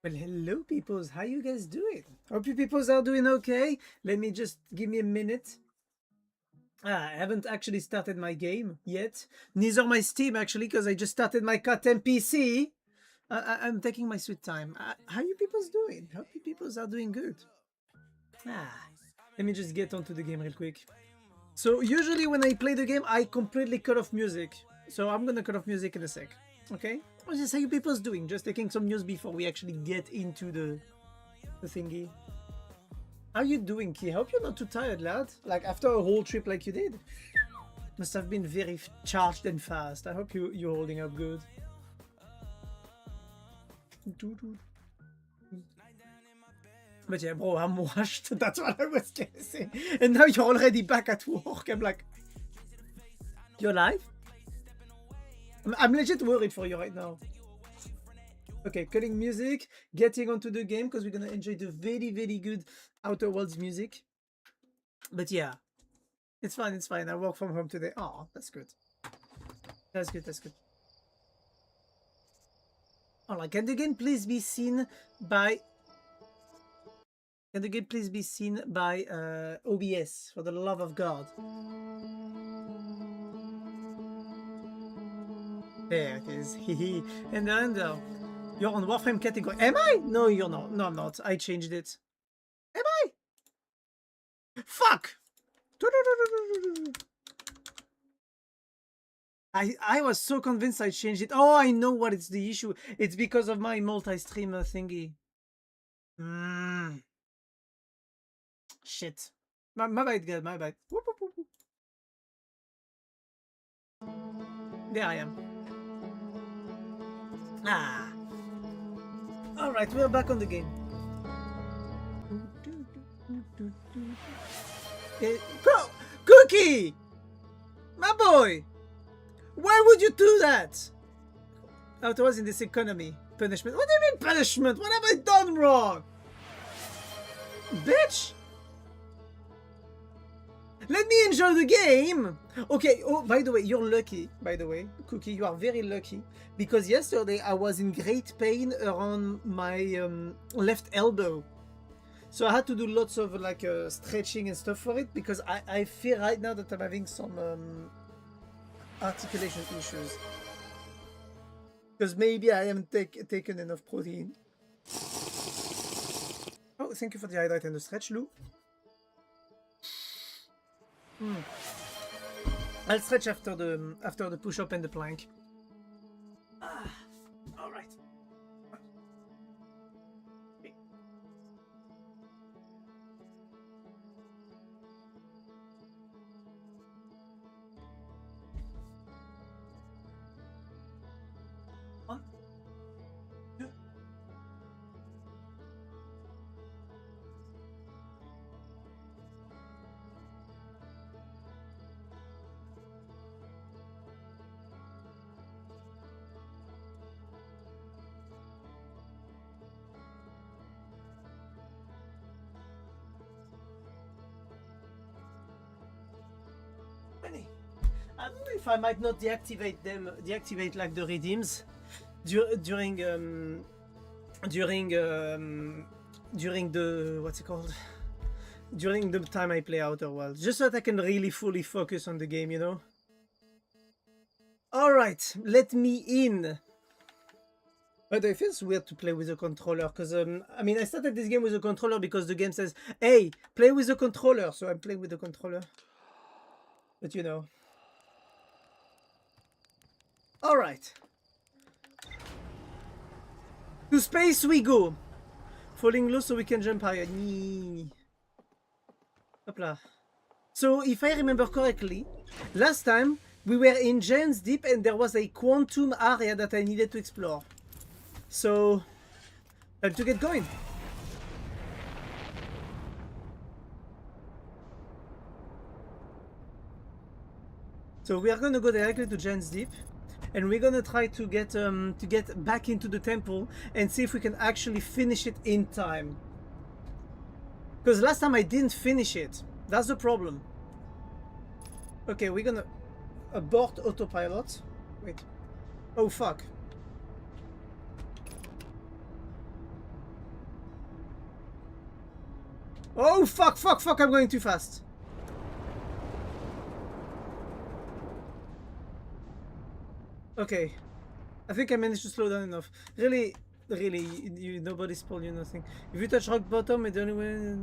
Well, hello, peoples. How you guys doing? Hope you peoples are doing okay. Let me just give me a minute. I haven't actually started my game yet. Neither my Steam, actually, because I just started my Kotlin PC. I'm taking my sweet time. How you peoples doing? Hope you peoples are doing good. Let me just get onto the game real quick. So usually when I play the game, I completely cut off music. So I'm gonna cut off music in a sec. Okay? What's just how you people's doing? Just taking some news before we actually get into the thingy. How you doing, Key? I hope you're not too tired, lad. Like after a whole trip like you did. Must have been very charged and fast. I hope you're holding up good. But yeah, bro, I'm washed. That's what I was gonna say. And now you're already back at work. I'm like, you're alive? I'm legit worried for you right now. Okay, cutting music, getting onto the game because we're gonna enjoy the very, very good Outer Worlds music. But yeah, it's fine, it's fine. I work from home today. Oh, that's good. That's good, that's good. Alright, can the game please be seen by... Can the game please be seen by OBS, for the love of God? There it is. Hehe. And then you're on Warframe category. Am I? No, you're not. No, I'm not. I changed it. Am I? Fuck! I was so convinced I changed it. Oh, I know what is the issue. It's because of my multi-streamer thingy. Shit. My bad, guys. My bad. Whoop, whoop, whoop. There I am. Alright, we're back on the game. Cookie! My boy! Why would you do that? Oh, it was in this economy. Punishment. What do you mean punishment? What have I done wrong? Bitch! Let me enjoy the game! Okay, oh, by the way, you're lucky, by the way. Cookie, you are very lucky. Because yesterday I was in great pain around my left elbow. So I had to do lots of like stretching and stuff for it because I feel right now that I'm having some articulation issues. Because maybe I haven't taken enough protein. Oh, thank you for the hydrate and the stretch, Lou. I'll stretch after the push-up and the plank. All right. I don't know if I might not deactivate like the redeems during the what's it called? During the time I play Outer Worlds, just so that I can really fully focus on the game, you know? Alright, let me in. But it feels weird to play with a controller because I mean I started this game with a controller because the game says, hey, play with a controller, so I'm playing with the controller. But you know. Alright. To space we go. Falling low so we can jump higher. Hopla. So if I remember correctly, last time we were in Giant's Deep and there was a quantum area that I needed to explore. So, time to get going. So we are gonna go directly to Giant's Deep, and we're gonna try to get back into the temple and see if we can actually finish it in time. Because last time I didn't finish it. That's the problem. Okay, we're gonna abort autopilot. Wait. Oh fuck. Oh, fuck, fuck, fuck, I'm going too fast. Okay. I think I managed to slow down enough. Really, nobody spoiled you nothing. If you touch rock bottom, it's the only way...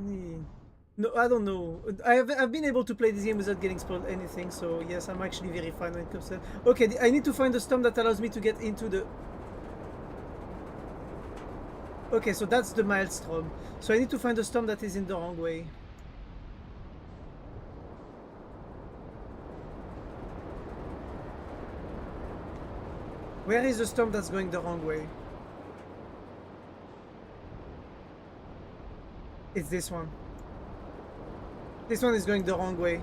No, I don't know. I've been able to play this game without getting spoiled anything, so yes, I'm actually very fine when it comes to that. Okay, I need to find a storm that allows me to get into the... Okay, so that's the Maelstrom. So I need to find a storm that is in the wrong way. Where is the storm that's going the wrong way? It's this one. This one is going the wrong way.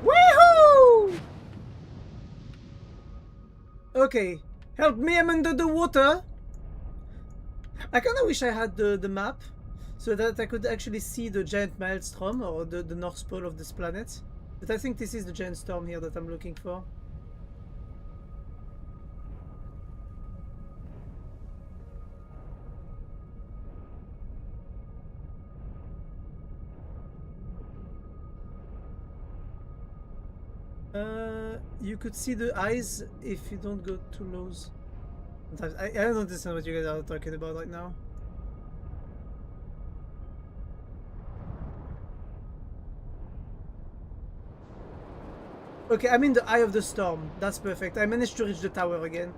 Woohoo! Okay. Help me, I'm under the water! I kinda wish I had the map, so that I could actually see the giant maelstrom, or the North Pole of this planet. But I think this is the giant storm here that I'm looking for. You could see the eyes if you don't go too low. I don't understand what you guys are talking about right now. Okay, I'm in the eye of the storm. That's perfect. I managed to reach the tower again.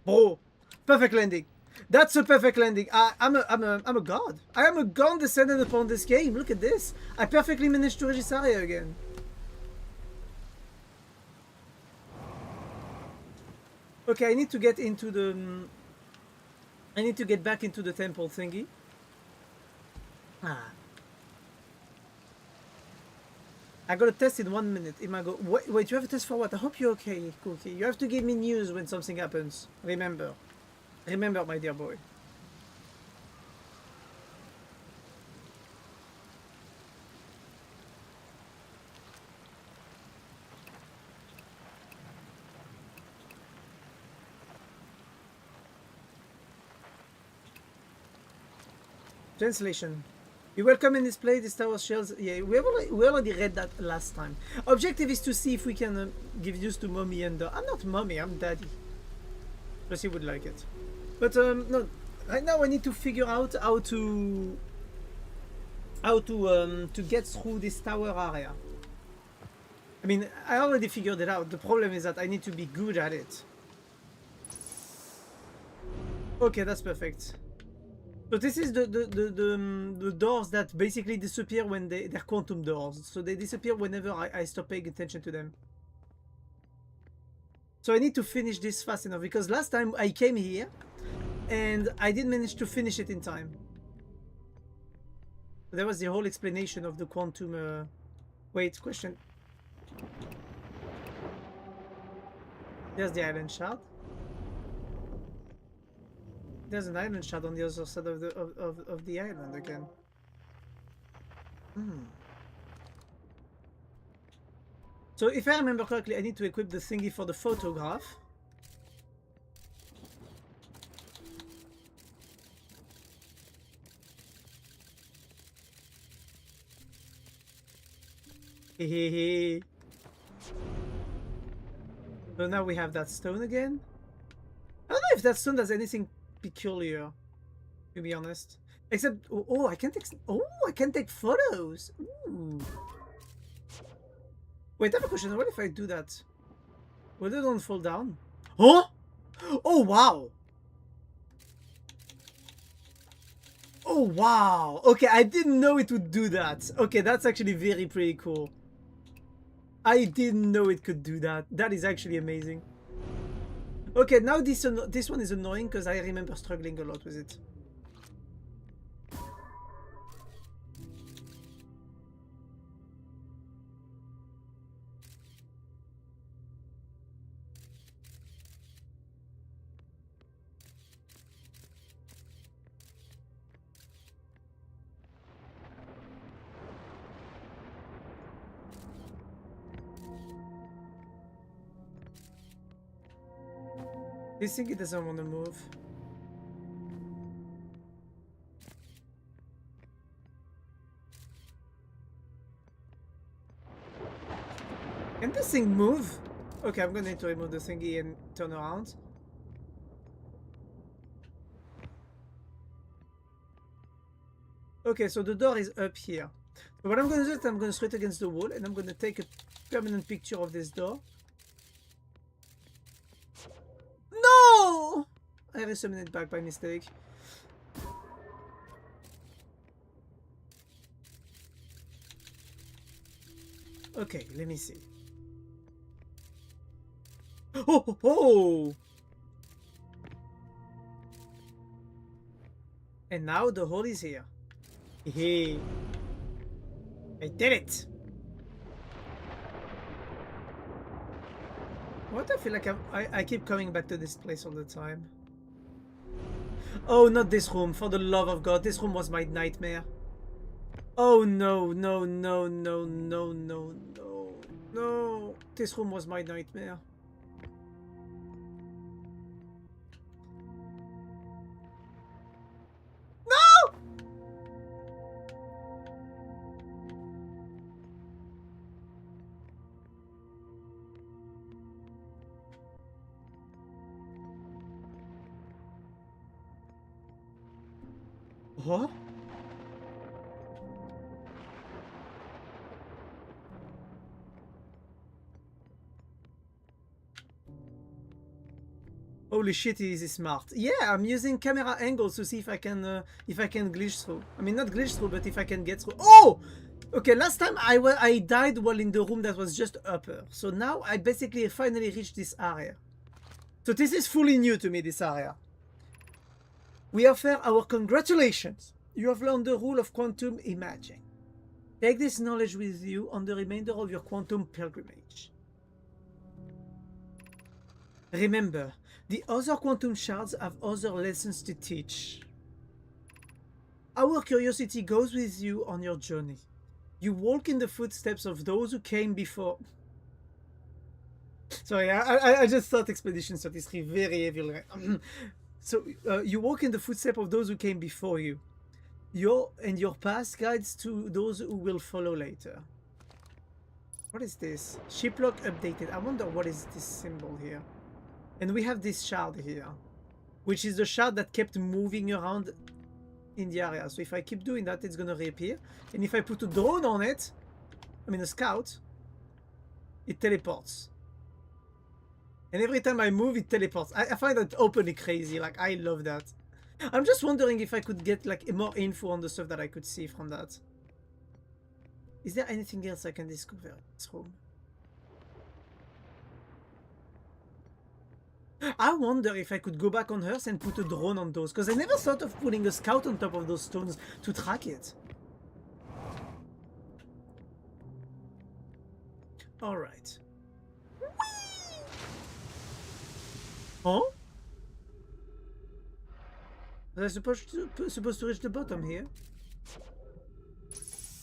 Bro, perfect landing. That's a perfect landing. I'm a god. I am a god descended upon this game. Look at this. I perfectly managed to reach this area again. Okay, I need to get into the... I need to get back into the temple thingy. Ah. I got a test in 1 minute. It might go... Wait, you have a test for what? I hope you're okay, Cookie. You have to give me news when something happens. Remember. Remember, my dear boy. Translation. You're welcome in this play, this Star Wars shells. Yeah, we already read that last time. Objective is to see if we can give use to Mommy and... I'm not Mommy, I'm Daddy. Plus he would like it. But, no. Right now I need to figure out how to get through this tower area. I mean, I already figured it out. The problem is that I need to be good at it. Okay, that's perfect. So this is the doors that basically disappear when they're quantum doors. So they disappear whenever I stop paying attention to them. So I need to finish this fast enough, because last time I came here and I didn't manage to finish it in time. That was the whole explanation of the quantum... Wait, question. There's the island shard. There's an island shard on the other side of the island again. So if I remember correctly, I need to equip the thingy for the photograph. Hehehe. So now we have that stone again. I don't know if that stone does anything peculiar, to be honest. Except, I can take. I can take photos. Ooh. Wait, I have a question. What if I do that? Will they don't fall down? Huh? Oh wow! Oh wow! Okay, I didn't know it would do that. Okay, that's actually pretty cool. I didn't know it could do that. That is actually amazing. Okay, now this one is annoying because I remember struggling a lot with it. This thing, it doesn't want to move. Can this thing move? Okay, I'm gonna need to remove the thingy and turn around. Okay, so the door is up here. So what I'm gonna do is I'm gonna throw it against the wall and I'm gonna take a permanent picture of this door. No! I resummoned it back by mistake. Okay, let me see. Oh, oh, oh! And now the hole is here. Hey, I did it! What I feel like I keep coming back to this place all the time. Oh, not this room, for the love of God. This room was my nightmare. Oh no, no, no, no, no, no, no, no. This room was my nightmare. No! Huh? Holy shit, he is smart. Yeah, I'm using camera angles to see if I can glitch through. I mean, not glitch through, but if I can get through. Oh! Okay, last time I died while in the room that was just upper. So now I basically finally reached this area. So this is fully new to me, this area. We offer our congratulations. You have learned the rule of quantum imaging. Take this knowledge with you on the remainder of your quantum pilgrimage. Remember, the other quantum shards have other lessons to teach. Our curiosity goes with you on your journey. You walk in the footsteps of those who came before. Sorry, I just thought Expedition 33 very evil. So you walk in the footsteps of those who came before you. Your past guides to those who will follow later. What is this? Shiplock updated. I wonder what is this symbol here. And we have this shard here, which is the shard that kept moving around in the area. So if I keep doing that, it's gonna reappear. And if I put a drone on it, I mean a scout, it teleports. And every time I move, it teleports. I find that openly crazy. Like, I love that. I'm just wondering if I could get like more info on the stuff that I could see from that. Is there anything else I can discover in this room? I wonder if I could go back on Earth and put a drone on those, because I never thought of putting a scout on top of those stones to track it. Alright. Huh? Was I supposed to reach the bottom here?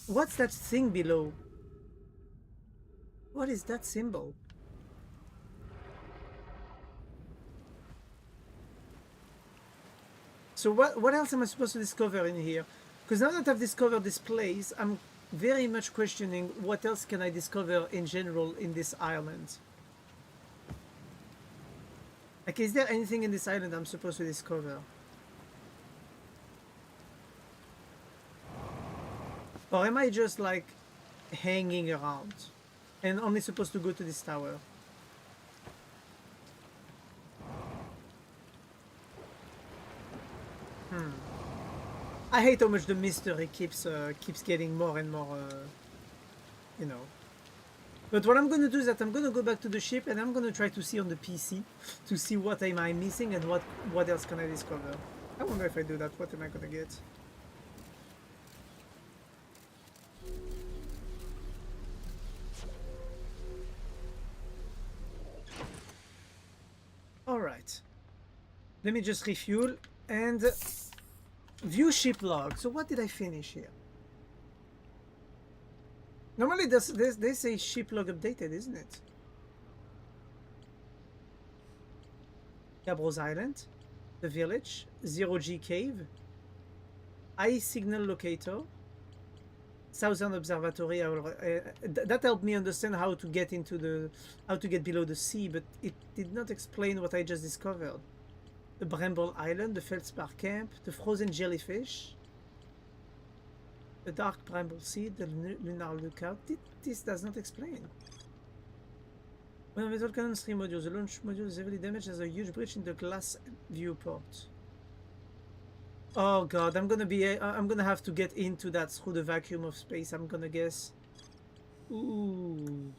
What's that thing below? What is that symbol? So what else am I supposed to discover in here? Because now that I've discovered this place, I'm very much questioning what else can I discover in general in this island. Like, is there anything in this island I'm supposed to discover? Or am I just like hanging around and only supposed to go to this tower? I hate how much the mystery keeps getting more and more, you know. But what I'm gonna do is that I'm gonna go back to the ship and I'm gonna try to see on the PC to see what am I missing and what else can I discover. I wonder if I do that, what am I gonna get? Alright. Let me just refuel and view ship log. So what did I finish here? Normally they say ship log updated, isn't it? Gabbros Island, the village, 0G cave, eye signal locator, Southern Observatory. That helped me understand how to get below the sea, but it did not explain what I just discovered. The Bramble Island, the Feldspar Camp, the frozen jellyfish, the dark Bramble Sea, the lunar lookout. This does not explain. When a metal cannon 3 module, the launch module is heavily damaged as a huge breach in the glass viewport. Oh god, I'm gonna have to get into that through the vacuum of space, I'm gonna guess. Ooh.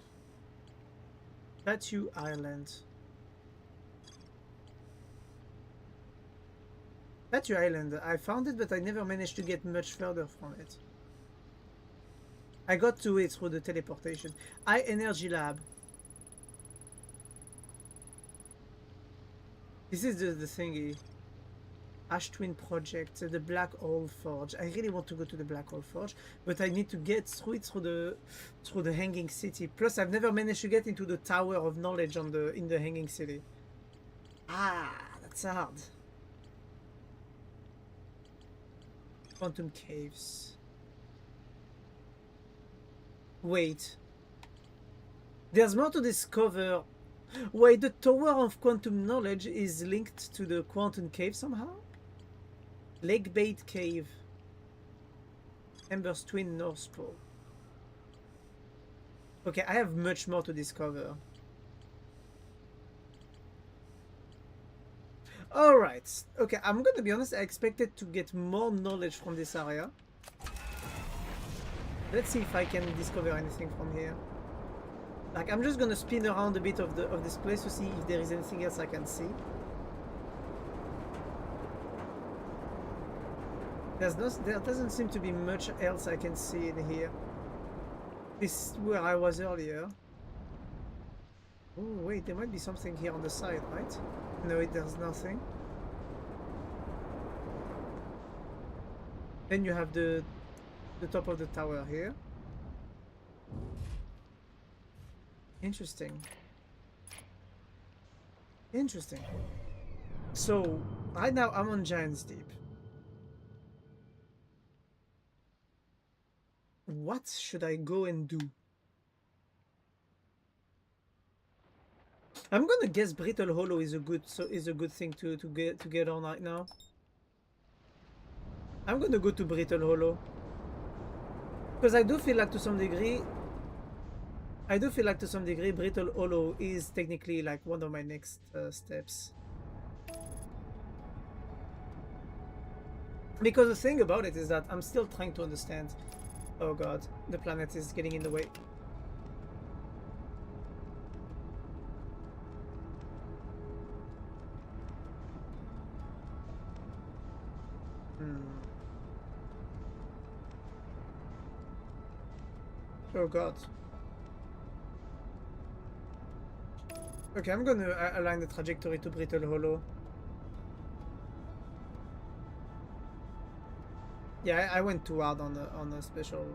Statue Island. Statue Island. I found it, but I never managed to get much further from it. I got to it through the teleportation. High Energy Lab. This is the thingy. Ash Twin Project, the Black Hole Forge. I really want to go to the Black Hole Forge, but I need to get through it through the Hanging City. Plus, I've never managed to get into the Tower of Knowledge in the Hanging City. Ah, that's hard. Quantum Caves. Wait. There's more to discover. Wait, the Tower of Quantum Knowledge is linked to the Quantum Cave somehow? Lake Bait Cave. Ember's Twin North Pole. Okay, I have much more to discover. Alright. Okay, I'm gonna be honest, I expected to get more knowledge from this area. Let's see if I can discover anything from here. Like, I'm just gonna spin around a bit of this place to see if there is anything else I can see. There doesn't seem to be much else I can see in here. This is where I was earlier. Oh wait, there might be something here on the side, right? No, there's nothing. Then you have the top of the tower here. Interesting. Interesting. So, right now I'm on Giant's Deep. What should I go and do? I'm gonna guess Brittle Hollow is a good thing to get on right now. I'm gonna go to Brittle Hollow. Because I do feel like to some degree Brittle Hollow is technically like one of my next steps. Because the thing about it is that I'm still trying to understand. Oh god, the planet is getting in the way. Oh god. Okay, I'm gonna align the trajectory to Brittle Hollow. Yeah, I went too hard on a special.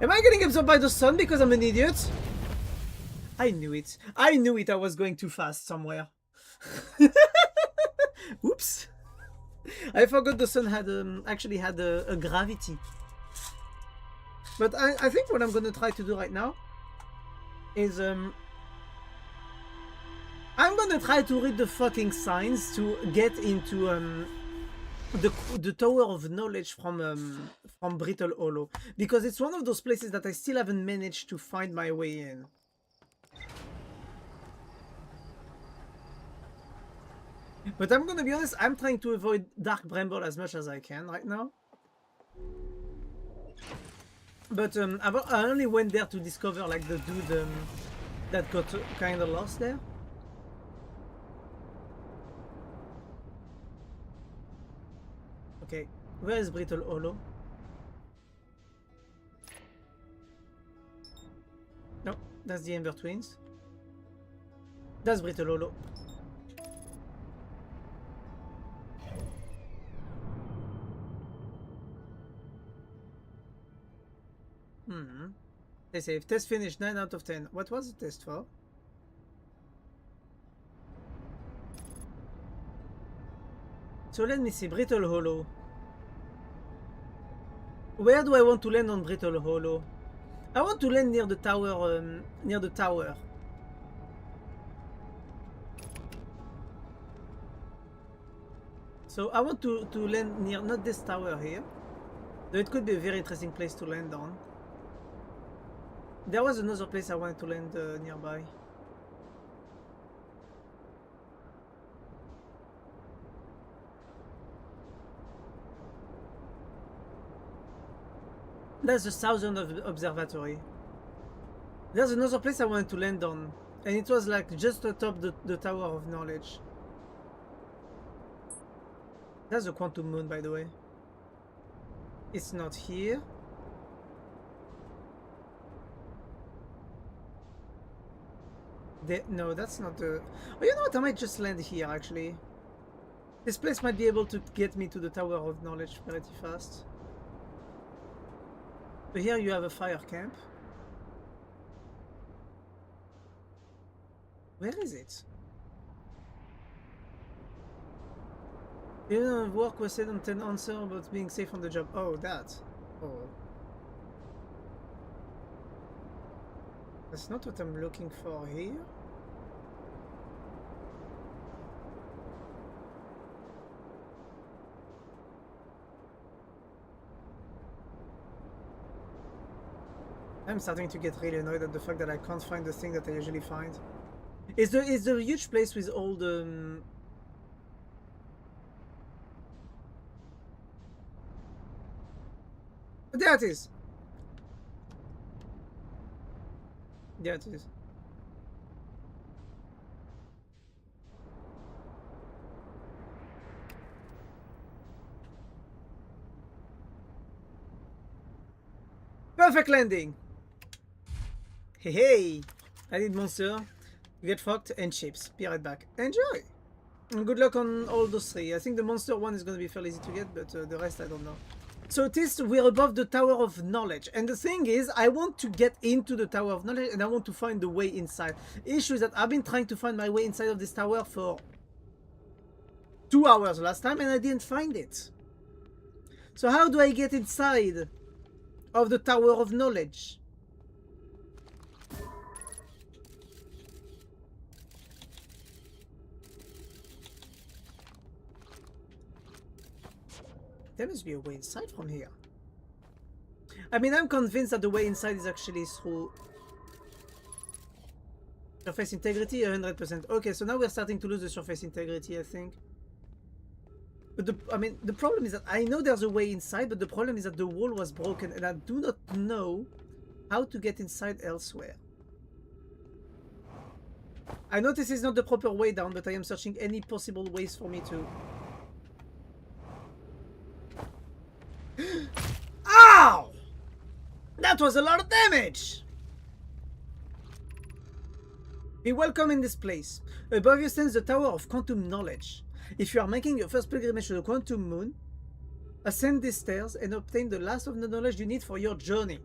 Am I getting absorbed by the sun because I'm an idiot? I knew it. I knew it. I was going too fast somewhere. Oops. I forgot the sun had actually had a gravity. But I think what I'm gonna try to do right now is I'm gonna try to read the fucking signs to get into the Tower of Knowledge from Brittle Hollow, because it's one of those places that I still haven't managed to find my way in. But I'm gonna be honest, I'm trying to avoid Dark Bramble as much as I can right now. But I only went there to discover like the dude that got kind of lost there. Okay, where is Brittle Hollow? No, that's the Ember Twins. That's Brittle Hollow. They say if test finished 9 out of 10. What was the test for? So let me see, Brittle Hollow. Where do I want to land on Brittle Hollow? I want to land near the tower, So I want to land near, not this tower here. Though it could be a very interesting place to land on. There was another place I wanted to land nearby. That's the southern observatory. There's another place I wanted to land on, and it was like just atop the Tower of Knowledge. That's the Quantum Moon, by the way. It's not here. No, that's not the... Oh, you know what? I might just land here, actually. This place might be able to get me to the Tower of Knowledge pretty fast. So here you have a fire camp. Where is it? You know, work was said on 10 answer about being safe on the job. Oh, that. Oh. That's not what I'm looking for here. I'm starting to get really annoyed at the fact that I can't find the thing that I usually find. Is the huge place with all the... There it is! There it is. Perfect landing! Hey hey! I need monster. You get fucked and chips. Be right back. Enjoy! And good luck on all those three. I think the monster one is going to be fairly easy to get, but the rest I don't know. So it is, we're above the Tower of Knowledge. And the thing is, I want to get into the Tower of Knowledge and I want to find the way inside. Issue is that I've been trying to find my way inside of this tower for 2 hours last time and I didn't find it. So how do I get inside of the Tower of Knowledge? There must be a way inside from here. I mean, I'm convinced that the way inside is actually through surface integrity, 100%. Okay, so now we're starting to lose the surface integrity, I think. But the problem is that I know there's a way inside, but the problem is that the wall was broken and I do not know how to get inside elsewhere. I know this is not the proper way down, but I am searching any possible ways for me to... Ow! That was a lot of damage! Be welcome in this place. Above you stands the Tower of Quantum Knowledge. If you are making your first pilgrimage to the Quantum Moon, ascend these stairs and obtain the last of the knowledge you need for your journey.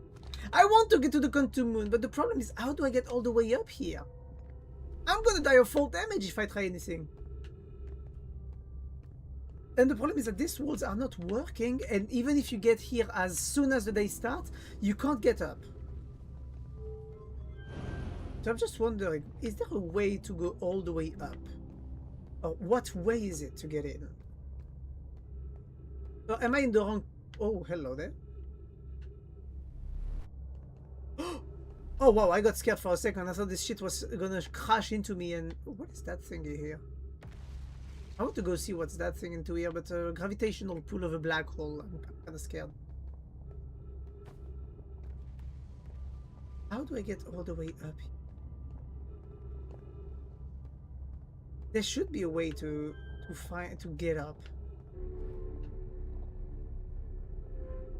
I want to get to the Quantum Moon, but the problem is, how do I get all the way up here? I'm gonna die of fall damage if I try anything. And the problem is that these walls are not working, and even if you get here as soon as the day starts, you can't get up. So I'm just wondering, is there a way to go all the way up? Or what way is it to get in? Or am I in the wrong... Oh, hello there. Oh wow, I got scared for a second. I thought this shit was gonna crash into me and... What is that thingy here? I want to go see what's that thing into here, but a gravitational pull of a black hole. I'm kinda scared. How do I get all the way up here? There should be a way to get up.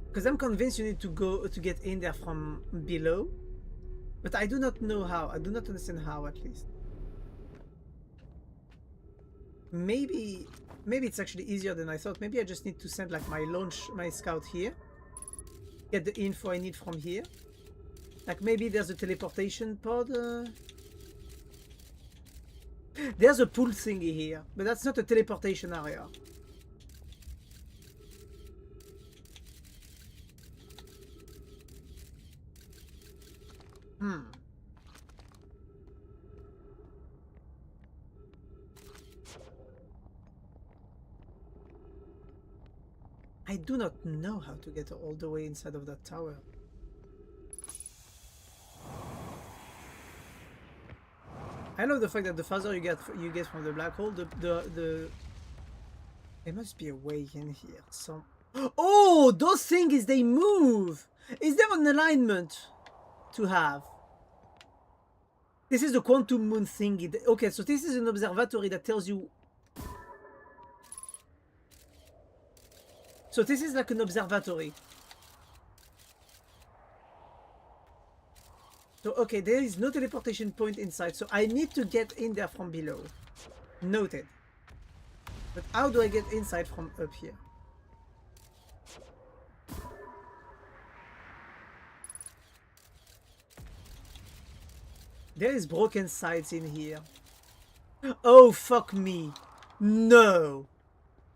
Because I'm convinced you need to get in there from below. But I do not know how. I do not understand how, at least. Maybe it's actually easier than I thought. Maybe I just need to send like my scout here. Get the info I need from here. Like maybe there's a teleportation pod. There's a pool thingy here, but that's not a teleportation area. Hmm. I do not know how to get all the way inside of that tower. I love the fact that the farther you get from the black hole, the there must be a way in here. Some oh, those things they move. Is there an alignment to have? This is the quantum moon thingy. Okay, so this is an observatory that tells you. So this is like an observatory. So, okay, there is no teleportation point inside, so I need to get in there from below. Noted. But how do I get inside from up here? There is broken sides in here. Oh, fuck me. No.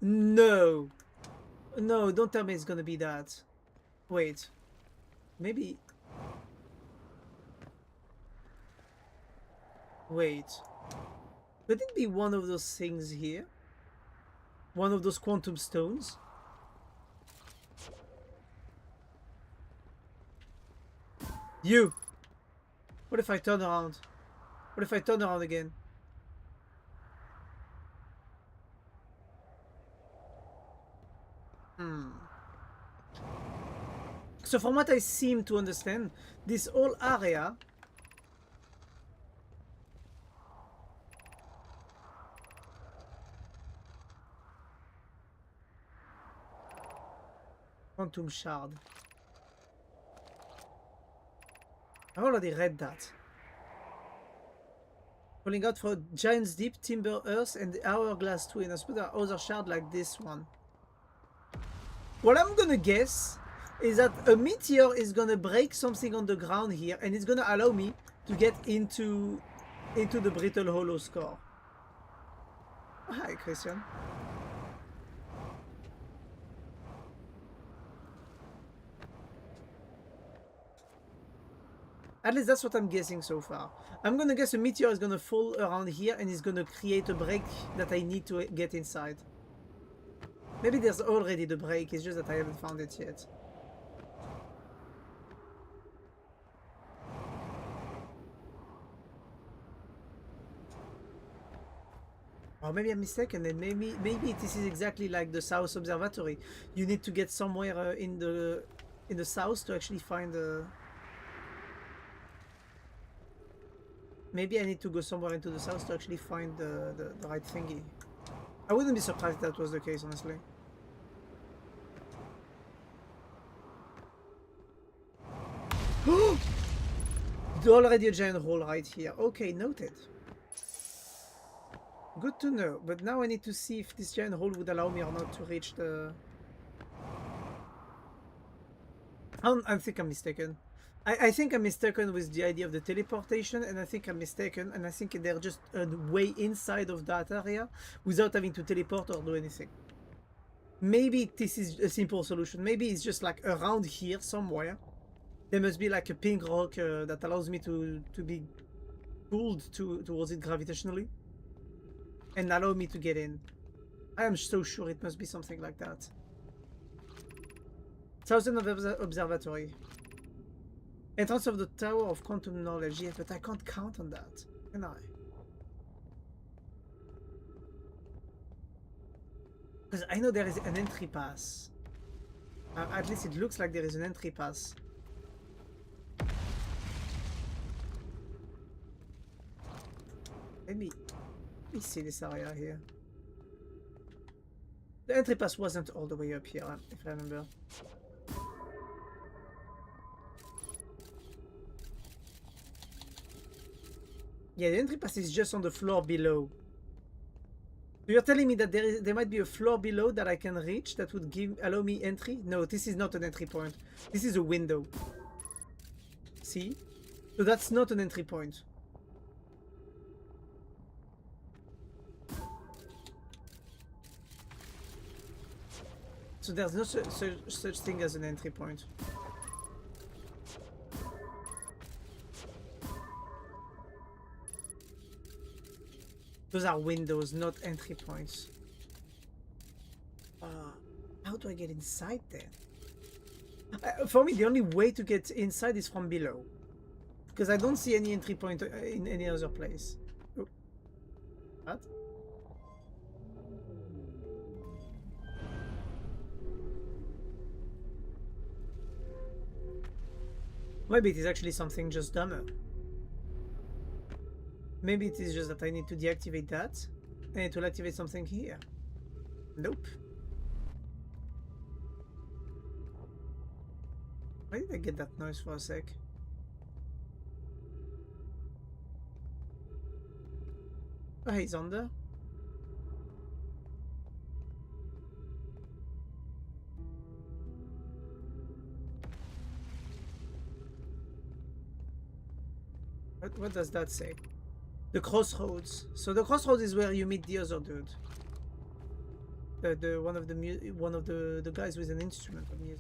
No. No, don't tell me it's gonna be that. Wait. Maybe... Wait. Could it be one of those things here? One of those quantum stones? You! What if I turn around? What if I turn around again? So from what I seem to understand, this whole area quantum shard. I already read that. Calling out for Giant's Deep, Timber Earth, and the Hourglass Twin. I suppose there are other shards like this one. What I'm gonna guess is that a meteor is gonna break something on the ground here, and it's gonna allow me to get into the Brittle Hollows core. Hi, Christian. At least that's what I'm guessing so far. I'm gonna guess a meteor is gonna fall around here and it's gonna create a break that I need to get inside. Maybe there's already the break, it's just that I haven't found it yet. Or maybe I'm mistaken, and maybe this is exactly like the South Observatory. You need to get somewhere in the south to actually find the... Maybe I need to go somewhere into the south to actually find the right thingy. I wouldn't be surprised if that was the case, honestly. There's already a giant hole right here. Okay, noted. Good to know, but now I need to see if this giant hole would allow me or not to reach the... I think I'm mistaken. I think I'm mistaken with the idea of the teleportation, and I think I'm mistaken, and I think they're just a way inside of that area without having to teleport or do anything. Maybe this is a simple solution. Maybe it's just like around here somewhere. There must be like a pink rock that allows me to be pulled towards it gravitationally and allow me to get in. I am so sure it must be something like that. Southern Observatory. Entrance of the Tower of Quantum Knowledge. Yes, but I can't count on that, can I? Because I know there is an entry pass. At least it looks like there is an entry pass. Let me see this area here. The entry pass wasn't all the way up here, if I remember. Yeah, the entry pass is just on the floor below. So you're telling me that there might be a floor below that I can reach that would allow me entry? No, this is not an entry point. This is a window. See? So that's not an entry point. So there's no such thing as an entry point. Those are windows, not entry points. How do I get inside then? For me, the only way to get inside is from below. Because I don't see any entry point in any other place. Oh. What? Maybe it is actually something just dumber. Maybe it is just that I need to deactivate that, and it will activate something here. Nope. Why did I get that noise for a sec? Oh, he's under. What does that say? The crossroads. So the crossroads is where you meet the other dude. The one of the guys with an instrument of music.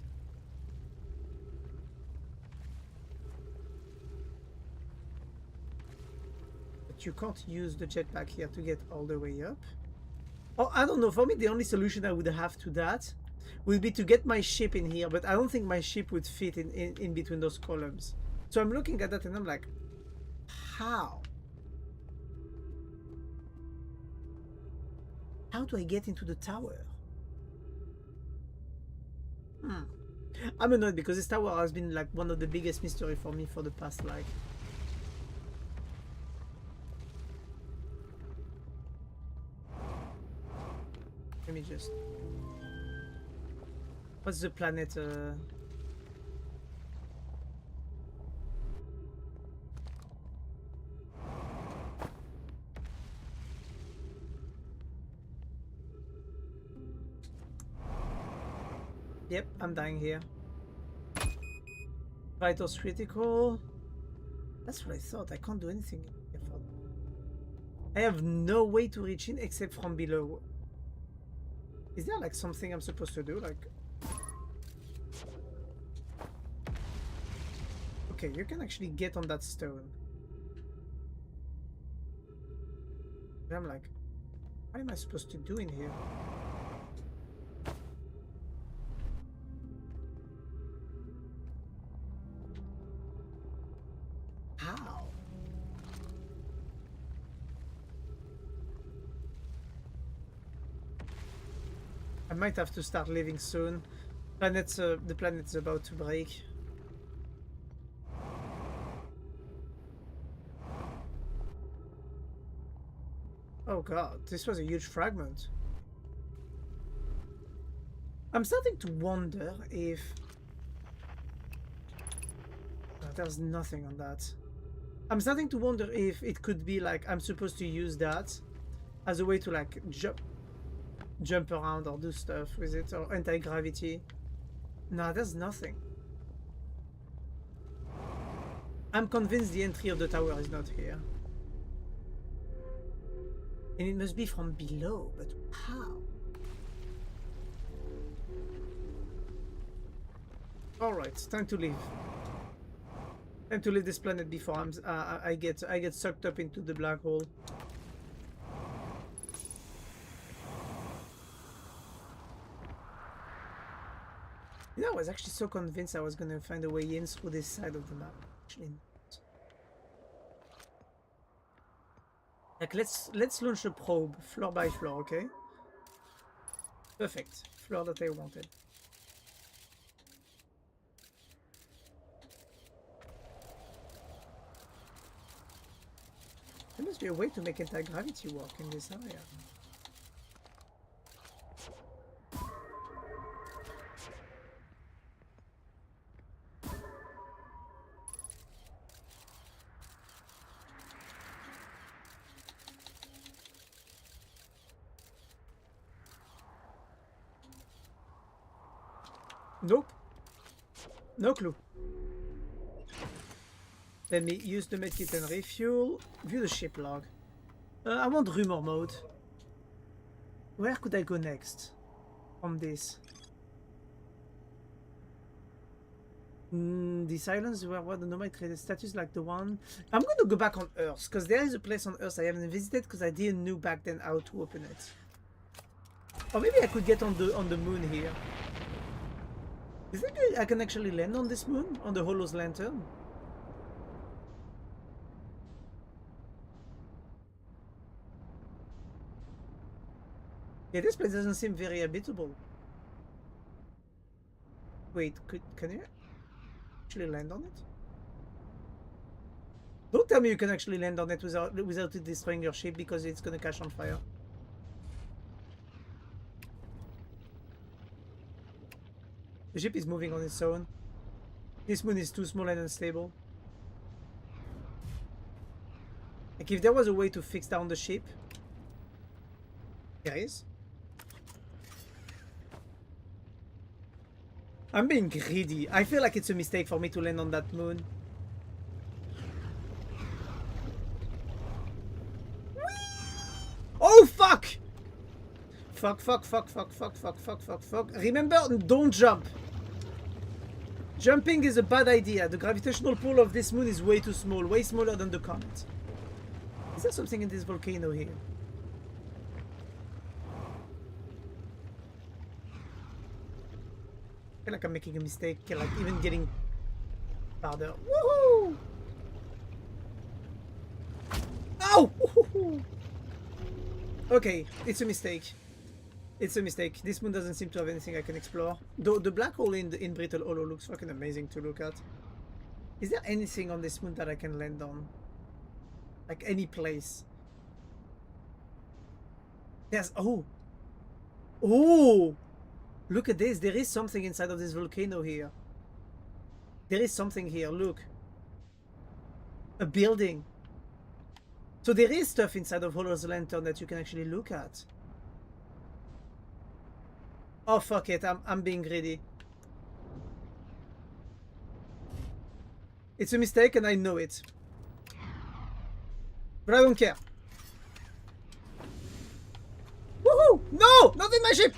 But you can't use the jetpack here to get all the way up. Oh, I don't know. For me, the only solution I would have to that would be to get my ship in here, but I don't think my ship would fit in between those columns. So I'm looking at that and I'm like, how? How do I get into the tower? I'm annoyed because this tower has been like one of the biggest mystery for me for the past like... Let me just... What's the planet? Yep, I'm dying here. Vitals critical. That's what I thought. I can't do anything. I have no way to reach in except from below. Is there like something I'm supposed to do? Like... Okay, you can actually get on that stone. But I'm like, what am I supposed to do in here? How? I might have to start leaving soon. The planet's about to break. Oh god, this was a huge fragment. I'm starting to wonder if... Oh, there's nothing on that. I'm starting to wonder if it could be like I'm supposed to use that as a way to like jump around or do stuff with it, or anti-gravity. No, there's nothing. I'm convinced the entry of the tower is not here. And it must be from below, but how? Alright, time to leave. Time to leave this planet before I get sucked up into the black hole. You know, I was actually so convinced I was gonna find a way in through this side of the map. Actually, like let's launch a probe floor by floor, okay? Perfect. Floor that I wanted. There must be a way to make anti-gravity work in this area. Nope. No clue. Let me use the medkit and refuel. View the ship log. I want rumor mode. Where could I go next? From this. These islands where the nomad created statues like the one. I'm going to go back on Earth because there is a place on Earth I haven't visited because I didn't know back then how to open it. Or maybe I could get on the moon here. Do you think I can actually land on this moon? On the Hollow's Lantern? Yeah, this place doesn't seem very habitable. Wait, can you actually land on it? Don't tell me you can actually land on it without it destroying your ship because it's gonna catch on fire. The ship is moving on its own. This moon is too small and unstable. Like if there was a way to fix down the ship. There is. I'm being greedy. I feel like it's a mistake for me to land on that moon. Oh fuck! Fuck. Remember, don't jump. Jumping is a bad idea. The gravitational pull of this moon is way too small. Way smaller than the comet. Is there something in this volcano here? I feel like I'm making a mistake. Like even getting farther. Woohoo! Ow! Woohoo! Okay, it's a mistake. It's a mistake. This moon doesn't seem to have anything I can explore. Though the black hole in Brittle Hollow looks fucking amazing to look at. Is there anything on this moon that I can land on? Like any place? There's... Oh! Oh! Look at this. There is something inside of this volcano here. There is something here. Look. A building. So there is stuff inside of Hollow's Lantern that you can actually look at. Oh fuck it, I'm being greedy. It's a mistake and I know it. But I don't care. Woohoo! No! Not in my ship!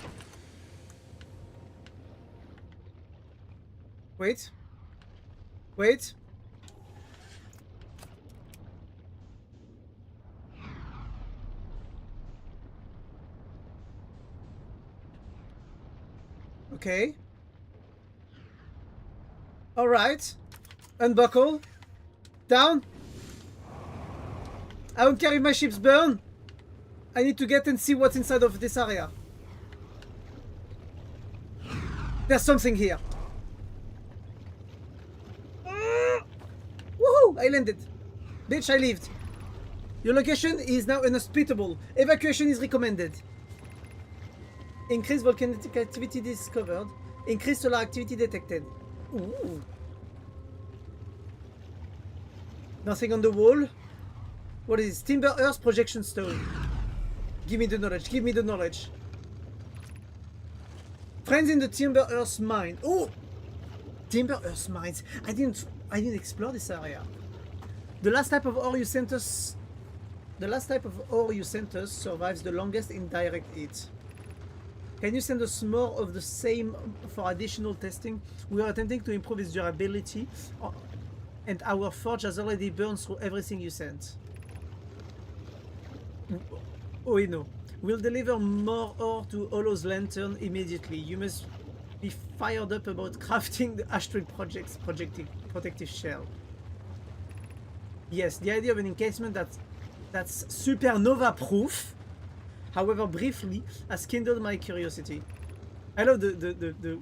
Wait. Wait. Okay. Alright. Unbuckle. Down. I don't care if my ships burn. I need to get and see what's inside of this area. There's something here. Woohoo! I landed. Bitch, I lived. Your location is now inhospitable. Evacuation is recommended. Increased volcanic activity discovered. Increased solar activity detected. Ooh. Nothing on the wall. What is this? Timber Earth projection stone. Give me the knowledge. Give me the knowledge. Friends in the Timber Earth mine. Oh! Timber Earth mines. I didn't explore this area. The last type of ore you sent us survives the longest in direct heat. Can you send us more of the same for additional testing? We are attempting to improve its durability, and our forge has already burned through everything you sent. Oh, no. We'll deliver more ore to Hollow's Lantern immediately. You must be fired up about crafting the Asteroid Project's protective shell. Yes, the idea of an encasement that's supernova-proof, however briefly, has kindled my curiosity. I love the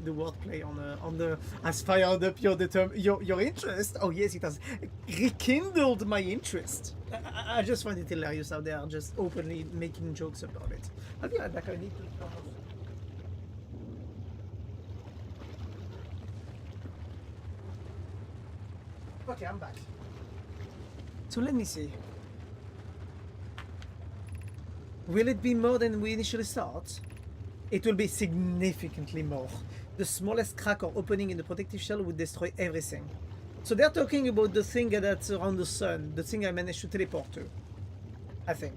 wordplay on the has fired up your interest. Oh yes, it has rekindled my interest. I just find it hilarious how they are just openly making jokes about it. I'll be right back. I need to. Okay, I'm back. So let me see. Will it be more than we initially thought? It will be significantly more. The smallest crack or opening in the protective shell would destroy everything. So they're talking about the thing that's around the sun, the thing I managed to teleport to. I think.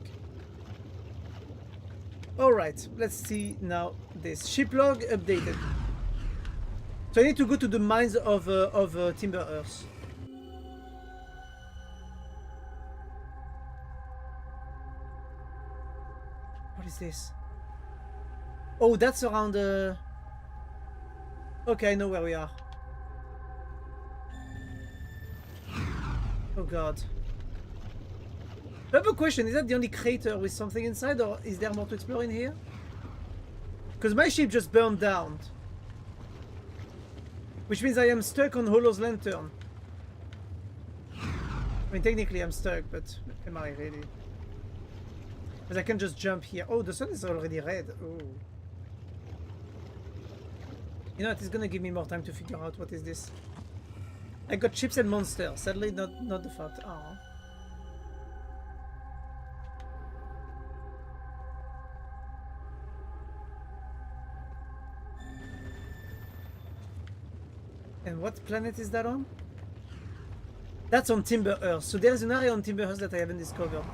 Alright, let's see now this. Ship log updated. So I need to go to the mines of Timber Earth. What is this? Oh, that's around Okay, I know where we are. Oh god. I have a question, is that the only crater with something inside, or is there more to explore in here? Because my ship just burned down. Which means I am stuck on Hollow's lantern. I mean, technically I'm stuck, but am I really? Because I can just jump here. Oh, the sun is already red. Oh. You know what, it's gonna give me more time to figure out what is this. I got chips and monsters. Sadly, not the fact. Oh. And what planet is that on? That's on Timber Earth. So there's an area on Timber Earth that I haven't discovered.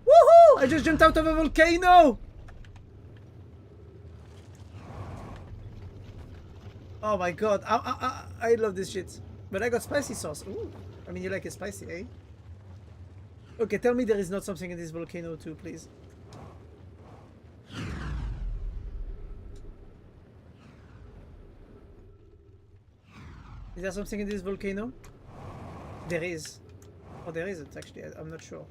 Woohoo! I just jumped out of a volcano! Oh my god, I love this shit. But I got spicy sauce. Ooh, I mean, you like it spicy, eh? Okay, tell me there is not something in this volcano too, please. Is there something in this volcano? There is. Oh, there isn't actually, I'm not sure.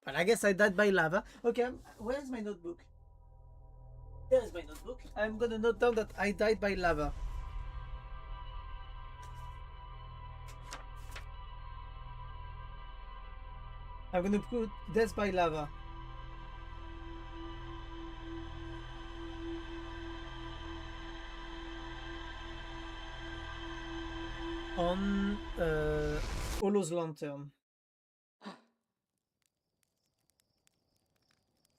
But I guess I died by lava. Okay, where's my notebook? There is my notebook. I'm gonna note down that I died by lava. I'm gonna put death by lava. On Hollow's lantern.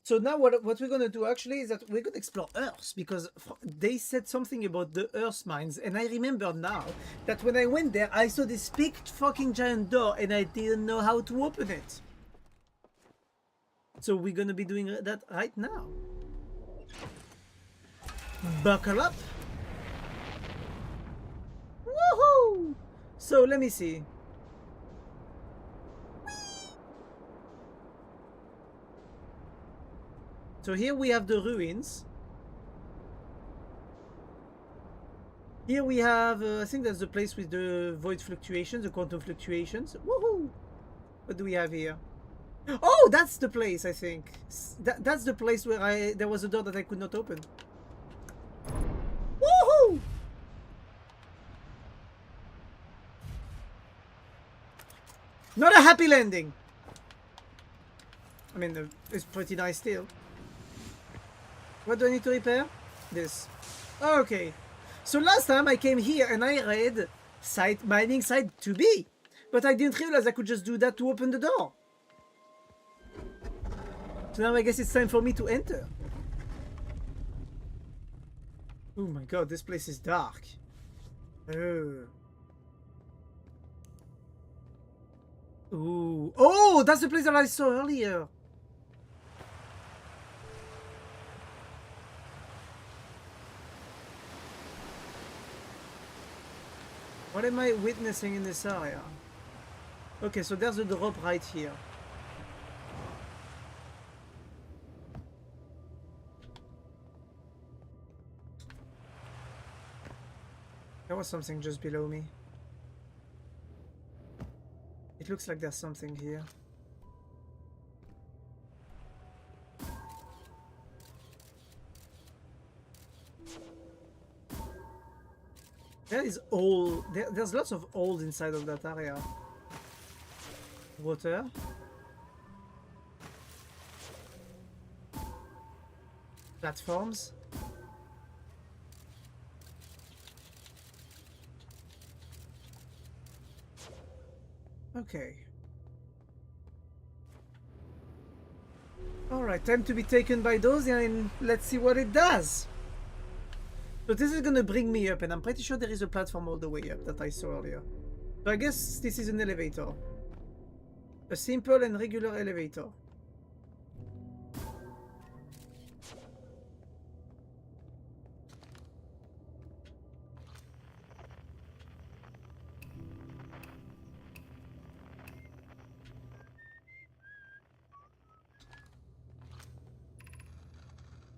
So now what we're gonna do actually is that we're gonna explore Earth, because they said something about the Earth mines, and I remember now that when I went there I saw this big fucking giant door and I didn't know how to open it. So we're gonna be doing that right now. Buckle up. Woohoo! So let me see. So here we have the ruins. Here we have, I think that's the place with the void fluctuations, the quantum fluctuations. Woohoo! What do we have here? Oh, that's the place, I think. That's the place where there was a door that I could not open. Woohoo! Not a happy landing. I mean, it's pretty nice still. What do I need to repair? This. Okay. So last time I came here and I read mining site 2B. But I didn't realize I could just do that to open the door. So now I guess it's time for me to enter. Oh my god, this place is dark. Oh. Ooh. Oh, that's the place that I saw earlier. What am I witnessing in this area? Okay, so there's a drop right here. There was something just below me. It looks like there's something here. There is old. There's lots of old inside of that area. Water. Platforms. Okay. Alright, time to be taken by those and let's see what it does. So this is gonna bring me up, and I'm pretty sure there is a platform all the way up that I saw earlier. So I guess this is an elevator. A simple and regular elevator.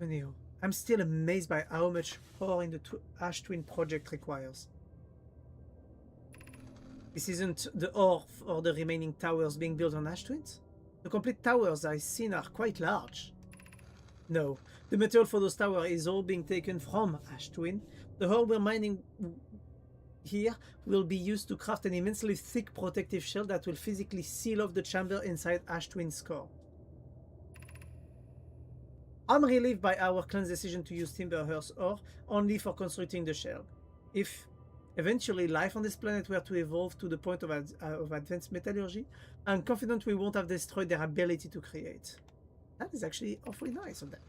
Anyhow, I'm still amazed by how much ore in the Ash Twin project requires. This isn't the ore for the remaining towers being built on Ash Twins? The complete towers I've seen are quite large. No, the material for those towers is all being taken from Ash Twin. The ore we're mining here will be used to craft an immensely thick protective shell that will physically seal off the chamber inside Ash Twin's core. I'm relieved by our clan's decision to use Timberhurst ore only for constructing the shell. If eventually life on this planet were to evolve to the point of advanced metallurgy, I'm confident we won't have destroyed their ability to create. That is actually awfully nice of them.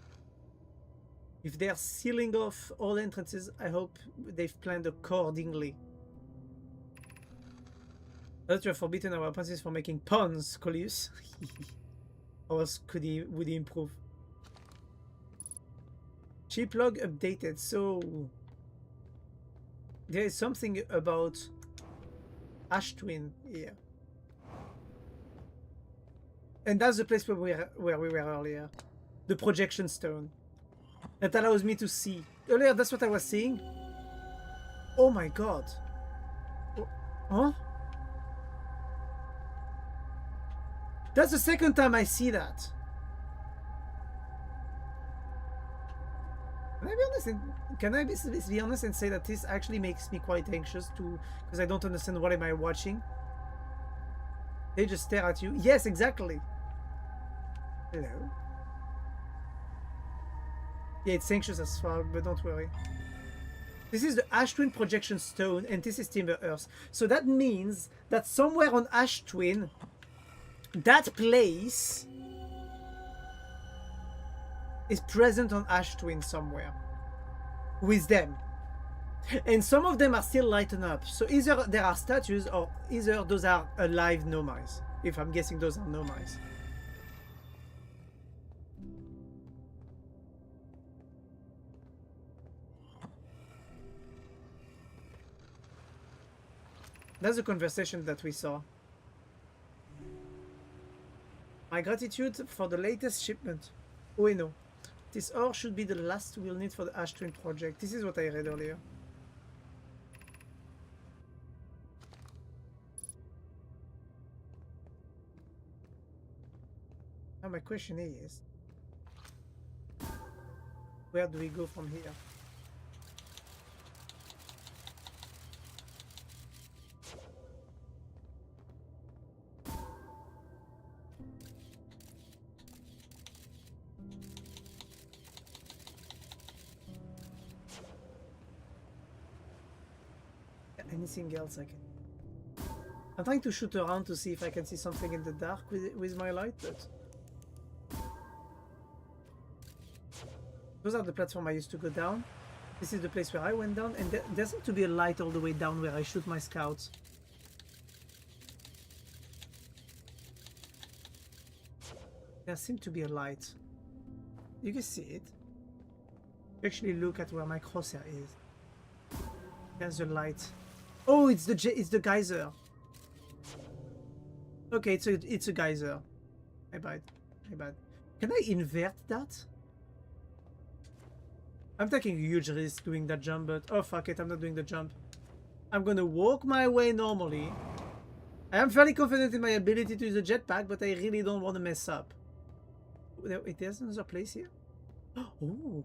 If they're sealing off all entrances, I hope they've planned accordingly. But you have forbidden our apprentices from making puns, Coleus. How else would he improve? Chip log updated, so there is something about Ash Twin here. And that's the place where we were earlier. The projection stone. That allows me to see. Earlier, that's what I was seeing. Oh my god. Oh, huh? That's the second time I see that. Can I be honest and say that this actually makes me quite anxious because I don't understand what am I watching. They just stare at you. Yes, exactly. Hello. Yeah, it's anxious as fuck, but don't worry. This is the Ash Twin projection stone, and this is Timberhurst. So that means that somewhere on Ash Twin, that place is present on Ash Twin somewhere with them, and some of them are still lighting up. So either there are statues or either those are alive Nomais. If I'm guessing those are Nomais. That's the conversation that we saw. My gratitude for the latest shipment. Ueno. This ore should be the last we'll need for the Ash Twin project. This is what I read earlier. Now my question is, where do we go from here? Anything else I can... I'm trying to shoot around to see if I can see something in the dark with my light, but... Those are the platform I used to go down. This is the place where I went down, and there seems to be a light all the way down where I shoot my scouts. There seems to be a light. You can see it. Actually look at where my crosshair is. There's a light. Oh, it's the geyser. Okay, it's a geyser. My bad. Can I invert that? I'm taking a huge risk doing that jump, but oh fuck it, I'm not doing the jump. I'm gonna walk my way normally. I am fairly confident in my ability to use a jetpack, but I really don't want to mess up. Wait, there's another place here? Oh.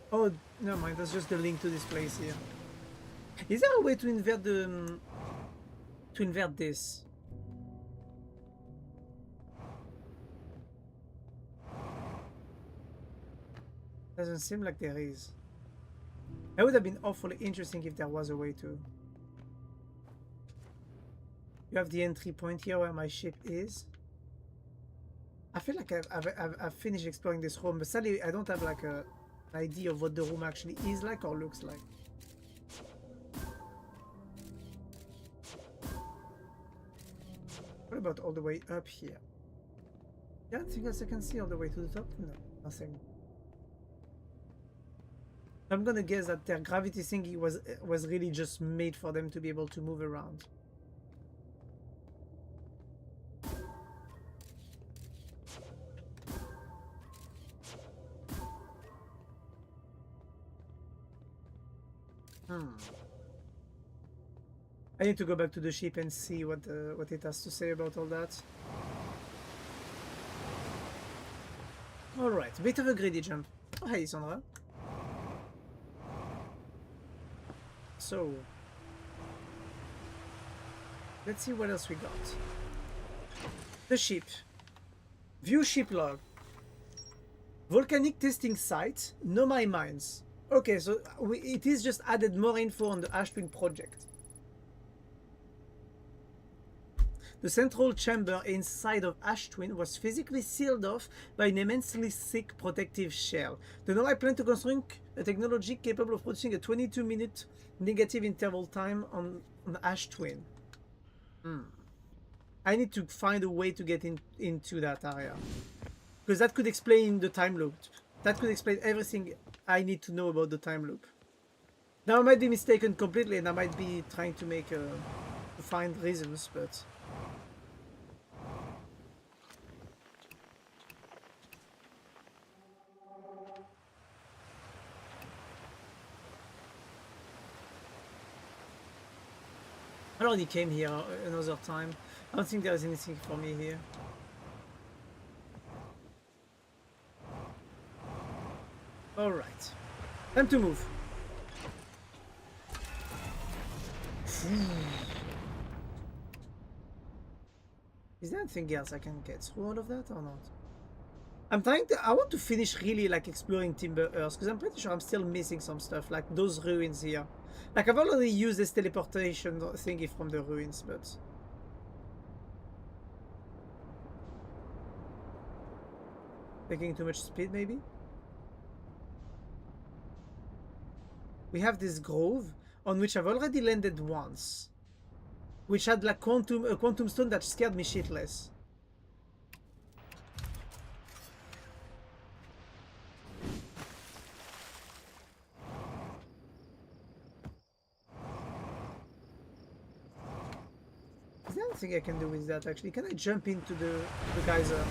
Oh, never mind, that's just the link to this place here. Is there a way to invert the... to invert this? Doesn't seem like there is. That would have been awfully interesting if there was a way to. You have the entry point here where my ship is. I feel like I've finished exploring this room, but sadly I don't have like an idea of what the room actually is like or looks like. What about all the way up here? Yeah, anything else I can see all the way to the top? No, nothing. I'm gonna guess that their gravity thingy was really just made for them to be able to move around. I need to go back to the ship and see what it has to say about all that. Alright, bit of a greedy jump. Oh, hey, Sandra. So, let's see what else we got. The ship. View ship log. Volcanic testing site. Nomai mines. Okay, so it is just added more info on the Ash Twin project. The central chamber inside of Ash Twin was physically sealed off by an immensely thick protective shell. The Nomai plan to construct a technology capable of producing a 22-minute negative interval time on Ash Twin. I need to find a way to get into that area. Because that could explain the time loop. That could explain everything I need to know about the time loop. Now I might be mistaken completely and I might be trying to make to find reasons, but... I already came here another time. I don't think there's anything for me here. Alright. Time to move. Is there anything else I can get through all of that or not? I'm trying to... I want to finish really like exploring Timber Earth because I'm pretty sure I'm still missing some stuff like those ruins here. Like I've already used this teleportation thingy from the ruins, but... Taking too much speed maybe? We have this grove on which I've already landed once. Which had like a quantum stone that scared me shitless. Is there anything I can do with that actually? Can I jump into the geyser?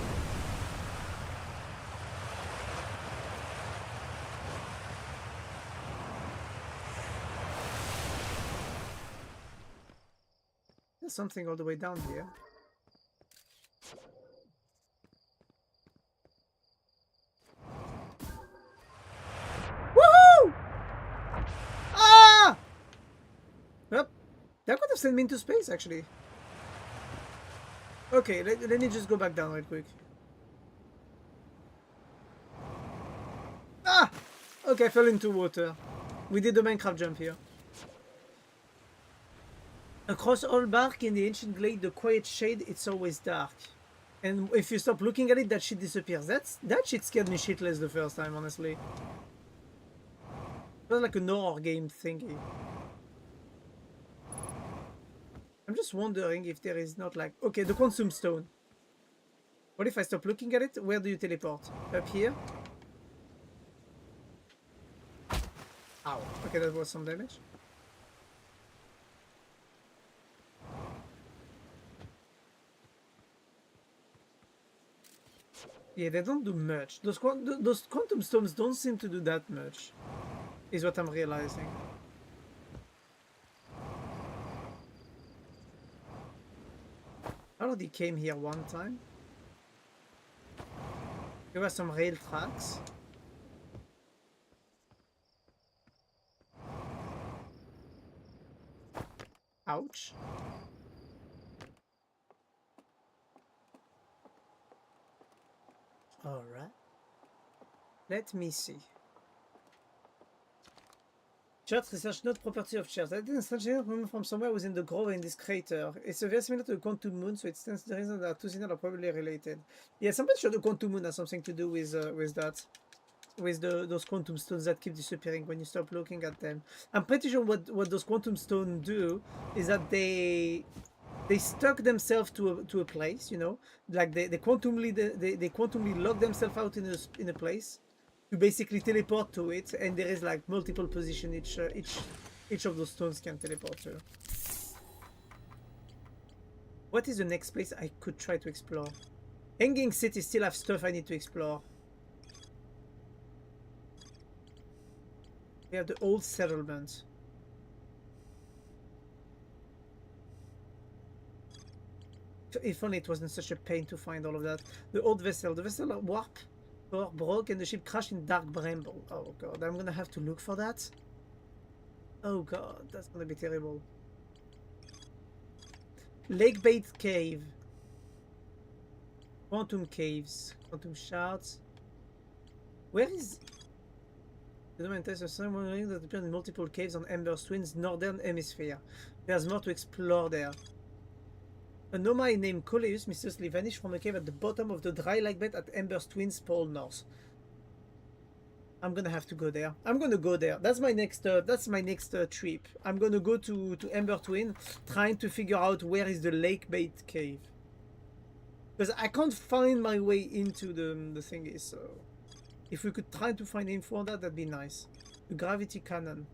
There's something all the way down here. Woohoo! Ah! Well, that could have sent me into space actually. Okay, let me just go back down right quick. Ah! Okay, I fell into water. We did the Minecraft jump here. Across all bark in the ancient glade, the quiet shade, it's always dark. And if you stop looking at it, that shit disappears. That shit scared me shitless the first time, honestly. It was like a horror game thingy. I'm just wondering if there is not like... Okay, the Quantum Stone. What if I stop looking at it? Where do you teleport? Up here? Ow. Okay, that was some damage. Yeah, they don't do much. Those quantum stones don't seem to do that much, is what I'm realizing. I already came here one time. There were some rail tracks. Ouch. Alright. Let me see. Chart research not property of chart. That is coming from somewhere within the grove in this crater. It's very similar to the quantum moon, so it stands the reason that two signals are probably related. Yes, I'm pretty sure the quantum moon has something to do with that. With those quantum stones that keep disappearing when you stop looking at them. I'm pretty sure what those quantum stones do is that they stuck themselves to a place, you know, like they quantumly lock themselves out in a place to basically teleport to it, and there is like multiple positions each of those stones can teleport to. What is the next place I could try to explore? Hanging City still have stuff I need to explore. We have the old settlement. If only it wasn't such a pain to find all of that. The old vessel. The vessel warp or broke and the ship crashed in Dark Bramble. Oh god, I'm gonna have to look for that. Oh god, that's gonna be terrible. Lake Bait Cave. Quantum Caves. Quantum Shards. Where is... The domain test of someone that appeared in multiple caves on Ember's Twin's northern hemisphere. There's more to explore there. A nomai named Coleus mysteriously vanished from a cave at the bottom of the dry lake bed at Ember's Twin's pole north. I'm gonna have to go there. I'm gonna go there. That's my next trip. I'm gonna go to Ember Twin, trying to figure out where is the Lake Bait Cave. Because I can't find my way into the thingy, so... If we could try to find info on that, that'd be nice. The gravity cannon.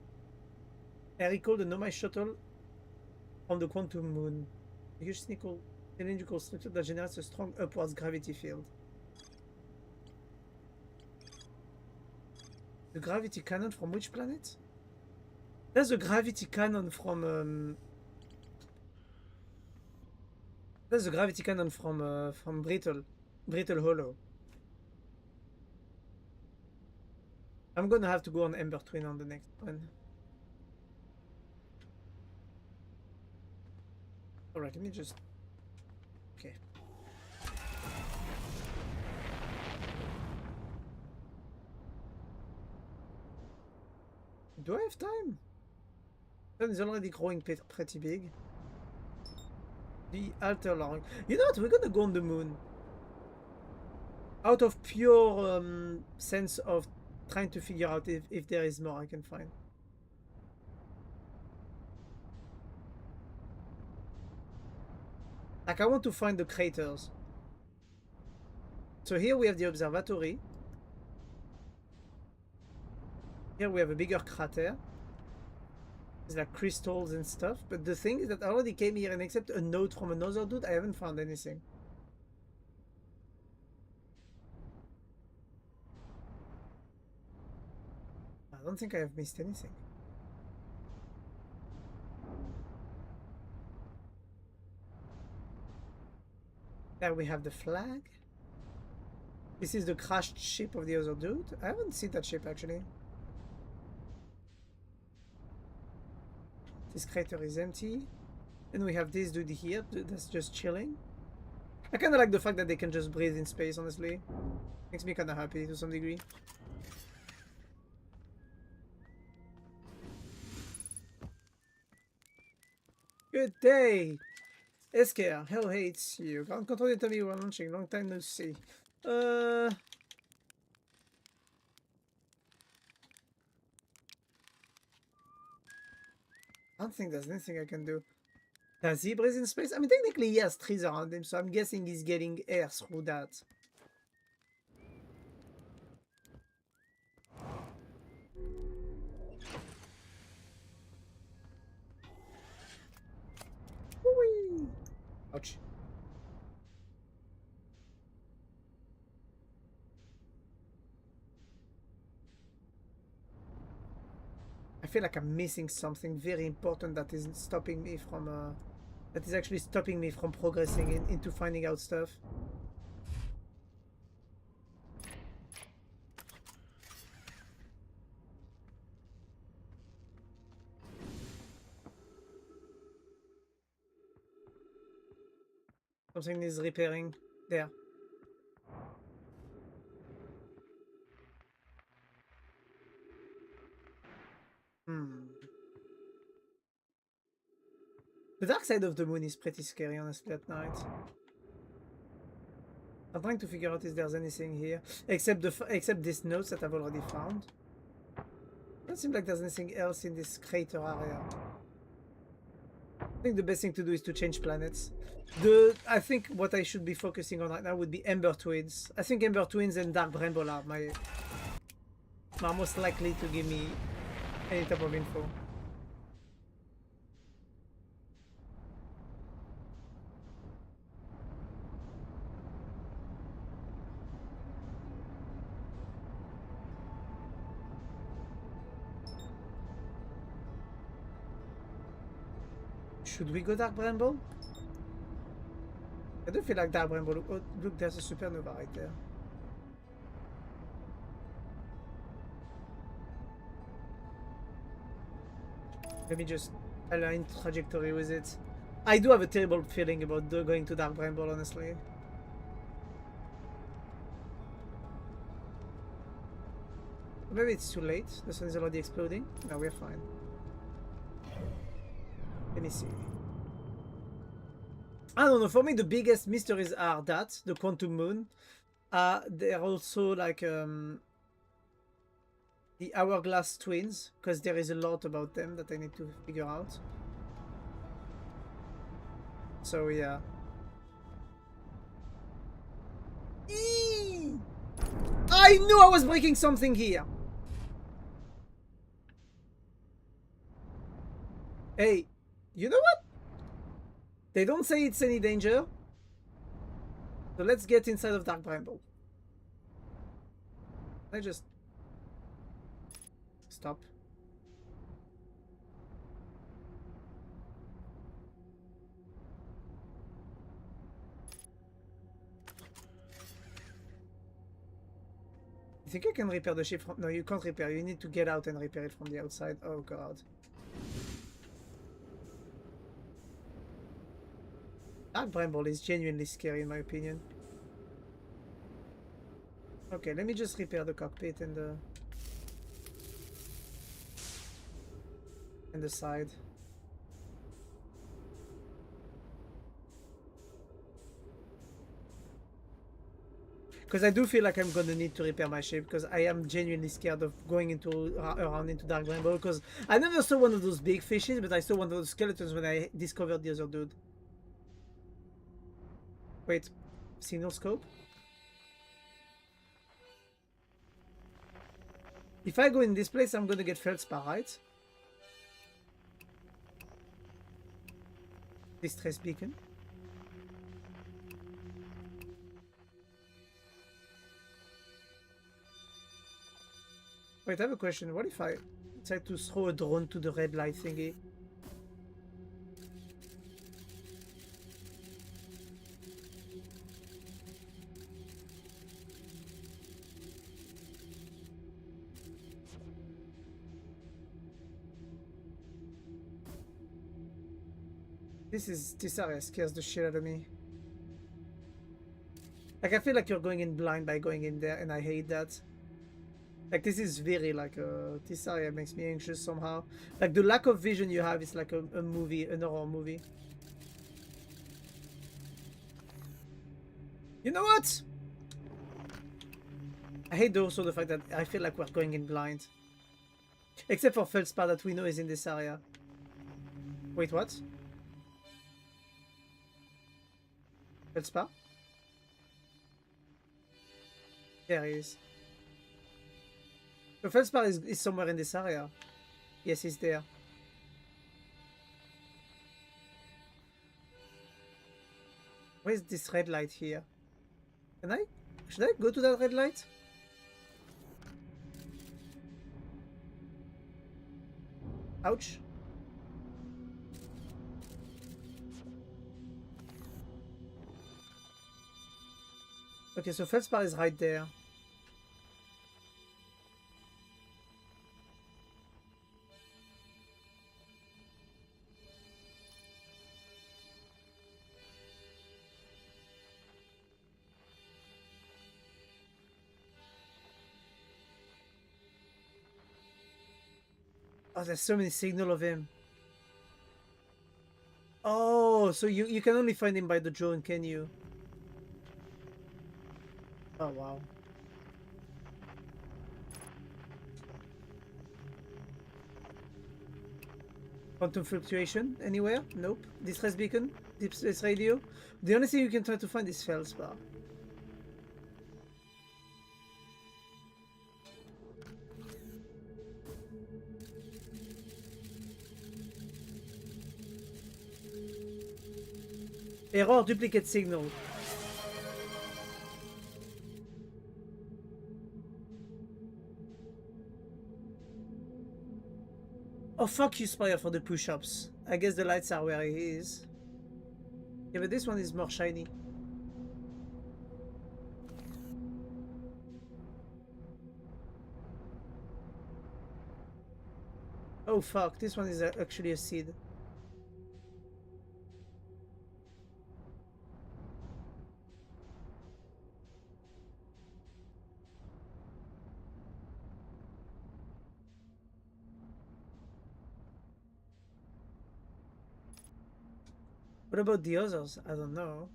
I recall the Nomai shuttle on the quantum moon. A huge cylindrical structure that generates a strong upwards gravity field. The gravity cannon from which planet? That's the gravity cannon from that's the gravity cannon from Brittle Hollow. I'm gonna have to go on Ember Twin on the next one. Alright, let me just... Okay. Do I have time? Sun is already growing pretty big. The altar long. You know what? We're gonna go on the moon. Out of pure sense of trying to figure out if there is more I can find. Like, I want to find the craters. So here we have the observatory. Here we have a bigger crater. There's like crystals and stuff. But the thing is that I already came here and except a note from another dude, I haven't found anything. I don't think I have missed anything. There we have the flag. This is the crashed ship of the other dude. I haven't seen that ship actually. This crater is empty. And we have this dude here that's just chilling. I kind of like the fact that they can just breathe in space, honestly. Makes me kind of happy to some degree. Good day! Esker, hell hates you. Can't control the tummy while launching. Long time no see. I don't think there's anything I can do. Does he breathe in space? I mean, technically he has trees around him, so I'm guessing he's getting air through that. Whee! Ouch. I feel like I'm missing something very important that is stopping me from that is actually stopping me from progressing into finding out stuff. Something is repairing there. The dark side of the moon is pretty scary, honestly, at night. I'm trying to figure out if there's anything here, except these notes that I've already found. Doesn't seem like there's anything else in this crater area. I think the best thing to do is to change planets. I think what I should be focusing on right now would be Ember Twins. I think Ember Twins and Dark Bramble are most likely to give me any type of info. Should we go Dark Bramble? I do feel like that Rainbow. Look, oh, look, there's a supernova right there. Let me just align trajectory with it. I do have a terrible feeling about going to Dark Bramble, honestly. Maybe it's too late. The sun is already exploding. No, we're fine. Let me see. I don't know. For me, the biggest mysteries are that the quantum moon. They're also like the hourglass twins, because there is a lot about them that I need to figure out. So yeah. Eee! I knew I was breaking something here. Hey, you know what? They don't say it's any danger. So let's get inside of Dark Bramble. I just stop. You think I can repair the ship from... No, you can't repair. You need to get out and repair it from the outside. Oh god. Dark Bramble is genuinely scary in my opinion. Okay, let me just repair the cockpit and the side. Because I do feel like I'm gonna need to repair my ship, because I am genuinely scared of going around into Dark Bramble, because I never saw one of those big fishes, but I saw one of those skeletons when I discovered the other dude. Wait, signal scope? If I go in this place, I'm gonna get Feldspar, right? Distress beacon. Wait, I have a question. What if I try to throw a drone to the red light thingy? This area scares the shit out of me. Like, I feel like you're going in blind by going in there, and I hate that. Like, this is very, like, this area makes me anxious somehow. Like, the lack of vision you have is like a movie, an horror movie. You know what? I hate also the fact that I feel like we're going in blind. Except for Feldspar that we know is in this area. Wait, what? Feldspar? There he is. The Feldspar is somewhere in this area. Yes, he's there. Where's this red light here? Should I go to that red light? Ouch. Okay, so Feldspar is right there. Oh, there's so many signals of him. Oh, so you can only find him by the drone, can you? Oh, wow. Quantum fluctuation anywhere? Nope. Distress beacon? Distress radio? The only thing you can try to find is Feldspar. Error, duplicate signal. Oh, fuck you, Spire, for the push-ups. I guess the lights are where he is. Yeah, but this one is more shiny. Oh fuck, this one is actually a seed. What about the others? I don't know.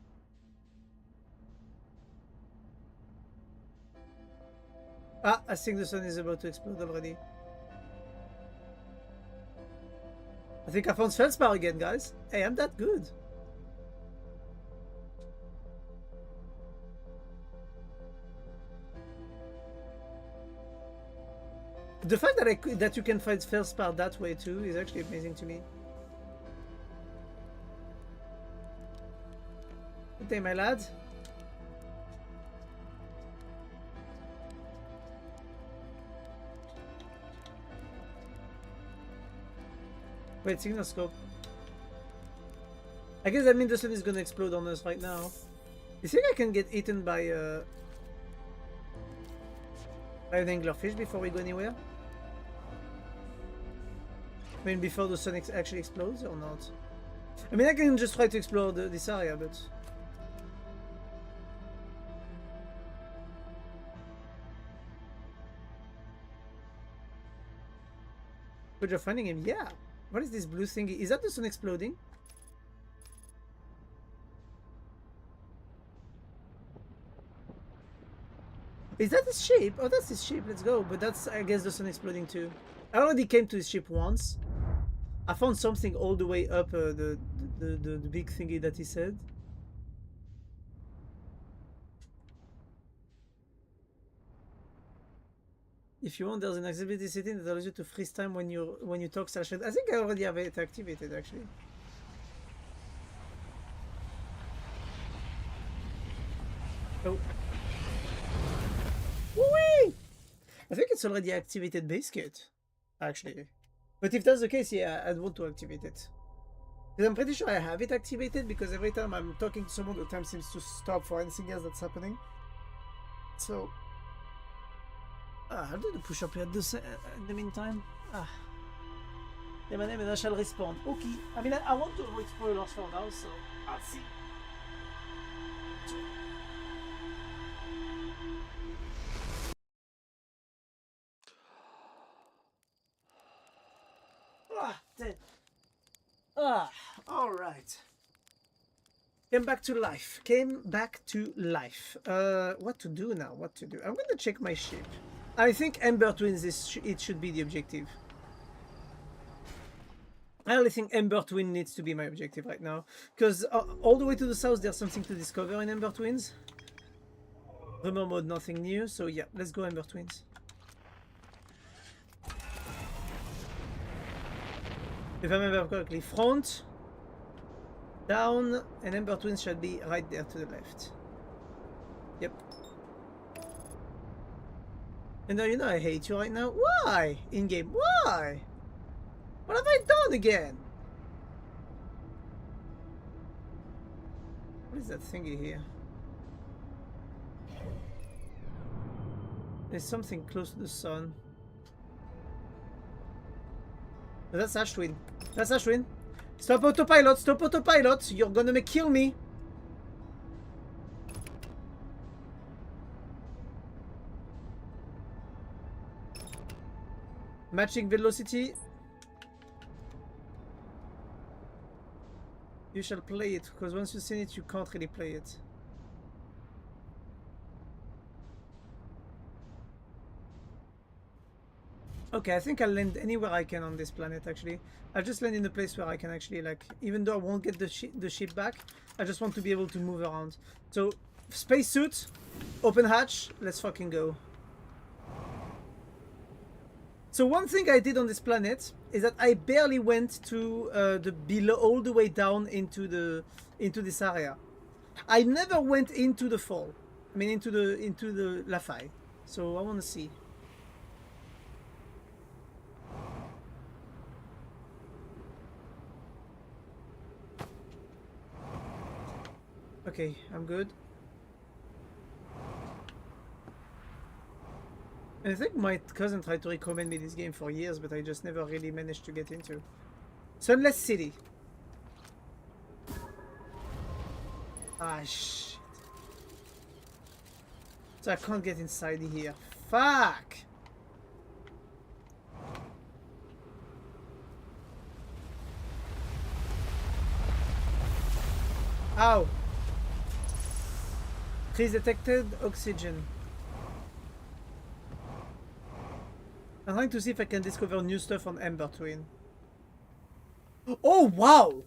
Ah, I think the sun is about to explode already. I think I found Feldspar again, guys. Hey, I'm that good. The fact that that you can find Feldspar that way too is actually amazing to me. Good day, my lad. Wait, signal scope. I guess that means the sun is gonna explode on us right now. You think I can get eaten by an anglerfish before we go anywhere? I mean, before the sun actually explodes or not? I mean, I can just try to explore this area, but... But you're finding him? Yeah. What is this blue thingy? Is that the sun exploding? Is that his ship? Oh, that's his ship. Let's go. But that's, I guess, the sun exploding too. I already came to his ship once. I found something all the way up the big thingy that he said. If you want, there's an accessibility setting that allows you to freeze time when you talk /. I think I already have it activated actually. Oh. Whee! I think it's already activated base kit, actually. But if that's the case, yeah, I'd want to activate it. Because I'm pretty sure I have it activated because every time I'm talking to someone, the time seems to stop for anything else that's happening. So... I'll do the push-up here in the meantime. Yeah, my name and I shall respond. Okay. I mean, I want to avoid spoilers for now, so I'll see. Dead. Alright. Came back to life. Came back to life. What to do now? What to do? I'm gonna check my ship. I think Ember Twins it should be the objective. I only think Ember Twin needs to be my objective right now. Because all the way to the south there's something to discover in Ember Twins. Rumor mode, nothing new. So yeah, let's go Ember Twins. If I remember correctly, front, down, and Ember Twins should be right there to the left. Yep. And now you know I hate you right now. Why? In-game, why? What have I done again? What is that thingy here? There's something close to the sun. Oh, that's Ashwin. That's Ashwin. Stop autopilot, stop autopilot. You're gonna kill me. Matching velocity. You shall play it, because once you've seen it, you can't really play it. Okay, I think I'll land anywhere I can on this planet, actually. I'll just land in a place where I can actually, like, even though I won't get the ship back, I just want to be able to move around. So, spacesuit, open hatch, let's fucking go. So one thing I did on this planet is that I barely went to the below, all the way down into this area. I never went into the fall. I mean into the Lafay. So I want to see. Okay, I'm good. I think my cousin tried to recommend me this game for years, but I just never really managed to get into. Sunless City. Ah, shit. So I can't get inside here. Fuck! Ow! Please detected oxygen. I'm trying to see if I can discover new stuff on Ember Twin. Oh, wow!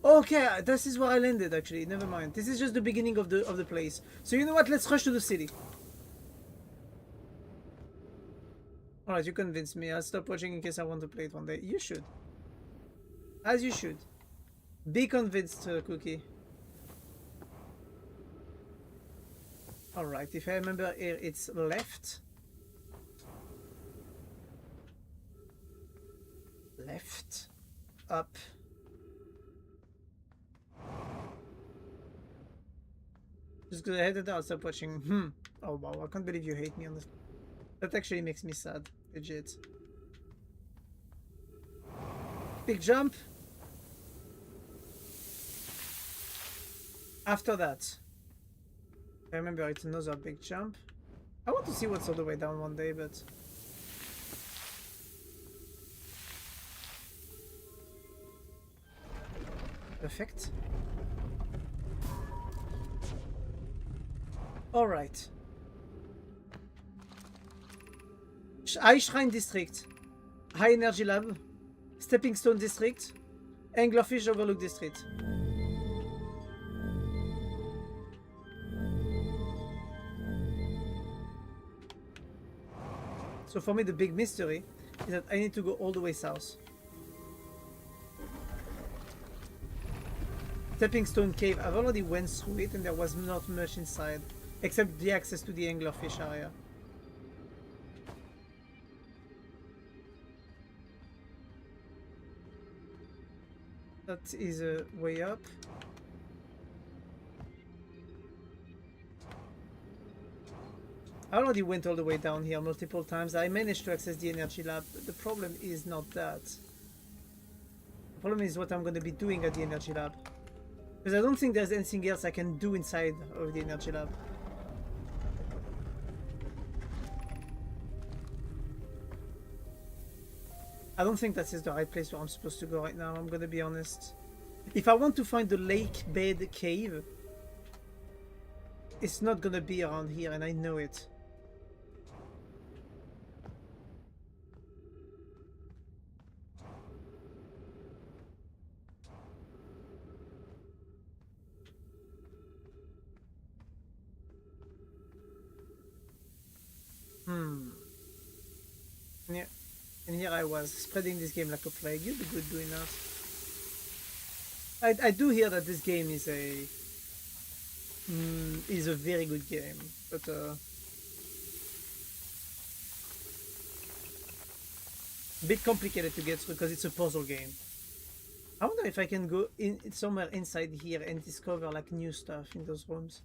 Okay, this is where I landed actually. Never mind. This is just the beginning of the place. So you know what? Let's rush to the city. Alright, you convinced me. I'll stop watching in case I want to play it one day. You should. As you should. Be convinced, Cookie. Alright, if I remember here, it's left. Left. Up. Just go ahead and I'll stop watching. Oh wow, I can't believe you hate me on this. That actually makes me sad. Legit. Big jump. After that. I remember it's another big jump. I want to see what's all the way down one day, but... Perfect. Alright. High Shrine District. High Energy Lab. Stepping Stone District. Anglerfish Overlook District. So for me the big mystery is that I need to go all the way south. Stepping Stone Cave, I've already went through it and there was not much inside. Except the access to the anglerfish area. That is a way up. I already went all the way down here multiple times. I managed to access the energy lab, but the problem is not that. The problem is what I'm going to be doing at the energy lab. Because I don't think there's anything else I can do inside of the energy lab. I don't think that is the right place where I'm supposed to go right now, I'm gonna be honest. If I want to find the lake bed cave, it's not gonna be around here and I know it. Yeah. And here I was, spreading this game like a plague. You'd be good doing that. I do hear that this game is a very good game, but a bit complicated to get through because it's a puzzle game. I wonder if I can go in somewhere inside here and discover like new stuff in those rooms.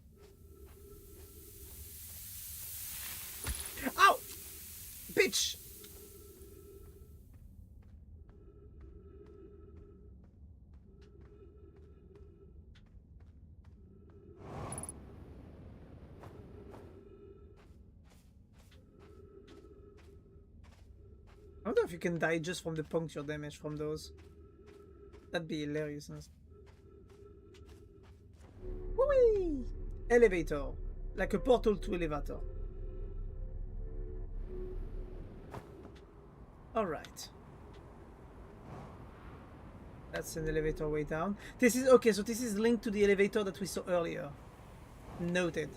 Ow! Bitch! I wonder if you can die just from the puncture damage from those. That'd be hilarious. Whee! Elevator. Like a portal to elevator. Alright. That's an elevator way down. This is okay, so this is linked to the elevator that we saw earlier. Noted.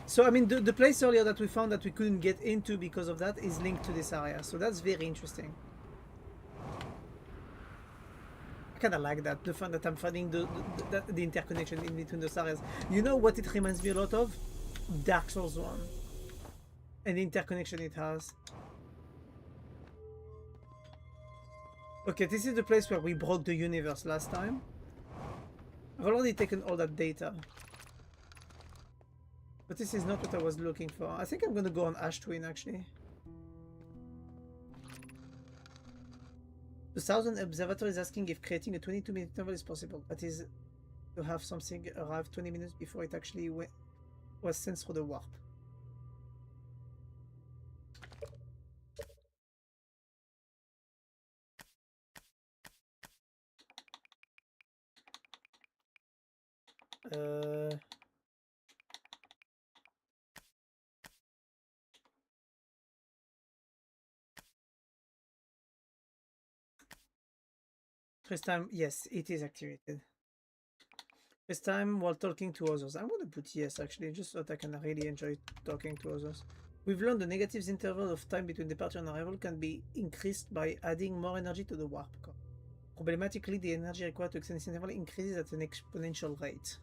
So, I mean, the place earlier that we found that we couldn't get into because of that is linked to this area. So that's very interesting. I kind of like that, the fact that I'm finding the interconnection in between those areas. You know what it reminds me a lot of? Dark Souls 1. And the interconnection it has. Okay, this is the place where we broke the universe last time. I've already taken all that data. But this is not what I was looking for. I think I'm gonna go on Ash Twin actually. The Southern Observatory is asking if creating a 22-minute novel is possible. That is to have something arrive 20 minutes before it actually was sent through the warp. First time, yes, it is activated. First time while talking to others. I'm gonna put yes actually, just so that I can really enjoy talking to others. We've learned the negatives interval of time between departure and arrival can be increased by adding more energy to the warp core. Problematically, the energy required to extend this interval increases at an exponential rate.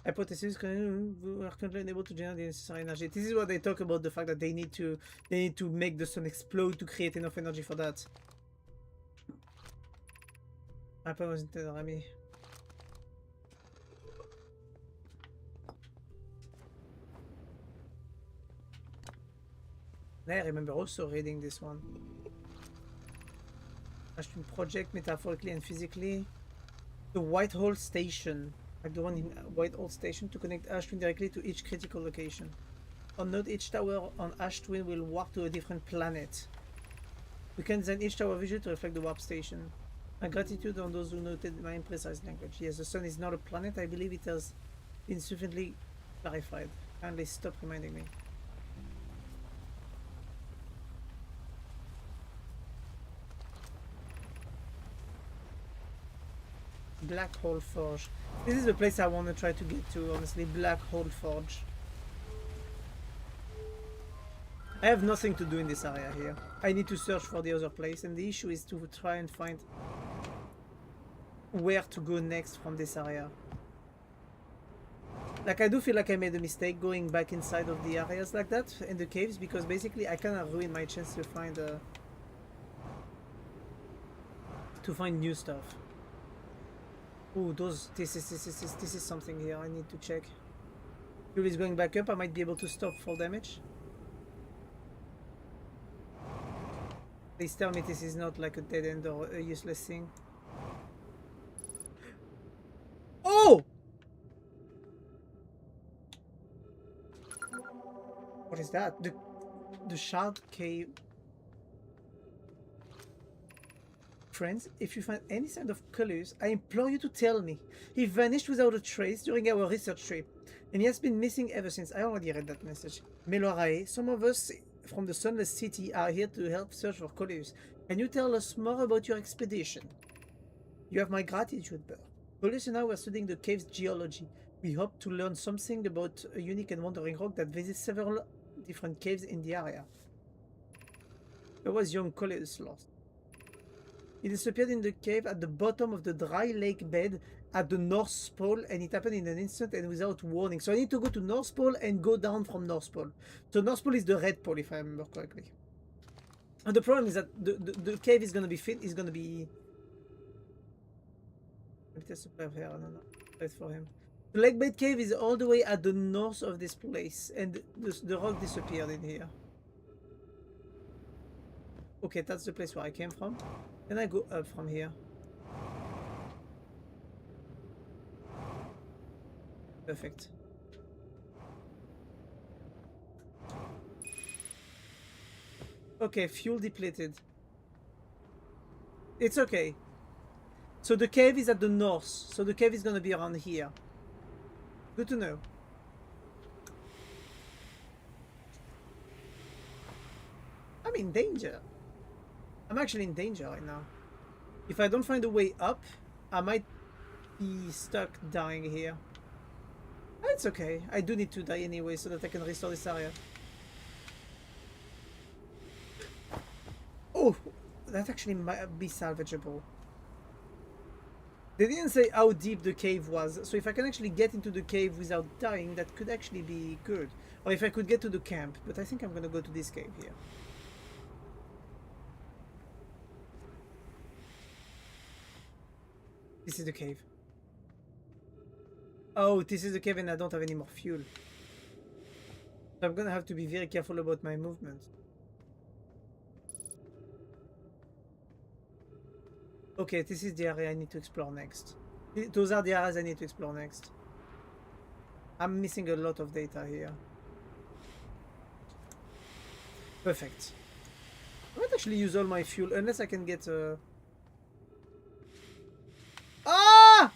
Hypothesis: we are currently unable to generate the necessary energy. This is what they talk about, the fact that they need to make the sun explode to create enough energy for that. My point was intended, Remy. I remember also reading this one. Ashton project, metaphorically and physically. The Whitehall Station, like the one in Whitehall Station, to connect Ashtwin directly to each critical location. On note, each tower on Ashtwin will warp to a different planet. We can design each tower visually to reflect the warp station. My gratitude on those who noted my imprecise language. Yes, the sun is not a planet. I believe it has been sufficiently clarified. Kindly stop reminding me. Black Hole Forge. This is the place I want to try to get to, honestly. Black Hole Forge. I have nothing to do in this area here. I need to search for the other place, and the issue is to try and find where to go next from this area. Like, I do feel like I made a mistake going back inside of the areas like that, in the caves, because basically I kind of ruined my chance to find new stuff. Oh, this is something here I need to check. Fuel is going back up. I might be able to stop fall damage. Please tell me this is not like a dead end or a useless thing. Oh! What is that? The Shard Cave. Friends, if you find any sign of Colus, I implore you to tell me. He vanished without a trace during our research trip, and he has been missing ever since. I already read that message. Melorae, some of us from the Sunless City are here to help search for Colus. Can you tell us more about your expedition? You have my gratitude, Burr. Colus and I were studying the cave's geology. We hope to learn something about a unique and wandering rock that visits several different caves in the area. Where was young Colus lost? He disappeared in the cave at the bottom of the dry lake bed at the North Pole, and it happened in an instant and without warning. So I need to go to North Pole and go down from North Pole. So North Pole is the red pole, if I remember correctly. And the problem is that the cave is gonna be Maybe there's a supply of hair, I don't know. Wait for him. The lake bed cave is all the way at the north of this place, and the rock disappeared in here. Okay, that's the place where I came from. Then I go up from here. Perfect. Okay, fuel depleted. It's okay. So the cave is at the north. So the cave is gonna be around here. Good to know. I'm in danger. I'm actually in danger right now. If I don't find a way up, I might be stuck dying here. It's okay. I do need to die anyway so that I can restore this area. Oh, that actually might be salvageable. They didn't say how deep the cave was, so if I can actually get into the cave without dying, that could actually be good. Or if I could get to the camp, but I think I'm gonna go to this cave here. This is the cave. Oh, this is the cave and I don't have any more fuel. I'm gonna have to be very careful about my movement. Okay, this is the area I need to explore next. Those are the areas I need to explore next. I'm missing a lot of data here. Perfect. I might actually use all my fuel unless I can get Ah!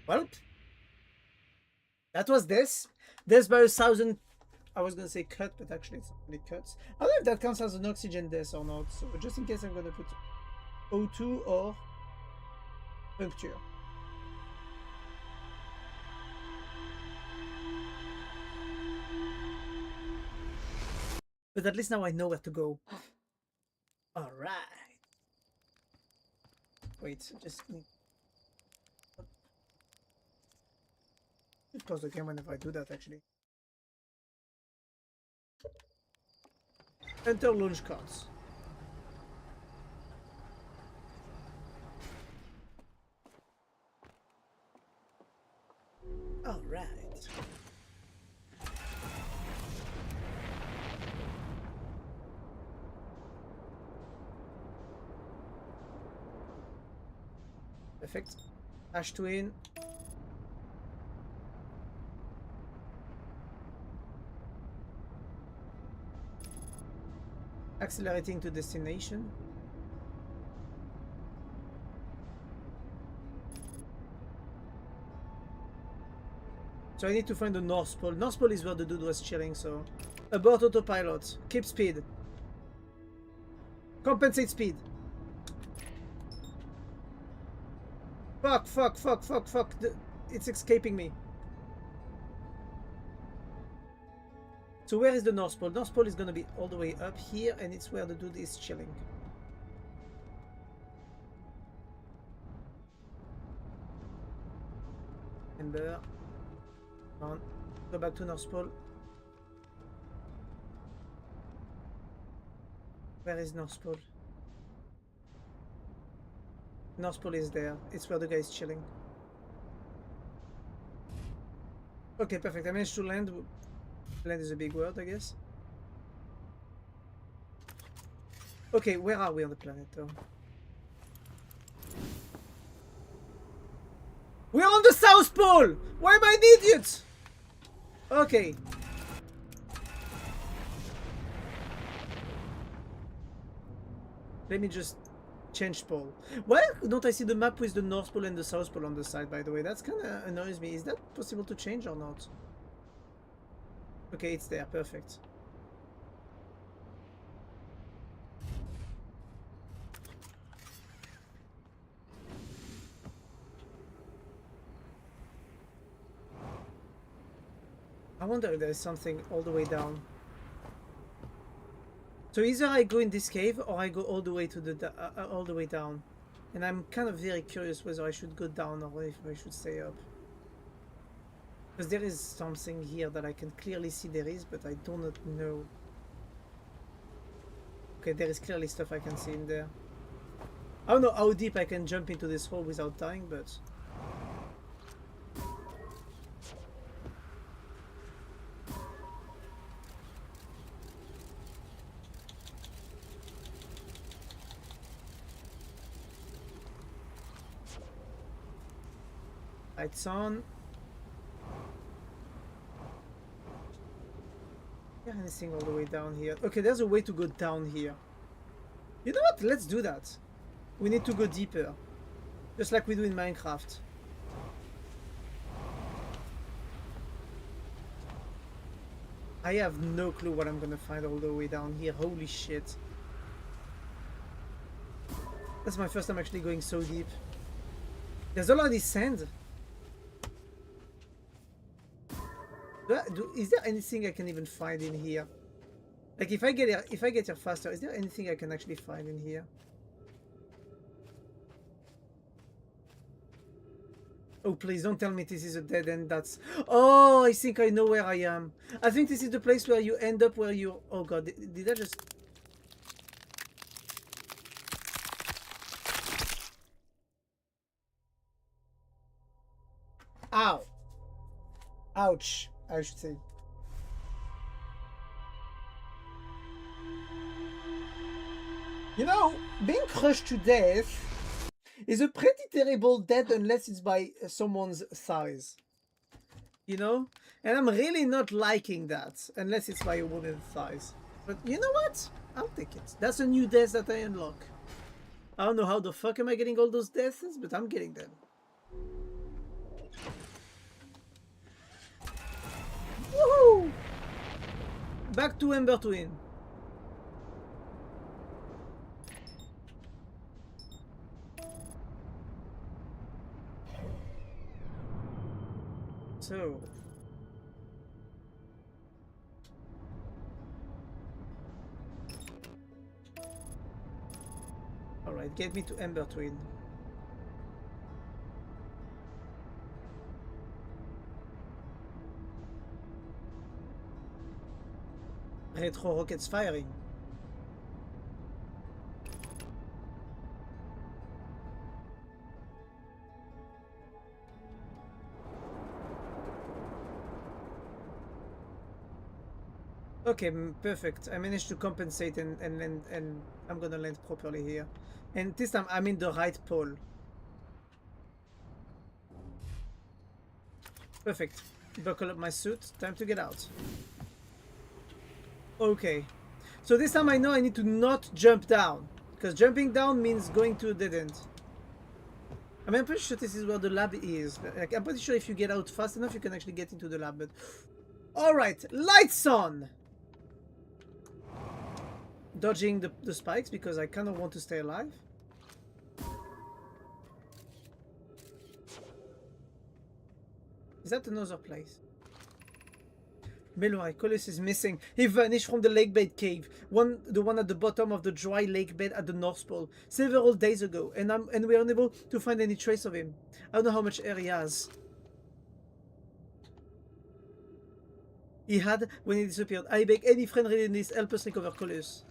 Well, that was this. There's about 1,000. I was gonna say cut, but actually it's not really cuts. I don't know if that counts as an oxygen death or not. So just in case, I'm gonna put O2 or puncture. But at least now I know where to go. All right. Wait, just close the game whenever I do that. Actually, enter launch cards. All right. Perfect. Ash Twin. Accelerating to destination. So I need to find the North Pole. North Pole is where the dude was chilling, so... Abort autopilot. Keep speed. Compensate speed. Fuck, fuck, fuck, fuck, fuck. It's escaping me. So where is the North Pole? North Pole is gonna be all the way up here, and it's where the dude is chilling. Ember. On. Go back to North Pole. Where is North Pole? North Pole is there. It's where the guy is chilling. Okay, perfect. I managed to land. Land is a big word, I guess. Okay, where are we on the planet, though? We're on the South Pole! Why am I an idiot? Okay. Let me just change pole. Why don't I see the map with the North Pole and the South Pole on the side, by the way? That's kind of annoys me. Is that possible to change or not? Okay, it's there. Perfect. I wonder if there's something all the way down. So either I go in this cave or I go all the way to the all the way down, and I'm kind of very curious whether I should go down or if I should stay up. Because there is something here that I can clearly see there is, but I do not know. Okay, there is clearly stuff I can see in there. I don't know how deep I can jump into this hole without dying, but... Lights on. Yeah, anything all the way down here. Okay, there's a way to go down here. You know what? Let's do that. We need to go deeper. Just like we do in Minecraft. I have no clue what I'm gonna find all the way down here. Holy shit. That's my first time actually going so deep. There's a lot of this sand. Is there anything I can even find in here? Like if I get here faster, is there anything I can actually find in here? Oh, please don't tell me this is a dead end. That's... Oh, I think I know where I am. I think this is the place where you end up where you... Oh god, did I just... Ouch, I should say. You know, being crushed to death is a pretty terrible death unless it's by someone's thighs. You know? And I'm really not liking that unless it's by a woman's thighs. But you know what? I'll take it. That's a new death that I unlock. I don't know how the fuck am I getting all those deaths, but I'm getting them. Woohoo! Back to Ember Twin. So... Alright, get me to Ember Twin. Retro rockets firing. Okay, perfect. I managed to compensate and I'm gonna land properly here. And this time I'm in the right pole. Perfect. Buckle up my suit. Time to get out. Okay. So this time I know I need to not jump down. Because jumping down means going to a dead end. I mean, I'm pretty sure this is where the lab is. Like, I'm pretty sure if you get out fast enough, you can actually get into the lab. But alright, lights on! Dodging the spikes because I kind of want to stay alive. Is that another place? Meloy, Colossus is missing. He vanished from the lake bed cave. The one at the bottom of the dry lake bed at the North Pole several days ago, and we are unable to find any trace of him. I don't know how much air he has. He had when he disappeared. I beg any friend reading this, help us recover Colossus.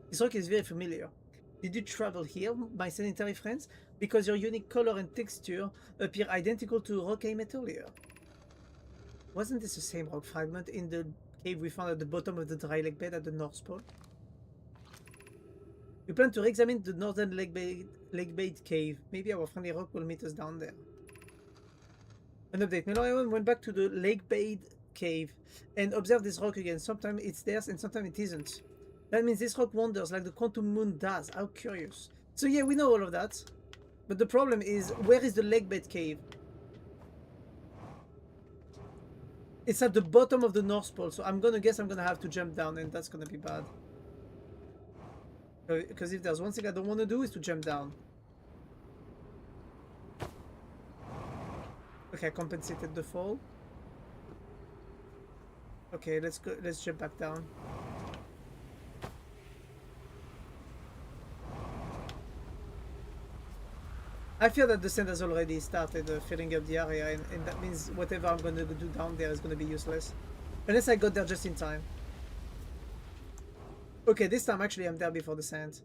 This rock is very familiar. Did you travel here, my sanitary friends? Because your unique color and texture appear identical to rock I met earlier. Wasn't this the same rock fragment in the cave we found at the bottom of the dry lake bed at the North Pole? We plan to re-examine the northern lake bed cave. Maybe our friendly rock will meet us down there. An update. Meloy went back to the lake bed cave and observed this rock again. Sometimes it's theirs and sometimes it isn't. That means this rock wanders like the quantum moon does. How curious. So yeah, we know all of that. But the problem is, where is the lake bed cave? It's at the bottom of the North Pole, so I'm gonna guess I'm gonna have to jump down, and that's gonna be bad. Because if there's one thing I don't want to do is to jump down. Okay, I compensated the fall. Okay, let's go. Let's jump back down. I feel that the sand has already started filling up the area, and that means whatever I'm going to do down there is going to be useless. Unless I got there just in time. Okay, this time actually I'm there before the sand.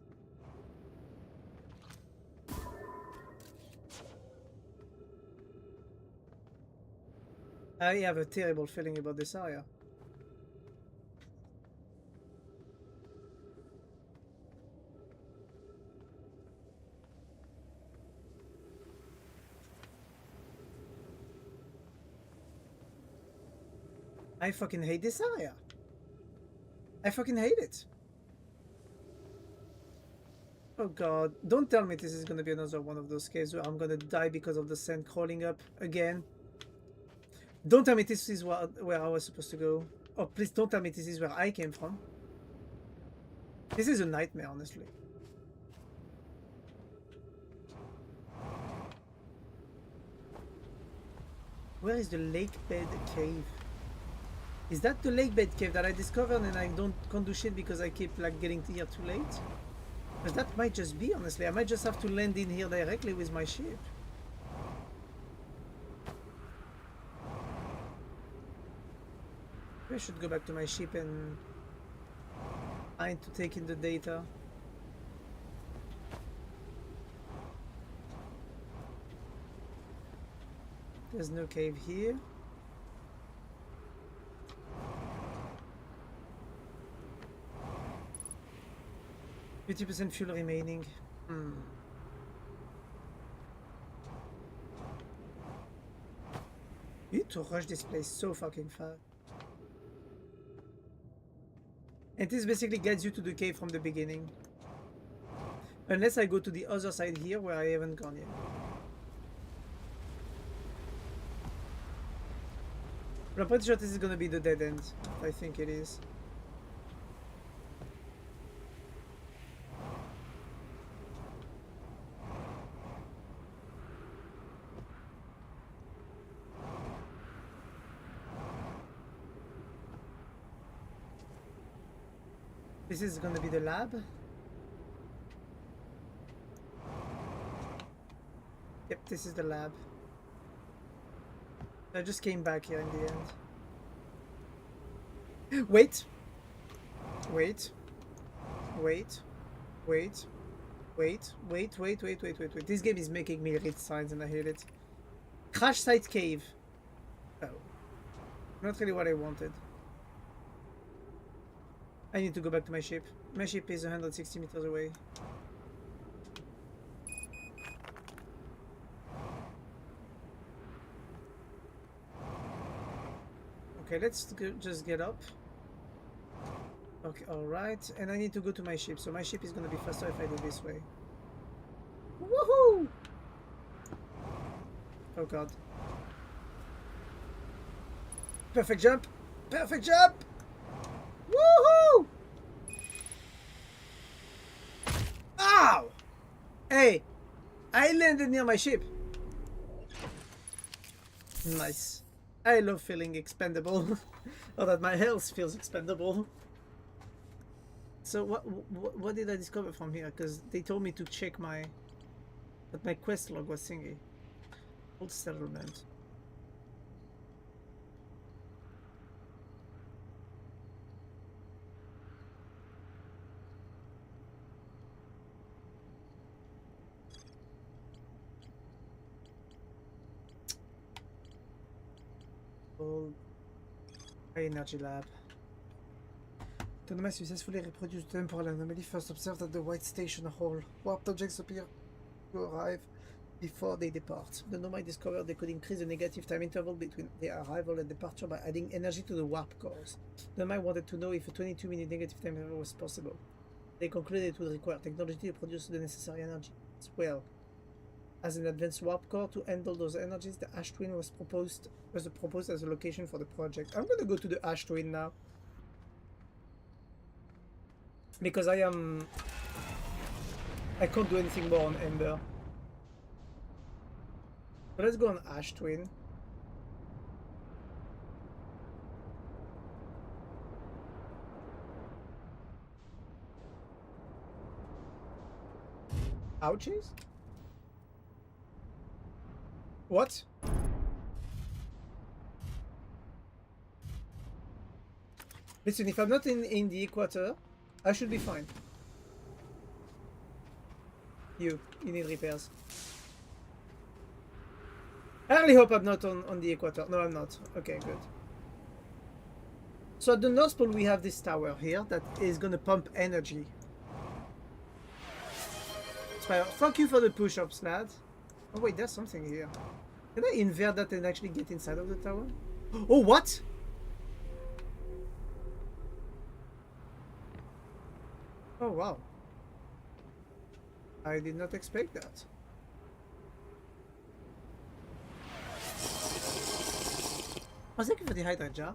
I have a terrible feeling about this area. I fucking hate this area. I fucking hate it. Oh god, don't tell me this is gonna be another one of those cases where I'm gonna die because of the sand crawling up again. Don't tell me this is where I was supposed to go. Oh, please don't tell me this is where I came from. This is a nightmare, honestly. Where is the lake bed cave? Is that the lake bed cave that I discovered and I can't do shit because I keep like getting here too late? But that might just be, honestly. I might just have to land in here directly with my ship. I should go back to my ship and try to take in the data. There's no cave here. 50% fuel remaining. You need to rush this place so fucking fast. And this basically guides you to the cave from the beginning. Unless I go to the other side here where I haven't gone yet. But I'm pretty sure this is gonna be the dead end. I think it is. This is gonna be the lab. Yep, this is the lab. I just came back here in the end. Wait! Wait. Wait. Wait. Wait. Wait, wait, wait, wait, wait, wait. This game is making me read signs and I hate it. Crash site cave. Oh. Not really what I wanted. I need to go back to my ship. My ship is 160 meters away. Okay, let's just get up. Okay, alright. And I need to go to my ship. So my ship is gonna be faster if I do this way. Woohoo! Oh god. Perfect jump! Perfect jump! Woohoo! Ow! Hey! I landed near my ship. Nice. I love feeling expendable. Or that my health feels expendable. So what did I discover from here? Because they told me to check my... But my quest log was thingy. Old settlement. Old energy lab. Autonomous successfully reproduced temporal anomaly first observed at the White Station Hall. Warped objects appear to arrive before they depart. The Nomai discovered they could increase the negative time interval between their arrival and departure by adding energy to the warp cores. The Nomai wanted to know if a 22-minute negative time interval was possible. They concluded it would require technology to produce the necessary energy as well. As an advanced warp core to handle those energies, the Ash Twin was proposed as a location for the project. I'm gonna go to the Ash Twin now. Because I can't do anything more on Ember. So let's go on Ash Twin. Ouchies? What? Listen, if I'm not in the equator, I should be fine. You need repairs. I really hope I'm not on the equator. No, I'm not. Okay, good. So at the North Pole we have this tower here that is gonna pump energy. Spire, fuck you for the push-ups, lad. Oh wait, there's something here. Can I invert that and actually get inside of the tower? Oh, what? Oh, wow. I did not expect that. Oh, thank you for the hydrate jar.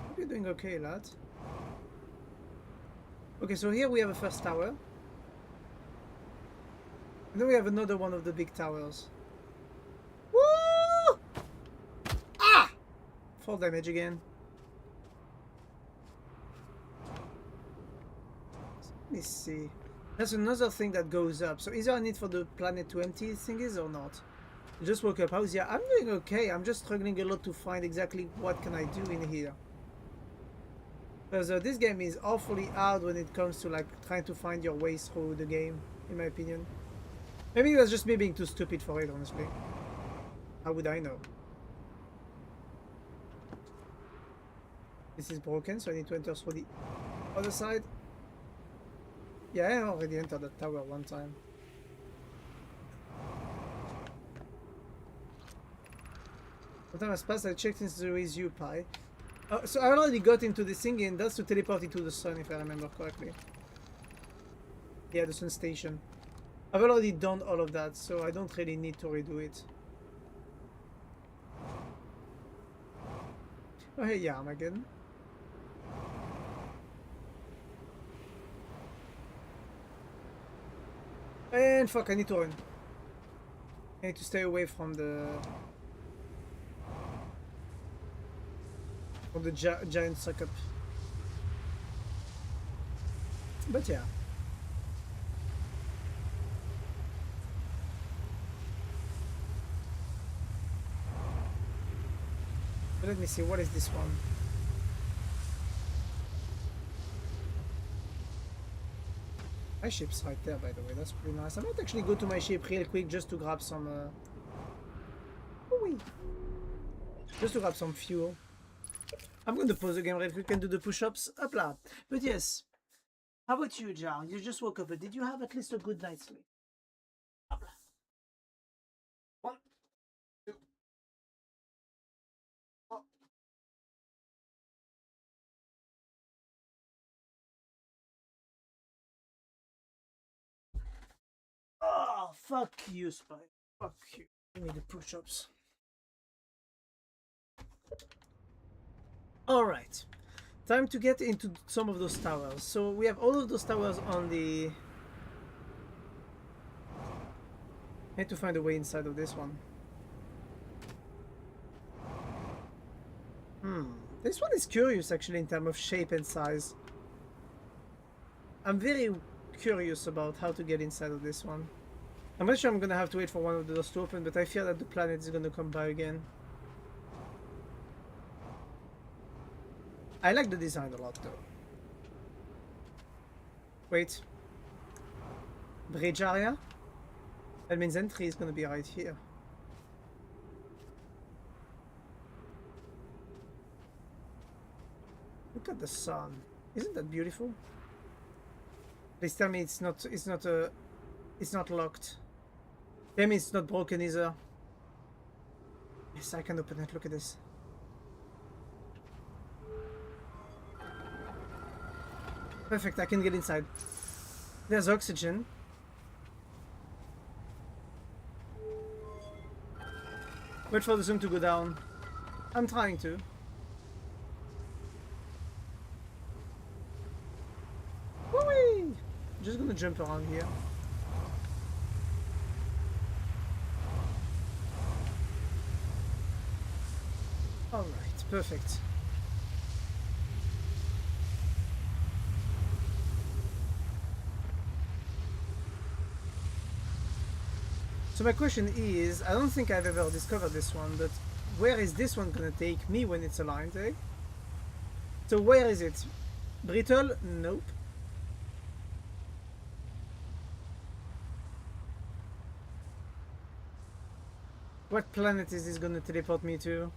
Hope you're doing okay, lad. Okay, so here we have a first tower. And then we have another one of the big towers. Woo! Ah! Fall damage again. Let me see. That's another thing that goes up. So is there a need for the planet to empty thingies or not? I just woke up. How's yeah? I'm doing okay. I'm just struggling a lot to find exactly what can I do in here. Because this game is awfully hard when it comes to like trying to find your way through the game, in my opinion. Maybe it was just me being too stupid for it, honestly. How would I know? This is broken, so I need to enter through the other side. Yeah, I already entered that tower one time. The time has passed, I checked into the raise you pie. So I already got into this thing, and that's to teleport into the sun, if I remember correctly. Yeah, the sun station. I've already done all of that, so I don't really need to redo it. Oh hey, yeah, Armageddon. And fuck, I need to run. I need to stay away from the giant suck up. But yeah. But let me see, what is this one? My ship's right there, by the way. That's pretty nice. I might actually go to my ship real quick just to grab some... just to grab some fuel. I'm going to pause the game real quick and do the push-ups. Hopla. But yes. How about you, Jar? You just woke up, but did you have at least a good night's sleep? Hopla. 1, 2, 4. Oh, fuck you, Spy. Fuck you. Give me the push-ups. Alright. Time to get into some of those towers. So we have all of those towers on the... I need to find a way inside of this one. This one is curious actually in terms of shape and size. I'm very curious about how to get inside of this one. I'm not sure I'm gonna have to wait for one of the doors to open, but I fear that the planet is gonna come by again. I like the design a lot though. Wait. Bridge area? That means entry is gonna be right here. Look at the sun. Isn't that beautiful? Please tell me it's not locked. Tell me it's not broken either. Yes, I can open it. Look at this. Perfect, I can get inside. There's oxygen. Wait for the zoom to go down. I'm trying to. Whee! Just gonna jump around here. Alright, perfect. So my question is, I don't think I've ever discovered this one, but where is this one gonna take me when it's aligned, eh? So where is it? Brittle? Nope. What planet is this gonna teleport me to?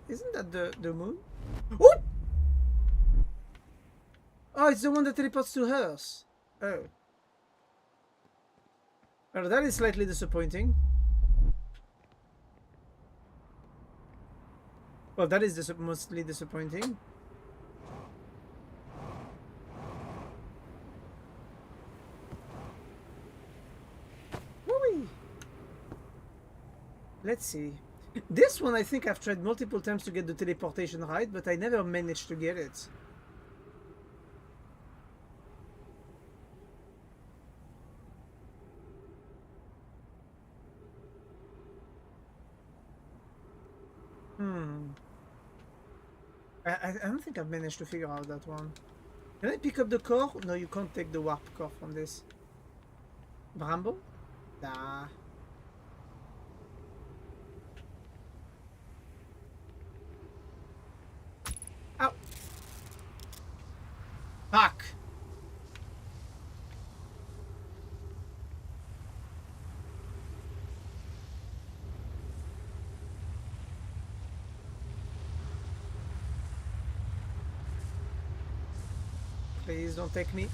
Isn't that the moon? Oh! Oh, it's the one that teleports to hers. Oh. Well, that is slightly disappointing. Well, that is mostly disappointing. Whee! Let's see. This one I think I've tried multiple times to get the teleportation right, but I never managed to get it. I don't think I've managed to figure out that one. Can I pick up the core? No, you can't take the warp core from this. Bramble? Nah. Ow! Fuck! Please don't take me.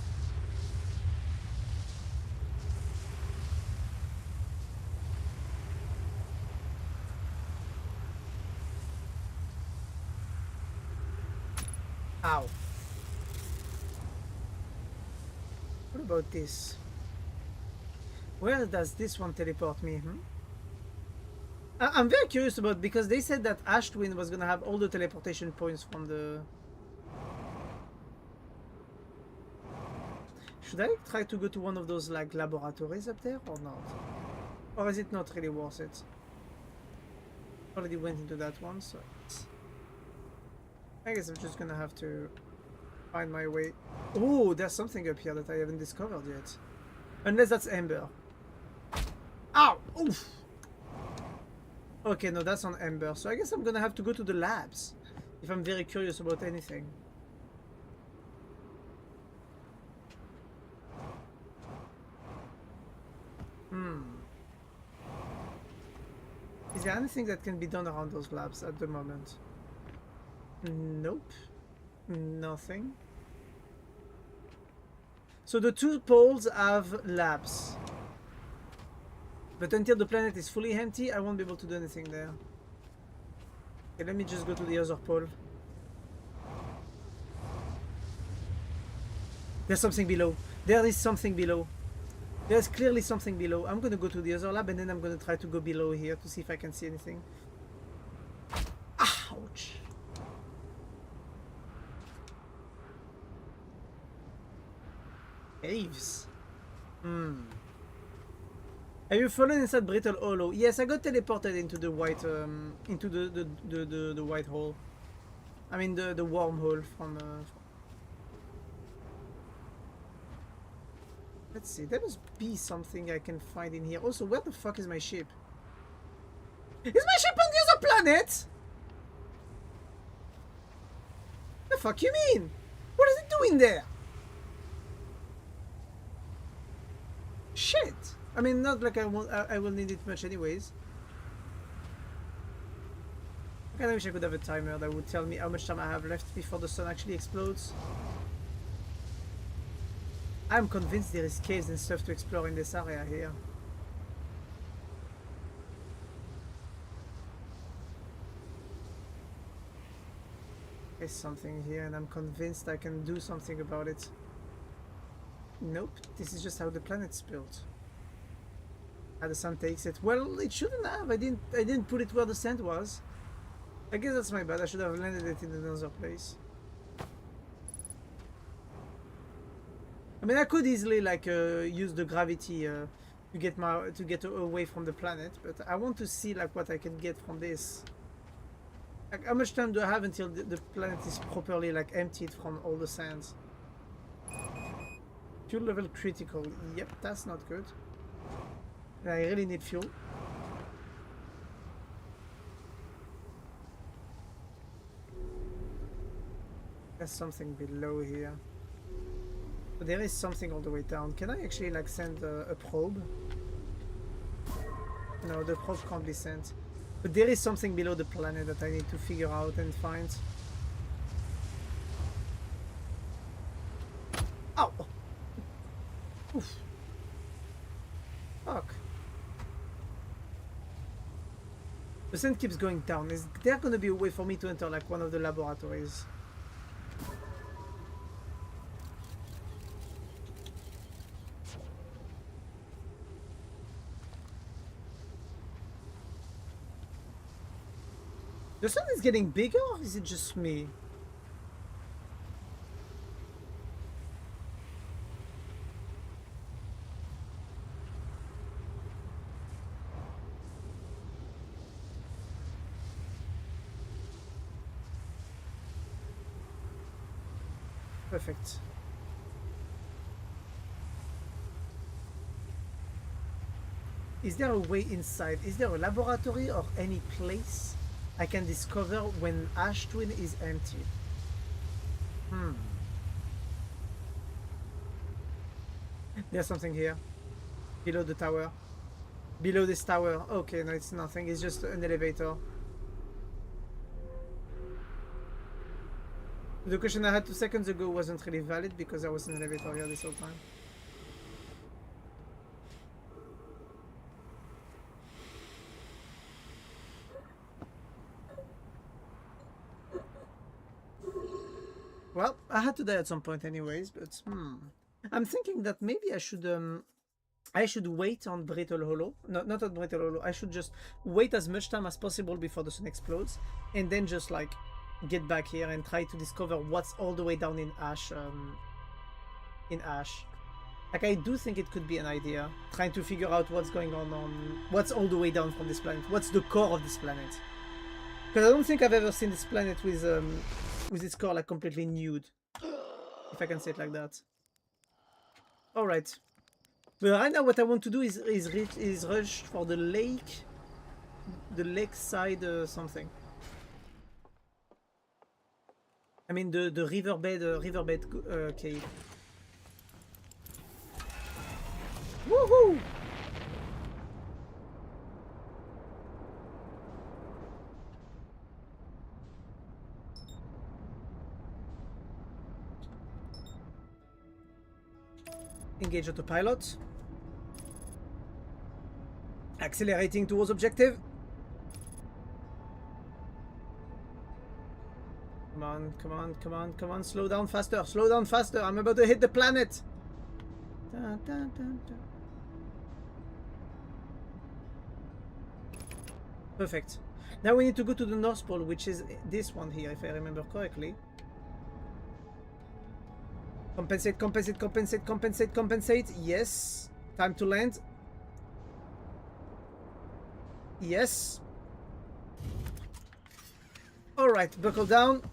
Ow. What about this? Where does this one teleport me? I'm very curious about, because they said that Ash Twin was gonna have all the teleportation points from the... Should I try to go to one of those like laboratories up there or not? Or is it not really worth it? Already went into that one, so I guess I'm just gonna have to find my way. Oh, there's something up here that I haven't discovered yet. Unless that's Ember. Ow! Oof! Okay, no, that's on Ember. So I guess I'm gonna have to go to the labs if I'm very curious about anything. Is there anything that can be done around those labs at the moment? Nope. Nothing. So the two poles have labs. But until the planet is fully empty, I won't be able to do anything there. Okay, let me just go to the other pole. There's something below. There is something below. There's clearly something below. I'm gonna go to the other lab and then I'm gonna try to go below here to see if I can see anything. Ouch! Caves. Have you fallen inside Brittle Hollow? Yes, I got teleported into the white, into the white hole. I mean the wormhole from. Let's see. There must be something I can find in here. Also, where the fuck is my ship? Is my ship on the other planet? The fuck you mean? What is it doing there? Shit. I mean, not like I will need it much anyways. I kinda wish I could have a timer that would tell me how much time I have left before the sun actually explodes. I'm convinced there is caves and stuff to explore in this area here. There's something here and I'm convinced I can do something about it. Nope, this is just how the planet's built. How the sun takes it. Well, it shouldn't have. I didn't put it where the sand was. I guess that's my bad. I should have landed it in another place. I mean, I could easily like use the gravity to get away from the planet, but I want to see like what I can get from this. Like, how much time do I have until the planet is properly like emptied from all the sands? Fuel level critical. Yep, that's not good. I really need fuel. There's something below here. But there is something all the way down. Can I actually like send a probe? No, the probe can't be sent. But there is something below the planet that I need to figure out and find. Ow! Oof. Fuck. The sand keeps going down. Is there gonna be a way for me to enter like one of the laboratories? The sun is getting bigger, or is it just me? Perfect. Is there a way inside? Is there a laboratory or any place I can discover when Ash Twin is empty? There's something here. Below the tower. Below this tower. Okay, no, it's nothing. It's just an elevator. The question I had 2 seconds ago wasn't really valid because I was in an elevator here this whole time. Well, I had to die at some point anyways, but I'm thinking that maybe I should wait on Brittle Hollow. No, not on Brittle Hollow. I should just wait as much time as possible before the sun explodes, and then just like get back here and try to discover what's all the way down in Ash. Like, I do think it could be an idea, trying to figure out what's going on what's all the way down from this planet. What's the core of this planet? Because I don't think I've ever seen this planet with its core like completely nude, if I can say it like that. All right. But right now, what I want to do is rush for the lakeside something. I mean the riverbed cave. Woohoo! Engage autopilot. Accelerating towards objective. Come on, come on, come on, come on. Slow down faster, slow down faster. I'm about to hit the planet. Dun, dun, dun, dun. Perfect. Now we need to go to the North Pole, which is this one here, if I remember correctly. Compensate, compensate, compensate, compensate, compensate. Yes. Time to land. Yes. Alright, buckle down.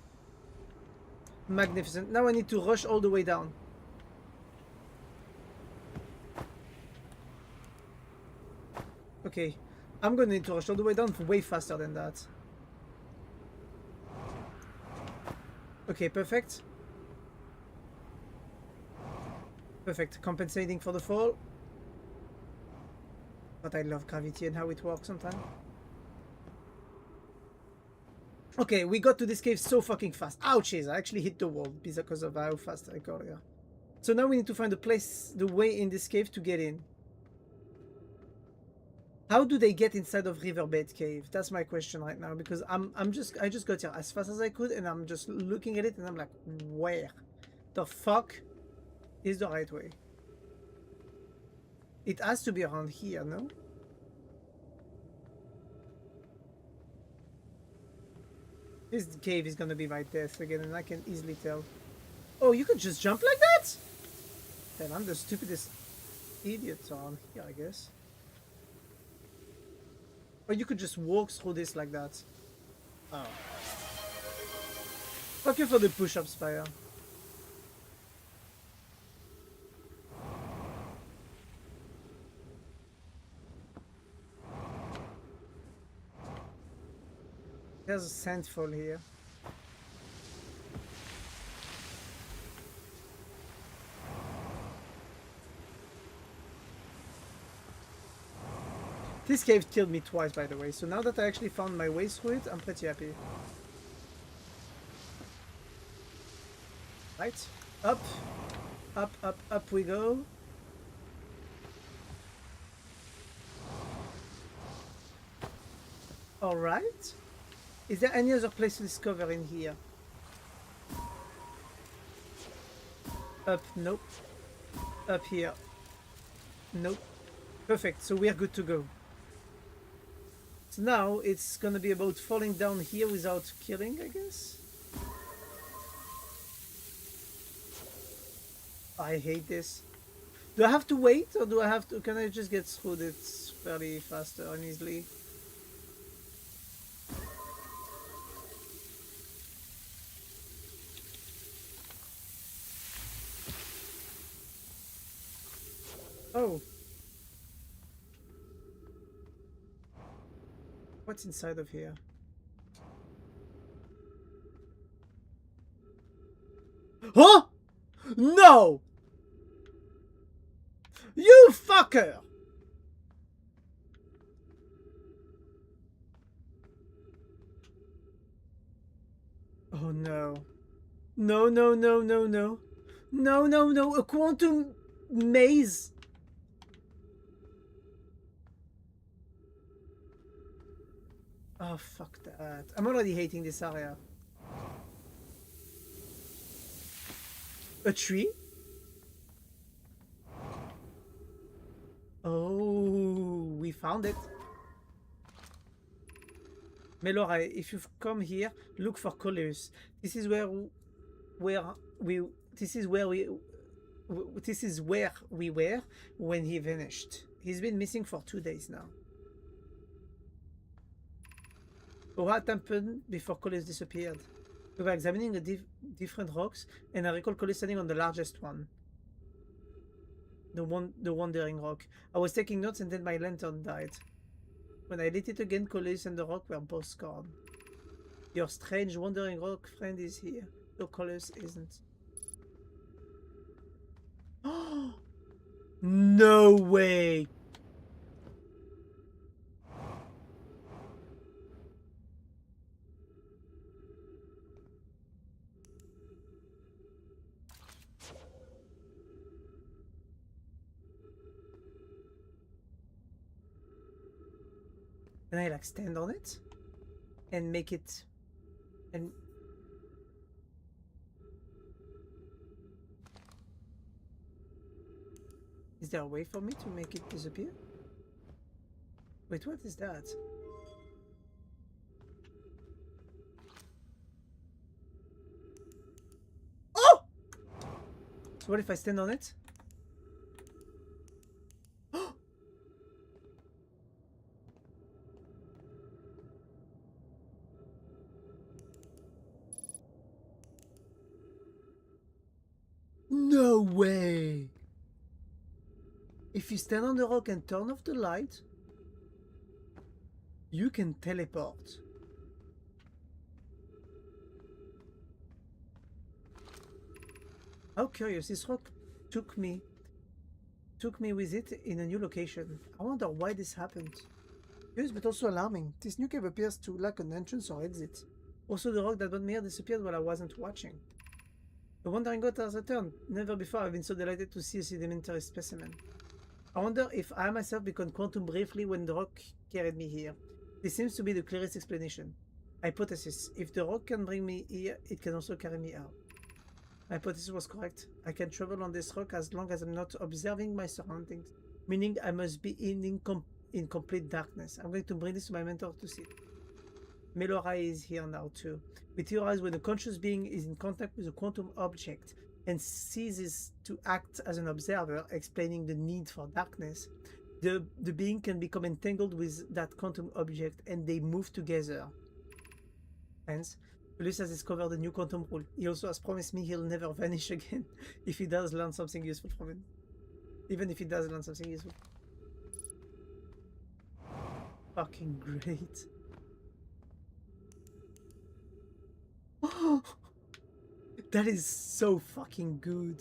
Magnificent. Now I need to rush all the way down. Okay. I'm gonna need to rush all the way down way faster than that. Okay, perfect. Perfect. Compensating for the fall. But I love gravity and how it works sometimes. Okay, we got to this cave so fucking fast. Ouchies, I actually hit the wall because of how fast I got here. So now we need to find a place, the way in this cave to get in. How do they get inside of Riverbed Cave? That's my question right now, because I just got here as fast as I could, and I'm just looking at it and I'm like, where the fuck is the right way? It has to be around here, no? This cave is gonna be my death again, and I can easily tell. Oh, you could just jump like that? Then I'm the stupidest idiot around here, I guess. Or you could just walk through this like that. Oh. Fuck you for the push-up, Spire. There's a sandfall here. This cave killed me twice, by the way, so now that I actually found my way through it, I'm pretty happy. Right, up, up, up, up we go. Alright. Is there any other place to discover in here? Up, nope. Up here. Nope. Perfect, so we're good to go. So now it's gonna be about falling down here without killing, I guess. I hate this. Do I have to wait, or do I have to? Can I just get through this fairly faster and easily? Oh. What's inside of here? Huh? No! You fucker! Oh no. No, no, no, no, no. No, no, no. A quantum maze. Oh, fuck that. I'm already hating this area. A tree? Oh, we found it. Melora, if you've come here, look for colors. This is where we this is where we were when he vanished. He's been missing for 2 days now. What happened before Collis disappeared? We were examining the different rocks, and I recall Collis standing on the largest one. The wandering rock. I was taking notes, and then my lantern died. When I lit it again, Collis and the rock were both gone. Your strange wandering rock friend is here, though Collis isn't. No way! Can I like stand on it and make it and is there a way for me to make it disappear? Wait, what is that? Oh! So what if I stand on it? No way! If you stand on the rock and turn off the light, you can teleport. How curious, this rock took me with it in a new location. I wonder why this happened. Curious but also alarming. This new cave appears to lack an entrance or exit. Also, the rock that brought me here disappeared while I wasn't watching. The wandering god has returned. Never before have I been so delighted to see a sedimentary specimen. I wonder if I myself became quantum briefly when the rock carried me here. This seems to be the clearest explanation. Hypothesis. If the rock can bring me here, it can also carry me out. My hypothesis was correct. I can travel on this rock as long as I'm not observing my surroundings. Meaning I must be in complete darkness. I'm going to bring this to my mentor to see. Melora is here now too. We theorize when a conscious being is in contact with a quantum object and ceases to act as an observer, explaining the need for darkness, the being can become entangled with that quantum object and they move together. Hence, Julius has discovered a new quantum rule. He also has promised me he'll never vanish again if he does learn something useful from it. Even if he does learn something useful. Fucking great. That is so fucking good.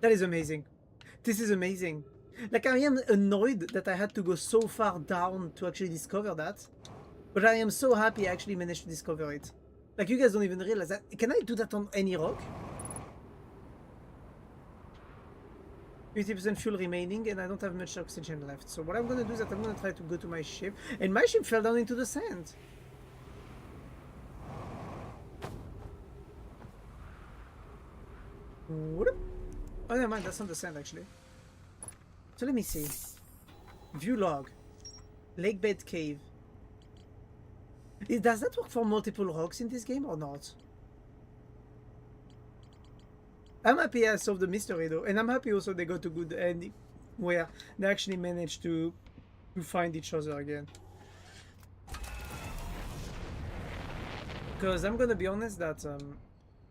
That is amazing. This is amazing. Like, I am annoyed that I had to go so far down to actually discover that. But I am so happy I actually managed to discover it. Like, you guys don't even realize that. Can I do that on any rock? 50% fuel remaining and I don't have much oxygen left. So what I'm gonna do is that I'm gonna try to go to my ship. And my ship fell down into the sand. Whoop. Oh, never mind, that's not the sand actually. So let me see. View log. Lake bed cave. Does that work for multiple rocks in this game or not? I'm happy I solved the mystery though, and I'm happy also they got a good ending where they actually managed to find each other again. Because I'm gonna be honest that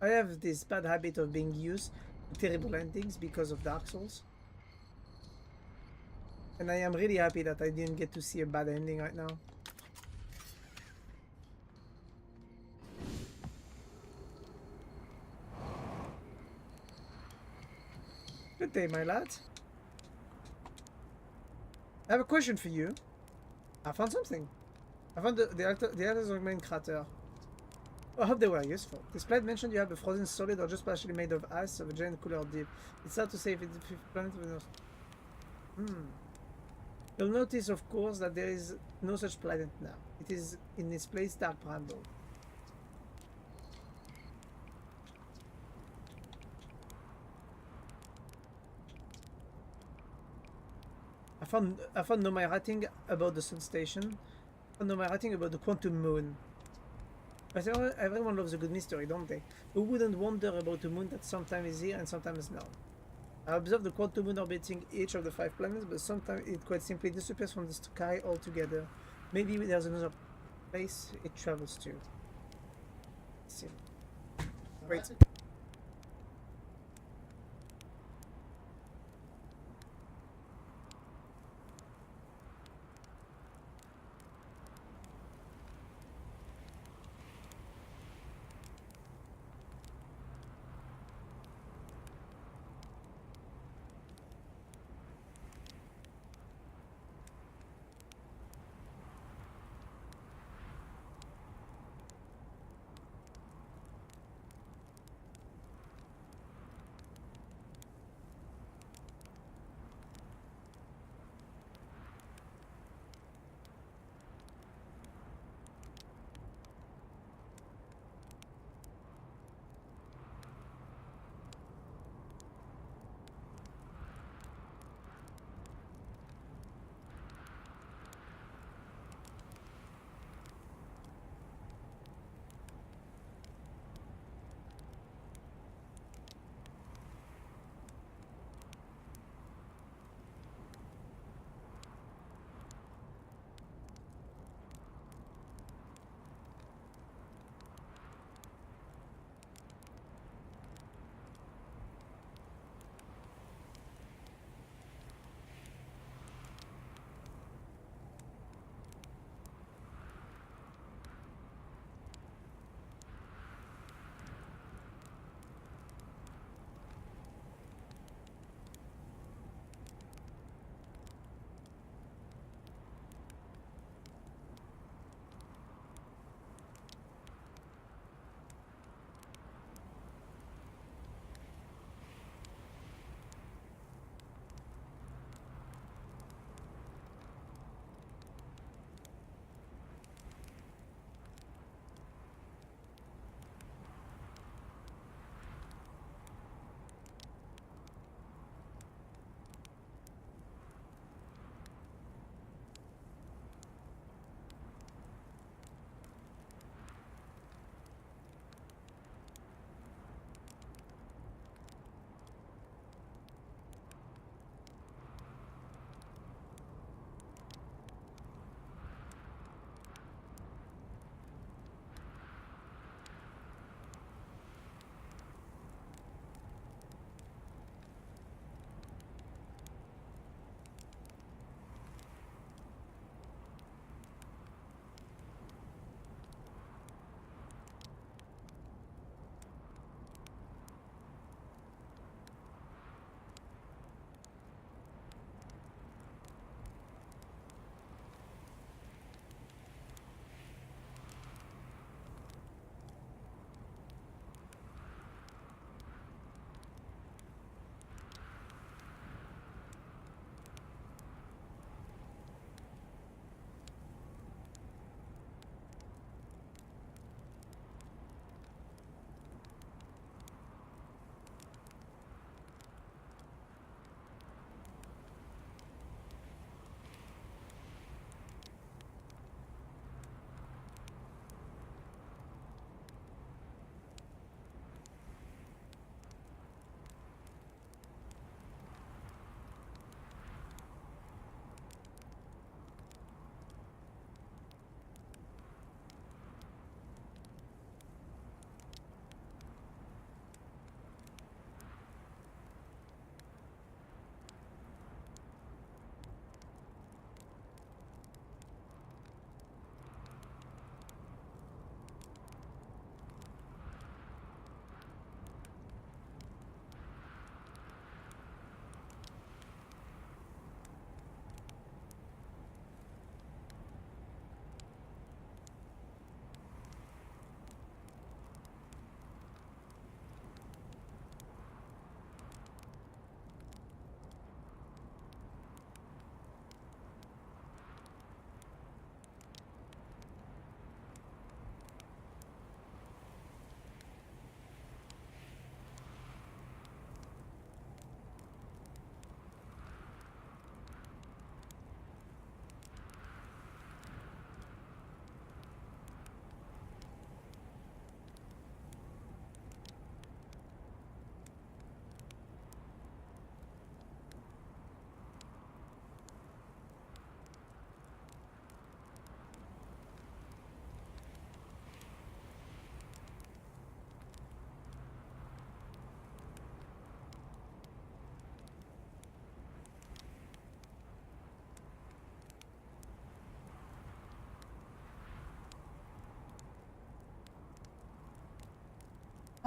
I have this bad habit of being used to terrible endings because of Dark Souls. And I am really happy that I didn't get to see a bad ending right now. Good day, my lad. I have a question for you. I found something. I found the others remain crater. I hope they were useful. This planet mentioned you have a frozen solid or just partially made of ice of a giant cooler deep. It's hard to say if it's a fifth planet or not. You'll notice, of course, that there is no such planet now. It is in its place dark bramble. I found no my writing about the sun station. I found no my writing about the quantum moon. But everyone loves a good mystery, don't they? Who wouldn't wonder about a moon that sometimes is here and sometimes not? I observed the quantum moon orbiting each of the 5 planets, but sometimes it quite simply disappears from the sky altogether. Maybe there's another place it travels to. Let's see. Wait.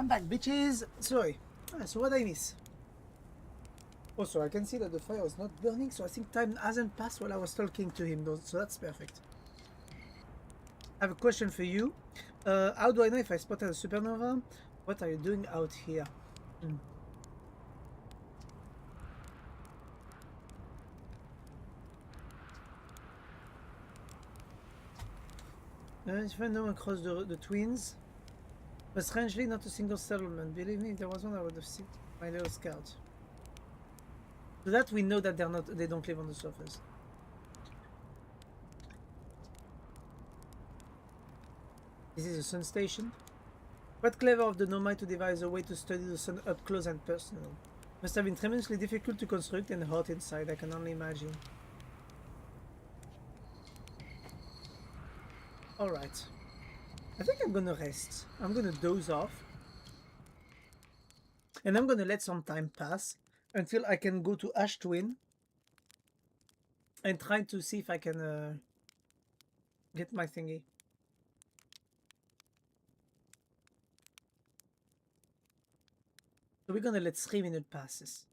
I'm back, bitches. Sorry. So what I miss? Also, I can see that the fire was not burning, so I think time hasn't passed while I was talking to him, though, so that's perfect. I have a question for you. How do I know if I spotted a supernova? What are you doing out here? It's random across the twins. But strangely, not a single settlement. Believe me, if there was one, I would have seen my little scout. So that we know that they don't live on the surface. This is a sun station. Quite clever of the Nomai to devise a way to study the sun up close and personal. Must have been tremendously difficult to construct and hot inside, I can only imagine. Alright. I think I'm gonna rest. I'm gonna doze off. And I'm gonna let some time pass until I can go to Ash Twin and try to see if I can get my thingy. So we're gonna let 3 minutes passes,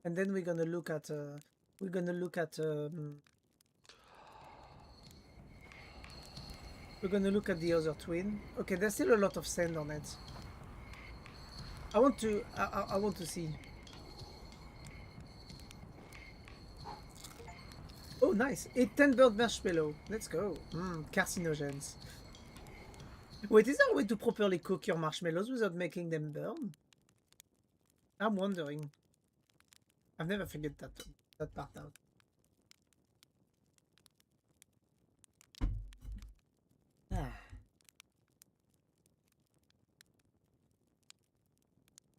and then we're gonna look at the other twin. Okay, there's still a lot of sand on it. I want to see. Oh, nice! 10 bird marshmallow. Let's go. Carcinogens. Wait, is there a way to properly cook your marshmallows without making them burn? I'm wondering. I've never figured that part out.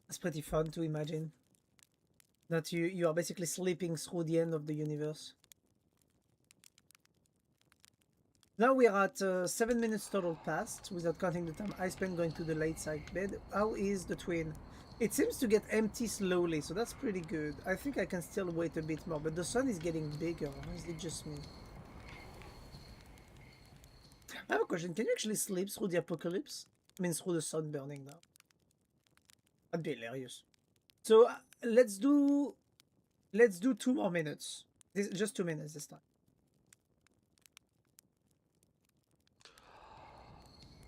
That's pretty fun to imagine. That you are basically sleeping through the end of the universe. Now we are at 7 minutes total past, without counting the time I spent going to the late side bed. How is the twin? It seems to get empty slowly, so that's pretty good. I think I can still wait a bit more, but the sun is getting bigger, or is it just me? I have a question. Can you actually sleep through the apocalypse? I mean, through the sun burning now. That'd be hilarious. So let's do 2 more minutes. Just 2 minutes this time.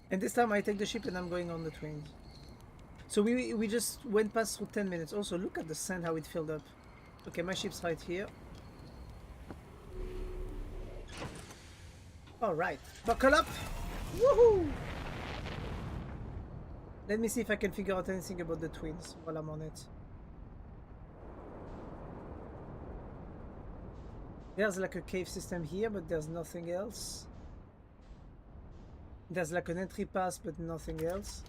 And this time I take the ship and I'm going on the twins. So we just went past through 10 minutes. Also, look at the sand, how it filled up. Okay, my ship's right here. Alright, buckle up! Woohoo! Let me see if I can figure out anything about the twins while I'm on it. There's like a cave system here, but there's nothing else. There's like an entry pass, but nothing else.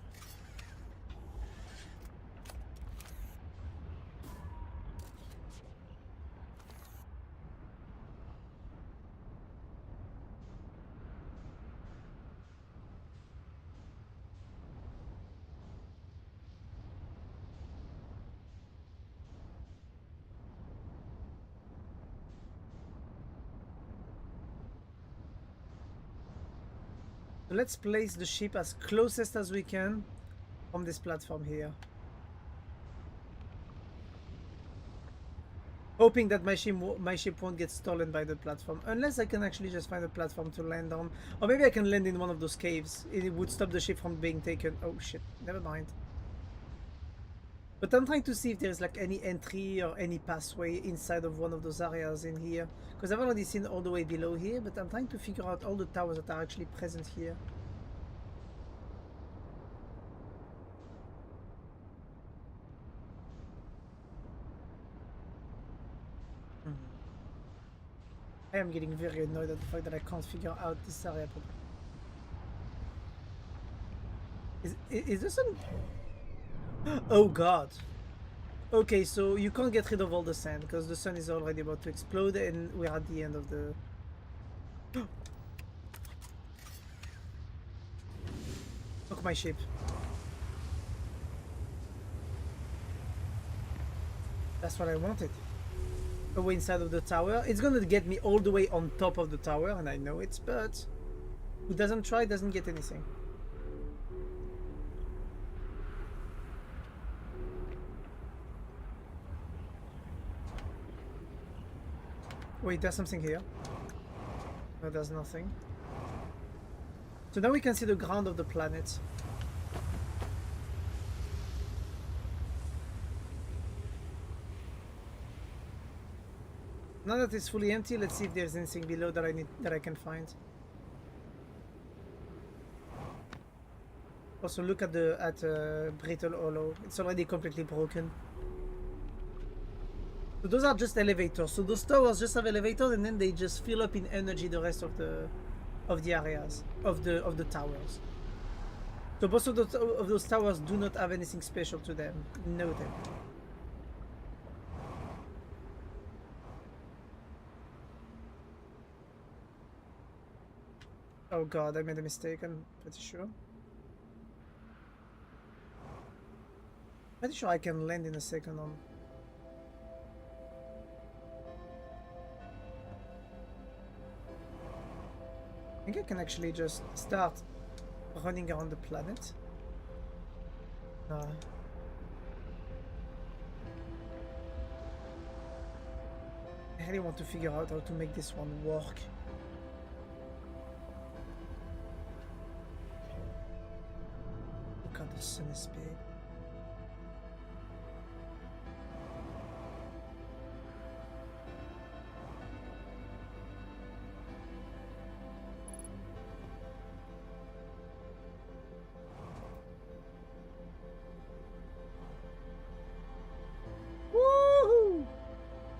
Let's place the ship as closest as we can from this platform here. Hoping that my ship won't get stolen by the platform. Unless I can actually just find a platform to land on. Or maybe I can land in one of those caves. It would stop the ship from being taken. Oh shit, never mind. But I'm trying to see if there's like any entry or any passway inside of one of those areas in here. Because I've already seen all the way below here, but I'm trying to figure out all the towers that are actually present here. I am getting very annoyed at the fact that I can't figure out this area properly. Is this an... Oh god. Okay, so you can't get rid of all the sand because the sun is already about to explode and we're at the end of the... Look at my ship. That's what I wanted. Away inside of the tower. It's gonna get me all the way on top of the tower, and I know it, but who doesn't try doesn't get anything. Wait, there's something here. No, there's nothing. So now we can see the ground of the planet. Now that it's fully empty, let's see if there's anything below that I can find. Also, look at the Brittle Hollow. It's already completely broken. So those are just elevators. So those towers just have elevators, and then they just fill up in energy the rest of the areas of the towers. So most of those towers do not have anything special to them. Noted. Oh god, I made a mistake, I'm pretty sure. Pretty sure I can land in a second on. I think I can actually just start running around the planet. I really want to figure out how to make this one work. Look how the sun is big. Woohoo!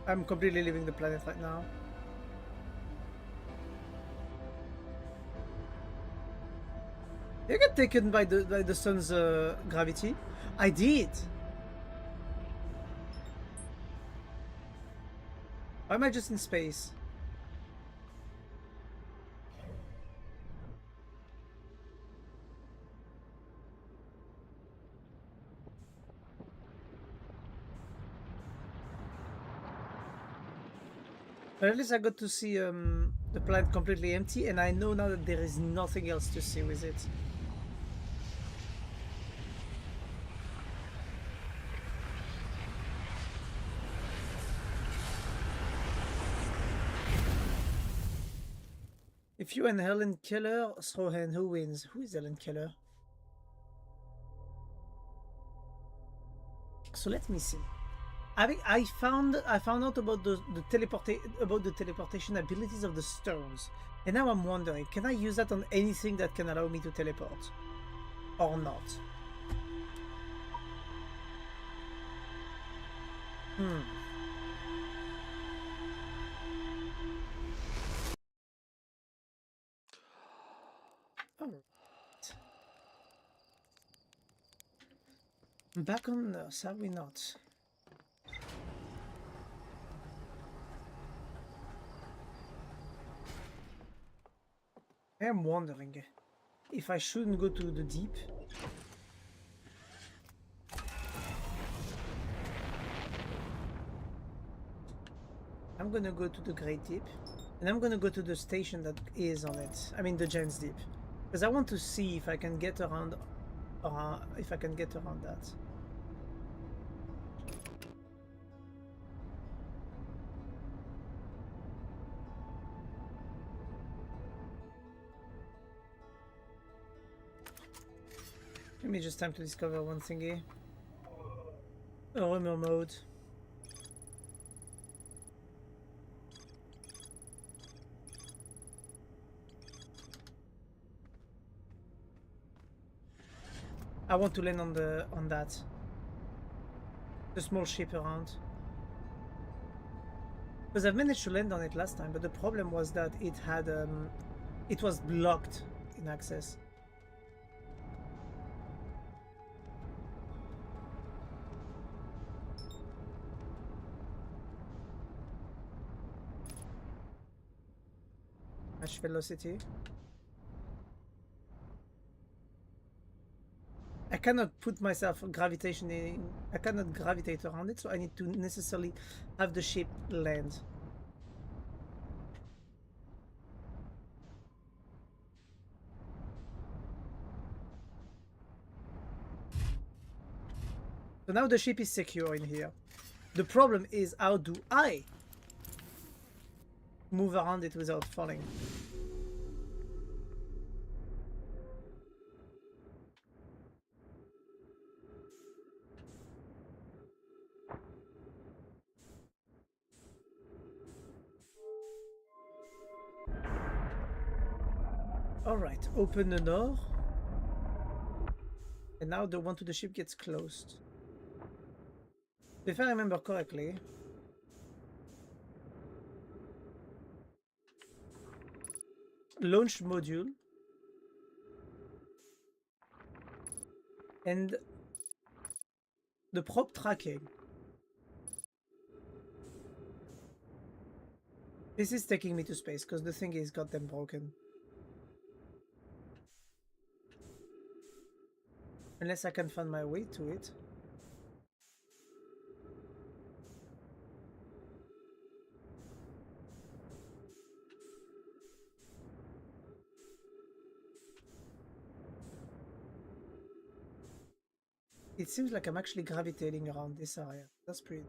I'm completely leaving the planet right now. You get taken by the sun's gravity? I did. Why am I just in space? But at least I got to see the planet completely empty, and I know now that there is nothing else to see with it. If you and Helen Keller throw hand, who wins? Who is Helen Keller? So let me see. I found out about the teleportation abilities of the stones, and now I'm wondering, can I use that on anything that can allow me to teleport, or not? Alright. Back on Earth, are we not? I am wondering if I shouldn't go to the deep. I'm gonna go to the Great Deep, and I'm gonna go to the station that is on it. I mean the Giant's Deep, because I want to see if I can get around, that. Give me just time to discover one thingy. Rumor mode. I want to land on that. The small ship around. Because I've managed to land on it last time, but the problem was that it had it was blocked in access. Match velocity. I cannot put myself gravitation in. I cannot gravitate around it, so I need to necessarily have the ship land. So now the ship is secure in here. The problem is, how do I move around it without falling. Alright, open the door. And now the one to the ship gets closed. If I remember correctly, launch module and the probe tracking. This is taking me to space because the thing is goddamn broken. Unless I can find my way to it. It seems like I'm actually gravitating around this area. That's pretty...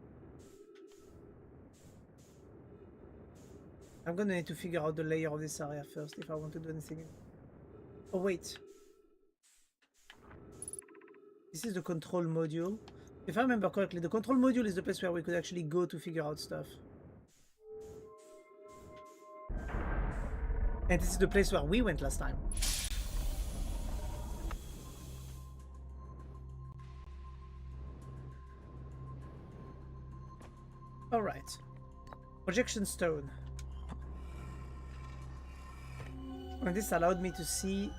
I'm gonna need to figure out the layer of this area first if I want to do anything. Oh wait. This is the control module. If I remember correctly, the control module is the place where we could actually go to figure out stuff. And this is the place where we went last time. Alright. Projection stone. And this allowed me to see...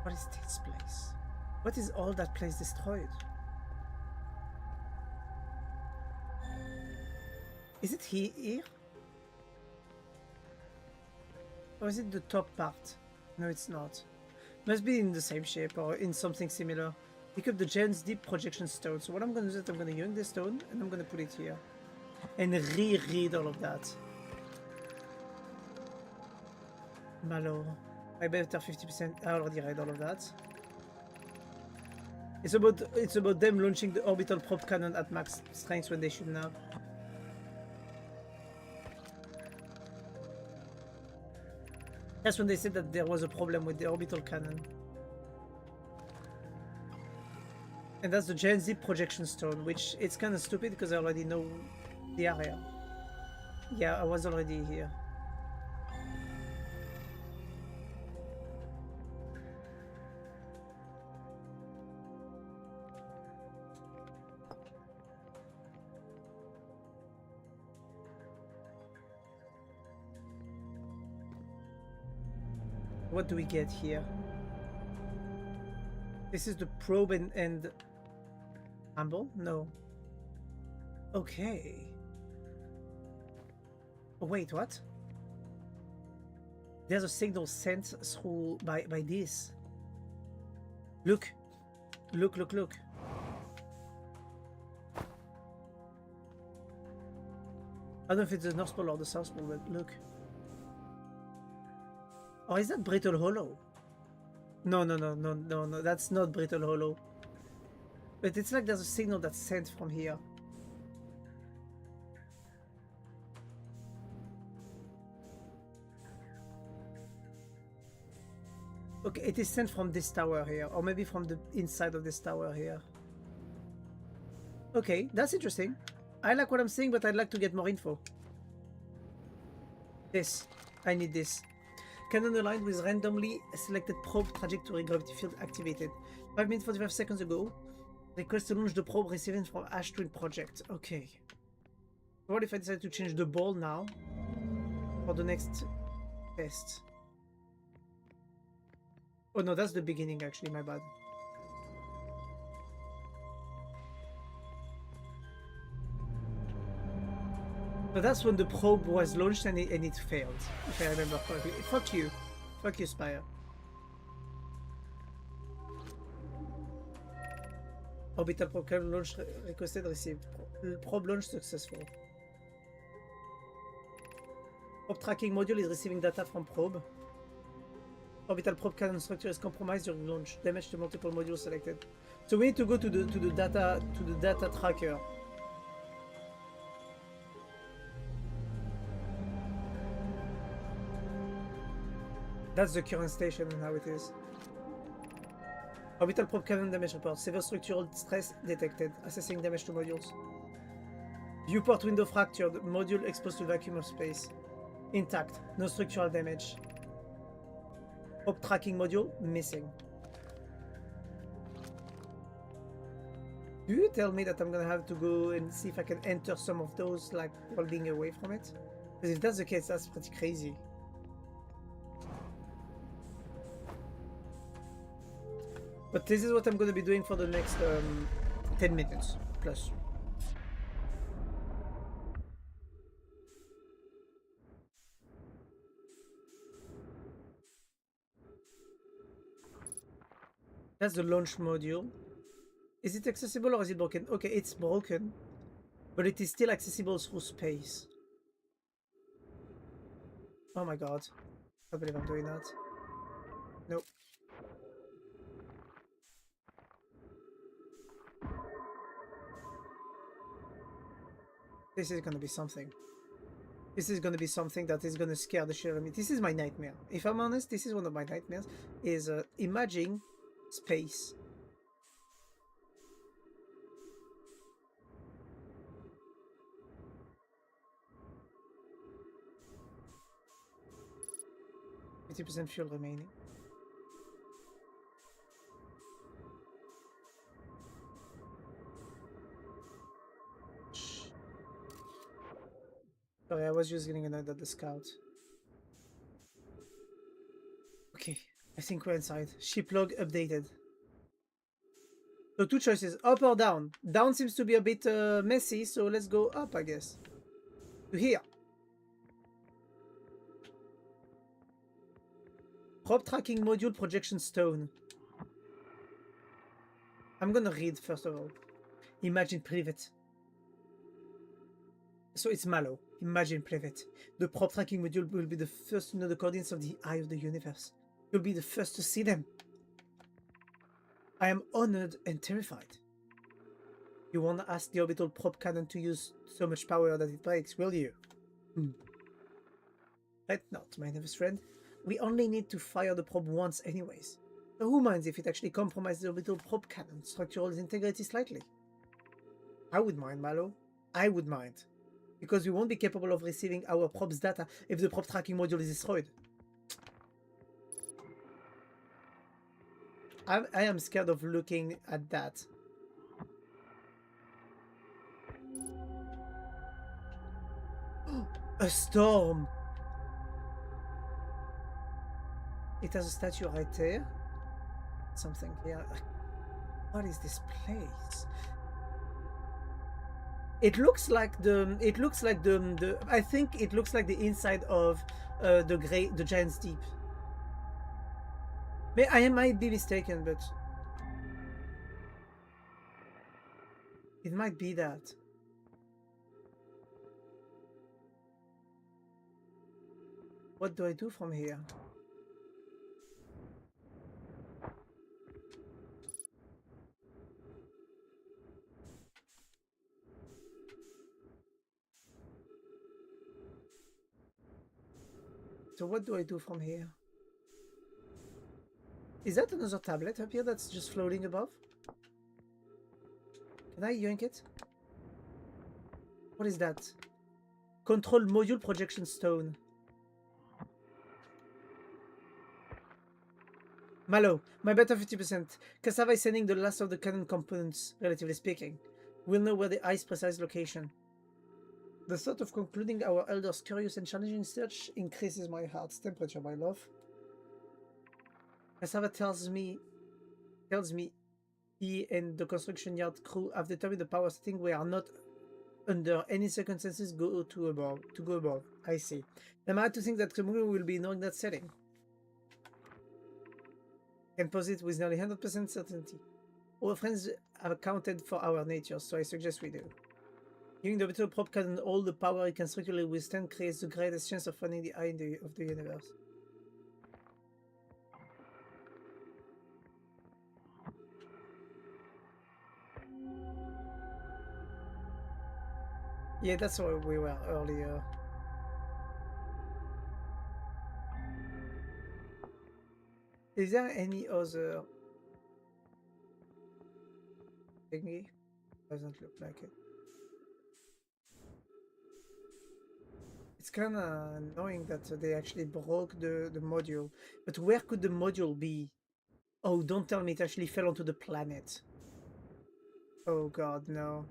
What is this place? What is all that place destroyed? Is it here? Or is it the top part? No, it's not. Must be in the same shape or in something similar. Pick up the Giant's Deep Projection Stone. So what I'm going to do is I'm going to yank the stone and I'm going to put it here. And reread all of that. Malo. I better 50%. I already read all of that. It's about them launching the orbital probe cannon at max strength when they should not. That's when they said that there was a problem with the orbital cannon. And that's the Giant Deep Projection Stone, which it's kind of stupid because I already know the area. Yeah, I was already here. What do we get here? This is the probe and Humble? No. Okay. Oh, wait, what? There's a signal sent through by this. Look. Look, look, look. I don't know if it's the North Pole or the South Pole, but look. Or is that Brittle Hollow? No, that's not Brittle Hollow. But it's like there's a signal that's sent from here. Okay, it is sent from this tower here, or maybe from the inside of this tower here. Okay, that's interesting. I like what I'm seeing, but I'd like to get more info. This. I need this. Cannon aligned with randomly selected probe trajectory gravity field activated. 5 minutes 45 seconds ago. Request to launch the probe receiving from Ash Twin Project. Okay. What if I decide to change the ball now for the next test? Oh no, that's the beginning actually, my bad. So that's when the probe was launched and it failed, if I remember correctly. Fuck you. Fuck you, Spire. Orbital probe cannon launch requested received. Probe launch successful. Probe tracking module is receiving data from probe. Orbital probe cannon structure is compromised during launch. Damage to multiple modules selected. So we need to go to the data tracker. That's the current station and how it is. Orbital probe cannon damage report. Severe structural stress detected. Assessing damage to modules. Viewport window fractured. Module exposed to vacuum of space. Intact. No structural damage. Probe tracking module missing. Do you tell me that I'm gonna have to go and see if I can enter some of those, like, while being away from it? Because if that's the case, that's pretty crazy. But this is what I'm gonna be doing for the next 10 minutes plus. That's the launch module. Is it accessible or is it broken? Okay, it's broken, but it is still accessible through space. Oh my god. I believe I'm doing that. Nope. This is gonna be something. This is gonna be something that is gonna scare the shit out of me. This is my nightmare. If I'm honest, this is one of my nightmares. Is imagine space. %50 fuel remaining. Sorry, I was just getting annoyed at the scout. Okay, I think we're inside. Ship log updated. So two choices, up or down. Down seems to be a bit messy, so let's go up, I guess. To here. Probe tracking module projection stone. I'm gonna read first of all. Imagine Privet. So it's Mallow. Imagine Privet. The probe tracking module will be the first to know the coordinates of the eye of the universe. You'll be the first to see them. I am honored and terrified. You won't ask the orbital probe cannon to use so much power that it breaks, will you? Right not, my nervous friend. We only need to fire the probe once anyways. So who minds if it actually compromises the orbital probe cannon structural integrity slightly? I would mind, Mallow. I would mind. Because we won't be capable of receiving our probe's data if the probe tracking module is destroyed. I am scared of looking at that. A storm! It has a statue right there. Something here. What is this place? It looks like the. It looks like the. I think it looks like the inside of the Giant's Deep. I might be mistaken, but it might be that. What do I do from here? So what do I do from here? Is that another tablet up here that's just floating above? Can I yank it? What is that? Control module projection stone. Mallow, my bet of 50%. Cassava is sending the last of the cannon components, relatively speaking. We'll know where the eye's precise location. The thought of concluding our elder's curious and challenging search increases my heart's temperature, my love. Cassava tells me he and the construction yard crew have determined the power setting we are not under any circumstances go above. I see. Am I to think that Kremlin will be knowing that setting? Can posit with nearly 100% certainty. Our friends have accounted for our nature, so I suggest we do. Giving the orbital probe cannon all the power it can structurally withstand creates the greatest chance of finding the eye of the universe. Yeah, that's where we were earlier. Is there any other thingy? Doesn't look like it. It's kind of annoying that they actually broke the module. But where could the module be? Oh, don't tell me it actually fell onto the planet. Oh god, no.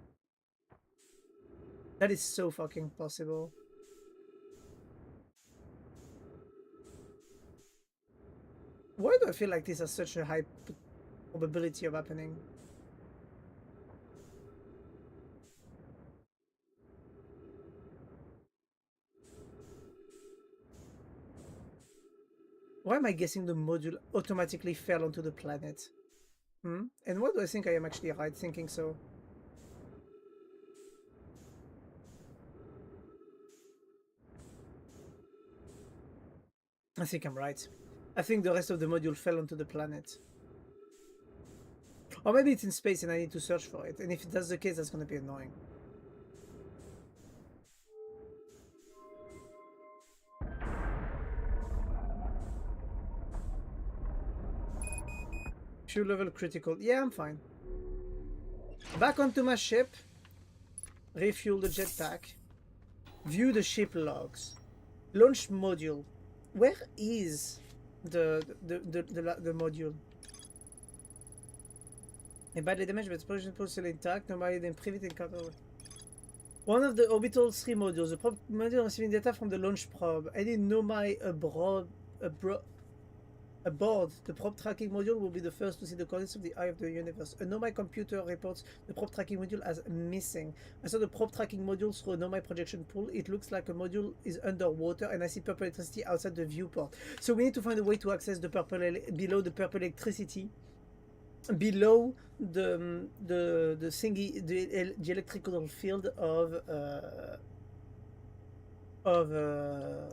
That is so fucking possible. Why do I feel like this has such a high probability of happening? Why am I guessing the module automatically fell onto the planet? And why do I think I am actually right thinking so? I think I'm right. I think the rest of the module fell onto the planet. Or maybe it's in space and I need to search for it. And if that's the case, that's going to be annoying. Fuel level critical. Yeah, I'm fine. Back onto my ship. Refuel the jetpack. View the ship logs. Launch module. Where is the module? A badly damaged, but explosion pulse still intact. Normally, than previous encounter. One of the orbital 3 modules. The probe module receiving data from the launch probe. Any Nomai aboard the probe tracking module will be the first to see the coordinates of the eye of the universe. A Nomai computer reports the probe tracking module as missing. I saw the probe tracking module through a Nomai projection pool. It looks like a module is underwater and I see purple electricity outside the viewport. So we need to find a way to access the purple below the purple electricity. Below the thingy, the electrical field of the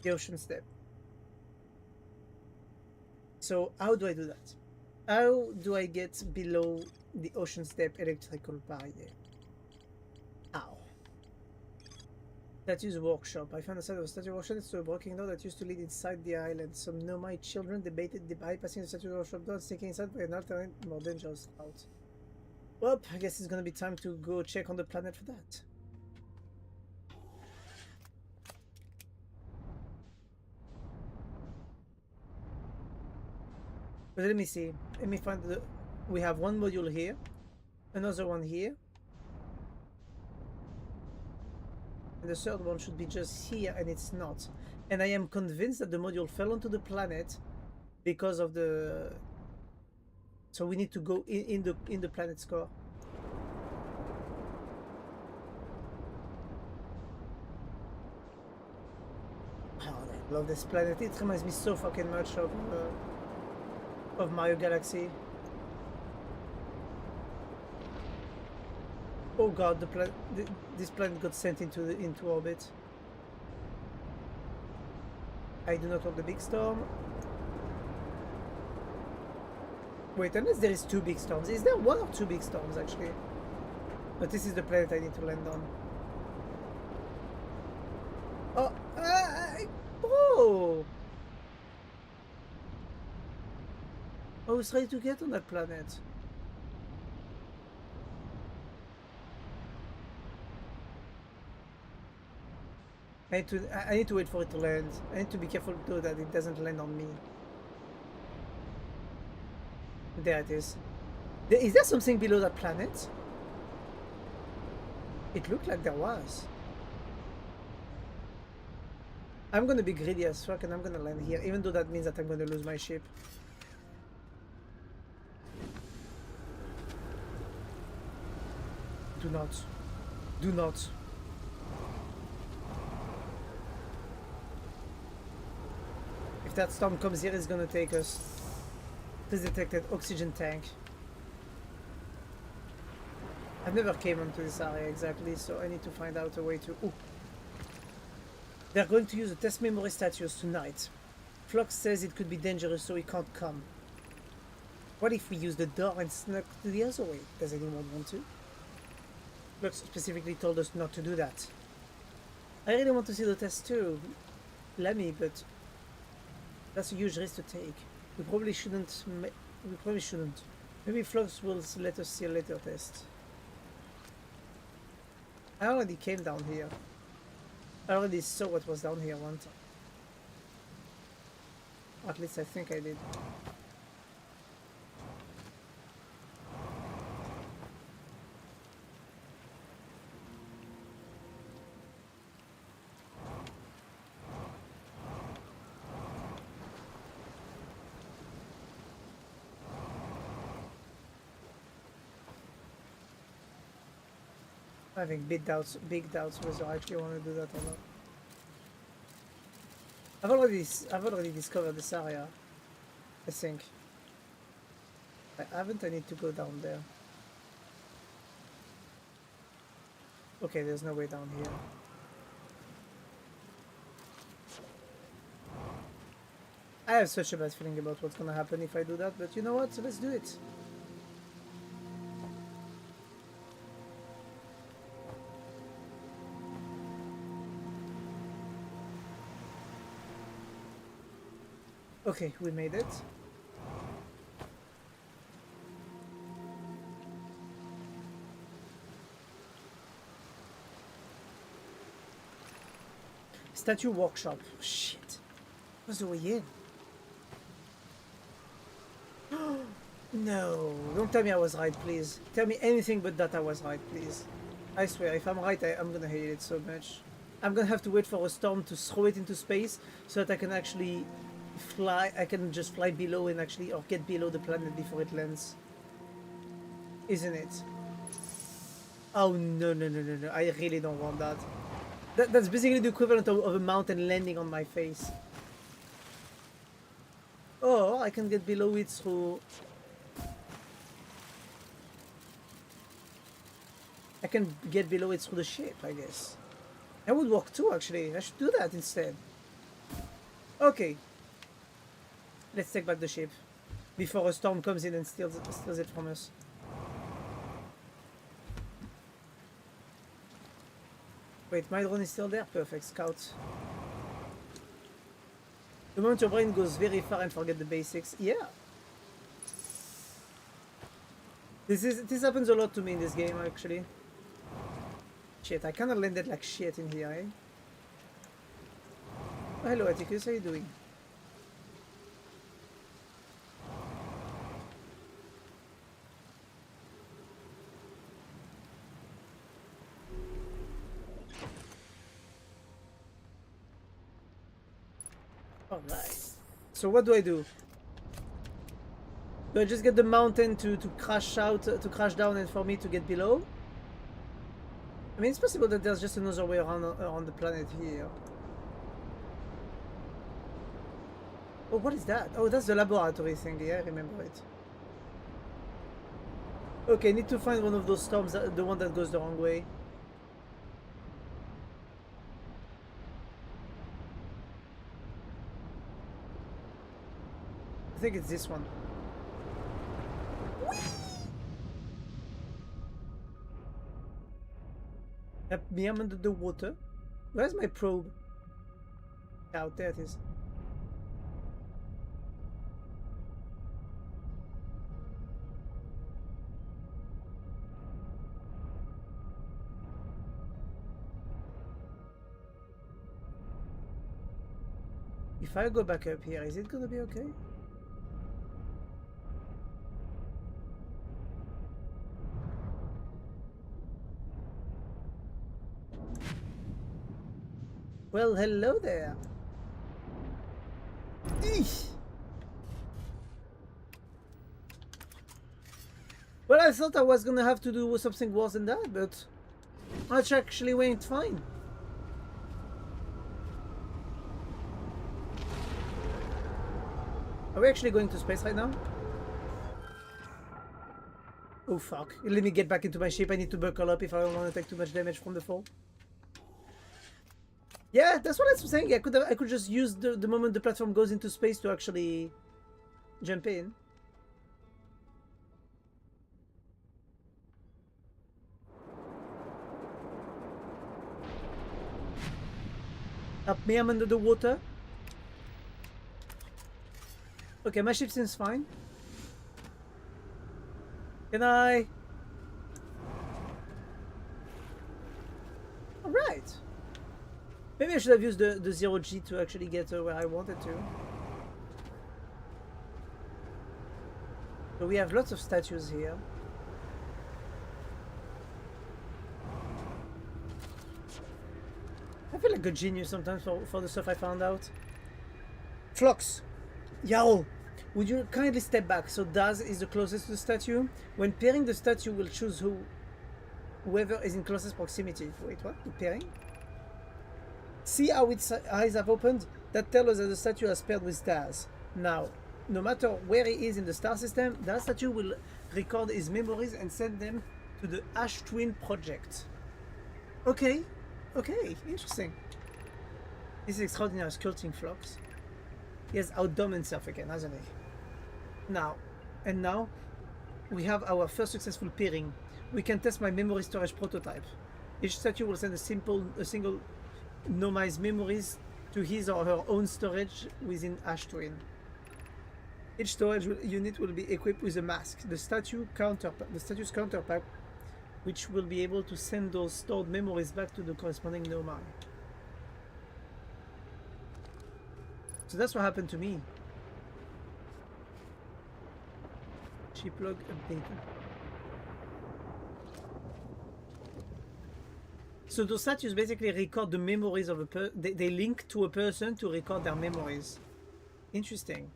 ocean step. So how do I do that? How do I get below the ocean step electrical barrier? How? Statues workshop. I found the site of a statue workshop next to a broken door that used to lead inside the island. Some Nomai children debated bypassing the statue workshop door and sneaking inside by an alternate, more dangerous route. Well, I guess it's gonna be time to go check on the planet for that. But let me see. Let me find the... We have one module here. Another one here. And the third one should be just here, and it's not. And I am convinced that the module fell onto the planet because of the... So we need to go in the planet's core. Oh, I love this planet. It reminds me so fucking much of Mario Galaxy. Oh god, this planet got sent into orbit. I do not want the big storm. Wait, unless there is 2 big storms. Is there 1 or 2 big storms actually? But this is the planet I need to land on. Oh, bro! I was ready to get on that planet. I need to wait for it to land. I need to be careful though that it doesn't land on me. There it is. Is there something below that planet? It looked like there was. I'm gonna be greedy as fuck and I'm gonna land here, even though that means that I'm gonna lose my ship. Do not. Do not. If that storm comes here, it's gonna take us. Please detected oxygen tank. I've never came onto this area exactly, so I need to find out a way to... Ooh. They're going to use the test memory statues tonight. Flux says it could be dangerous, so he can't come. What if we use the door and snuck to the other way? Does anyone want to? Flux specifically told us not to do that. I really want to see the test too, Lemmy, but that's a huge risk to take. We probably shouldn't. We probably shouldn't. Maybe Flux will let us see a later test. I already came down here. I already saw what was down here one time. At least I think I did. I'm having big doubts whether I actually want to do that or not. I've already discovered this area, I think. I need to go down there. Okay, there's no way down here. I have such a bad feeling about what's gonna happen if I do that, but you know what? So let's do it. Okay, we made it. Statue workshop. Shit. What's the way in? No. Don't tell me I was right, please. Tell me anything but that I was right, please. I swear, if I'm right, I'm gonna hate it so much. I'm gonna have to wait for a storm to throw it into space so that I can actually fly. I can just fly below and actually, or get below the planet before it lands. Isn't it? Oh, no, no, no, no, no. I really don't want that. That's basically the equivalent of a mountain landing on my face. Or I can get below it through... I can get below it through the ship, I guess. That would work too, actually. I should do that instead. Okay. Let's take back the ship before a storm comes in and steals it from us. Wait, my drone is still there? Perfect. Scout. The moment your brain goes very far and forget the basics. Yeah. This happens a lot to me in this game, actually. Shit, I kinda landed like shit in here, eh? Oh, hello, Atticus. How you doing? Alright. So what do I do? Do I just get the mountain to crash down and for me to get below? I mean, it's possible that there's just another way around the planet here. Oh, what is that? Oh, that's the laboratory thing. Yeah, I remember it. Okay, need to find one of those storms, the one that goes the wrong way. I think it's this one. Me, I'm under the water. Where's my probe? Out there it is. If I go back up here, is it gonna be okay? Well, hello there. Eesh. Well, I thought I was gonna have to do something worse than that, but it actually went fine. Are we actually going to space right now? Oh fuck. Let me get back into my ship. I need to buckle up if I don't want to take too much damage from the fall. Yeah, that's what I was saying. I could just use the moment the platform goes into space to actually jump in. Up me, I'm under the water. Okay, my ship seems fine. Can I? Alright. Maybe I should have used the 0G to actually get where I wanted to. So we have lots of statues here. I feel like a genius sometimes for the stuff I found out. Flux. Yaol, would you kindly step back? So Daz is the closest to the statue. When pairing the statue, will choose whoever is in closest proximity. Wait, what? The pairing? See how its eyes have opened? That tells us that the statue has paired with Daz. Now, no matter where he is in the star system, that statue will record his memories and send them to the Ash Twin Project. Okay. Okay, interesting. This is extraordinary sculpting Flux. He has outdone himself again, hasn't he? Now, we have our first successful pairing. We can test my memory storage prototype. Each statue will send a single nomized memories to his or her own storage within Ash Twin. Each storage unit will be equipped with a mask, the statue's counterpart, which will be able to send those stored memories back to the corresponding Nomai. So that's what happened to me. Chip log updated. So those statues basically record the memories of a they link to a person to record their memories. Interesting.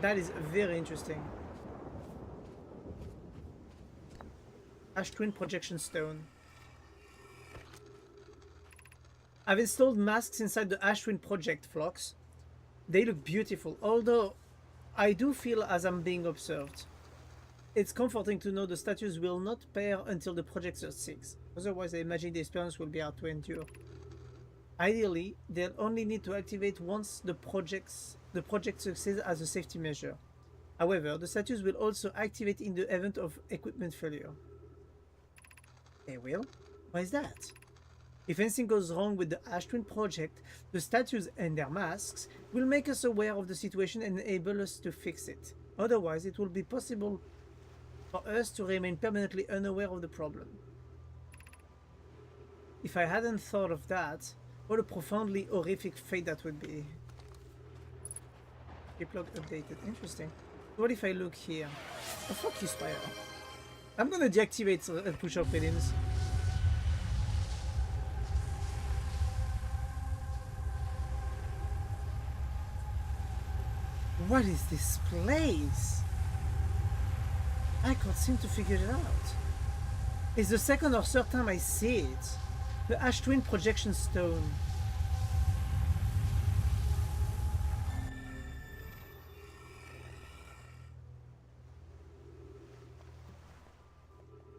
That is very interesting. Ash Twin Projection Stone. I've installed masks inside the Ash Twin Project, Flux. They look beautiful, although I do feel as I'm being observed. It's comforting to know the statues will not pair until the project succeeds. Otherwise, I imagine the experience will be hard to endure. Ideally, they'll only need to activate once the project succeeds as a safety measure. However, the statues will also activate in the event of equipment failure. They will? Why is that? If anything goes wrong with the Ash Twin Project, the statues and their masks will make us aware of the situation and enable us to fix it. Otherwise, it will be possible for us to remain permanently unaware of the problem. If I hadn't thought of that, what a profoundly horrific fate that would be. Keylog updated. Interesting. What if I look here? Oh, fuck you, Spire. I'm gonna deactivate push-up rhythms. What is this place? I can't seem to figure it out. It's the second or third time I see it. The Ash Twin Projection Stone.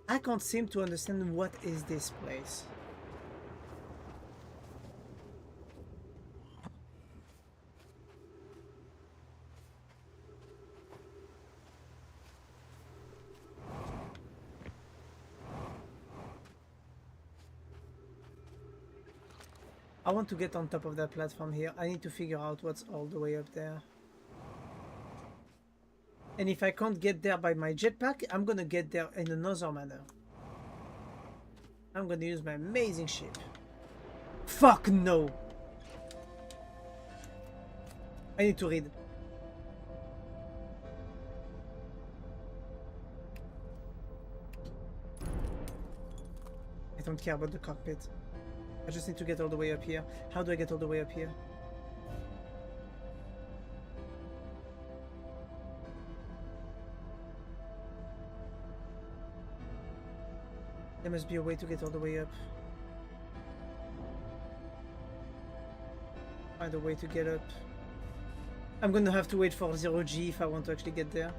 I can't seem to understand what is this place. I want to get on top of that platform here. I need to figure out what's all the way up there. And if I can't get there by my jetpack, I'm gonna get there in another manner. I'm gonna use my amazing ship. Fuck no! I need to read. I don't care about the cockpit. I just need to get all the way up here. How do I get all the way up here? There must be a way to get all the way up. Find a way to get up. I'm gonna have to wait for 0G if I want to actually get there.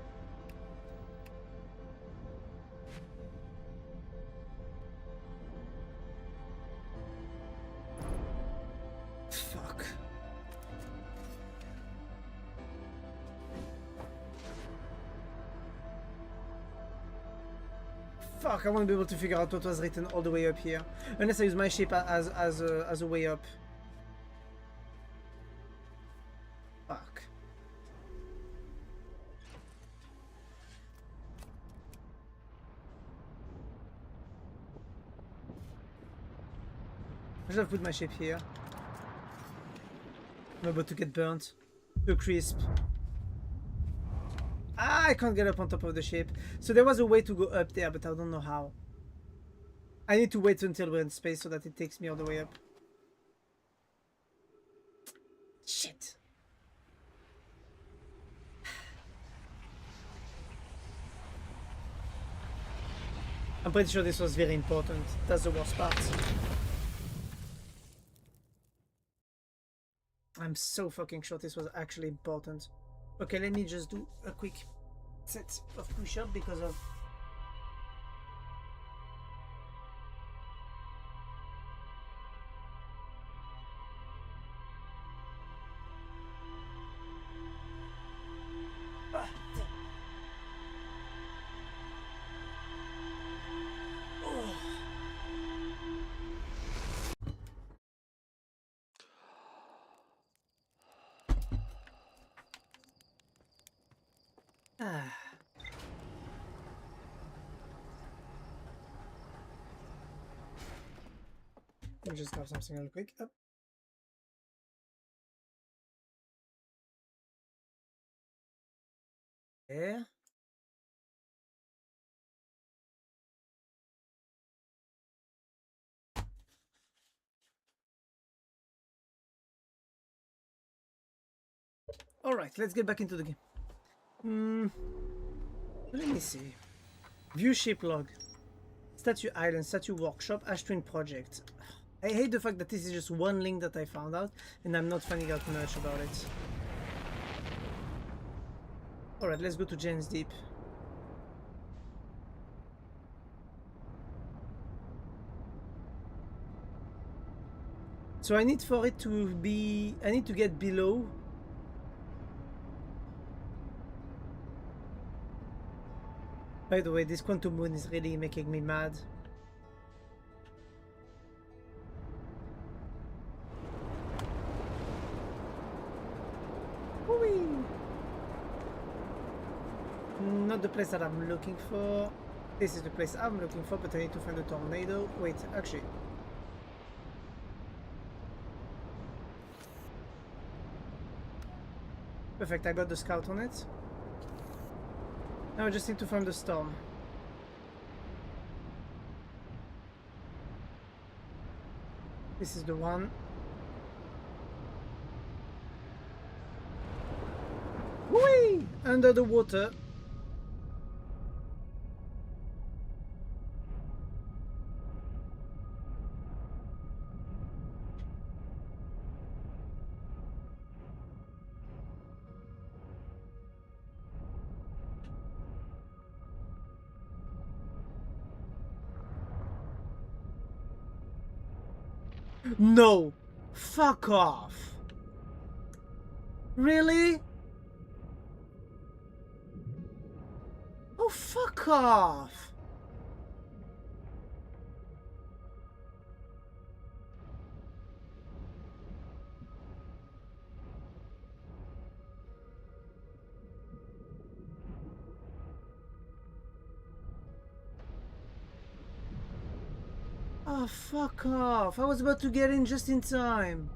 Fuck. Fuck, I want to be able to figure out what was written all the way up here. Unless I use my ship as a way up. Fuck. I should have put my ship here. I'm about to get burnt to a crisp. Ah, I can't get up on top of the ship. So there was a way to go up there, but I don't know how. I need to wait until we're in space so that it takes me all the way up. Shit. I'm pretty sure this was very important. That's the worst part. I'm so fucking sure this was actually important. Okay, let me just do a quick set of push-up because of... Let me just grab something real quick. Up. There. Alright, let's get back into the game. Let me see. View ship log. Statue Island, Statue Workshop, Ashtwin Project. I hate the fact that this is just one link that I found out and I'm not finding out much about it. Alright, let's go to Jane's Deep. So I need for it to be... I need to get below. By the way, this Quantum Moon is really making me mad. Whee! Not the place that I'm looking for. This is the place I'm looking for, but I need to find a tornado. Wait, actually. Perfect, I got the scout on it. Now I just need to find the storm. This is the one. Whee! Under the water. No! Fuck off! Really? Oh, fuck off! Oh, fuck off. I was about to get in just in time.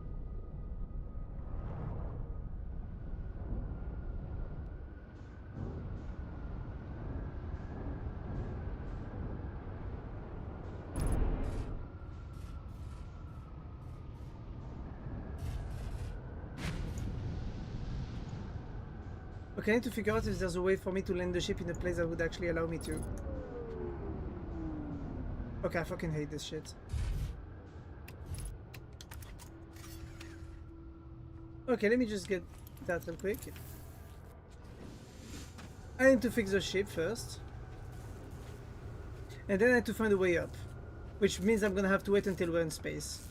Okay, I need to figure out if there's a way for me to land the ship in a place that would actually allow me to. Okay, I fucking hate this shit. Okay, let me just get that real quick. I need to fix the ship first. And then I need to find a way up. Which means I'm gonna have to wait until we're in space.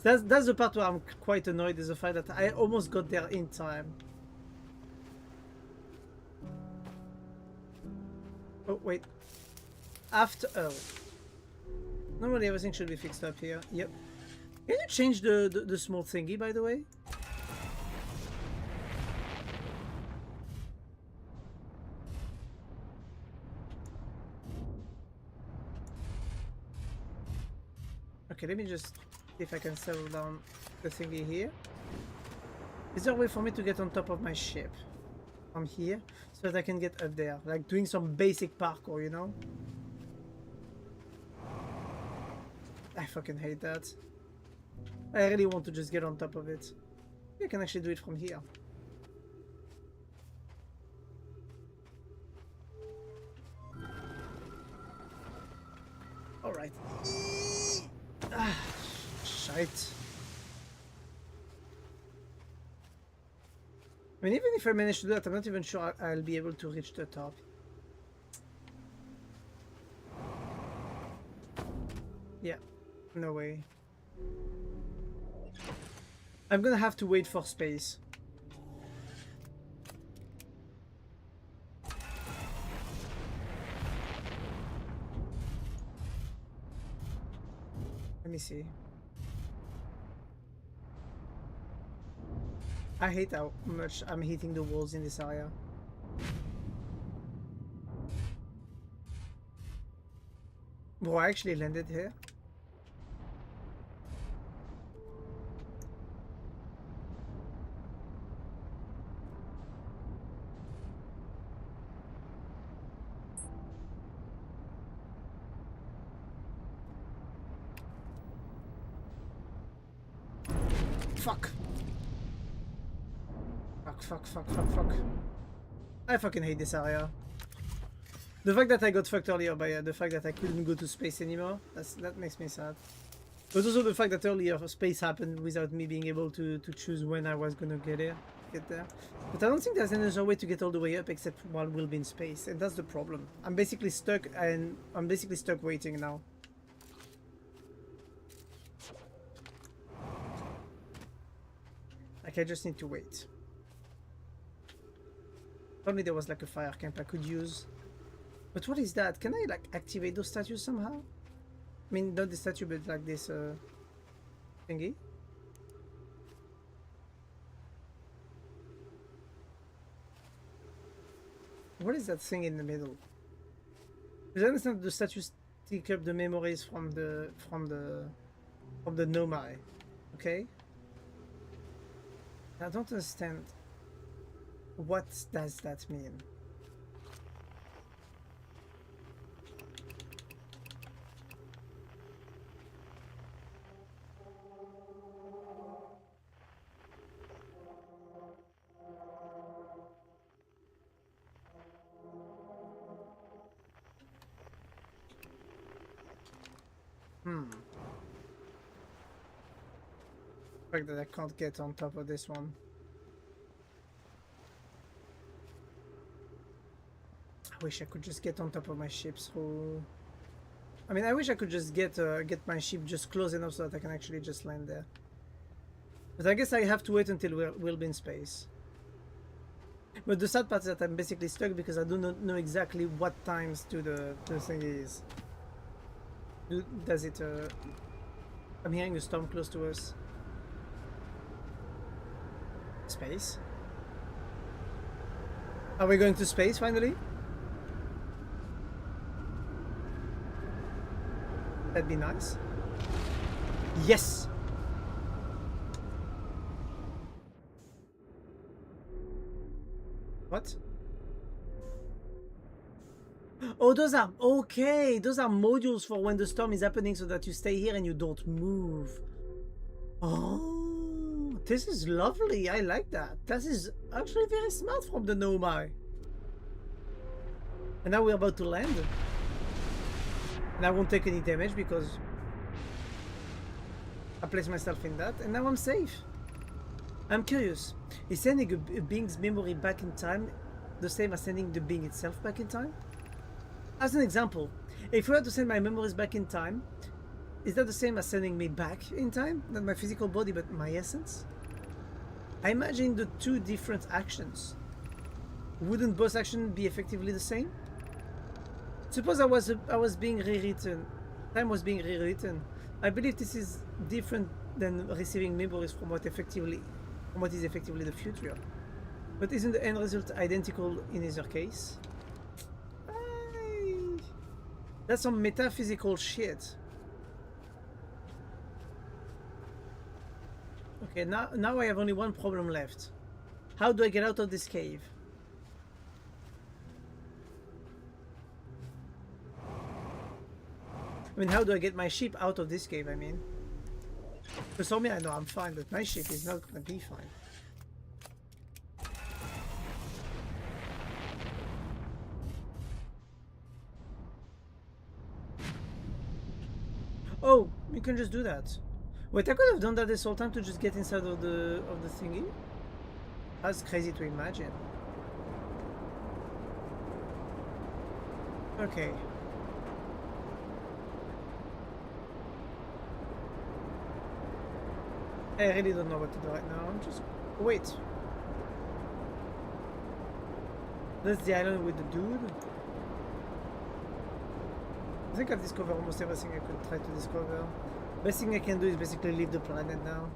That's the part where I'm quite annoyed, is the fact that I almost got there in time. Oh, wait. After... Oh. Normally everything should be fixed up here. Yep. Can you change the small thingy, by the way? Okay, let me just see if I can settle down the thingy here. Is there a way for me to get on top of my ship from here so that I can get up there? Like doing some basic parkour, you know? I fucking hate that. I really want to just get on top of it. I can actually do it from here. Alright. Ah, shite. I mean, even if I manage to do that, I'm not even sure I'll be able to reach the top. Yeah, no way. I'm gonna have to wait for space. Let me see. I hate how much I'm hitting the walls in this area. Bro, I actually landed here. Fuck. Fuck. I fucking hate this area. The fact that I got fucked earlier by the fact that I couldn't go to space anymore, that makes me sad. But also the fact that earlier space happened without me being able to choose when I was gonna get there. But I don't think there's any other way to get all the way up except while we'll be in space, and that's the problem. I'm basically stuck, and I'm basically stuck waiting now. Like, I just need to wait. If only there was like a fire camp I could use. But what is that? Can I like activate those statues somehow? I mean, not the statue, but like this thingy. What is that thing in the middle? Because I understand the statues take up the memories from the Nomai. Okay? I don't understand. What does that mean? The fact that I can't get on top of this one. I wish I could just get on top of my ship through... I mean, I wish I could just get my ship just close enough so that I can actually just land there. But I guess I have to wait until we'll be in space. But the sad part is that I'm basically stuck because I do not know exactly what times do the thing is. Does it... I'm hearing a storm close to us. Space? Are we going to space finally? That'd be nice. Yes! What? Oh, those are... Okay! Those are modules for when the storm is happening so that you stay here and you don't move. Oh, this is lovely. I like that. This is actually very smart from the Nomai. And now we're about to land. And I won't take any damage because I placed myself in that, and now I'm safe. I'm curious, is sending a being's memory back in time the same as sending the being itself back in time? As an example, if I were to send my memories back in time, is that the same as sending me back in time? Not my physical body, but my essence? I imagine the two different actions. Wouldn't both actions be effectively the same? Suppose I was being rewritten. Time was being rewritten. I believe this is different than receiving memories from what is effectively the future. But isn't the end result identical in either case? That's some metaphysical shit. Okay, now I have only one problem left. How do I get out of this cave? I mean, how do I get my ship out of this cave, I mean? Because for me, I know I'm fine, but my ship is not gonna be fine. Oh, you can just do that. Wait, I could have done that this whole time to just get inside of the thingy? That's crazy to imagine. Okay. I really don't know what to do right now. I'm just... Wait. That's the island with the dude? I think I've discovered almost everything I could try to discover. Best thing I can do is basically leave the planet now.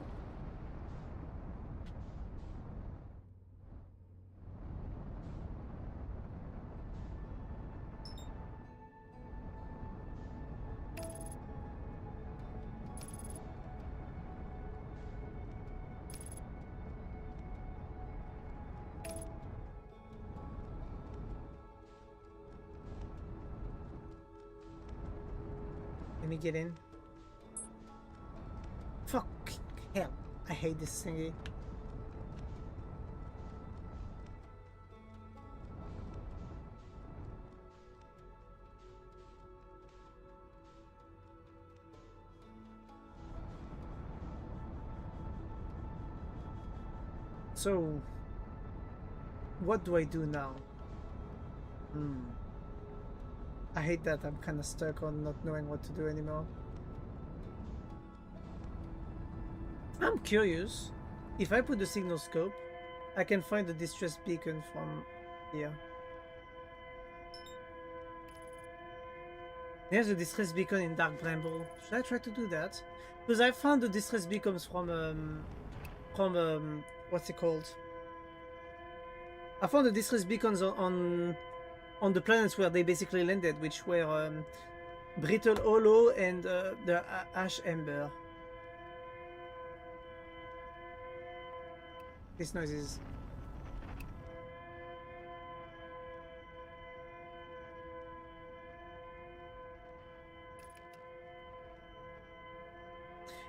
Let me get in. Fuck hell. I hate this thingy. So, what do I do now? I hate that I'm kind of stuck on not knowing what to do anymore. I'm curious. If I put the signal scope, I can find the distress beacon from here. There's a distress beacon in Dark Bramble. Should I try to do that? Because I found the distress beacons from what's it called? I found the distress beacons on the planets where they basically landed, which were Brittle Hollow and the Ash Ember. This noise is...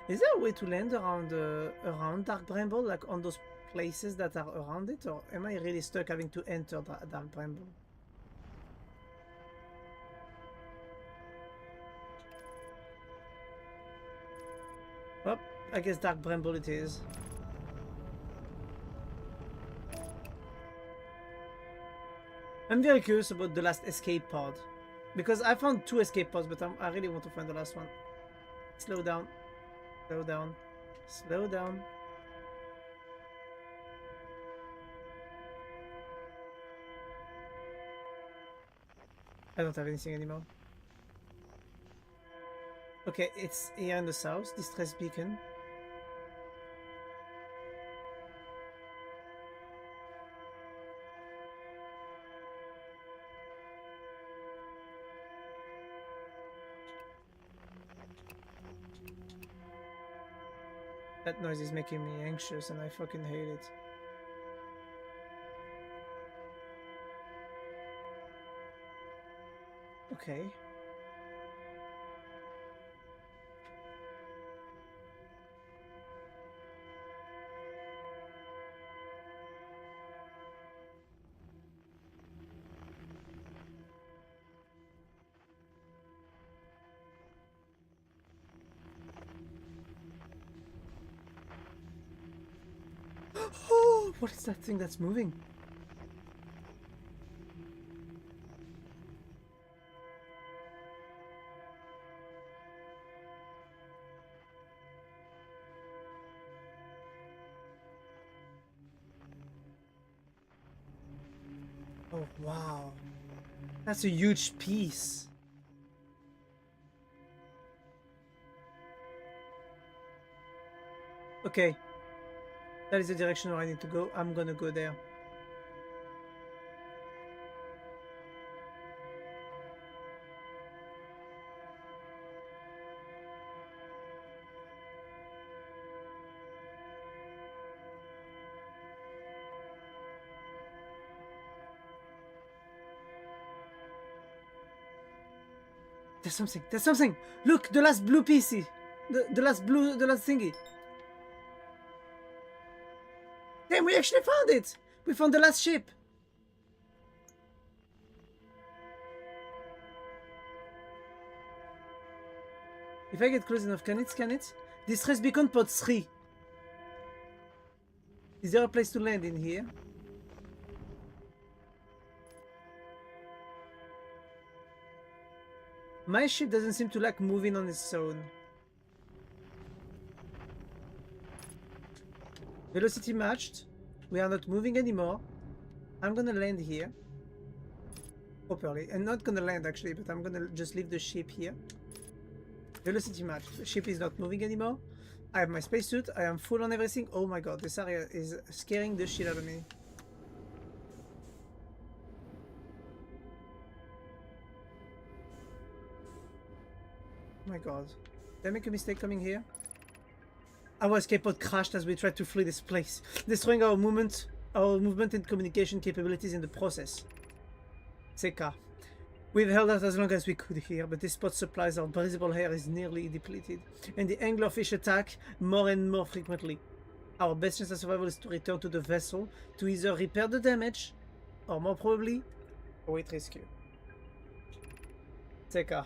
Is there a way to land around Dark Bramble, like on those places that are around it, or am I really stuck having to enter Dark Bramble? Well, I guess Dark Bramble it is. I'm very curious about the last escape pod, because I found 2 escape pods, but I really want to find the last one. Slow down. Slow down. Slow down. I don't have anything anymore. Okay, it's here in the south, distress beacon. That noise is making me anxious and I fucking hate it. Okay. Oh, what is that thing that's moving? Oh, wow. That's a huge piece. Okay. That is the direction where I need to go. I'm gonna go there. There's something. There's something. Look, the last blue PC. The last thingy. Damn, we actually found it. We found the last ship. If I get close enough, can it scan it? Distress beacon pod 3. Is there a place to land in here? My ship doesn't seem to like moving on its own. Velocity matched. We are not moving anymore. I'm gonna land here. Properly. I'm not gonna land actually, but I'm gonna just leave the ship here. Velocity matched. The ship is not moving anymore. I have my spacesuit. I am full on everything. Oh my god, this area is scaring the shit out of me. Oh my god. Did I make a mistake coming here? Our escape pod crashed as we tried to flee this place, destroying our movement and communication capabilities in the process. Seka. We've held out as long as we could here, but this pod's supplies of breathable air is nearly depleted, and the anglerfish attack more and more frequently. Our best chance of survival is to return to the vessel to either repair the damage, or more probably, await rescue. Seka.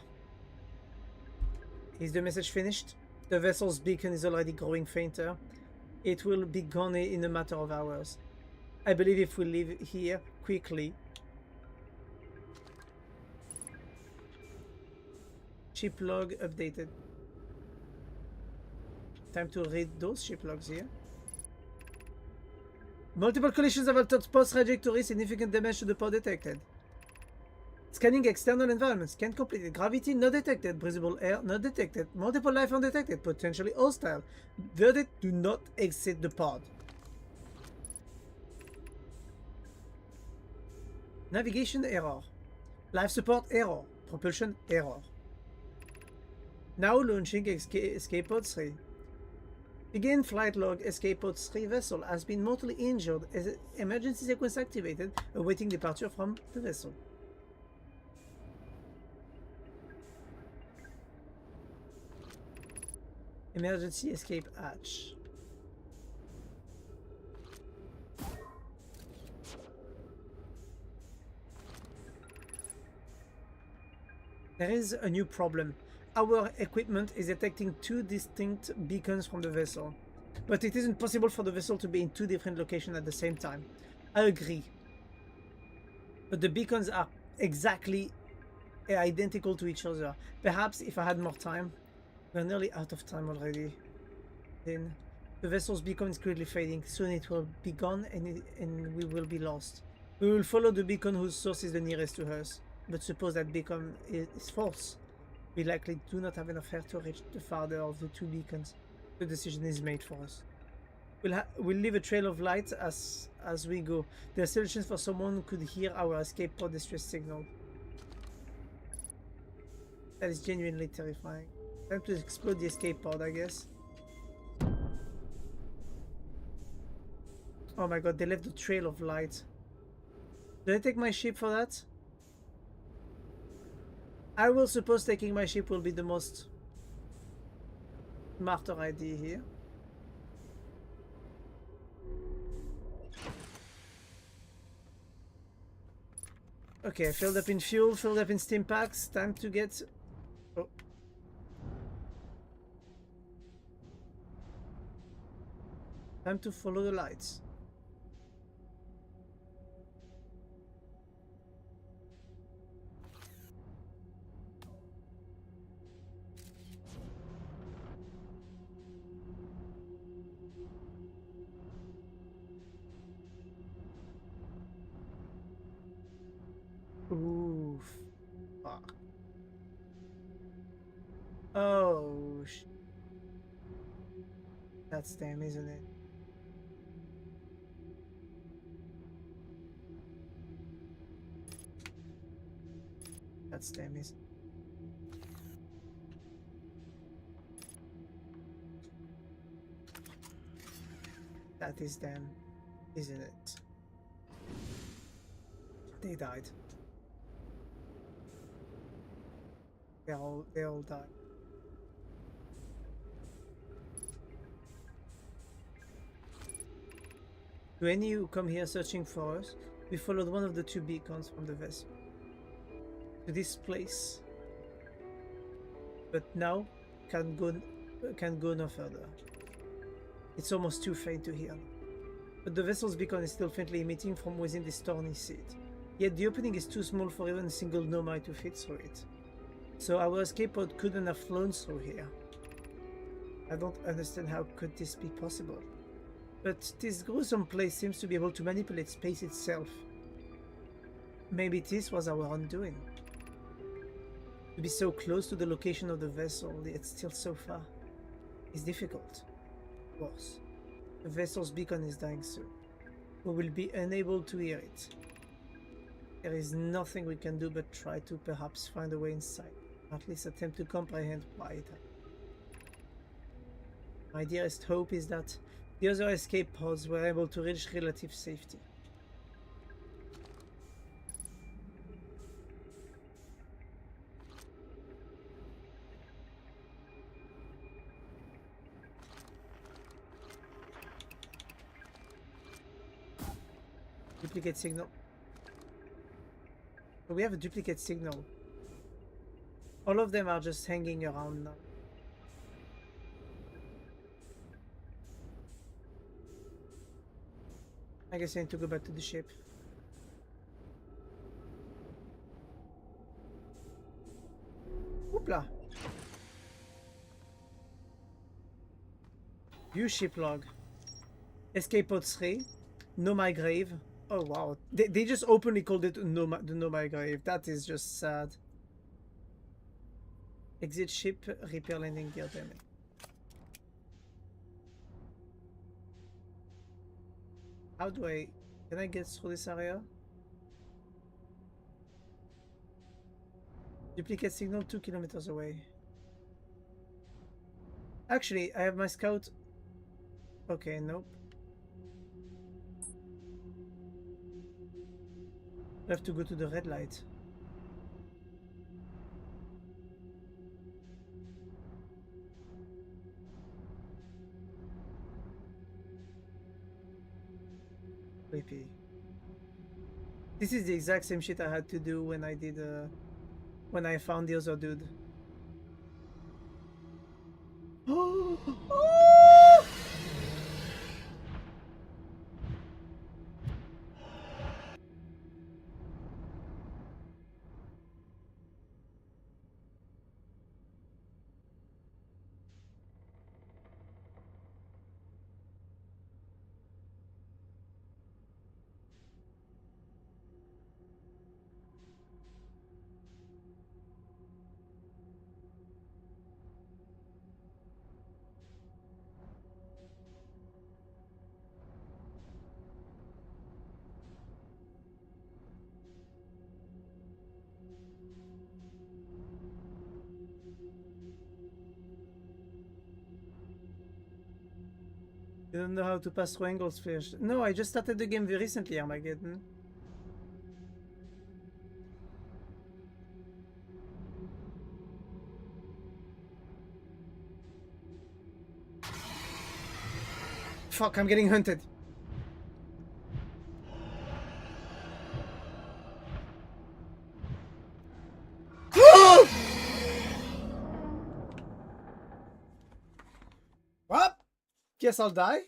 Is the message finished? The vessel's beacon is already growing fainter. It will be gone in a matter of hours. I believe if we leave here quickly... Ship log updated. Time to read those ship logs here. Multiple collisions have altered pod's trajectory. Significant damage to the pod detected. Scanning external environment. Scan completed. Gravity not detected. Breathable air not detected. Multiple life undetected. Potentially hostile. Verdict: do not exit the pod. Navigation error. Life support error. Propulsion error. Now launching Escape Pod 3. Begin flight log. Escape Pod 3 vessel has been mortally injured. Emergency sequence activated. Awaiting departure from the vessel. Emergency escape hatch. There is a new problem. Our equipment is detecting two distinct beacons from the vessel, but it isn't possible for the vessel to be in two different locations at the same time. I agree. But the beacons are exactly identical to each other. Perhaps if I had more time. We're nearly out of time already. Then the vessel's beacon is quickly fading. Soon it will be gone and we will be lost. We will follow the beacon whose source is the nearest to us. But suppose that beacon is false. We likely do not have enough air to reach the farther of the two beacons. The decision is made for us. We'll leave a trail of light as we go. There are still chances for someone who could hear our escape pod distress signal. That is genuinely terrifying. Time to explode the escape pod, I guess. Oh my god, they left the trail of light. Did I take my ship for that? I will suppose taking my ship will be the most smarter idea here. Okay, filled up in fuel, filled up in steam packs. Time to get... Oh. Time to follow the lights. Ooh, fuck. Oh, that's them, isn't it? That's them, isn't it? That is them, isn't it? They died. They all died. To any who come here searching for us, we followed one of the 2 beacons from the vessel to this place, but now can't go no further. It's almost too faint to hear, but the vessel's beacon is still faintly emitting from within this thorny seat. Yet the opening is too small for even a single nomai to fit through it, so our escape pod couldn't have flown through here. I don't understand how could this be possible. But this gruesome place seems to be able to manipulate space itself. Maybe this was our undoing. To be so close to the location of the vessel, yet still so far, is difficult. Of course, the vessel's beacon is dying soon. We will be unable to hear it. There is nothing we can do but try to perhaps find a way inside, or at least attempt to comprehend why it happened. My dearest hope is that the other escape pods were able to reach relative safety. Duplicate signal. We have a duplicate signal. All of them are just hanging around now. I guess I need to go back to the ship. Hoopla! View ship log. Escape pod 3. Nomai grave. Oh wow. They just openly called it the Nomai grave. That is just sad. Exit ship. Repair landing gear damage. How do I... Can I get through this area? Duplicate signal 2 kilometers away. Actually, I have my scout... Okay, nope. I have to go to the red light. Creepy. This is the exact same shit I had to do when I did when I found the other dude. Oh! Oh! You don't know how to pass through angles, fish. No, I just started the game very recently, Armageddon. Fuck, I'm getting hunted. What? Guess I'll die.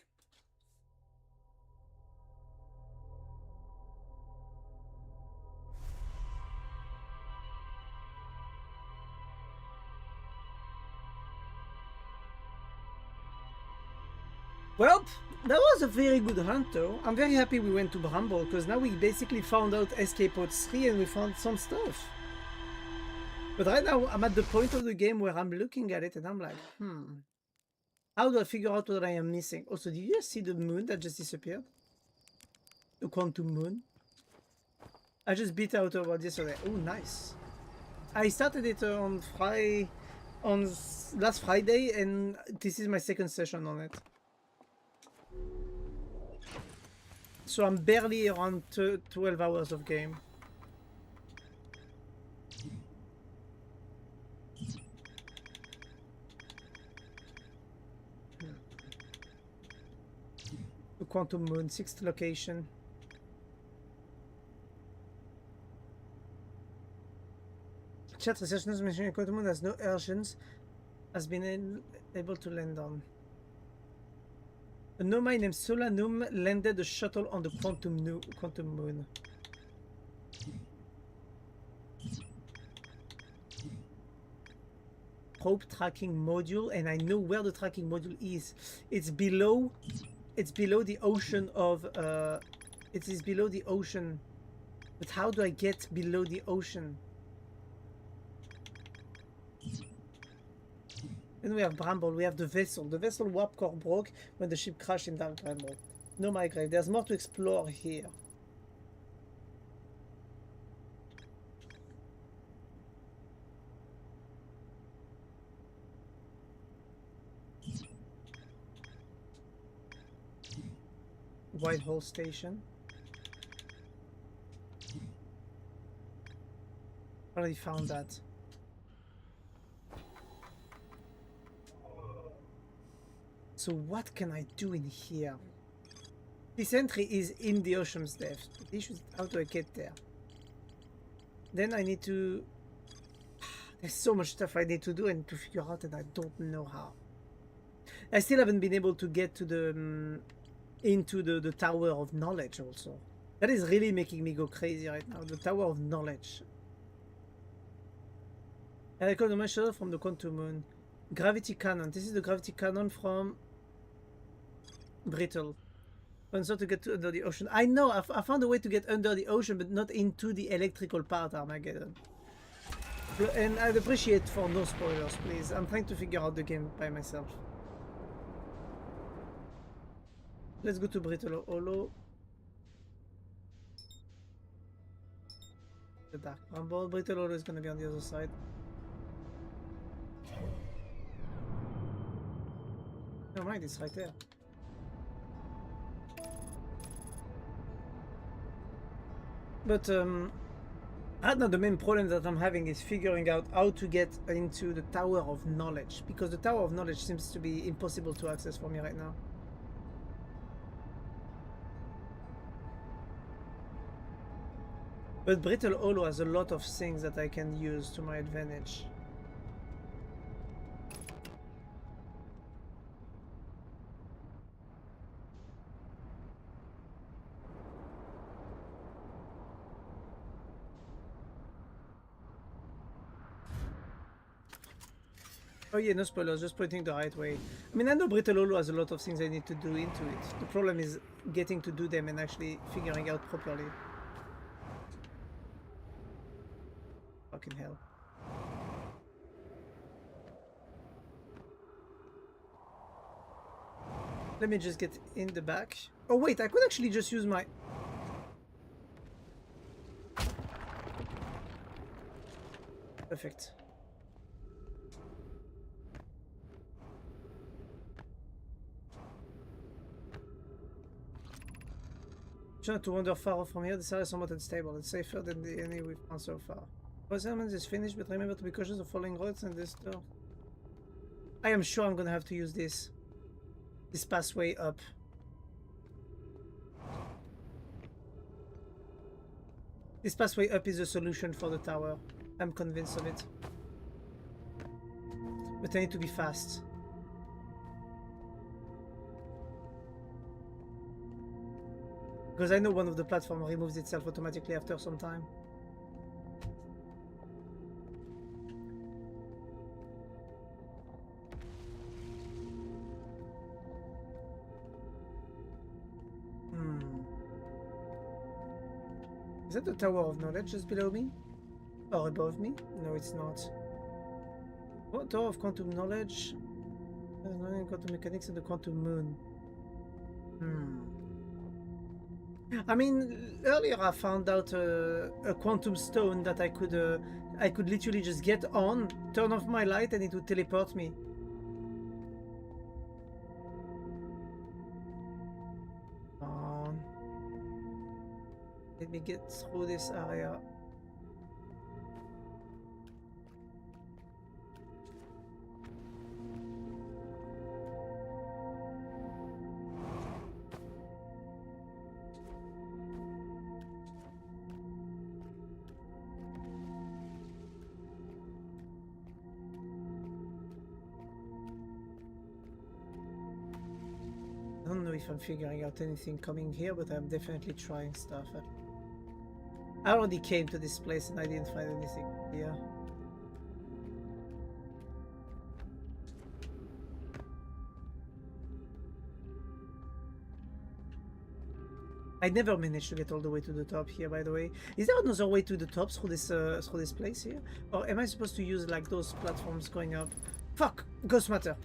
Well, that was a very good hunt though. I'm very happy we went to Bramble because now we basically found out Escape Pod 3 and we found some stuff. But right now I'm at the point of the game where I'm looking at it and I'm like, how do I figure out what I am missing? Also, did you guys see the moon that just disappeared? The quantum moon? I just beat out about yesterday. Oh, nice. I started it on last Friday and this is my second session on it. So I'm barely around 12 hours of game. Quantum Moon, 6th location. Chat research notes mentioning Quantum Moon has no urgence, has been able to land on. A nomad named Solanum landed a shuttle on the Quantum Moon. Probe tracking module, and I know where the tracking module is. It's below the ocean of it is below the ocean. But how do I get below the ocean? Then we have Bramble, we have the vessel. The vessel warp core broke when the ship crashed in Dark Bramble. No, my grave. There's more to explore here. Whitehall Station. Already found that. So what can I do in here? This entry is in the ocean's depth. The issue is how do I get there? Then I need to... There's so much stuff I need to do and to figure out, and I don't know how. I still haven't been able to get to the... into the Tower of Knowledge also. That is really making me go crazy right now. The Tower of Knowledge. And I got a measure from the Quantum Moon. Gravity Cannon. This is the Gravity Cannon from Brittle. So to get to under the ocean. I know, I found a way to get under the ocean, but not into the electrical part, Armageddon. And I'd appreciate for no spoilers, please. I'm trying to figure out the game by myself. Let's go to Brittle Hollow. The Dark Bramble. Brittle Hollow is going to be on the other side. Never mind, it's right there. But right now the main problem that I'm having is figuring out how to get into the Tower of Knowledge, because the Tower of Knowledge seems to be impossible to access for me right now. But Brittle Hollow has a lot of things that I can use to my advantage. Oh yeah, no spoilers, just pointing the right way. I mean, I know Brittle Hollow has a lot of things I need to do into it. The problem is getting to do them and actually figuring out properly. Fucking hell. Let me just get in the back. Oh wait, I could actually just use my... Perfect. Trying to wander far off from here. This area is somewhat unstable. It's safer than any we've found so far. The settlement is finished, but remember to be cautious of following roads and this door. I am sure I'm gonna have to use this pathway up. This pathway up is the solution for the tower. I'm convinced of it. But I need to be fast. Because I know one of the platforms removes itself automatically after some time. Is that the Tower of Knowledge just below me? Or above me? No, it's not. What Tower of Quantum Knowledge? Quantum Mechanics and the Quantum Moon. I mean, earlier I found out a quantum stone that I could literally just get on, turn off my light, and it would teleport me. Let me get through this area. I don't know if I'm figuring out anything coming here, but I'm definitely trying stuff. I already came to this place and I didn't find anything here. I never managed to get all the way to the top here, by the way. Is there another way to the top through this place here? Or am I supposed to use like those platforms going up? Fuck! Ghost matter!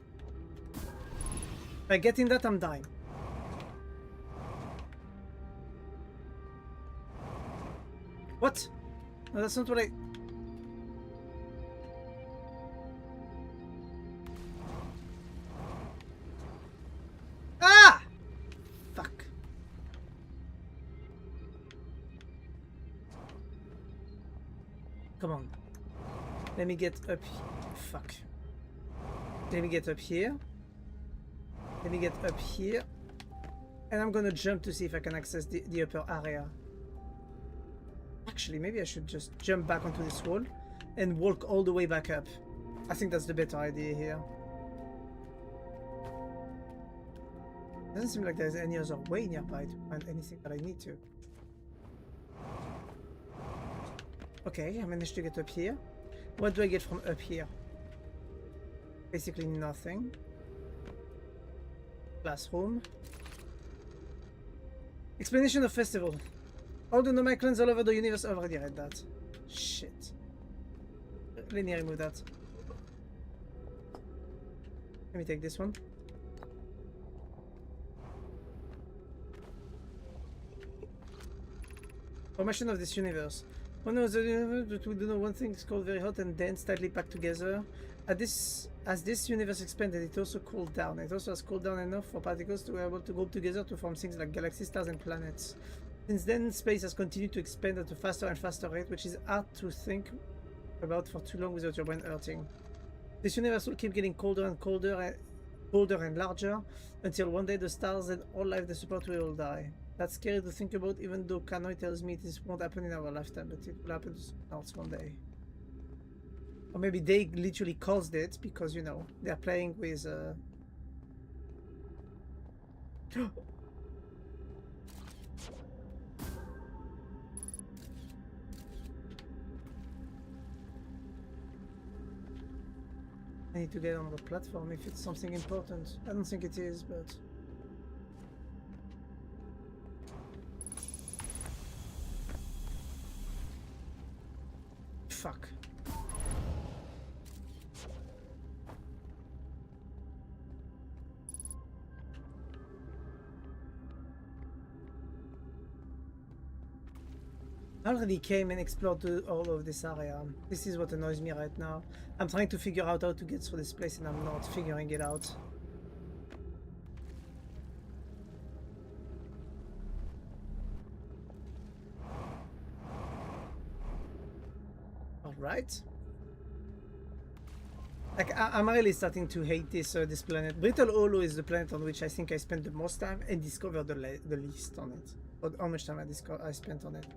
By getting that, I'm dying. What? No, that's not what I... Ah! Fuck. Come on. Let me get up here. Fuck. Let me get up here. Let me get up here. And I'm gonna jump to see if I can access the upper area. Actually, maybe I should just jump back onto this wall and walk all the way back up. I think that's the better idea here. Doesn't seem like there's any other way nearby to find anything that I need to. Okay, I managed to get up here. What do I get from up here? Basically nothing. Classroom. Explanation of festival. All the nomad clans all over the universe. I already read that. Shit. Let me remove that. Let me take this one. Formation of this universe. One of the we do know one thing is called very hot and dense, tightly packed together. As this universe expanded, it also cooled down. It also has cooled down enough for particles to be able to group together to form things like galaxies, stars, and planets. Since then, space has continued to expand at a faster and faster rate, which is hard to think about for too long without your brain hurting. This universe will keep getting colder and colder, colder and larger, until one day the stars and all life they support will all die. That's scary to think about, even though Kanoi tells me this won't happen in our lifetime, but it will happen to someone else one day. Or maybe they literally caused it because, you know, they're playing with... I need to get on the platform if it's something important. I don't think it is, but... Fuck. I already came and explored all of this area. This is what annoys me right now. I'm trying to figure out how to get through this place and I'm not figuring it out. Alright. Like, I'm really starting to hate this planet. Brittle Hollow is the planet on which I think I spent the most time and discovered the least on it. Or how much time I spent on it.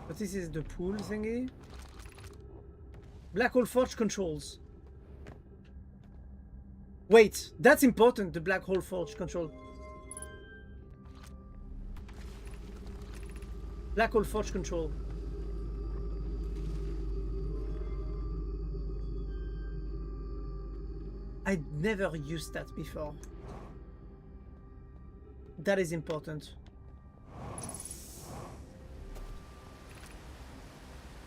But this is the pool thingy. Black hole forge controls. Wait, that's important, the black hole forge control. Black hole forge control. I'd never used that before. That is important.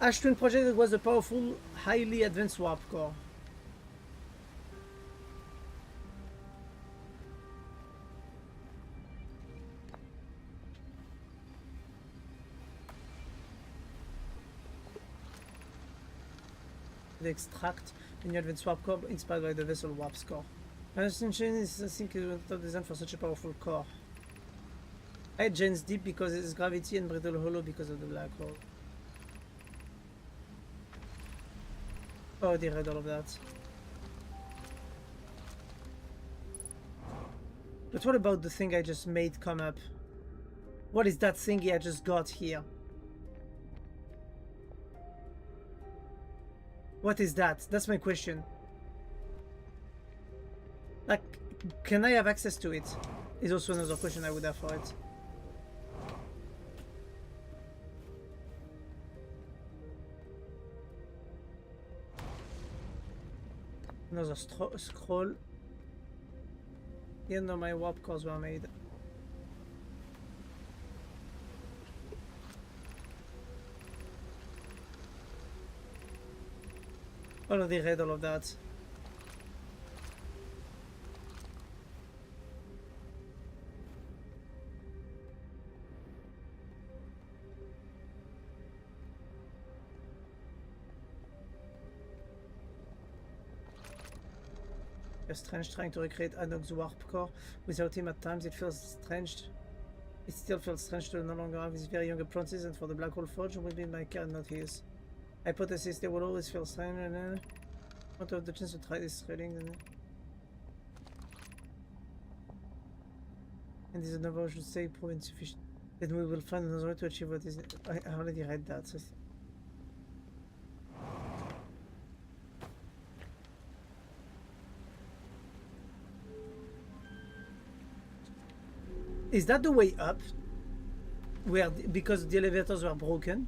Ash Twin Project was a powerful, highly advanced warp core. The extract a new advanced warp core inspired by the vessel warp core. My assumption is I think it was not designed for such a powerful core. I had Jane's Deep because it is gravity and Brittle Hollow because of the black hole. I already read all of that. But what about the thing I just made come up? What is that thingy I just got here? What is that? That's my question. Like, can I have access to it? Is also another question I would have for it. Another scroll. Yeah, no, my warp cores were made. Already read all of that. Strange trying to recreate Adnok's warp core without him at times. It feels strange. It still feels strange to no longer have his very young apprentice, and for the Black Hole Forge will be my care, not his. Hypothesis, they will always feel strange. Not have the chance to try this threading. And this another should say prove insufficient. Then we will find another way to achieve what is. I already read that. So is that the way up? Where because the elevators were broken?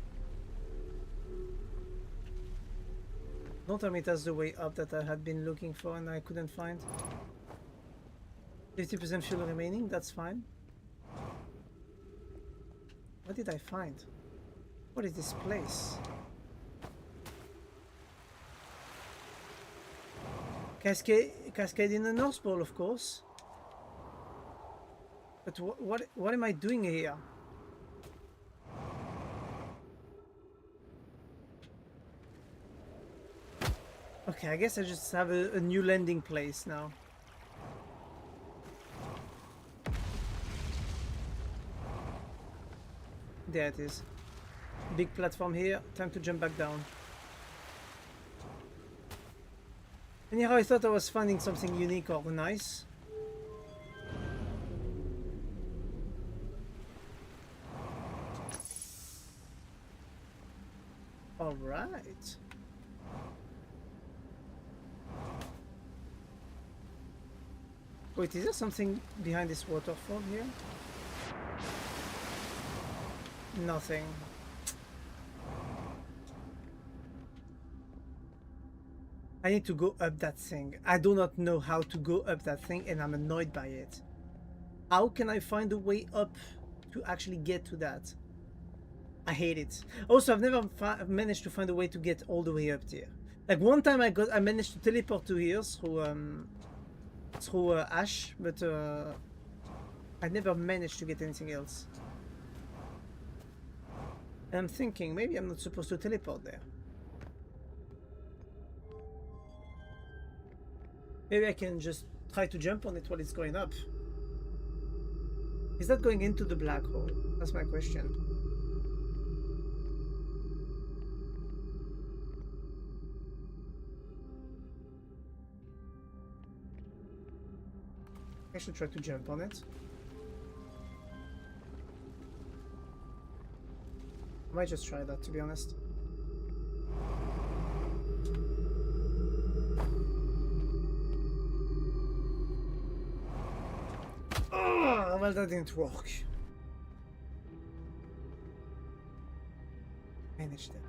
Don't tell me that's the way up that I had been looking for and I couldn't find. 50% fuel remaining, that's fine. What did I find? What is this place? Cascade in the North Pole, of course. But what am I doing here? Okay, I guess I just have a new landing place now. There it is. Big platform here. Time to jump back down. Anyhow, I thought I was finding something unique or nice. All right. Wait, is there something behind this waterfall here? Nothing. I need to go up that thing. I do not know how to go up that thing and I'm annoyed by it. How can I find a way up to actually get to that? I hate it. Also, I've never managed to find a way to get all the way up there. Like one time I managed to teleport to here through Ash, but I never managed to get anything else. And I'm thinking maybe I'm not supposed to teleport there. Maybe I can just try to jump on it while it's going up. Is that going into the black hole? That's my question. I should try to jump on it. I might just try that, to be honest. Oh, well, that didn't work. Managed it.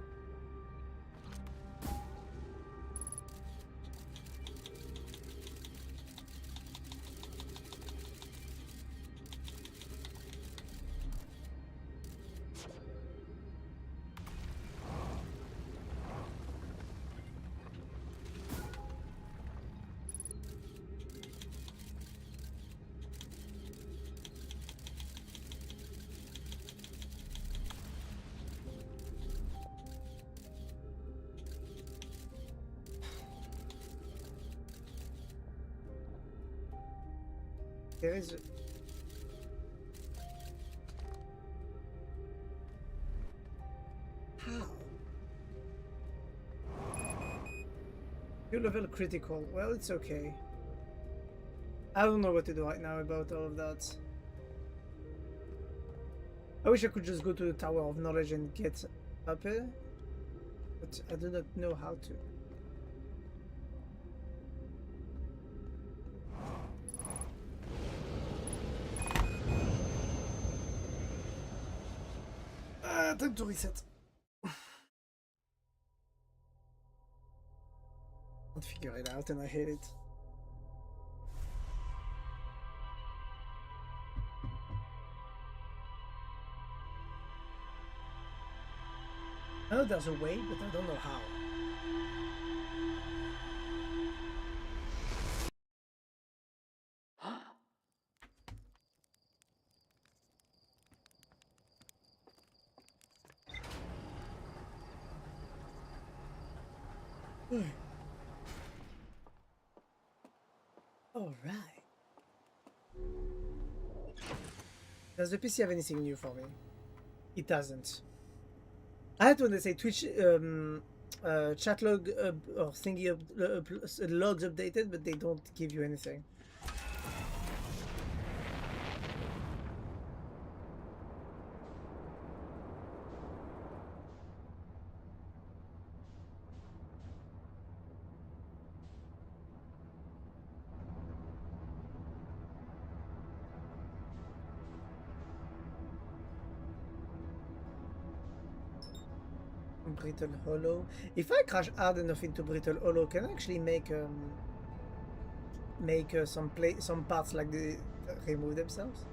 There is how? You level critical. Well, it's okay. I don't know what to do right now about all of that. I wish I could just go to the Tower of Knowledge and get up it, but I do not know how to. Time to reset. Can't figure it out and I hate it. I know there's a way, but I don't know how. All right. Does the PC have anything new for me? It doesn't. I had when they say Twitch chat log or thingy logs updated, but they don't give you anything. Brittle Hollow. If I crash hard enough into Brittle Hollow, can I actually make some parts like the remove themselves?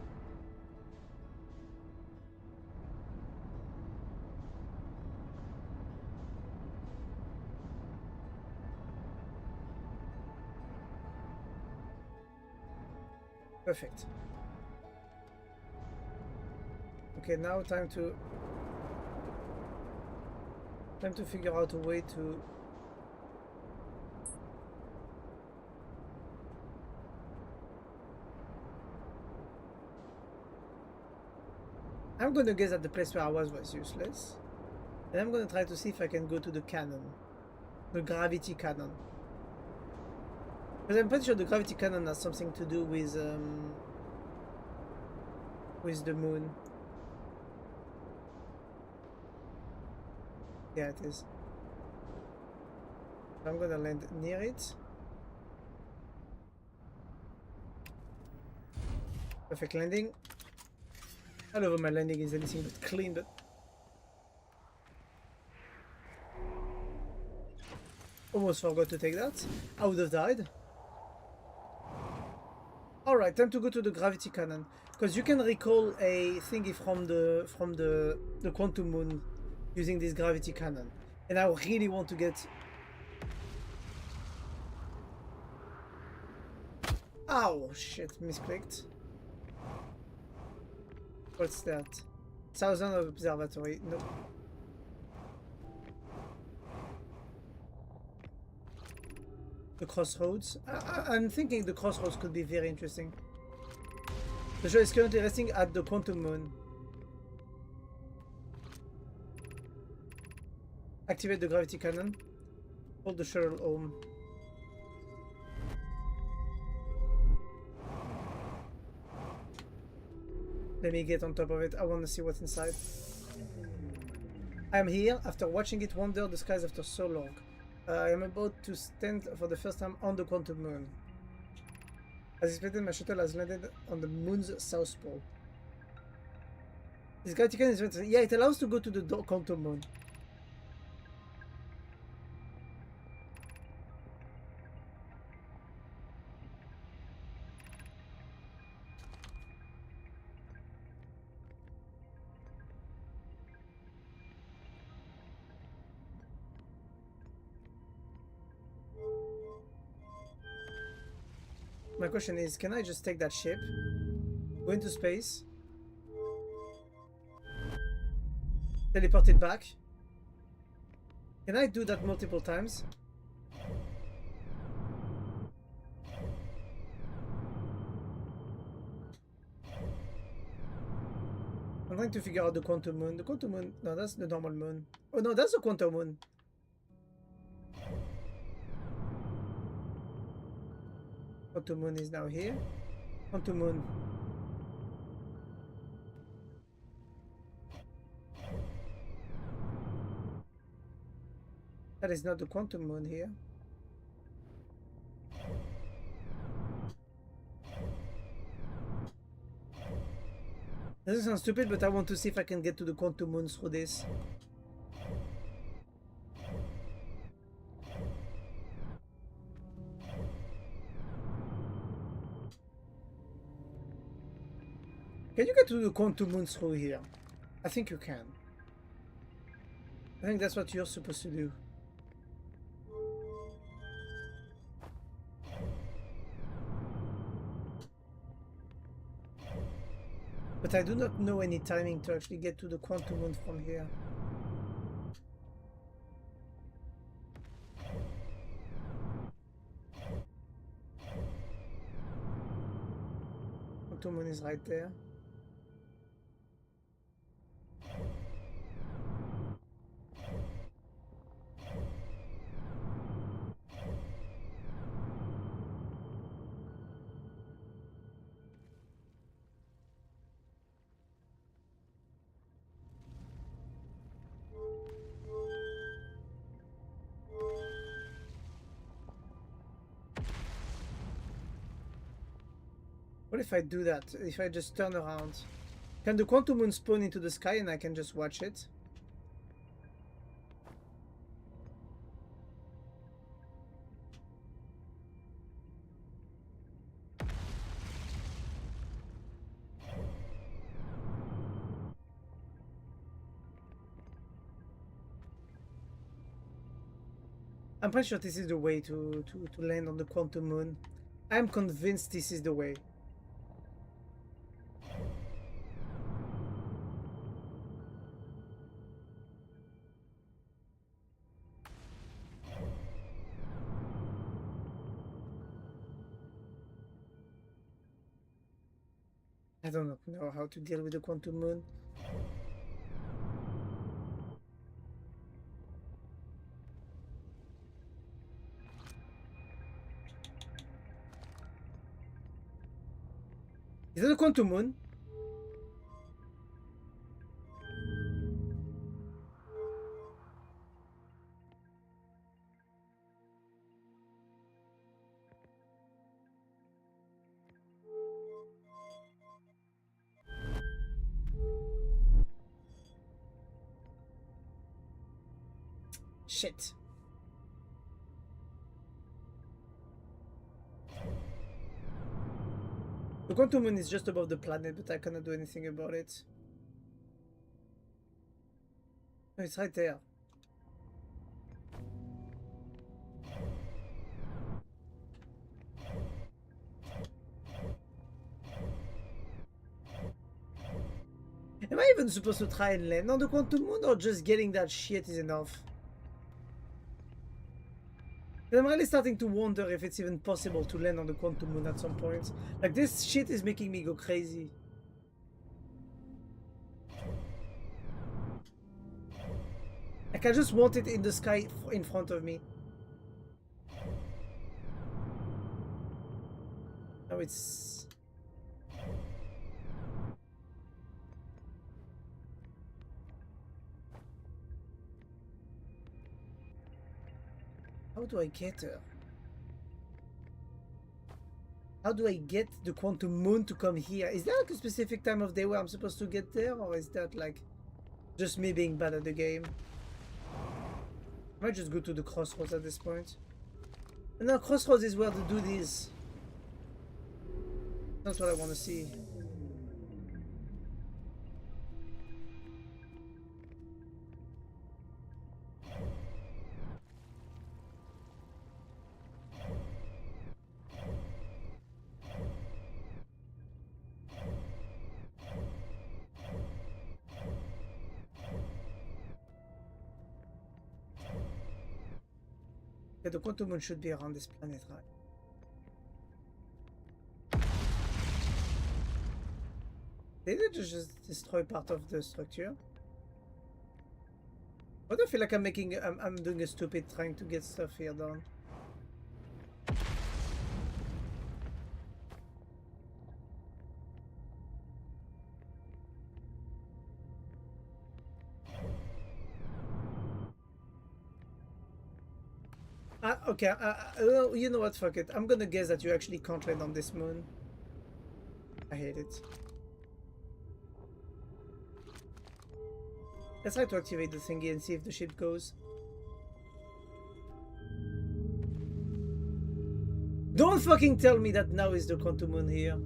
Perfect. Okay, now time to figure out a way to I'm gonna guess that the place where I was useless. And I'm gonna try to see if I can go to the cannon. The gravity cannon. Because I'm pretty sure the gravity cannon has something to do with the moon. Yeah, it is. I'm gonna land near it. Perfect landing. I don't know if my landing is anything but clean, but almost forgot to take that. I would have died. Alright, time to go to the gravity cannon. Because you can recall a thingy from the quantum moon using this gravity cannon. And I really want to get... Ow! Shit, misclicked. What's that? Southern Observatory. No. The crossroads. I'm thinking the crossroads could be very interesting. The show is currently resting at the quantum moon. Activate the gravity cannon. Hold the shuttle home. Let me get on top of it. I want to see what's inside. I am here after watching it wander the skies after so long. I am about to stand for the first time on the quantum moon. As expected, my shuttle has landed on the moon's south pole. This gravity cannon is... Yeah, it allows to go to the quantum moon. My question is, can I just take that ship, go into space, teleport it back? Can I do that multiple times? I'm trying to figure out the quantum moon. The quantum moon, no, that's the normal moon. Oh no, that's the quantum moon. Quantum moon is now here. Quantum moon. That is not the quantum moon here. Doesn't sound stupid, but I want to see if I can get to the quantum moon through this. Can you get to the quantum moon through here? I think you can. I think that's what you're supposed to do. But I do not know any timing to actually get to the quantum moon from here. Quantum moon is right there. What if I do that? If I just turn around? Can the quantum moon spawn into the sky and I can just watch it? I'm pretty sure this is the way to land on the quantum moon. I'm convinced this is the way. I don't know how to deal with the quantum moon. Is that a quantum moon? Shit. The quantum moon is just above the planet, but I cannot do anything about it. No, it's right there. Am I even supposed to try and land on the quantum moon, or just getting that shit is enough? I'm really starting to wonder if it's even possible to land on the quantum moon at some point. Like, this shit is making me go crazy. Like, I just want it in the sky in front of me. Oh, it's... How do I get her? How do I get the quantum moon to come here? Is there like a specific time of day where I'm supposed to get there? Or is that like just me being bad at the game? I might just go to the crossroads at this point. And now crossroads is where the dude is. That's what I want to see. Yeah, the quantum moon should be around this planet, right? Did it just destroy part of the structure? Why do I feel like I'm doing a stupid trying to get stuff here done? Okay, well, you know what, fuck it. I'm gonna guess that you actually can't land on this moon. I hate it. Let's try to activate the thingy and see if the ship goes. Don't fucking tell me that now is the quantum moon here.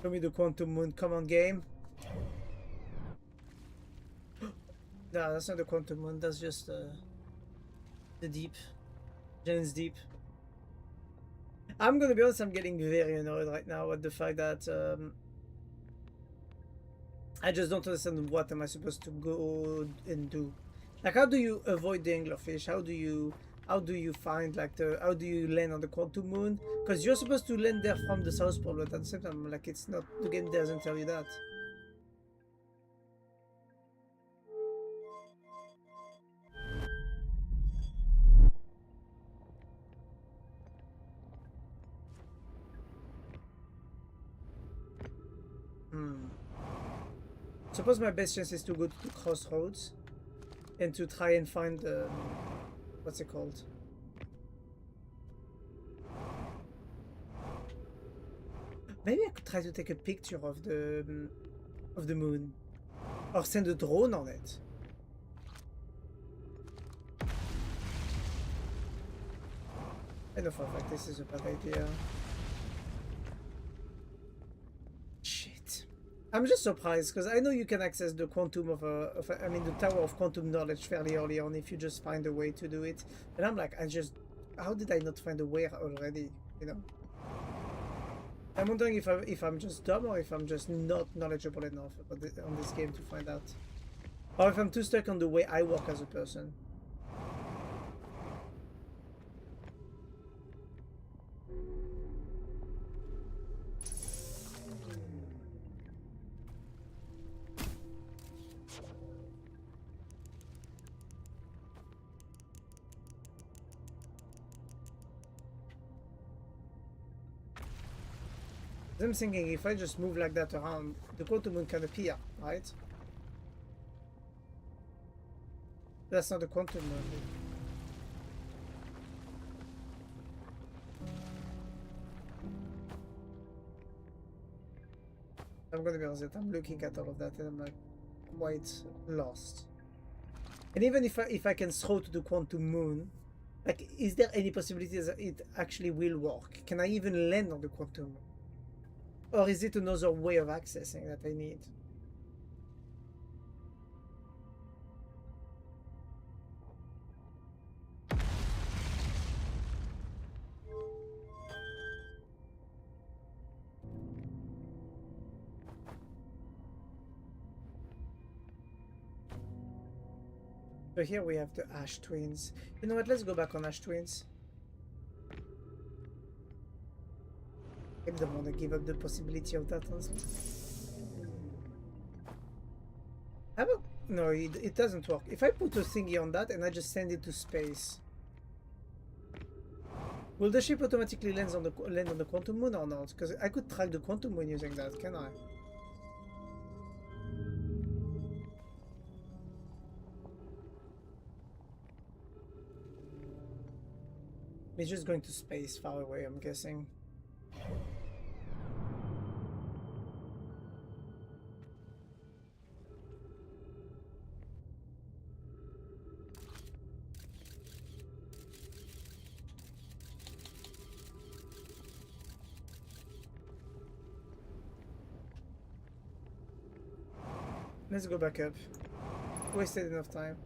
Show me the quantum moon. Come on, game. No, that's not the quantum moon. That's just the deep. Jan's deep. I'm gonna be honest. I'm getting very annoyed right now at the fact that I just don't understand what am I supposed to go and do. Like, how do you avoid the anglerfish? How do you find like how do you land on the quantum moon? Because you're supposed to land there from the South Pole, but at the same time, like, it's not, the game doesn't tell you that. Suppose my best chance is to go to the crossroads and to try and find what's it called? Maybe I could try to take a picture of the moon, or send a drone on it. I know for a fact this is a bad idea. I'm just surprised because I know you can access the quantum I mean the Tower of Quantum Knowledge fairly early on if you just find a way to do it. And I'm like, how did I not find a way already? You know. I'm wondering if I'm just dumb or if I'm just not knowledgeable enough on this game to find out, or if I'm too stuck on the way I work as a person. I'm thinking if I just move like that around, the quantum moon can appear, right? That's not the quantum moon. I'm gonna be honest, I'm looking at all of that and I'm like quite lost. And even if I can throw to the quantum moon, like, is there any possibility that it actually will work? Can I even land on the quantum moon? Or is it another way of accessing that I need? So here we have the Ash Twins. You know what? Let's go back on Ash Twins. I don't want to give up the possibility of that, honestly. No, it doesn't work. If I put a thingy on that and I just send it to space, will the ship automatically land on the quantum moon or not? Because I could track the quantum moon using that, can I? It's just going to space far away, I'm guessing. Let's go back up. Wasted enough time.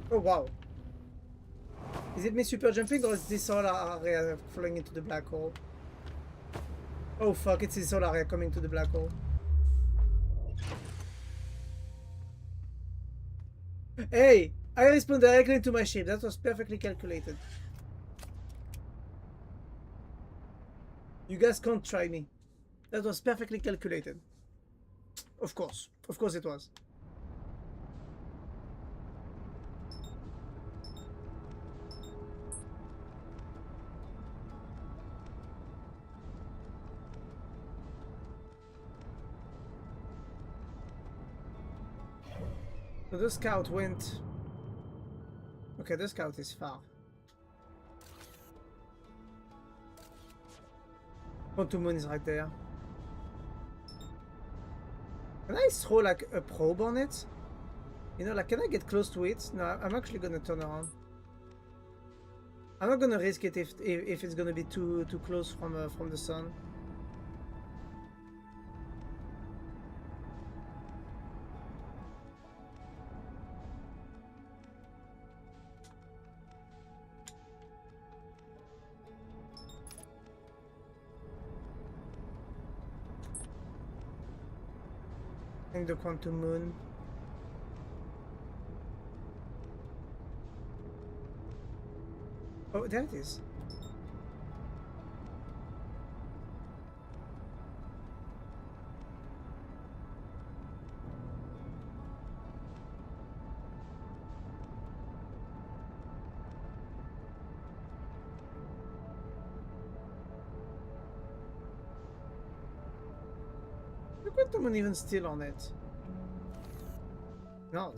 Oh wow. Is it me super jumping or is this solar area falling into the black hole? Oh fuck, it's this solar area coming to the black hole. Hey! I respawned directly into my ship. That was perfectly calculated. You guys can't try me. That was perfectly calculated. Of course. Of course it was. So the scout went... Okay, the scout is far. Quantum Moon is right there. Can I throw like a probe on it? You know, like, can I get close to it? No, I'm actually gonna turn around. I'm not gonna risk it if it's gonna be too close from the sun. I think the Quantum Moon. Oh, there it is. The Quantum Moon even still on it. Not.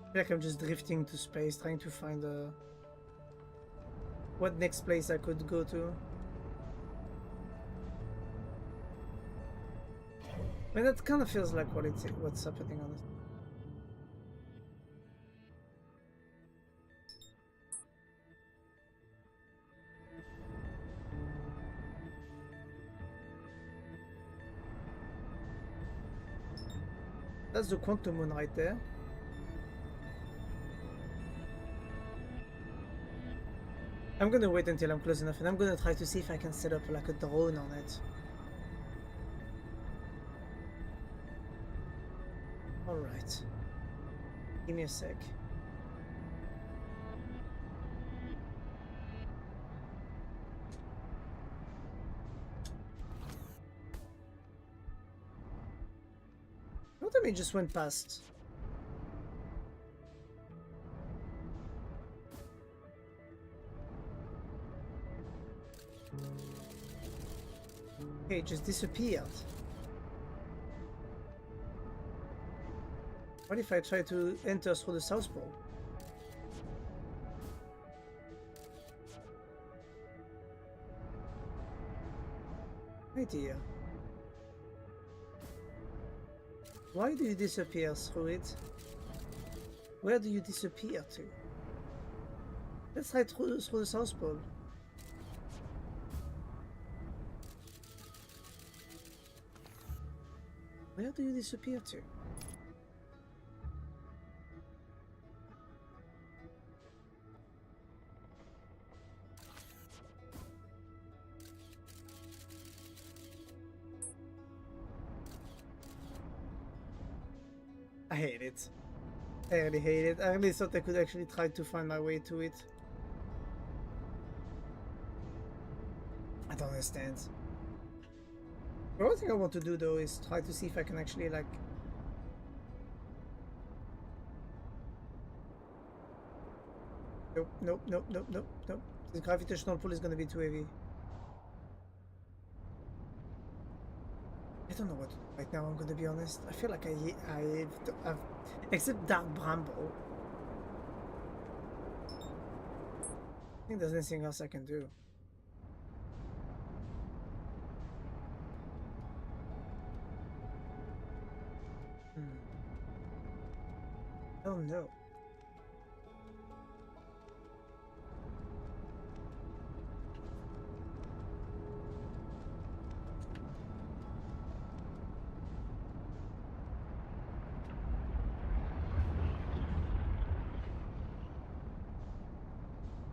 I feel like I'm just drifting to space, trying to find what next place I could go to. I mean, that kind of feels like what's happening on it. That's the Quantum Moon right there. I'm gonna wait until I'm close enough, and I'm gonna try to see if I can set up like a drone on it. Alright. Give me a sec. What I mean, just went past. Okay, it just disappeared. What if I try to enter through the South Pole? Idea. Why do you disappear through it? Where do you disappear to? Let's try through the South Pole. Where do you disappear to? I hate it. I really hate it. I really thought I could actually try to find my way to it. I don't understand. The one thing I want to do though is try to see if I can actually like... Nope, nope, nope, nope, nope, nope. This gravitational pull is gonna be too heavy. I don't know what to do right now, I'm gonna be honest. I feel like I've except Dark Bramble. I think there's anything else I can do. Oh no.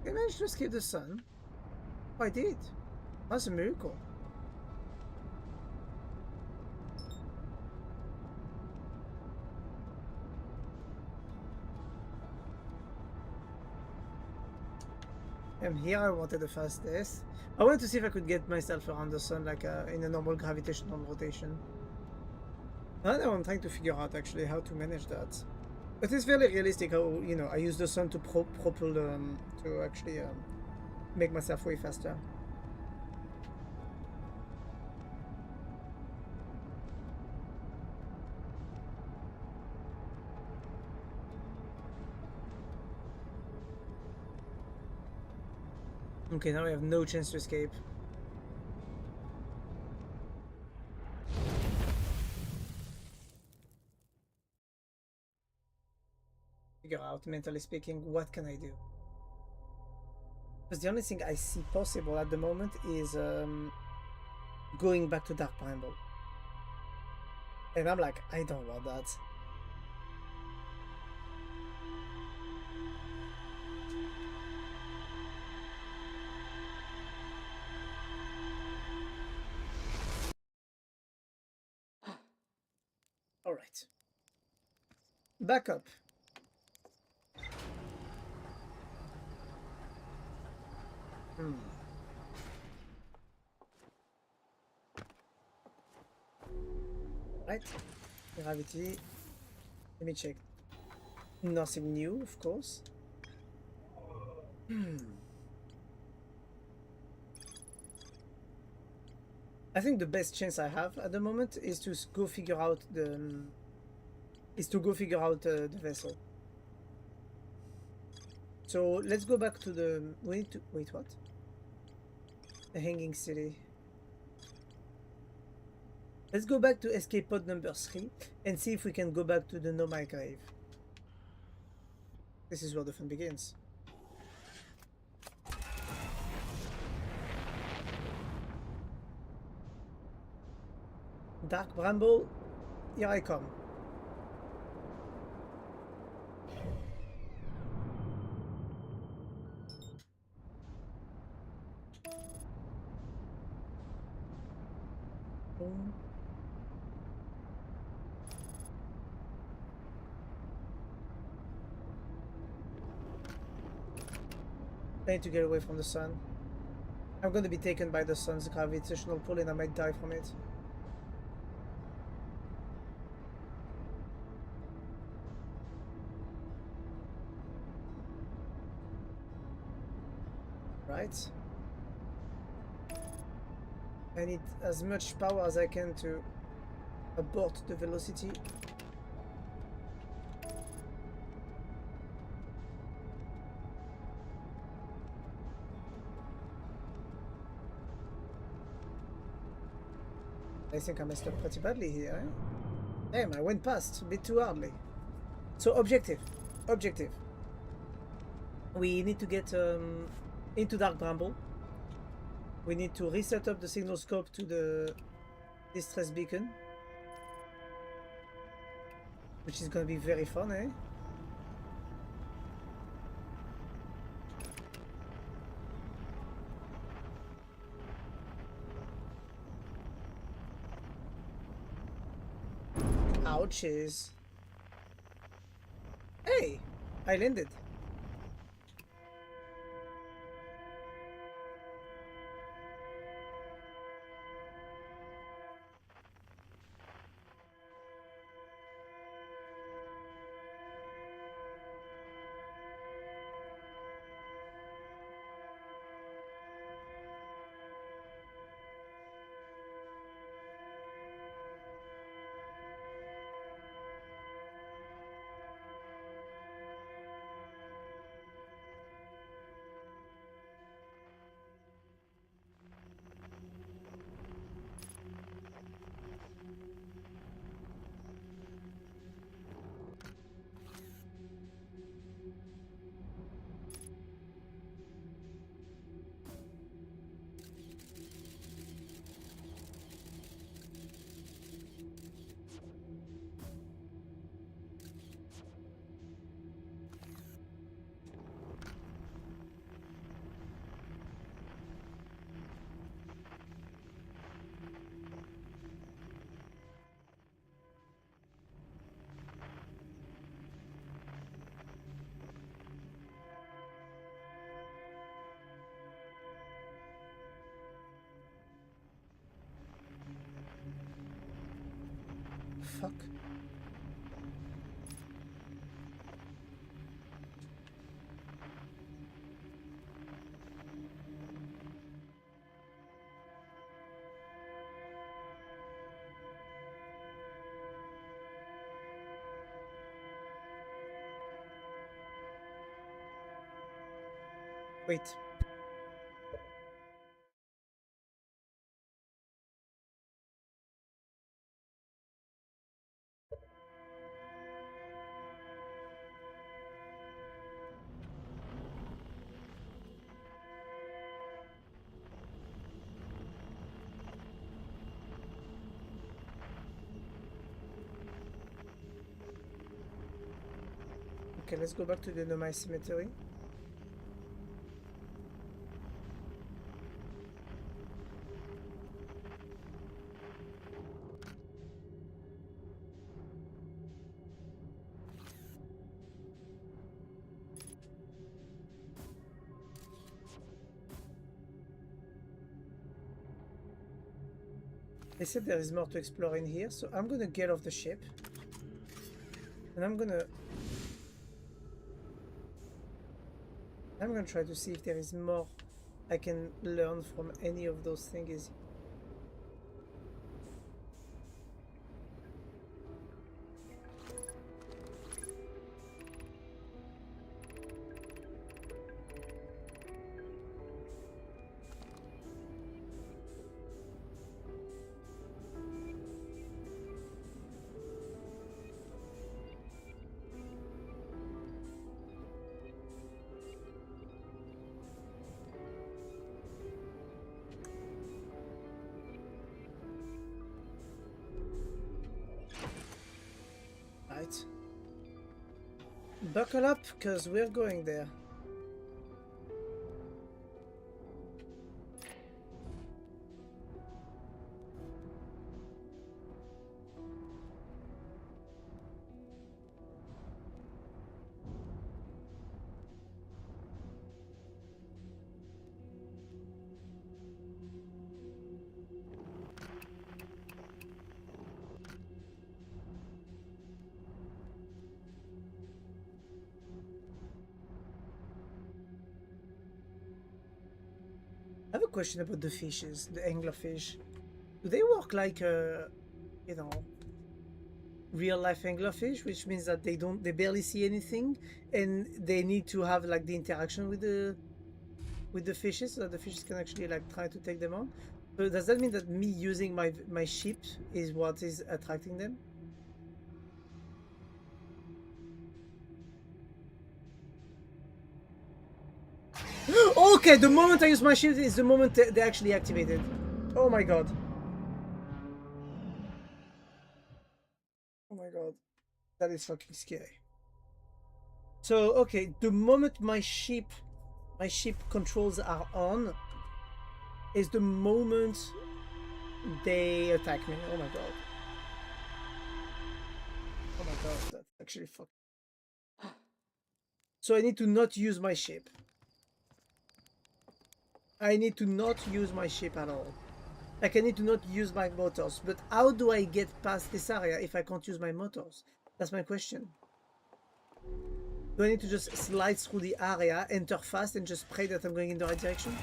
I managed to escape the sun. Oh, I did. That's a miracle. And here I wanted the fastest. I wanted to see if I could get myself around the sun like in a normal gravitational rotation. Now I'm trying to figure out actually how to manage that. But it's fairly realistic how, you know, I use the sun to propel to actually make myself way faster. Okay, now we have no chance to escape. Figure out, mentally speaking, what can I do? Because the only thing I see possible at the moment is going back to Dark Bramble. And I'm like, I don't want that. Alright. Back up. Right. Gravity. Let me check. Nothing new, of course. I think the best chance I have at the moment is to go figure out the the vessel. So let's go back to the. We need to wait. What? The Hanging City. Let's go back to escape pod number 3 and see if we can go back to the Nomai grave. This is where the fun begins. Dark Bramble, here I come. Boom. I need to get away from the sun. I'm going to be taken by the sun's gravitational pull and I might die from it. Right. I need as much power as I can to abort the velocity. I think I messed up pretty badly here, eh? Damn, I went past a bit too hardly. So objective. Objective. We need to get into Dark Bramble. We need to reset up the signal scope to the distress beacon. Which is gonna be very fun, eh? Ouchies. Hey! I landed. Fuck. Wait. Okay, let's go back to the Nomai Cemetery. They said there is more to explore in here, so I'm gonna get off the ship. And I'm gonna try to see if there is more I can learn from any of those things. Right. Buckle up, because we're going there. I have a question about the fishes, the anglerfish. Do they work like you know, real life anglerfish, which means that they barely see anything, and they need to have like the interaction with the fishes so that the fishes can actually like try to take them on? So does that mean that me using my ship is what is attracting them? Okay, the moment I use my ship is the moment they actually activated. Oh my god. Oh my god. That is fucking scary. So, okay, the moment my ship controls are on is the moment they attack me. Oh my god. Oh my god, that's actually fucking... So I need to not use my ship. I need to not use my ship at all. Like, I need to not use my motors. But how do I get past this area if I can't use my motors? That's my question. Do I need to just slide through the area, enter fast, and just pray that I'm going in the right direction?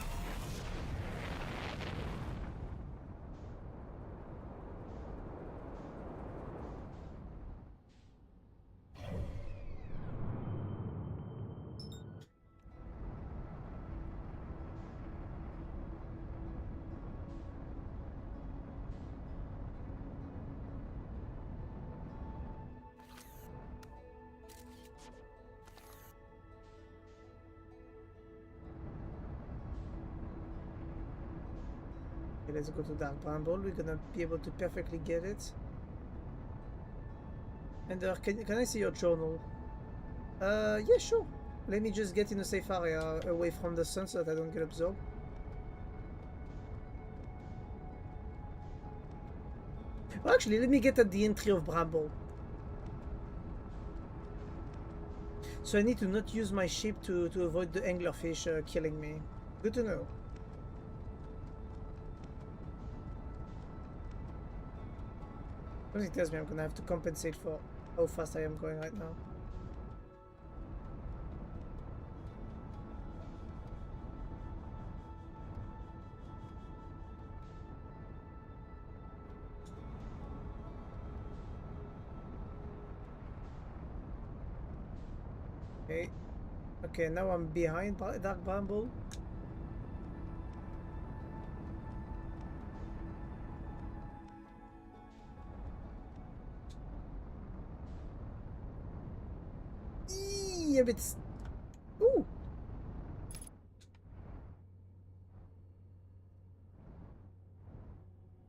Okay, let's go to Dark Bramble. We're gonna be able to perfectly get it. And can I see your journal? Yeah, sure. Let me just get in a safe area away from the sun so that I don't get absorbed. Well, actually, let me get at the entry of Bramble. So I need to not use my ship to avoid the anglerfish killing me. Good to know. What it tells me I'm gonna have to compensate for how fast I am going right now. Okay. Okay, now I'm behind Dark Bramble. Yeah, but it's... Ooh!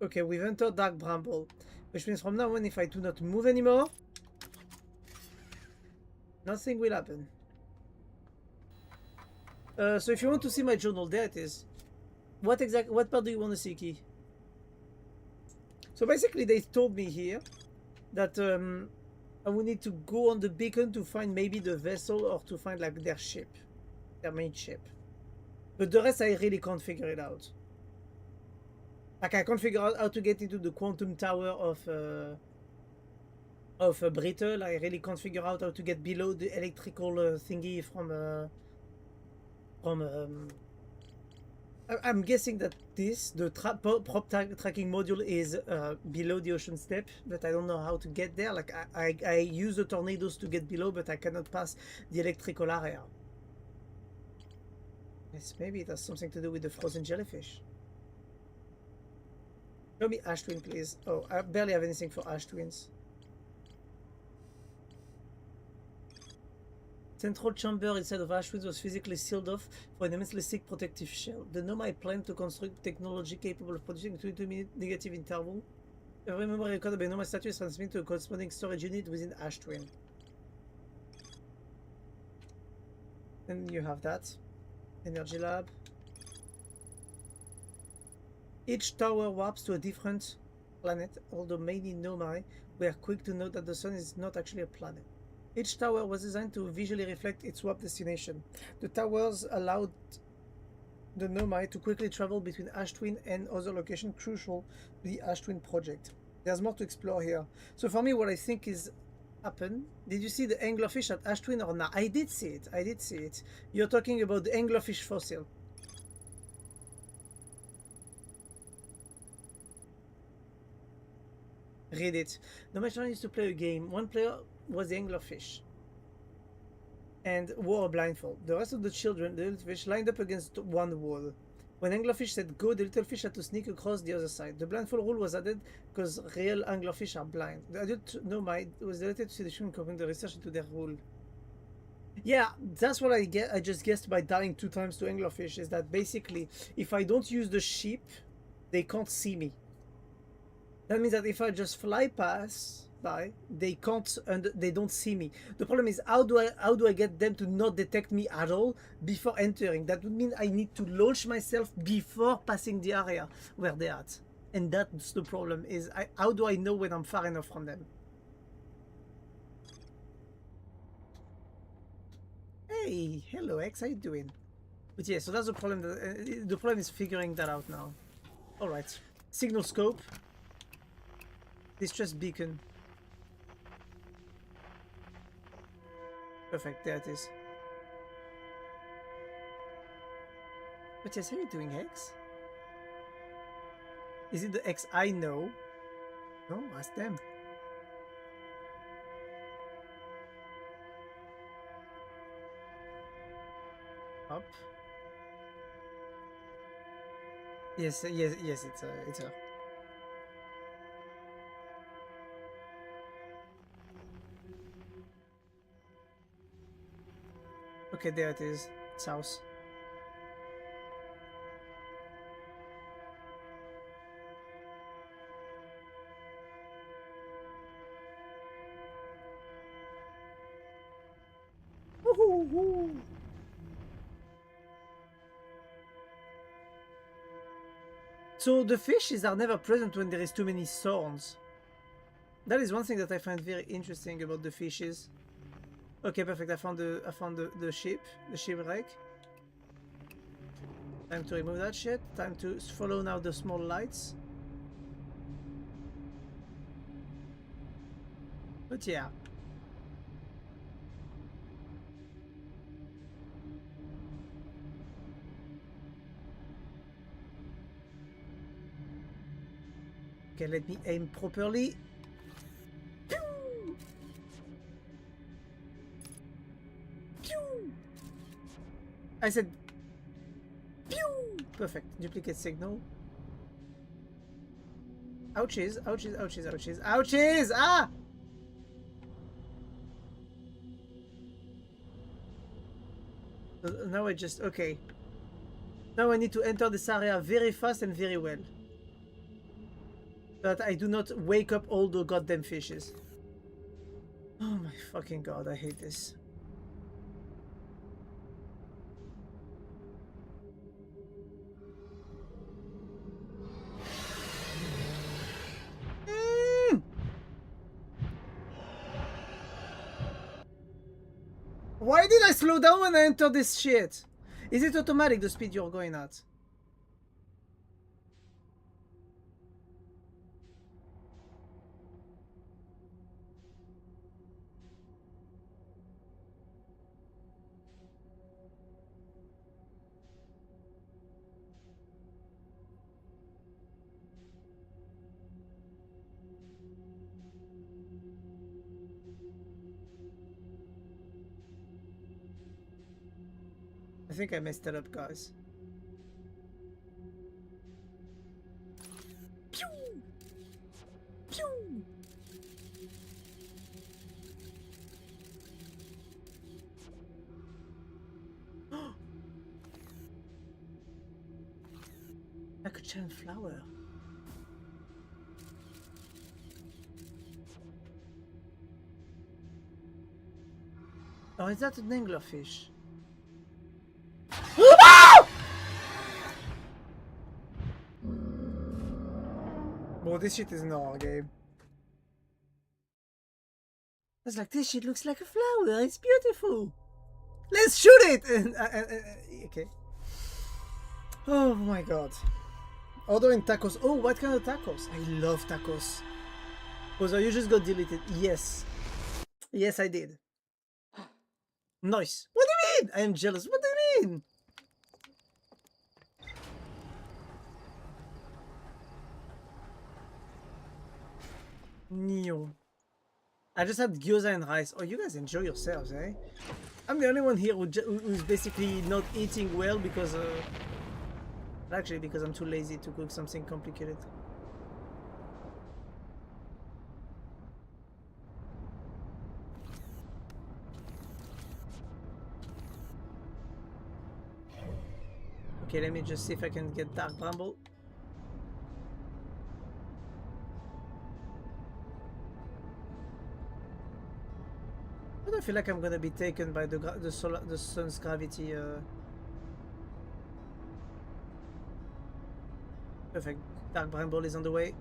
Okay, we've entered Dark Bramble, which means from now on, if I do not move anymore, Nothing will happen. So if you want to see my journal, there it is. What part do you want to see, Key? So basically they told me here that I will need to go on the beacon to find maybe the vessel or to find like their ship, their main ship. But the rest I really can't figure it out. Like I can't figure out how to get into the quantum tower of Brittle. I really can't figure out how to get below the electrical thingy from I'm guessing that the prop tracking module is below the ocean step, but I don't know how to get there. Like I use the tornadoes to get below, but I cannot pass the electrical area. Yes, maybe it has something to do with the frozen jellyfish. Show me Ash Twin, please. Oh, I barely have anything for Ash Twins. Central chamber inside of Ash Twins was physically sealed off for an immensely thick protective shell. The Nomai planned to construct technology capable of producing a 22-minute negative interval. Every memory recorded by Nomai statue is transmitted to a corresponding storage unit within Ash Twin. And you have that. Energy lab. Each tower warps to a different planet, although many Nomai were quick to note that the sun is not actually a planet. Each tower was designed to visually reflect its warp destination. The towers allowed the Nomai to quickly travel between Ash Twin and other locations crucial to the Ash Twin project. There's more to explore here. So for me, what I think is happened. Did you see the anglerfish at Ash Twin or not? I did see it. I did see it. You're talking about the anglerfish fossil. Read it. Nomai children used to play a game. One player was the anglerfish and wore a blindfold. The rest of the children, the little fish, lined up against one wall. When anglerfish said go, the little fish had to sneak across the other side. The blindfold rule was added because real anglerfish are blind. The adult Nomai was delighted to see the children copying the research into their rule. Yeah, that's what I get. I just guessed by dying 2 times to anglerfish is that basically if I don't use the ship, they can't see me. That means that if I just fly past by, they can't and they don't see me. The problem is how do I get them to not detect me at all before entering? That would mean I need to launch myself before passing the area where they're at. And that's the problem is how do I know when I'm far enough from them? Hey, hello X, how you doing? But yeah, so that's the problem. The problem is figuring that out now. All right, signal scope. Distress beacon. Perfect, there it is. But yes, how are you doing, X? Is it the X I know? No, ask them. Up. Yes, it's her. Okay, there it is. It's house. Woohoo! So the fishes are never present when there is too many thorns. That is one thing that I find very interesting about the fishes. Okay, perfect. I found the shipwreck. Time to remove that shit. Time to follow now the small lights. But yeah. Okay, let me aim properly. I said pew! Perfect. Duplicate signal. Ouchies, ouchies, ouchies, ouchies, ouchies! Ah! Now I just... Okay. Now I need to enter this area very fast and very well. So that I do not wake up all the goddamn fishes. Oh my fucking god, I hate this. Why did I slow down when I entered this shit? Is it automatic, the speed you're going at? I think I messed it up, guys. Pew! Pew! Like a giant flower. Oh, is that an anglerfish? Well, this shit is an horror game. I was like, this shit looks like a flower. It's beautiful. Let's shoot it! Okay. Oh my god. Ordering tacos. Oh, what kind of tacos? I love tacos. Oh, so you just got deleted. Yes. Yes, I did. Nice. What do you mean? I am jealous. What do you mean? No. I just had gyoza and rice. Oh, you guys enjoy yourselves, eh? I'm the only one here who's basically not eating well because... actually, because I'm too lazy to cook something complicated. Okay, let me just see if I can get Dark Bramble. I feel like I'm gonna be taken by the sun's gravity. Perfect. Dark Bramble is on the way.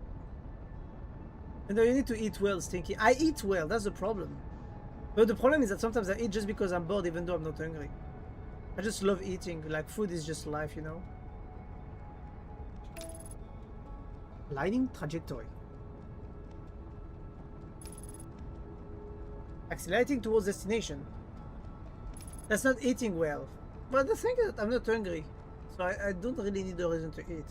And then you need to eat well, Stinky. I eat well, that's the problem. But the problem is that sometimes I eat just because I'm bored, even though I'm not hungry. I just love eating. Like, food is just life, you know? Lightning trajectory. Accelerating towards destination. That's not eating well. But the thing is that I'm not hungry. So I don't really need a reason to eat.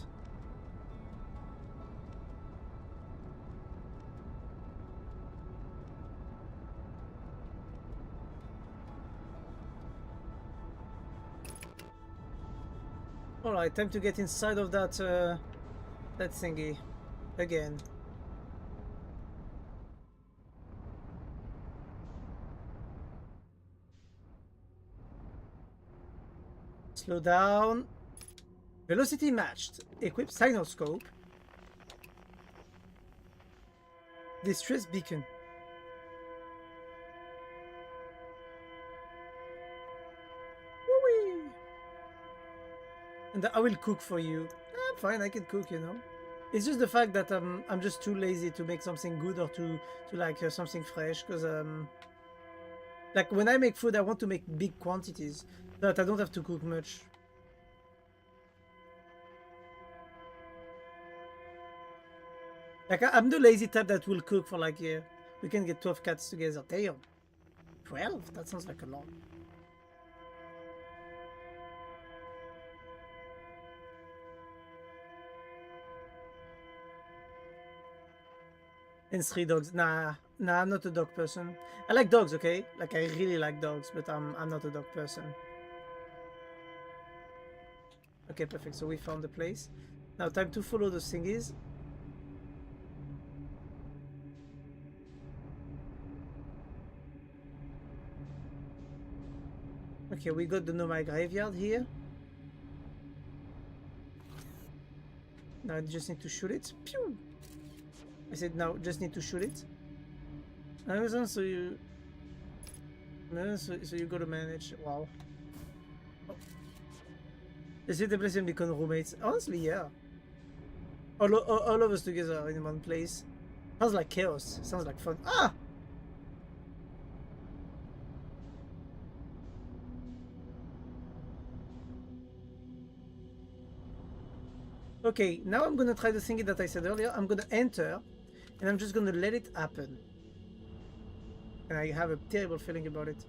Alright, time to get inside of that that thingy again. Slow down. Velocity matched. Equip signal scope. Distress beacon. Woo-wee. And I will cook for you. I'm fine, I can cook, you know. It's just the fact that I'm just too lazy to make something good or to like something fresh, because like when I make food I want to make big quantities so that I don't have to cook much. Like I'm the lazy type that will cook for like we can get 12 cats together. Damn. 12? That sounds like a lot. And 3 dogs. Nah, I'm not a dog person. I like dogs, okay? Like I really like dogs, but I'm not a dog person. Okay, perfect. So we found the place. Now time to follow the thingies. Okay, we got the Nomai graveyard here. Now I just need to shoot it. Pew! I said now just need to shoot it. Amazon, so you gotta manage. Wow. Oh. Is it a place and become roommates? Honestly, yeah. All of us together in one place. Sounds like chaos. Sounds like fun. Ah! Okay, now I'm gonna try the thing that I said earlier. I'm gonna enter, and I'm just gonna let it happen. And I have a terrible feeling about it.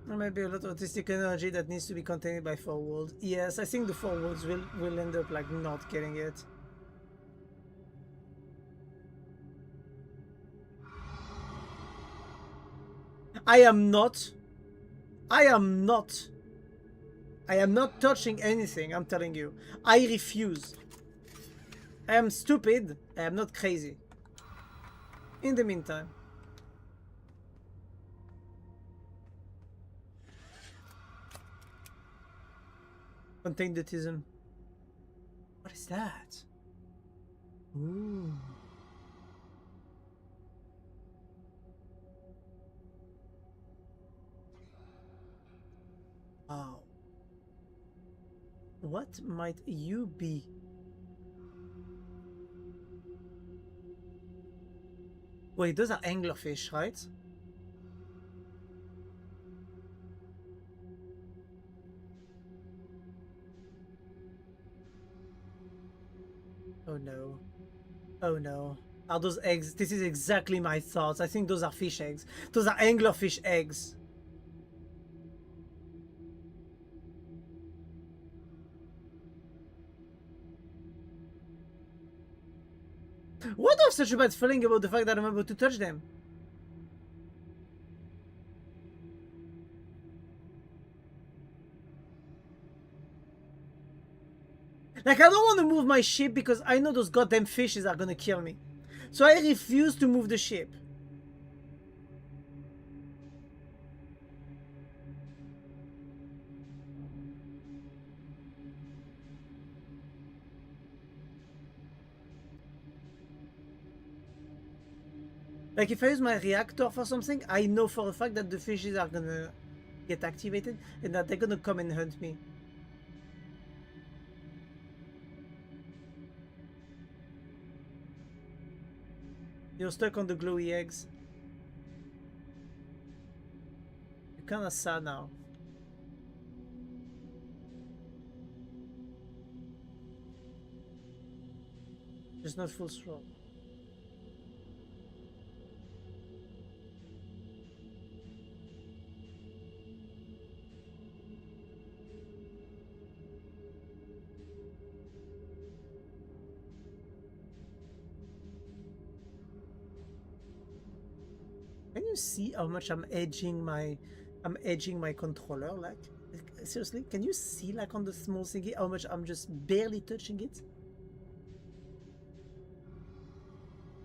There might be a lot of autistic energy that needs to be contained by 4 walls. Yes, I think the 4 walls will end up like not getting it. I am not touching anything, I'm telling you. I refuse. I am stupid. I am not crazy. In the meantime. Contain the tism. What is that? Ooh. Wow. What might you be? Wait, those are anglerfish, right? Oh no. Oh no. Are those eggs? This is exactly my thoughts. I think those are fish eggs. Those are anglerfish eggs. What do I have such a bad feeling about the fact that I'm able to touch them? Like, I don't want to move my ship because I know those goddamn fishes are gonna kill me. So I refuse to move the ship. Like, if I use my reactor for something, I know for a fact that the fishes are gonna get activated and that they're gonna come and hunt me. You're stuck on the glowy eggs. You're kinda sad now. Just not full throttle. Can you see how much I'm edging my controller? Like, seriously, can you see like on the small thingy how much I'm just barely touching it?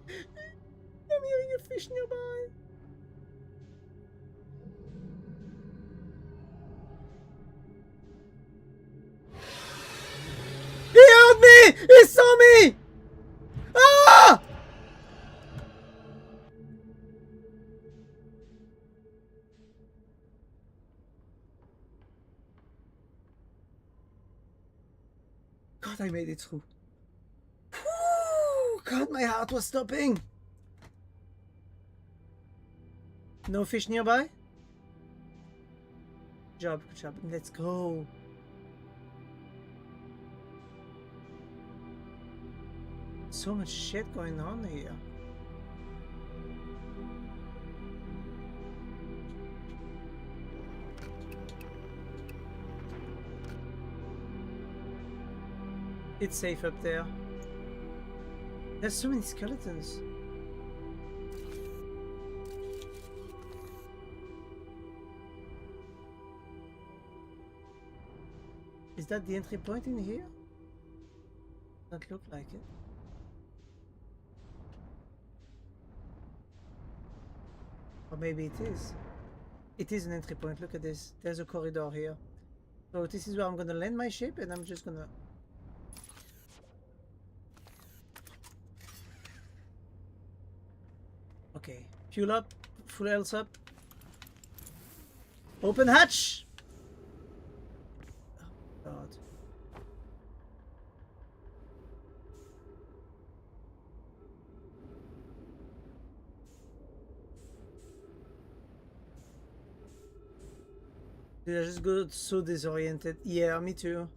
I'm hearing a fish nearby. He heard me! He saw me! Ah! God, I made it through. Whew, God, my heart was stopping. No fish nearby? Good job, good job. Let's go. So much shit going on here. It's safe up there. There's so many skeletons. Is that the entry point in here? Doesn't look like it. Or maybe it is. It is an entry point. Look at this. There's a corridor here. So this is where I'm gonna land my ship, and I'm just gonna... Okay. Fuel up. Full health up. Open hatch! Oh, God. Did I just go so disoriented? Yeah, me too.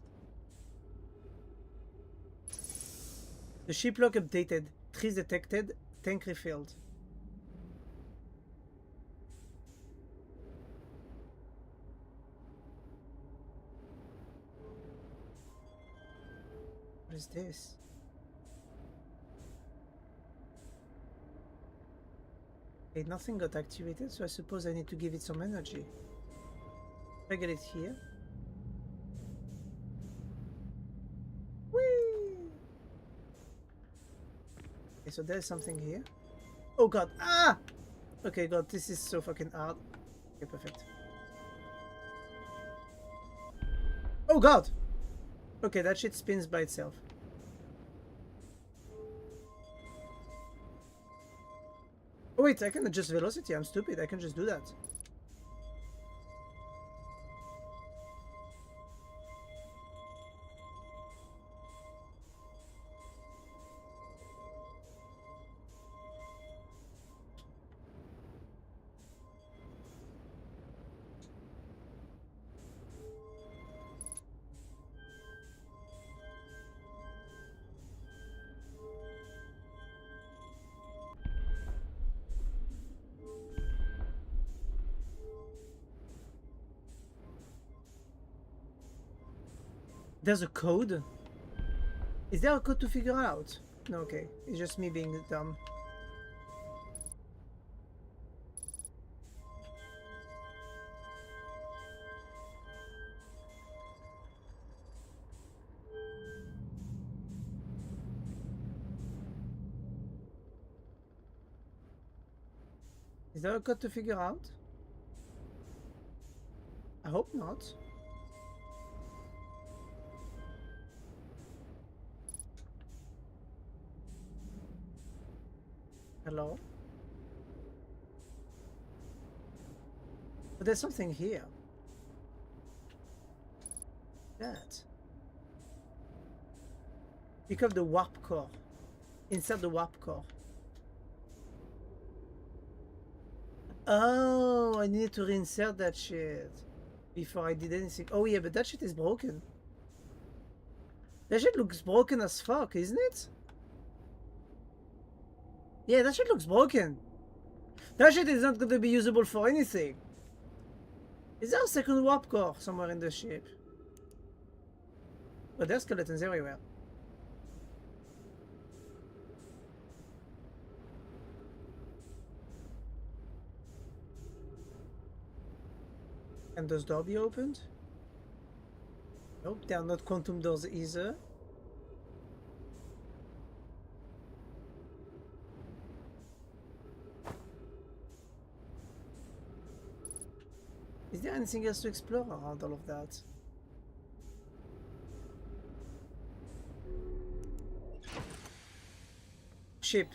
The ship lock updated. Trees detected. Tank refilled. What is this? Okay, nothing got activated, so I suppose I need to give it some energy. I get it here. Whee! Okay, so there's something here. Oh god! Ah! Okay, god, this is so fucking hard. Okay, perfect. Oh god! Okay, that shit spins by itself. Oh wait, I can adjust velocity. I'm stupid. I can just do that. There's a code? Is there a code to figure out? No, okay. It's just me being dumb. Is there a code to figure out? I hope not. Hello? But there's something here. That. Pick up the warp core. Insert the warp core. Oh, I needed to reinsert that shit before I did anything. Oh yeah, but that shit is broken. That shit looks broken as fuck, isn't it? Yeah, that shit looks broken. That shit is not going to be usable for anything. Is there a second warp core somewhere in the ship? Oh, there's skeletons everywhere. Can those doors be opened? Nope, they are not quantum doors either. Is there anything else to explore around all of that? Ship.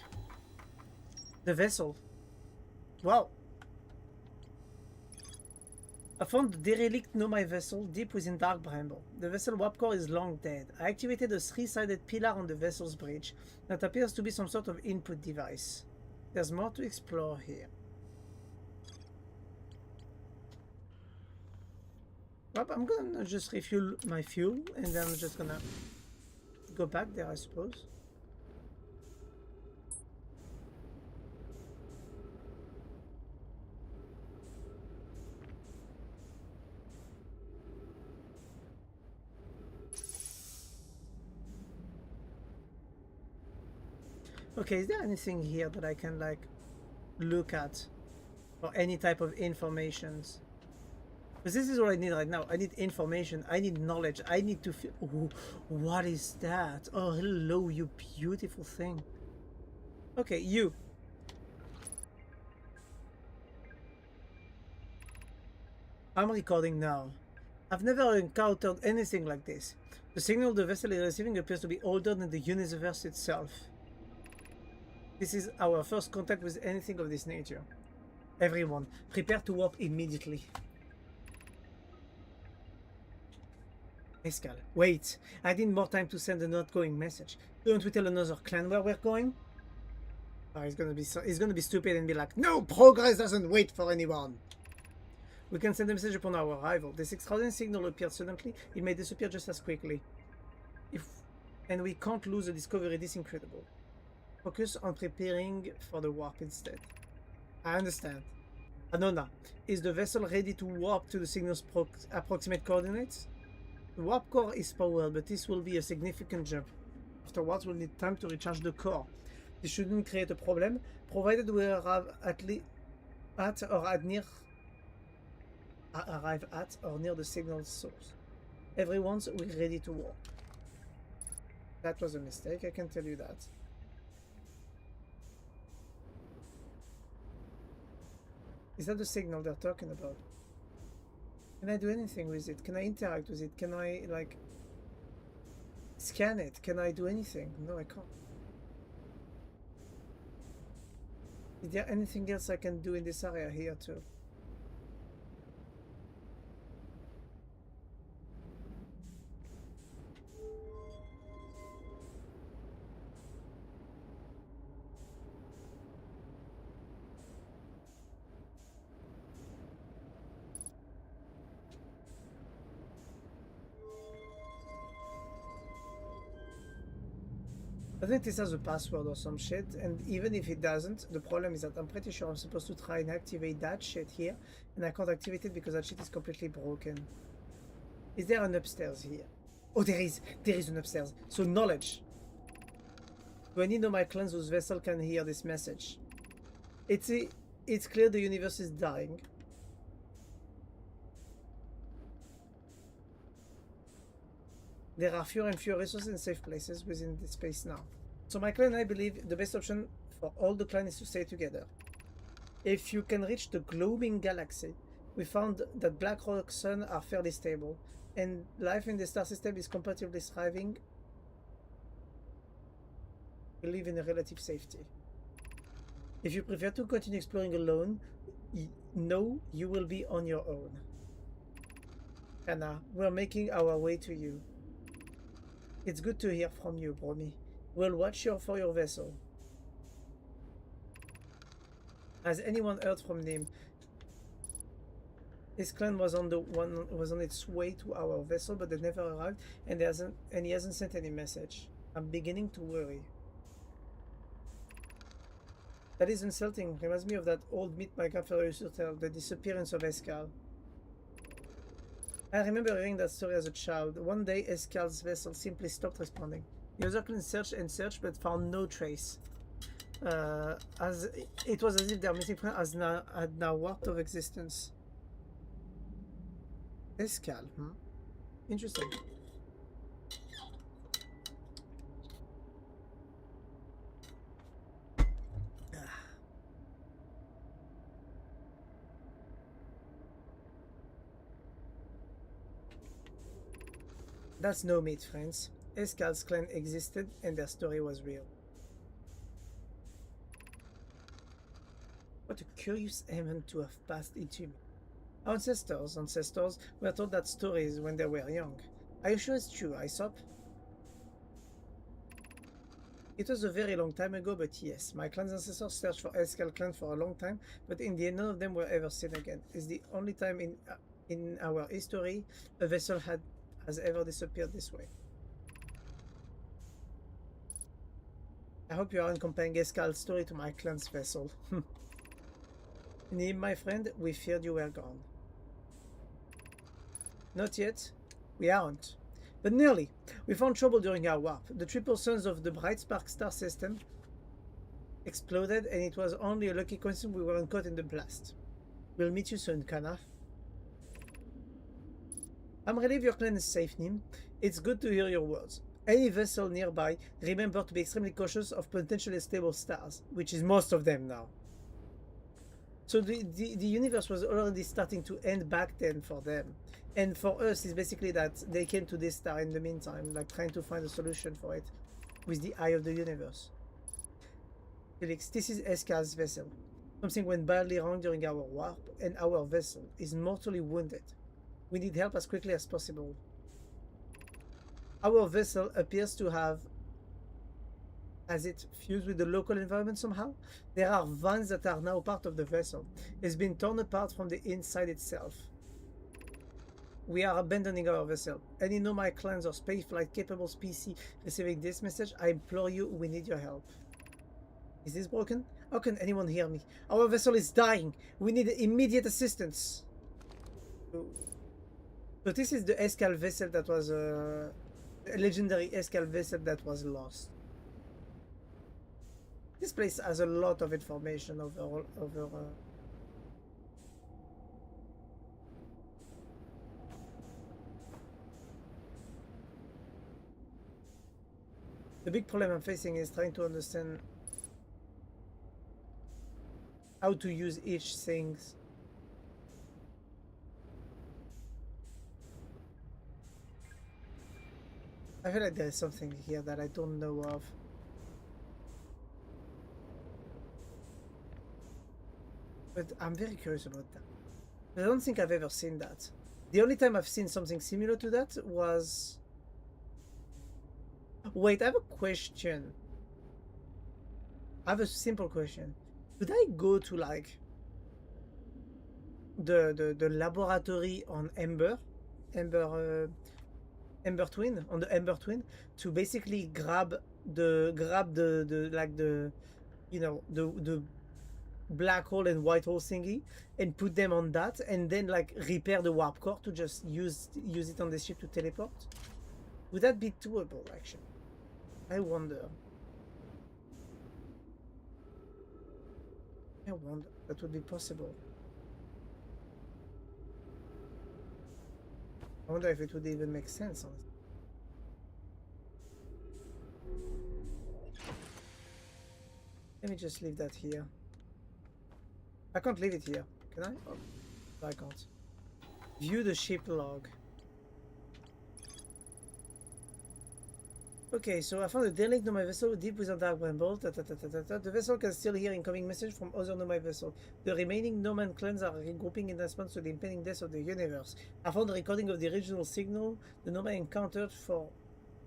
The vessel. Wow. I found the derelict Nomai vessel deep within Dark Bramble. The vessel warp core is long dead. I activated a three-sided pillar on the vessel's bridge that appears to be some sort of input device. There's more to explore here. Well, I'm gonna just refuel my fuel and then I'm just gonna go back there, I suppose. Okay, is there anything here that I can like look at or any type of informations? Because this is what I need right now. I need information. I need knowledge. I need to feel. Ooh, what is that? Oh, hello, you beautiful thing. Okay, you. I'm recording now. I've never encountered anything like this. The signal the vessel is receiving appears to be older than the universe itself. This is our first contact with anything of this nature. Everyone, prepare to warp immediately. Mescal, wait. I need more time to send an outgoing message. Don't we tell another clan where we're going? Oh, he's gonna be stupid and be like, no, progress doesn't wait for anyone. We can send a message upon our arrival. This extraordinary signal appeared suddenly. It may disappear just as quickly. And we can't lose the discovery. This incredible. Focus on preparing for the warp instead. I understand. Anona, is the vessel ready to warp to the signal's approximate coordinates? The warp core is powered, but this will be a significant jump. Afterwards, we'll need time to recharge the core. This shouldn't create a problem, provided we arrive at or near the signal source. Everyone's ready to warp. That was a mistake, I can tell you that. Is that the signal they're talking about? Can I do anything with it? Can I interact with it? Can I, like, scan it? Can I do anything? No, I can't. Is there anything else I can do in this area here too? I think this has a password or some shit, and even if it doesn't, the problem is that I'm pretty sure I'm supposed to try and activate that shit here, and I can't activate it because that shit is completely broken. Is there an upstairs here? Oh, there is an upstairs. So knowledge. Do I need to know my clans whose vessel can hear this message? It's clear the universe is dying. There are fewer and fewer resources and safe places within this space now. So my clan and I believe the best option for all the clan is to stay together. If you can reach the glowing galaxy, we found that black rock suns are fairly stable, and life in the star system is comparatively thriving. We live in a relative safety. If you prefer to continue exploring alone, know you will be on your own. Kana, we're making our way to you. It's good to hear from you, Bromi. We'll watch for your vessel. Has anyone heard from him? His clan was on its way to our vessel, but they never arrived, and he hasn't sent any message. I'm beginning to worry. That is insulting. Reminds me of that old myth my grandfather used to tell, the disappearance of Escal. I remember hearing that story as a child. One day, Escal's vessel simply stopped responding. The other clans searched and searched, but found no trace. As it was as if their missing friend had now warped of existence. Escal, Interesting. That's no meat, friends. Escal's clan existed and their story was real. What a curious event to have passed into me. Our ancestors were told that stories when they were young. Are you sure it's true, Aesop? It was a very long time ago, but yes, my clan's ancestors searched for Escal clan for a long time, but in the end none of them were ever seen again. It's the only time in our history a vessel has ever disappeared this way. I hope you aren't comparing Escal's story to my clan's vessel. Nim, my friend, we feared you were gone. Not yet. We aren't. But nearly. We found trouble during our warp. The triple suns of the Bright Spark star system exploded, and it was only a lucky coincidence we weren't caught in the blast. We'll meet you soon, Kana. I'm relieved your clan is safe, Nim. It's good to hear your words. Any vessel nearby, remember to be extremely cautious of potentially stable stars, which is most of them now. So the universe was already starting to end back then for them. And for us, it's basically that they came to this star in the meantime, like trying to find a solution for it with the eye of the universe. Felix, this is Escal's vessel. Something went badly wrong during our warp, and our vessel is mortally wounded. We need help as quickly as possible. Our vessel appears to have Has it fused with the local environment somehow? There are vans that are now part of the vessel. It's been torn apart from the inside itself. We are abandoning our vessel. Any Nomai clans or spaceflight capable species receiving this message, I implore you, we need your help. Is this broken? How can anyone hear me? Our vessel is dying. We need immediate assistance. So this is the Escal vessel that was a legendary Escal vessel that was lost. This place has a lot of information over the big problem I'm facing is trying to understand how to use each thing. I feel like there's something here that I don't know of. But I'm very curious about that. I don't think I've ever seen that. The only time I've seen something similar to that was... Wait, I have a question. I have a simple question. Could I go to like the laboratory on Ember Twin, on the Ember Twin, to basically grab the like the, you know, the black hole and white hole thingy and put them on that, and then like repair the warp core to just use it on the ship to teleport? Would that be doable actually? I wonder. That would be possible. I wonder if it would even make sense, honestly. Let me just leave that here. I can't leave it here, can I? Oh, I can't. View the ship log. Okay, so I found a derelict Nomai vessel deep within Dark Brine Bolt. The vessel can still hear incoming message from other Nomai vessels. The remaining Noman clans are regrouping in response to the impending death of the universe. I found a recording of the original signal the Nomai encountered from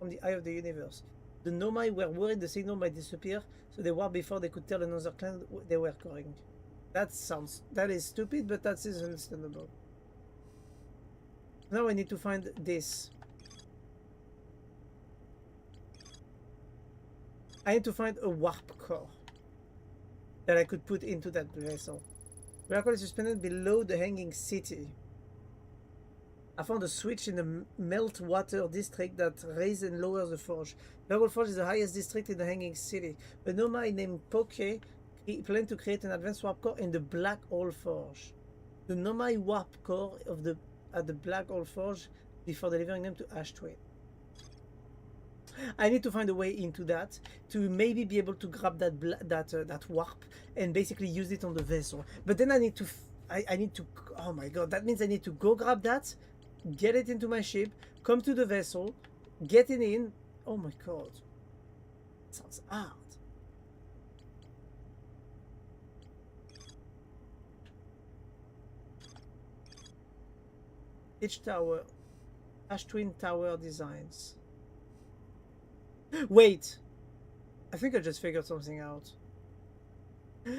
the eye of the universe. The Nomai were worried the signal might disappear, so they warped before they could tell another clan they were calling. That is stupid, but that is understandable. Now I need to find this. I need to find a warp core that I could put into that vessel. Black hole is suspended below the hanging city. I found a switch in the meltwater district that raises and lowers the forge. Black hole forge is the highest district in the hanging city. A Nomai named Poke planned to create an advanced warp core in the black hole forge. The Nomai warp core at the black hole forge before delivering them to Ash Twin. I need to find a way into that to maybe be able to grab that warp and basically use it on the vessel. But then I need to oh my god, that means I need to go grab that, get it into my ship, come to the vessel, get it in. Oh my god, that sounds hard. Each tower, Ash Twin Tower designs. Wait, I think I just figured something out.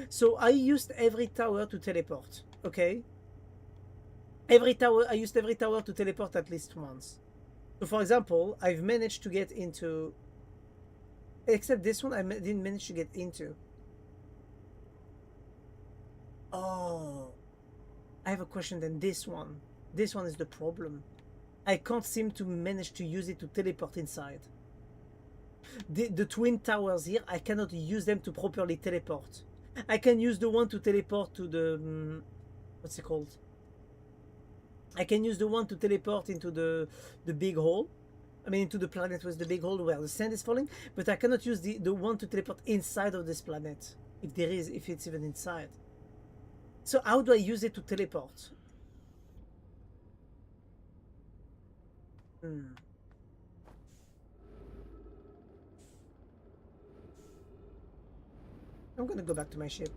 So I used every tower to teleport, okay? I used every tower to teleport at least once. So for example, I've managed to get into... Except this one I didn't manage to get into. Oh, I have a question then. This one is the problem. I can't seem to manage to use it to teleport inside. The twin towers here, I cannot use them to properly teleport. I can use the one to teleport to the... what's it called? I can use the one to teleport into the big hole. I mean, into the planet with the big hole where the sand is falling. But I cannot use the one to teleport inside of this planet. If it's even inside. So how do I use it to teleport? I'm gonna go back to my ship.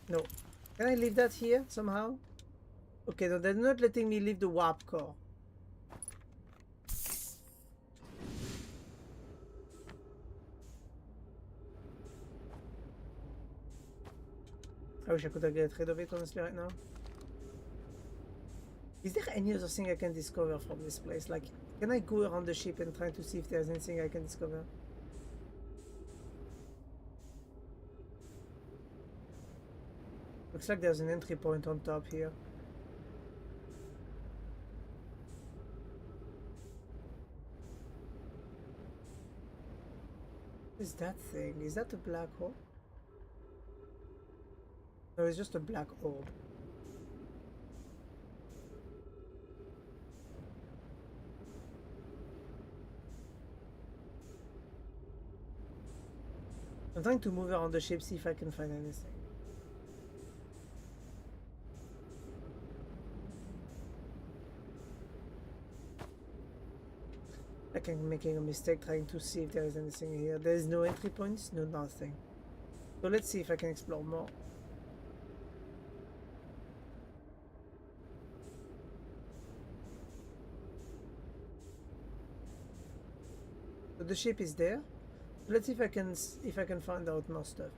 No. Can I leave that here somehow? Okay, no, they're not letting me leave the warp core. I wish I could get rid of it honestly right now. Is there any other thing I can discover from this place? Like, can I go around the ship and try to see if there's anything I can discover? Looks like there's an entry point on top here. What is that thing? Is that a black hole? No, it's just a black orb. I'm trying to move around the ship, see if I can find anything. Like I'm making a mistake trying to see if there is anything here. There is no entry points, no nothing. So let's see if I can explore more. So the ship is there. Let's see if I can find out more stuff.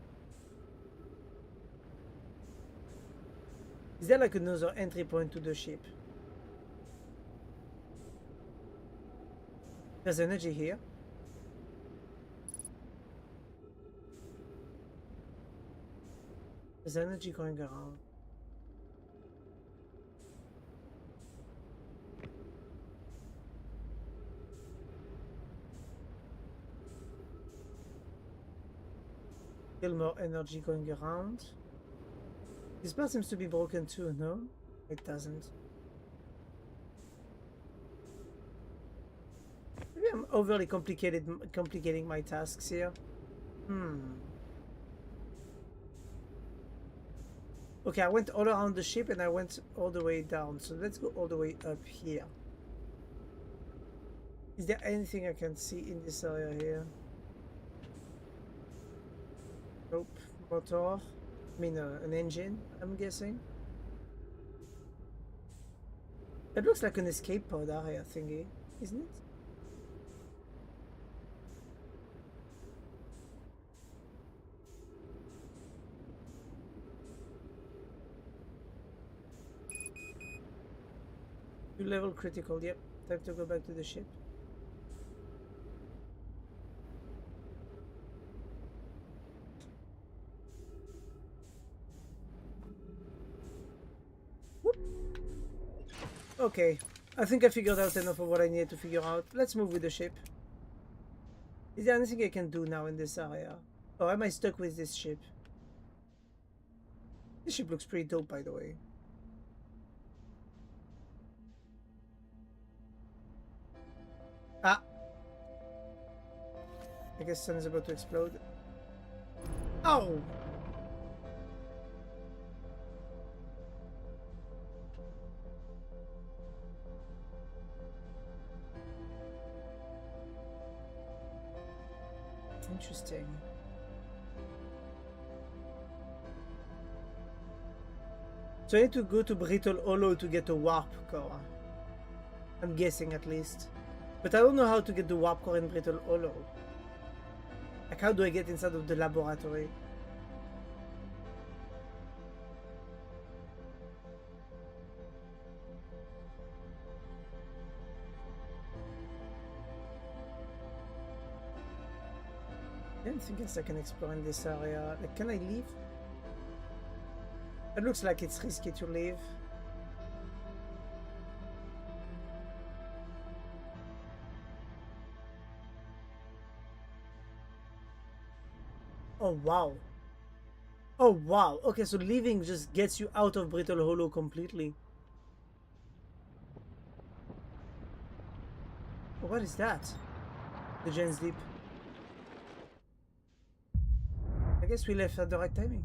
Is there like another entry point to the ship? There's energy here. There's energy going around. Still more energy going around. This part seems to be broken too, no? It doesn't. Maybe I'm overly complicating my tasks here. Okay, I went all around the ship and I went all the way down. So let's go all the way up here. Is there anything I can see in this area here? Nope. Motor. I mean, an engine, I'm guessing. That looks like an escape pod area thingy, isn't it? Level critical, yep. Time to go back to the ship. Whoop. Okay, I think I figured out enough of what I needed to figure out. Let's move with the ship. Is there anything I can do now in this area? Or am I stuck with this ship? This ship looks pretty dope, by the way. Ah! I guess sun is about to explode. Oh! Interesting. So I need to go to Brittle Hollow to get a warp core. I'm guessing at least. But I don't know how to get the warp core in Brittle Hollow. Like, how do I get inside of the laboratory? Anything else I can explore in this area? Like, can I leave? It looks like it's risky to leave. Oh wow. Oh wow. Okay, so leaving just gets you out of Brittle Hollow completely. Oh, what is that? The Gen's Deep. I guess we left at the right timing.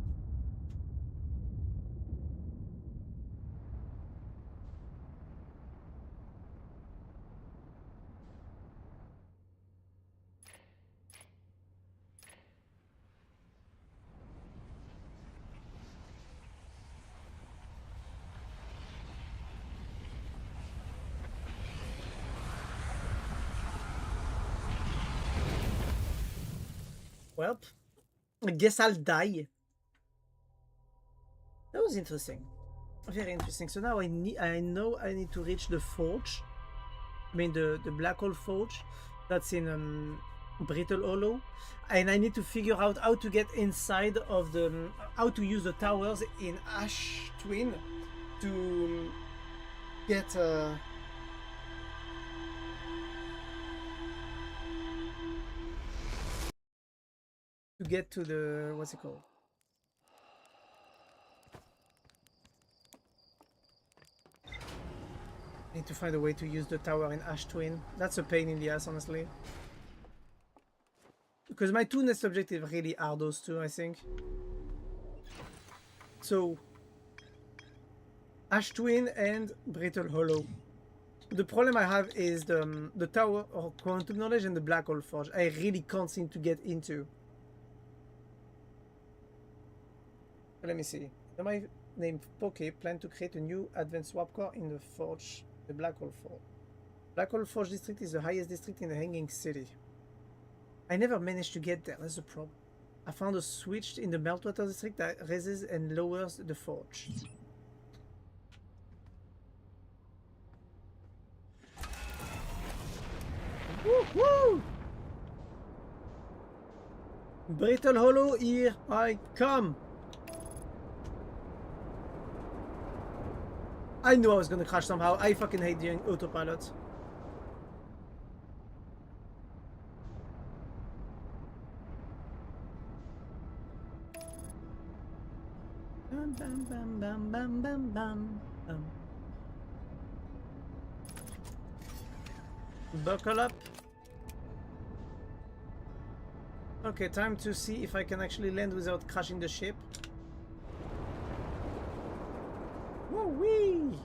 Well, I guess I'll die. That was interesting. Very interesting. So now I know I need to reach the forge. I mean the black hole forge that's in Brittle Hollow, and I need to figure out how to get inside of the how to use the towers in Ash Twin to get to get to the what's it called? I need to find a way to use the tower in Ash Twin. That's a pain in the ass, honestly. Because my two next objectives really are those two, I think. So, Ash Twin and Brittle Hollow. The problem I have is the Tower of Quantum Knowledge and the Black Hole Forge. I really can't seem to get into. Let me see. My name Poke plan to create a new advanced warp core in the Forge, the Black Hole Forge. Black Hole Forge district is the highest district in the Hanging City. I never managed to get there, that's the problem. I found a switch in the Meltwater district that raises and lowers the forge. Woohoo! Brittle Hollow, here I come! I knew I was gonna crash somehow. I fucking hate doing autopilot. Bam, bam, bam, bam, bam, bam, bam, bam. Buckle up. Okay, time to see if I can actually land without crashing the ship. Woo-wee!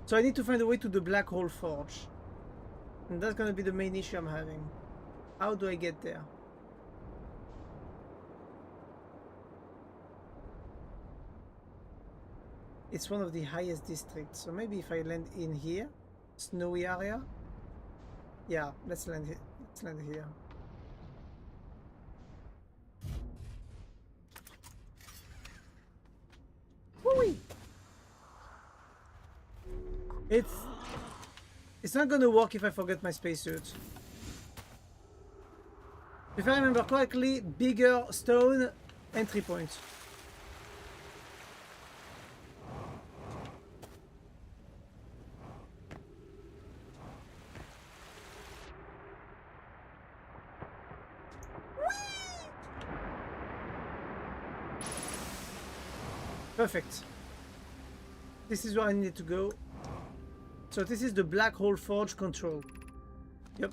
So I need to find a way to the Black Hole Forge. And that's gonna be the main issue I'm having. How do I get there? It's one of the highest districts, so maybe if I land in here, snowy area. Yeah, let's land here. Let's land here. Woo-wee! It's not gonna work if I forget my spacesuit. If I remember correctly, bigger stone entry point. Perfect. This is where I need to go. So this is the Black Hole Forge control. Yep.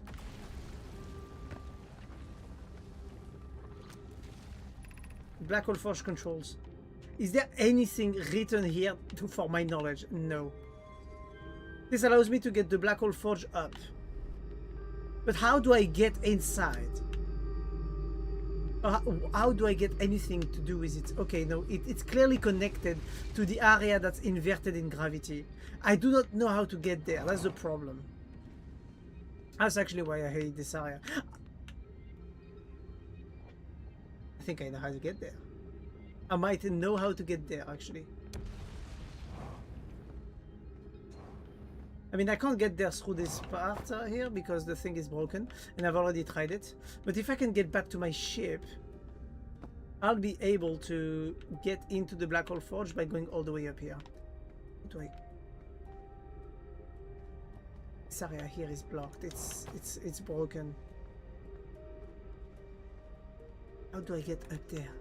Black Hole Forge controls. Is there anything written here for my knowledge? No. This allows me to get the Black Hole Forge up. But how do I get inside? How do I get anything to do with it? Okay, no, it's clearly connected to the area that's inverted in gravity. I do not know how to get there. That's the problem. That's actually why I hate this area. I think I know how to get there. I might know how to get there, actually. I mean, I can't get there through this part here because the thing is broken and I've already tried it. But if I can get back to my ship, I'll be able to get into the Black Hole Forge by going all the way up here. How do I... This area here is blocked. It's broken. How do I get up there?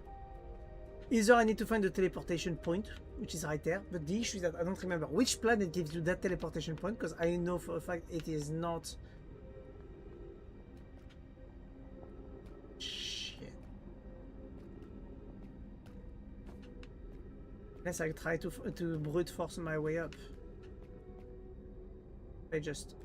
Either I need to find the teleportation point, which is right there, but the issue is that I don't remember which planet gives you that teleportation point, because I know for a fact it is not... Shit. Unless I try to brute force my way up. I just...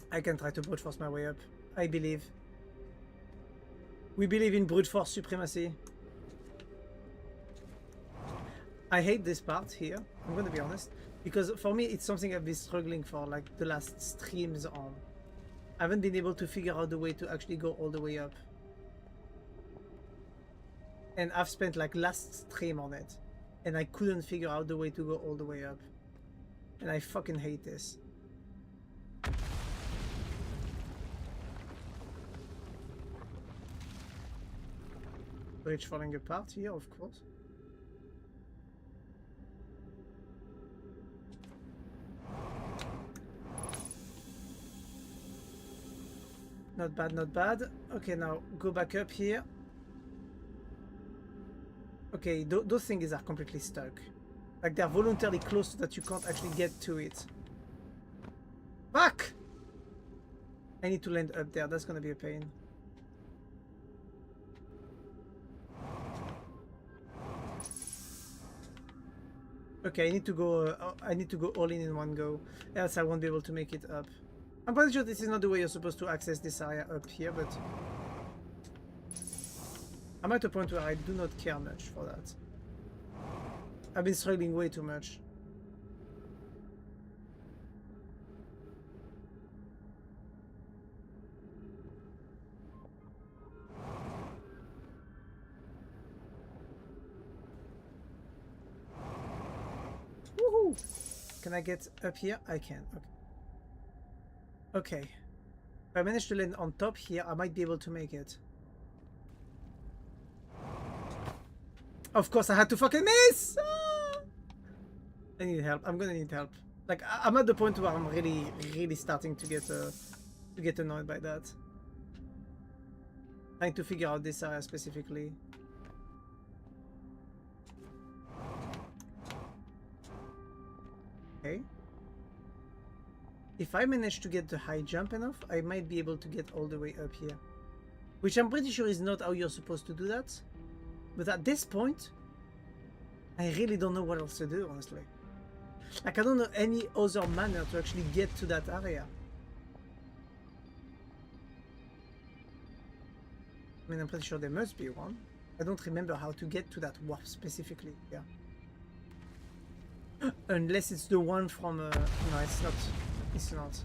I can try to brute force my way up. I believe. We believe in brute force supremacy. I hate this part here, I'm gonna be honest, because for me it's something I've been struggling for like the last streams on. I haven't been able to figure out the way to actually go all the way up. And I've spent like last stream on it. And I couldn't figure out the way to go all the way up. And I fucking hate this. Bridge falling apart here, of course. Not bad, not bad. Okay, now go back up here. Okay, those things are completely stuck. Like they're voluntarily close so that you can't actually get to it. Fuck! I need to land up there. That's gonna be a pain. Okay, I need to go. I need to go all in one go, else I won't be able to make it up. I'm pretty sure this is not the way you're supposed to access this area up here, but I'm at a point where I do not care much for that. I've been struggling way too much. Woohoo! Can I get up here? I can. Okay. Okay. If I manage to land on top here, I might be able to make it. Of course I had to fucking miss! Ah! I need help. I'm gonna need help. Like, I'm at the point where I'm really starting to get annoyed by that. Trying to figure out this area specifically. Okay. If I manage to get the high jump enough, I might be able to get all the way up here. Which I'm pretty sure is not how you're supposed to do that. But at this point, I really don't know what else to do, honestly. Like, I don't know any other manner to actually get to that area. I mean, I'm pretty sure there must be one. I don't remember how to get to that warp specifically, yeah. Unless it's the one from... no, it's not. It's not.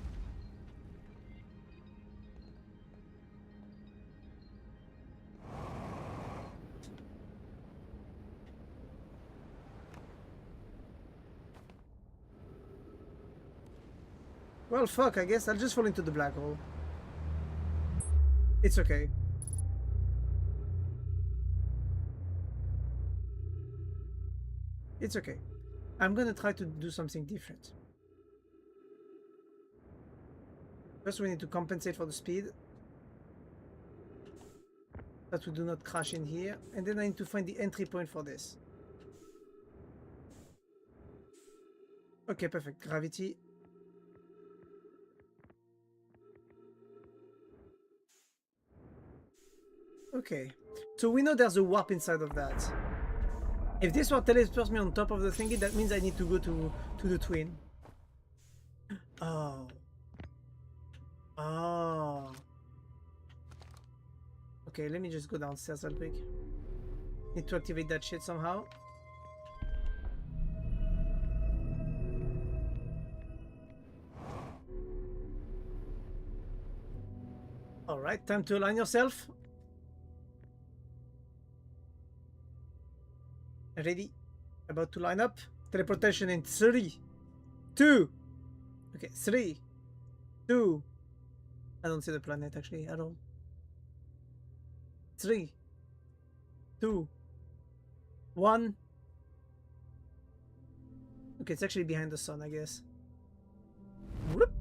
Well, fuck, I guess I'll just fall into the black hole. It's okay. It's okay. I'm gonna try to do something different. First we need to compensate for the speed. That we do not crash in here. And then I need to find the entry point for this. Okay, perfect. Gravity. Okay. So we know there's a warp inside of that. If this warp teleports me on top of the thingy, that means I need to go to the twin. Oh. Oh. Okay, let me just go downstairs real quick. Need to activate that shit somehow. Alright, time to align yourself. Ready? About to line up. Teleportation in 3, 2. Okay, 3, 2. I don't see the planet actually at all. 3, 2, 1. Okay, it's actually behind the sun, I guess. Whoop.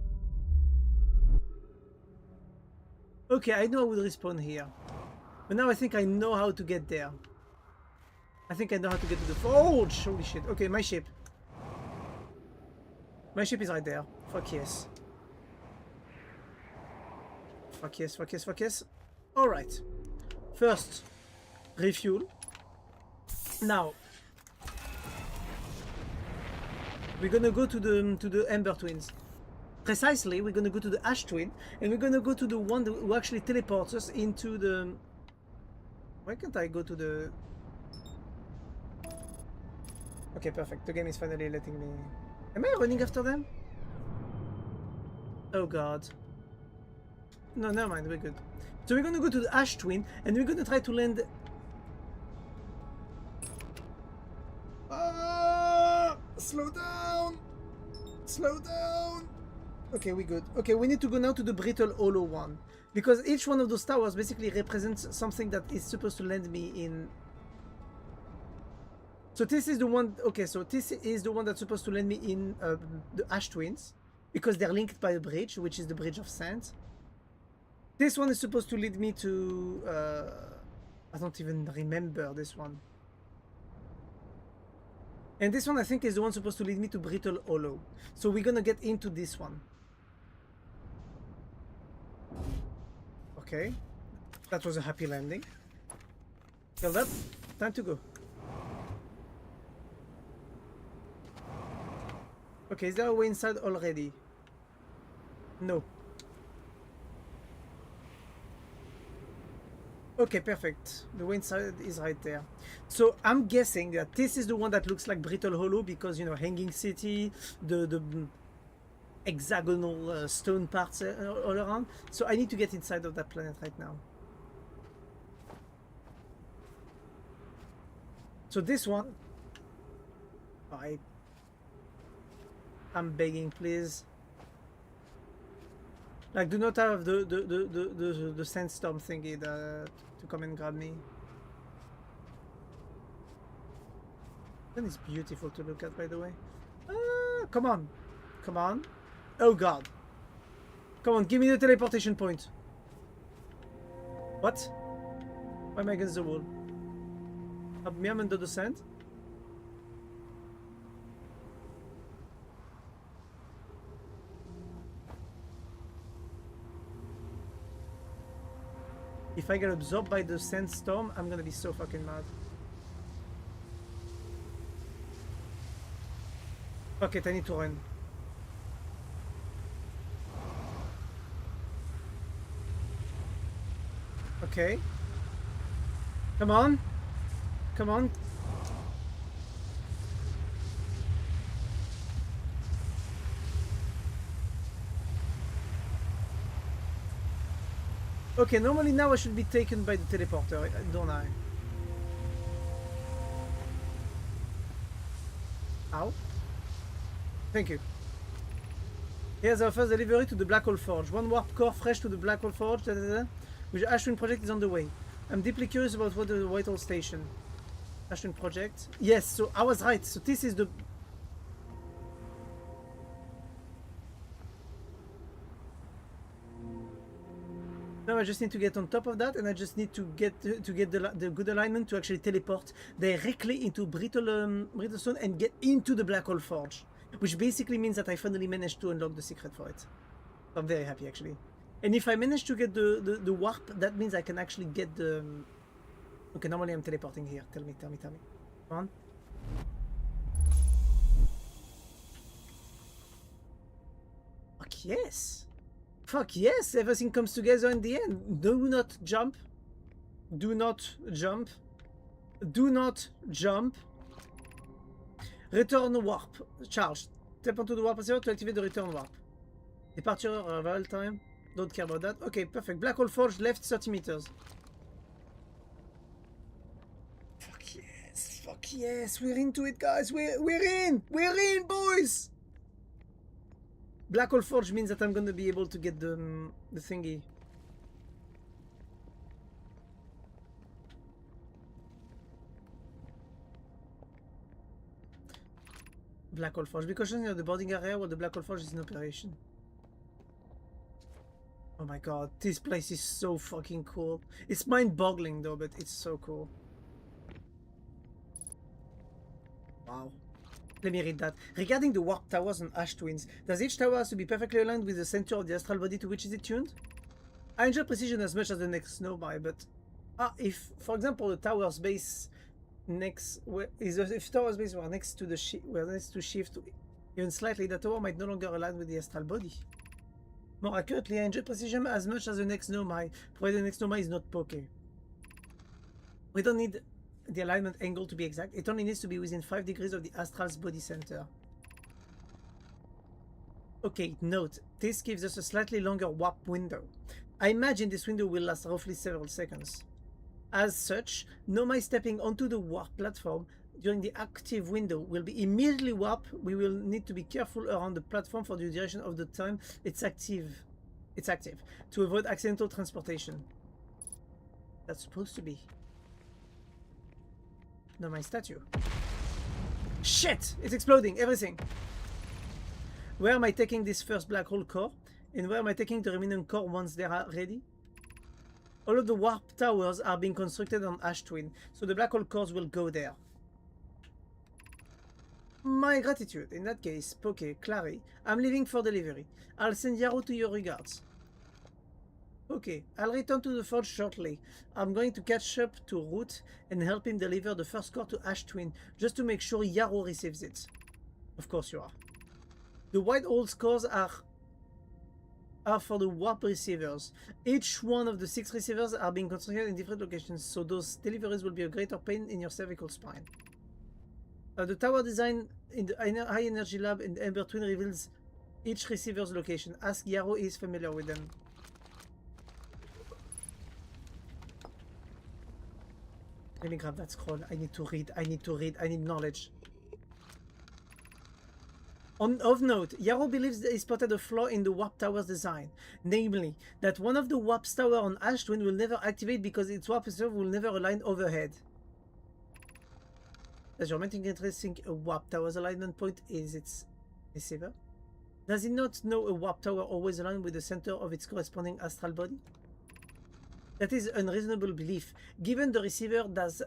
Okay, I know I would respawn here. But now I think I know how to get there. I think I know how to get to the forge. Holy shit. Okay, my ship. My ship is right there. Fuck yes. Fuck yes, fuck yes, fuck yes. Alright. First, refuel. Now, we're gonna go to the Ember Twins. Precisely, we're gonna go to the Ash Twin, and we're gonna go to the one who actually teleports us into the... Why can't I go to the... Okay, perfect. The game is finally letting me... Am I running after them? Oh god. No, never mind, we're good. So we're gonna go to the Ash Twin, and we're gonna try to land... Slow down! Slow down! Okay, we're good. Okay, we need to go now to the Brittle Hollow one. Because each one of those towers basically represents something that is supposed to land me in... So this is the one... Okay, so this is the one that's supposed to land me in the Ash Twins. Because they're linked by a bridge, which is the Bridge of Sands. This one is supposed to lead me to... I don't even remember this one. And this one, I think, is the one supposed to lead me to Brittle Hollow. So we're gonna get into this one. Okay. That was a happy landing. Filled up. Time to go. Okay, is there a way inside already? No. Okay, perfect. The way inside is right there. So I'm guessing that this is the one that looks like Brittle Hollow because, you know, Hanging City, the hexagonal stone parts all around. So I need to get inside of that planet right now. So this one... I'm begging, please. Like, do not have the sandstorm thingy to come and grab me. That is beautiful to look at, by the way. Come on. Come on. Oh god. Come on, give me the teleportation point. What? Why am I against the wall? Up me, I'm under the sand? If I get absorbed by the sandstorm, I'm gonna be so fucking mad. Fuck it, I need to run. Okay. Come on. Come on. Okay, normally now I should be taken by the teleporter, don't I? Ow. Thank you. Here's our first delivery to the Black Hole Forge. One warp core fresh to the Black Hole Forge, which Ash Twin project is on the way. I'm deeply curious about what the White Hole Station. Ash Twin project? Yes, so I was right. So this is the... Now I just need to get on top of that, and I just need to get the good alignment to actually teleport directly into Brittlestone and get into the Black Hole Forge, which basically means that I finally managed to unlock the secret for it. I'm very happy, actually. And if I manage to get the warp, that means I can actually get the... Okay, normally I'm teleporting here. Tell me. Come on. Fuck yes! Fuck yes! Everything comes together in the end. Do not jump. Do not jump. Do not jump. Return warp. Charge. Tap onto the warp to activate the return warp. Departure arrival time. Don't care about that. Okay, perfect. Black Hole Forge left 30 meters. Fuck yes. Fuck yes. We're into it, guys. We're in. We're in, boys. Black Hole Forge means that I'm going to be able to get the thingy. Black Hole Forge. Because you know the boarding area where the Black Hole Forge is in operation. Oh my god, this place is so fucking cool. It's mind-boggling though, but it's so cool. Wow. Let me read that. Regarding the warp towers and Ash Twins, does each tower have to be perfectly aligned with the center of the astral body to which is it tuned? I enjoy precision as much as the next Snowby, but if, for example, the tower's base if tower's base were next to the shift even slightly, the tower might no longer align with the astral body. More accurately, I enjoy precision as much as the next Nomai, provided the next Nomai is not poke. We don't need the alignment angle to be exact. It only needs to be within 5 degrees of the astral's body center. Okay, note, this gives us a slightly longer warp window. I imagine this window will last roughly several seconds. As such, Nomai stepping onto the warp platform during the active window will be immediately warped. We will need to be careful around the platform for the duration of the time it's active to avoid accidental transportation. That's supposed to be Nomai statue. Shit! It's exploding, everything! Where am I taking this first black hole core? And where am I taking the remaining core once they are ready? All of the warp towers are being constructed on Ash Twin, so the black hole cores will go there. My gratitude. In that case, Poke, Clary, I'm leaving for delivery. I'll send Yarrow to your regards. Okay, I'll return to the forge shortly. I'm going to catch up to Root and help him deliver the first core to Ash Twin, just to make sure Yarrow receives it. Of course you are. The white old cores are for the warp receivers. Each one of the 6 receivers are being constructed in different locations, so those deliveries will be a greater pain in your cervical spine. The tower design in the high energy lab in the Ember Twin reveals each receiver's location. Ask Yarrow is familiar with them. Let me grab that scroll. I need to read. I need knowledge. Of note, Yarrow believes he spotted a flaw in the warp tower's design, namely that one of the warp towers on Ash Twin will never activate because its warp reserve will never align overhead. Does your romantic interest think a warp tower's alignment point is its receiver? Does he not know a warp tower always aligns with the center of its corresponding astral body? That is an unreasonable belief, given the receiver does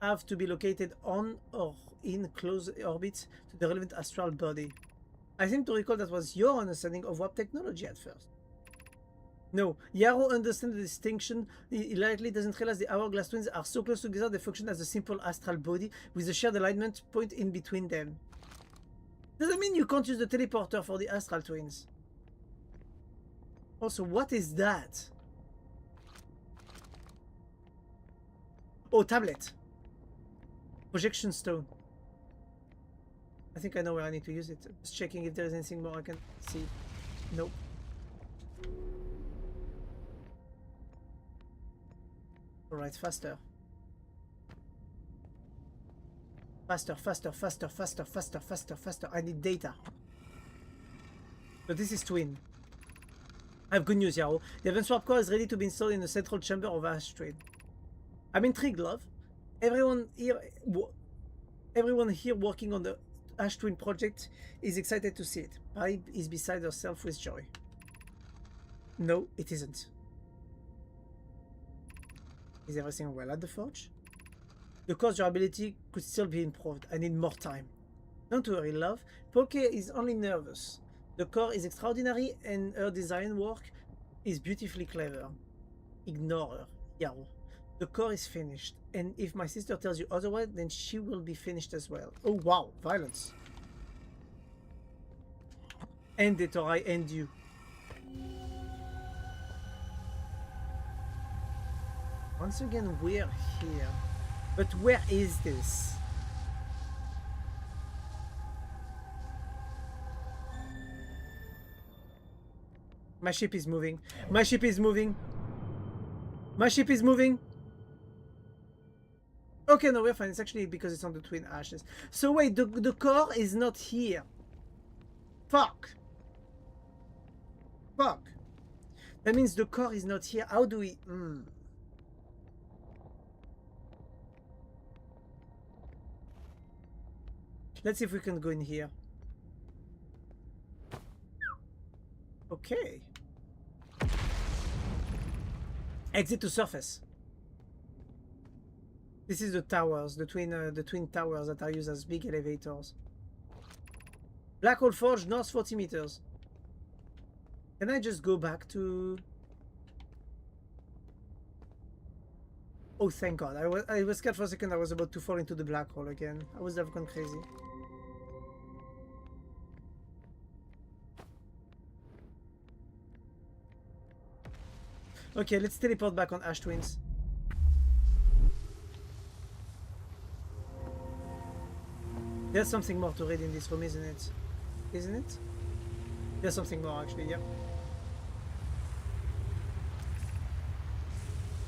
have to be located on or in close orbit to the relevant astral body. I seem to recall that was your understanding of warp technology at first. No, Yarrow understands the distinction. He likely doesn't realize the hourglass twins are so close together they function as a simple astral body with a shared alignment point in between them. Doesn't mean you can't use the teleporter for the astral twins. Also, what is that? Oh, tablet. Projection stone. I think I know where I need to use it. Just checking if there is anything more I can see. Nope. Alright, faster. Faster, faster, faster, faster, faster, faster, faster. I need data. But this is Twin. I have good news, Yarrow. The advanced warp core is ready to be installed in the central chamber of Ash Twin. I'm intrigued, love. Everyone here working on the Ash Twin project is excited to see it. Pipe is beside herself with joy. No, it isn't. Is everything well at the forge? The core's durability could still be improved. I need more time. Don't worry, love. Poke is only nervous. The core is extraordinary and her design work is beautifully clever. Ignore her, Yarrow. The core is finished, and if my sister tells you otherwise, then she will be finished as well. Oh wow, violence. End it or I end you. Once again, we're here. But where is this? My ship is moving. My ship is moving. My ship is moving. Okay, no, we're fine. It's actually because it's on the twin ashes. So wait, the core is not here. Fuck. Fuck. That means the core is not here. How do we... Let's see if we can go in here. Okay. Exit to surface. This is the towers, the twin towers that are used as big elevators. Black hole forge, north 40 meters. Can I just go back to... Oh, thank God. I was scared for a second I was about to fall into the black hole again. I would have gone crazy. Okay, let's teleport back on Ash Twins. There's something more to read in this room, isn't it? Isn't it? There's something more, actually, yep.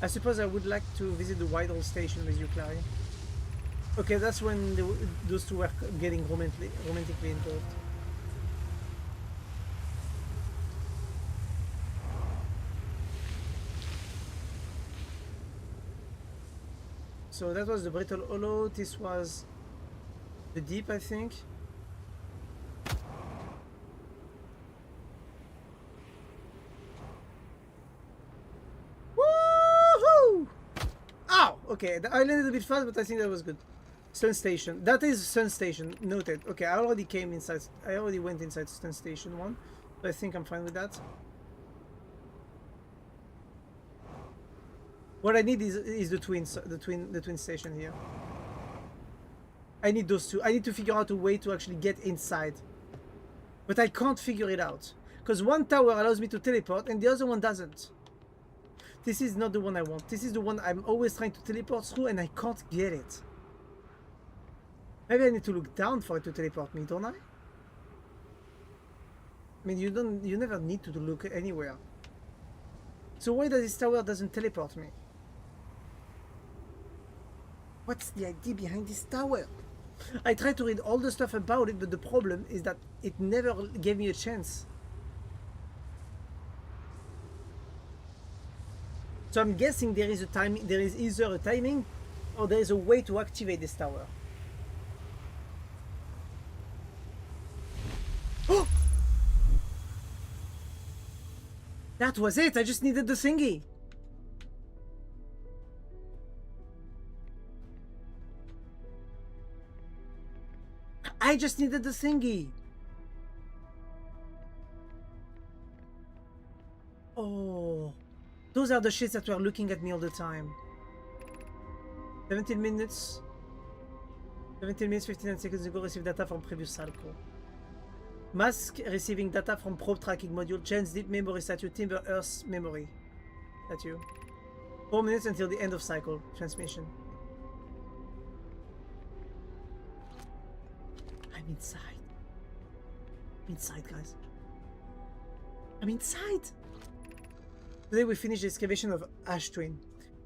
I suppose I would like to visit the Whitehall station with you, Clary. Okay, that's when those two were getting romantically involved. So that was the Brittle Hollow. This was the Deep, I think. Woohoo! Ow! Okay, I landed a bit fast, but I think that was good. Sun Station. That is Sun Station. Noted. Okay, I already came inside. I already went inside Sun Station 1. So I think I'm fine with that. What I need is the twin station here. I need those two. I need to figure out a way to actually get inside. But I can't figure it out. Because one tower allows me to teleport and the other one doesn't. This is not the one I want. This is the one I'm always trying to teleport through and I can't get it. Maybe I need to look down for it to teleport me, don't I? I mean, you never need to look anywhere. So why does this tower doesn't teleport me? What's the idea behind this tower? I tried to read all the stuff about it, but the problem is that it never gave me a chance. So I'm guessing there is either a timing or there is a way to activate this tower. Oh! That was it. I just needed the thingy. I just needed the thingy. Oh, those are the shits that were looking at me all the time. 17 minutes, 59 seconds ago, received data from previous cycle. Mask receiving data from probe tracking module, Chance Deep memory statue, Timber Earth memory statue. 4 minutes until the end of cycle transmission. I'm inside. I'm inside, guys. I'm inside. Today we finished the excavation of Ash Twin.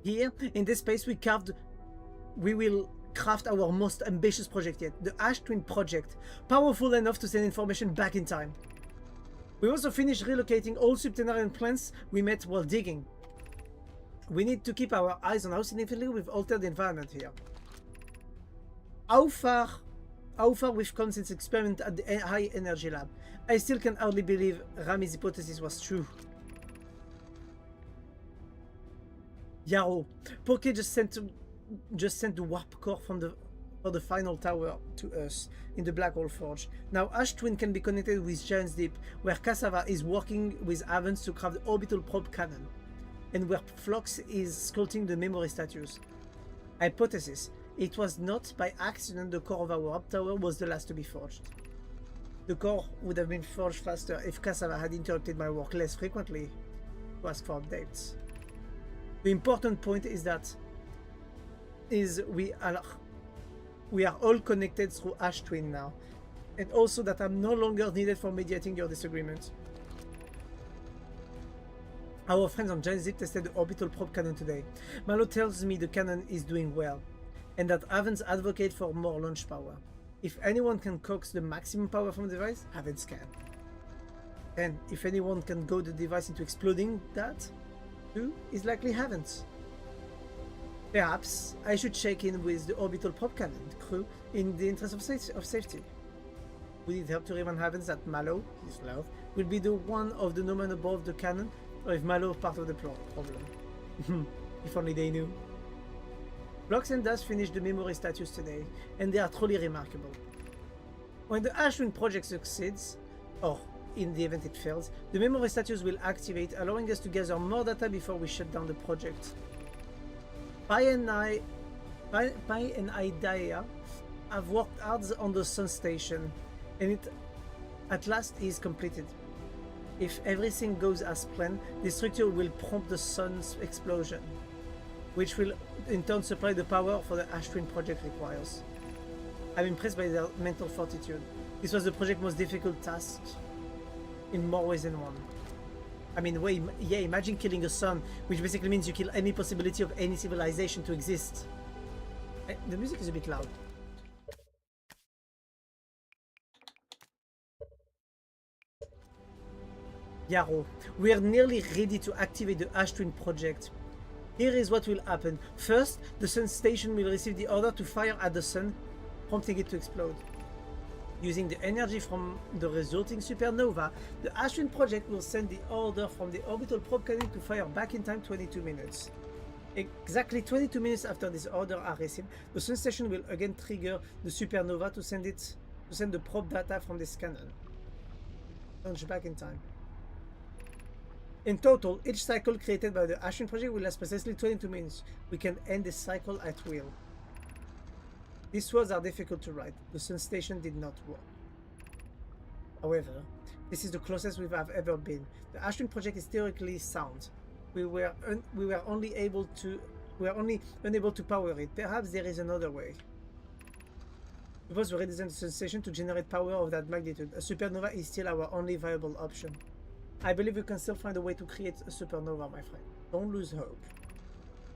Here, in this space, we will craft our most ambitious project yet, the Ash Twin project, powerful enough to send information back in time. We also finished relocating all subterranean plants we met while digging. We need to keep our eyes on how significantly we've altered the environment here. How far we've come since experiment at the high energy lab. I still can hardly believe Rami's hypothesis was true. Yarrow, Porky just sent the warp core for the final tower to us in the Black Hole Forge. Now Ash Twin can be connected with Giant's Deep, where Cassava is working with Avens to craft the orbital probe cannon, and where Phlox is sculpting the memory statues. Hypothesis: it was not by accident the core of our warp tower was the last to be forged. The core would have been forged faster if Cassava had interrupted my work less frequently to ask for updates. The important point is that we are all connected through Ash Twin now, and also that I'm no longer needed for mediating your disagreement. Our friends on Giant's Deep tested the orbital probe cannon today. Malo tells me the cannon is doing well, and that Avens advocate for more launch power. If anyone can coax the maximum power from the device, Avens can. And if anyone can goad the device into exploding that, too, is likely Avens. Perhaps I should check in with the orbital probe cannon crew in the interest of safety. Would it help to remind Avens that Malo, his love, will be the one of the Noman above the cannon, or if Malo is part of the problem? If only they knew. Phlox and Dust finished the memory statues today, and they are truly remarkable. When the Ash Twin project succeeds, or in the event it fails, the memory statues will activate, allowing us to gather more data before we shut down the project. Pi and Idea have worked hard on the Sun Station, and it at last is completed. If everything goes as planned, the structure will prompt the Sun's explosion, which will in turn supply the power for the Ash Twin project requires. I'm impressed by their mental fortitude. This was the project's most difficult task in more ways than one. I mean, yeah, imagine killing a sun, which basically means you kill any possibility of any civilization to exist. The music is a bit loud. Yarrow, we are nearly ready to activate the Ash Twin project. Here is what will happen. First, the sun station will receive the order to fire at the sun, prompting it to explode. Using the energy from the resulting supernova, the Ash Twin project will send the order from the orbital probe cannon to fire back in time 22 minutes. Exactly 22 minutes after this order are received, the sun station will again trigger the supernova to send the probe data from this cannon. Launch back in time. In total, each cycle created by the Ash Twin project will last precisely 22 minutes. We can end this cycle at will. These words are difficult to write. The sun station did not work. However, this is the closest we have ever been. The Ash Twin project is theoretically sound. We were only unable to power it. Perhaps there is another way. Suppose we redesign the sun station to generate power of that magnitude. A supernova is still our only viable option. I believe we can still find a way to create a supernova, my friend. Don't lose hope.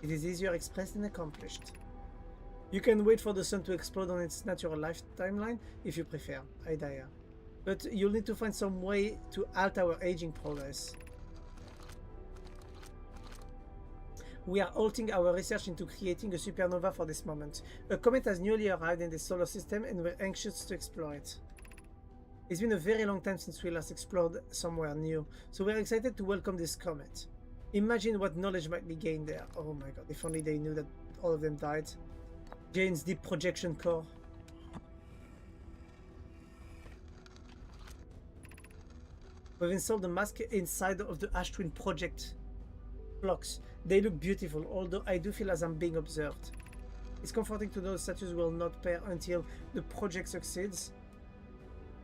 It is easier expressed than accomplished. You can wait for the sun to explode on its natural life timeline if you prefer, Idea. But you'll need to find some way to halt our aging progress. We are halting our research into creating a supernova for this moment. A comet has newly arrived in the solar system and we're anxious to explore it. It's been a very long time since we last explored somewhere new, so we're excited to welcome this comet. Imagine what knowledge might be gained there. Oh my god, if only they knew that all of them died. Jane's deep projection core. We've installed the mask inside of the Ash Twin project blocks. They look beautiful, although I do feel as I'm being observed. It's comforting to know the statues will not pair until the project succeeds.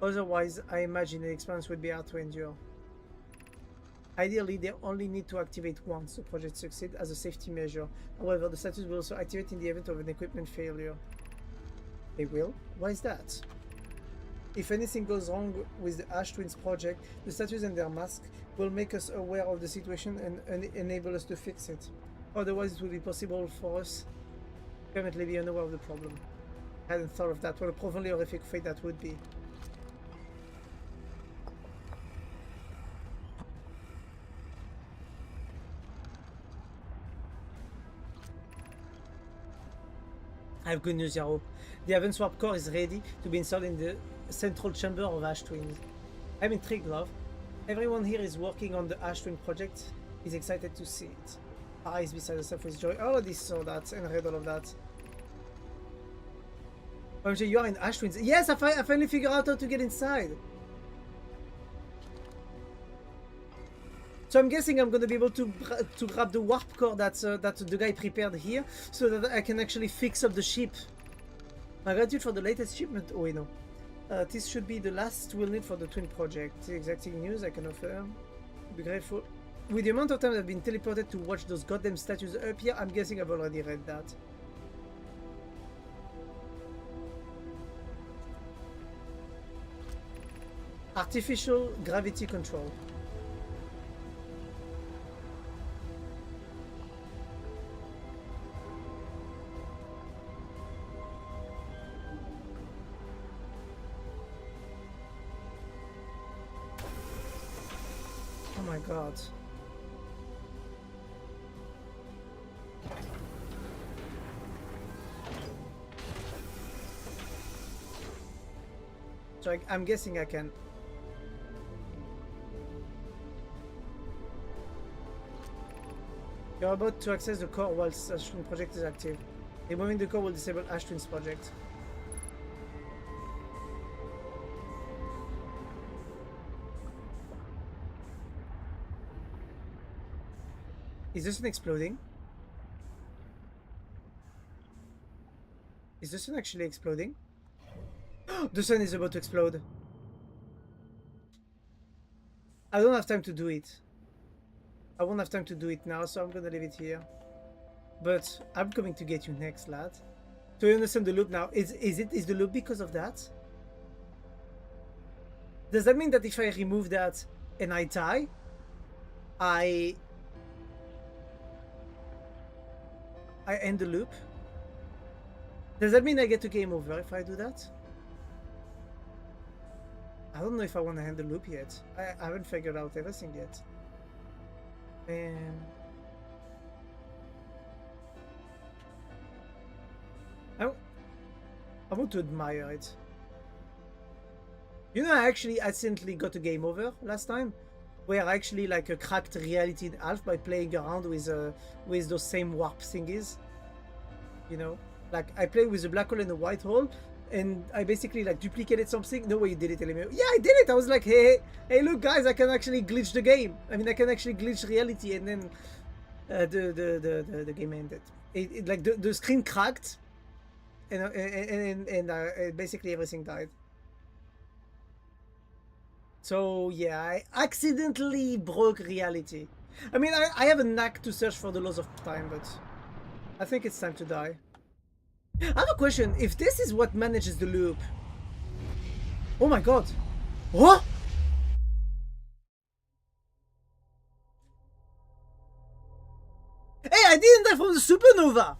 Otherwise, I imagine the experience would be hard to endure. Ideally, they only need to activate once the project succeeds as a safety measure. However, the statues will also activate in the event of an equipment failure. They will? Why is that? If anything goes wrong with the Ash Twins project, the statues and their mask will make us aware of the situation and enable us to fix it. Otherwise, it will be possible for us to permanently be unaware of the problem. I hadn't thought of that. What a profoundly horrific fate that would be. I have good news, Yarrow. The Advanced Warp Core is ready to be installed in the central chamber of Ash Twins. I'm intrigued, love. Everyone here is working on the Ash Twin project. Is excited to see it. Eyes beside herself with joy. I already saw that and read all of that. OMG, you are in Ash Twins. Yes, I finally figured out how to get inside. So I'm guessing I'm going to be able to grab the warp core that the guy prepared here, so that I can actually fix up the ship. My gratitude for the latest shipment. Oh, wait, no. This should be the last we'll need for the Twin project. The exacting news I can offer. Be grateful. With the amount of time I've been teleported to watch those goddamn statues up here, I'm guessing I've already read that. Artificial gravity control. Oh my god. So I'm guessing I can. You're about to access the core while Ash Twin project is active. Removing the core will disable Ash Twin's project. Is this sun exploding? Is the sun actually exploding? The sun is about to explode. I don't have time to do it. I won't have time to do it now, so I'm gonna leave it here. But I'm coming to get you next, lad. So you understand the loop now. Is the loop because of that? Does that mean that if I remove that and I die, I end the loop. Does that mean I get to game over if I do that? I don't know if I want to end the loop yet. I haven't figured out everything yet. I want to admire it. You know, I actually accidentally got a game over last time, where I actually like cracked reality in half by playing around with those same warp thingies. You know, like I played with a black hole and a white hole, and I basically like duplicated something. No way you did it, Elimir. Yeah, I did it. I was like, hey, look, guys, I can actually glitch the game. I mean, I can actually glitch reality, and then the game ended. It like the screen cracked, and basically everything died. So yeah, I accidentally broke reality. I mean, I have a knack to search for the laws of time, but I think it's time to die. I have a question. If this is what manages the loop... Oh my god. What? Hey, I didn't die from the supernova!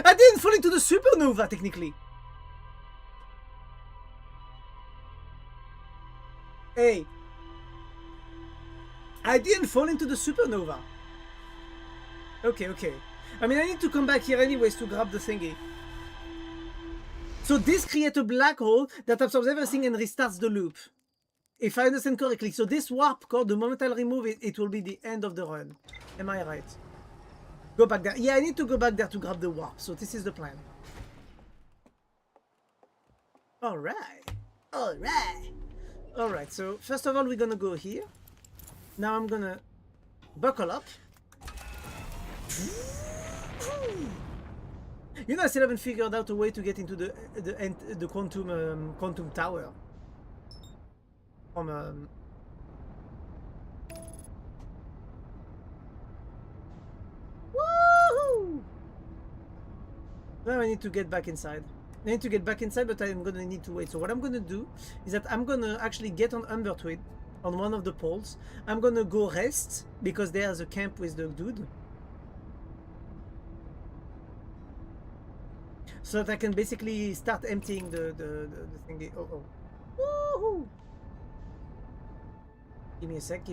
I didn't fall into the supernova, technically. Hey. I didn't fall into the supernova. Okay. I mean, I need to come back here anyways to grab the thingy. So this creates a black hole that absorbs everything and restarts the loop. If I understand correctly. So this warp core, the moment I'll remove it, it will be the end of the run. Am I right? Go back there. Yeah, I need to go back there to grab the warp. So this is the plan. Alright. Alright, so first of all, we're gonna go here. Now I'm gonna buckle up. You know, I still haven't figured out a way to get into the quantum tower. From woohoo! Now I need to get back inside. I need to get back inside, but I'm gonna need to wait. So what I'm gonna do is that I'm gonna actually get on Umbertwin on one of the poles. I'm gonna go rest because there's a camp with the dude. So that I can basically start emptying the thingy. Oh. Woohoo! Give me a sec.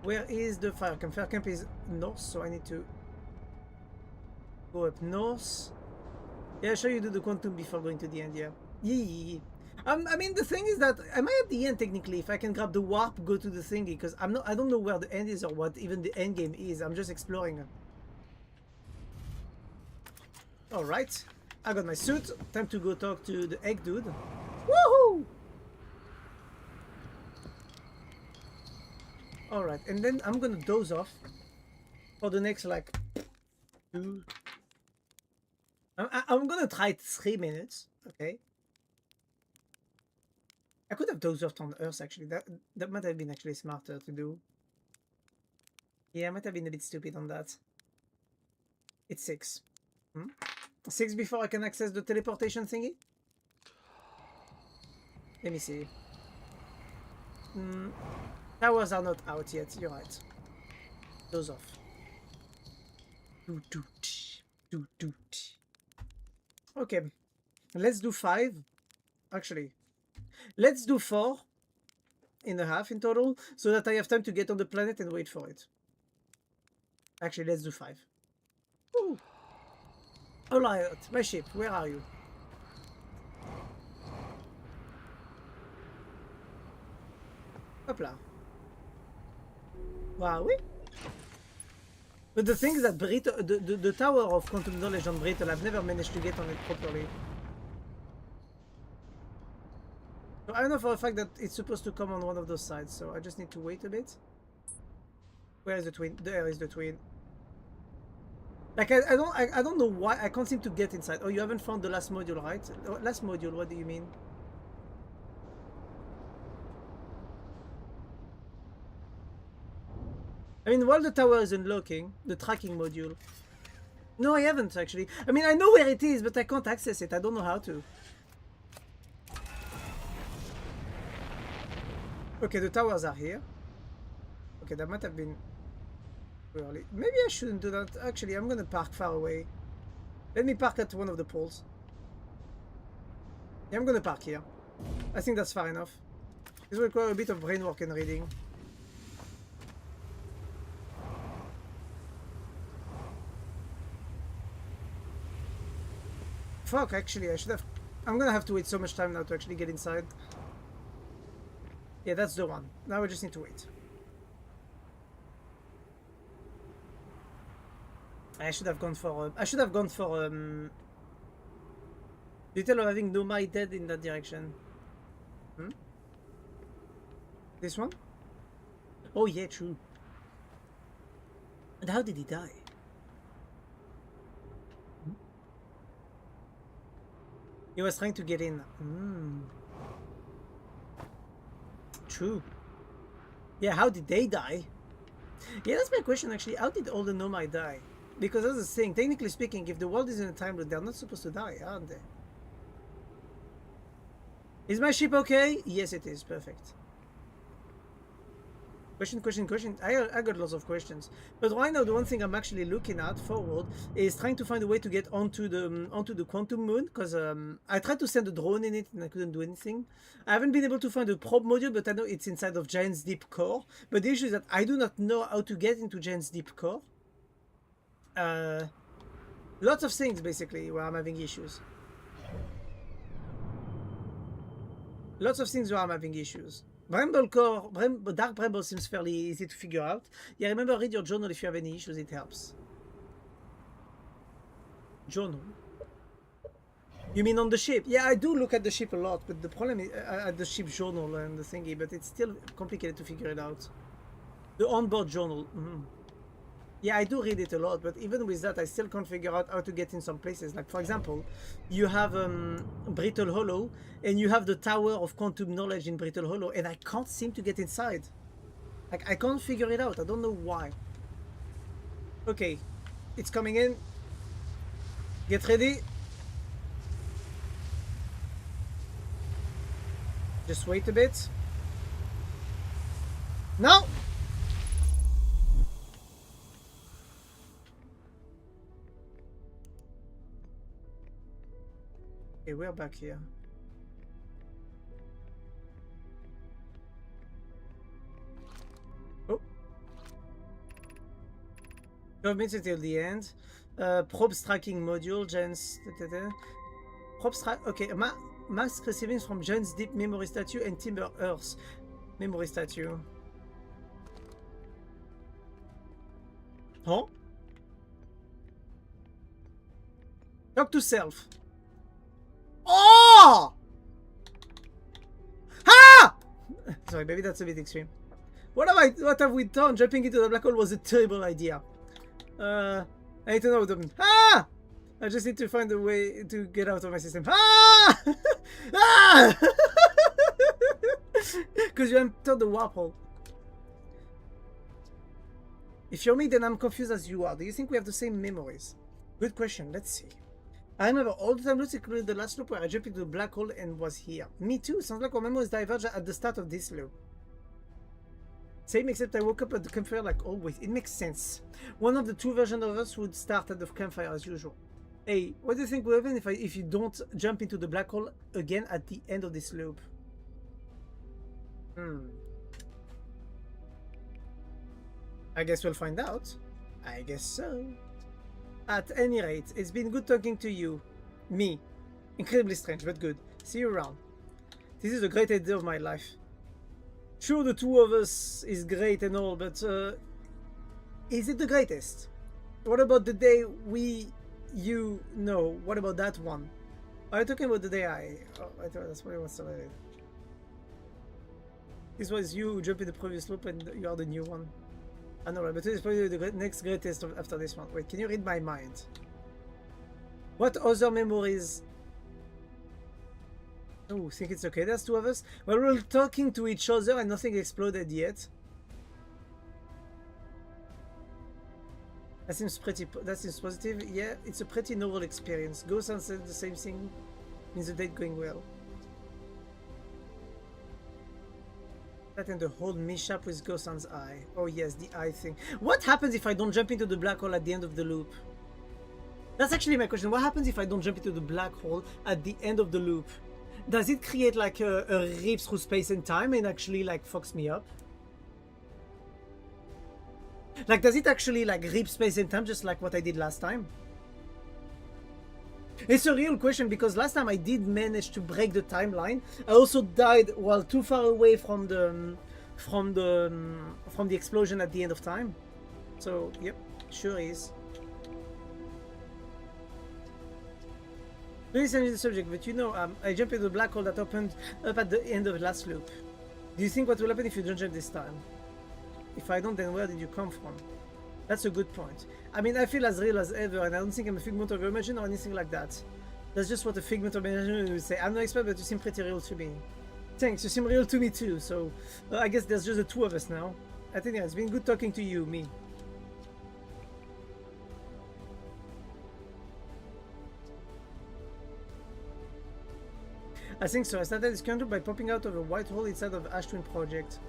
Where is the fire camp? Fire camp is north, so I need to go up north. Yeah, sure you do the quantum before going to the end, yeah. Yeah. I mean, the thing is that, am I at the end technically? If I can grab the warp, go to the thingy, because I don't know where the end is or what even the end game is. I'm just exploring. Alright, I got my suit. Time to go talk to the egg dude. Woohoo! Alright, and then I'm gonna doze off for the next like 2. I'm gonna try 3 minutes, okay? I could have dozed off on Earth actually. That might have been actually smarter to do. Yeah, I might have been a bit stupid on that. It's 6. 6 before I can access the teleportation thingy? Let me see. Towers are not out yet, you're right. Doze off. Okay, let's do 5. Actually, let's do 4.5 in total, so that I have time to get on the planet and wait for it. Actually, let's do 5. Ooh. Alright, my ship, where are you? Hop là. Wow, oui. But the thing is that Brittle, the Tower of Quantum Knowledge on Brittle, I've never managed to get on it properly. So I know for a fact that it's supposed to come on one of those sides, so I just need to wait a bit. Where is the twin? There is the twin. Like I don't know why I can't seem to get inside. Oh, you haven't found the last module, right? Last module, what do you mean? I mean, while the tower is unlocking, the tracking module. No, I haven't actually. I mean, I know where it is, but I can't access it. I don't know how to. Okay, the towers are here. Okay, that might have been too early. Maybe I shouldn't do that. Actually, I'm gonna park far away. Let me park at one of the poles. Yeah, I'm gonna park here. I think that's far enough. This will require a bit of brain work and reading. Fuck, actually, I should have... I'm gonna have to wait so much time now to actually get inside. Yeah, that's the one. Now I just need to wait. I should have gone for... detail of having Nomai dead in that direction. Hmm? This one? Oh yeah, true. And how did he die? Hmm? He was trying to get in. True. Yeah, how did they die? Yeah, that's my question actually. How did all the Nomai die? Because that's the thing. Technically speaking, if the world is in a time loop, they're not supposed to die, aren't they? Is my ship okay? Yes, it is. Perfect. Question. I got lots of questions. But right now, the one thing I'm actually looking at forward is trying to find a way to get onto the quantum moon, because I tried to send a drone in it and I couldn't do anything. I haven't been able to find a probe module, but I know it's inside of Giant's Deep Core. But the issue is that I do not know how to get into Giant's Deep Core. Lots of things basically where I'm having issues. Bramble Core, Dark Bramble seems fairly easy to figure out. Yeah, remember, read your journal if you have any issues, it helps. Journal? You mean on the ship? Yeah, I do look at the ship a lot, but the problem is at the ship journal and the thingy, but it's still complicated to figure it out. The onboard journal. Yeah, I do read it a lot, but even with that, I still can't figure out how to get in some places. Like, for example, you have Brittle Hollow, and you have the Tower of Quantum Knowledge in Brittle Hollow, and I can't seem to get inside. Like, I can't figure it out. I don't know why. Okay, it's coming in. Get ready. Just wait a bit. No! Okay, we're back here. Oh. 12 minutes until the end. Probes tracking module, Giant's... Probes track... Okay, mask receiving from Giant's Deep Memory Statue and Timber Earth Memory Statue. Huh? Talk to self. Oh! Ah! Sorry, maybe that's a bit extreme. What have we done? Jumping into the black hole was a terrible idea. I need to know them. Ah! I just need to find a way to get out of my system. Ah! Ah! Because you entered the warp hole. If you're me, then I'm confused as you are. Do you think we have the same memories? Good question. Let's see. I remember all the time loops, including the last loop where I jumped into the black hole and was here. Me too. Sounds like our memories diverged at the start of this loop. Same, except I woke up at the campfire like always. It makes sense. One of the two versions of us would start at the campfire as usual. Hey, what do you think will happen if you don't jump into the black hole again at the end of this loop? I guess we'll find out. I guess so. At any rate, it's been good talking to you. Me. Incredibly strange, but good. See you around. This is a great idea of my life. Sure, the two of us is great and all, but is it the greatest? What about the day you know? What about that one? Are you talking about the day I thought that's probably what's related. This was you who jumped in the previous loop and you are the new one. I know, but it's probably the next greatest after this one. Wait, can you read my mind? What other memories? Oh, think it's okay, there's two of us? Well, we're talking to each other and nothing exploded yet. That seems positive. Yeah, it's a pretty novel experience. Ghost said the same thing. Means the date going well. That and the whole mishap with Gosan's eye. Oh yes, the eye thing. What happens if I don't jump into the black hole at the end of the loop? That's actually my question. What happens if I don't jump into the black hole at the end of the loop? Does it create like a rip through space and time and actually like fucks me up? Like, does it actually like rip space and time just like what I did last time? It's a real question because last time I did manage to break the timeline. I also died while too far away from the explosion at the end of time. So yep, sure is. Please change the subject, but you know, I jumped into the black hole that opened up at the end of the last loop. Do you think what will happen if you don't jump this time? If I don't, then where did you come from? That's a good point. I mean, I feel as real as ever, and I don't think I'm a figment of your imagination or anything like that. That's just what a figment of imagination would say. I'm no expert, but you seem pretty real to me. Thanks, you seem real to me too, so I guess there's just the two of us now. I think yeah, it's been good talking to you, me. I think so. I started this counter by popping out of a white hole inside of Ash Twin Project.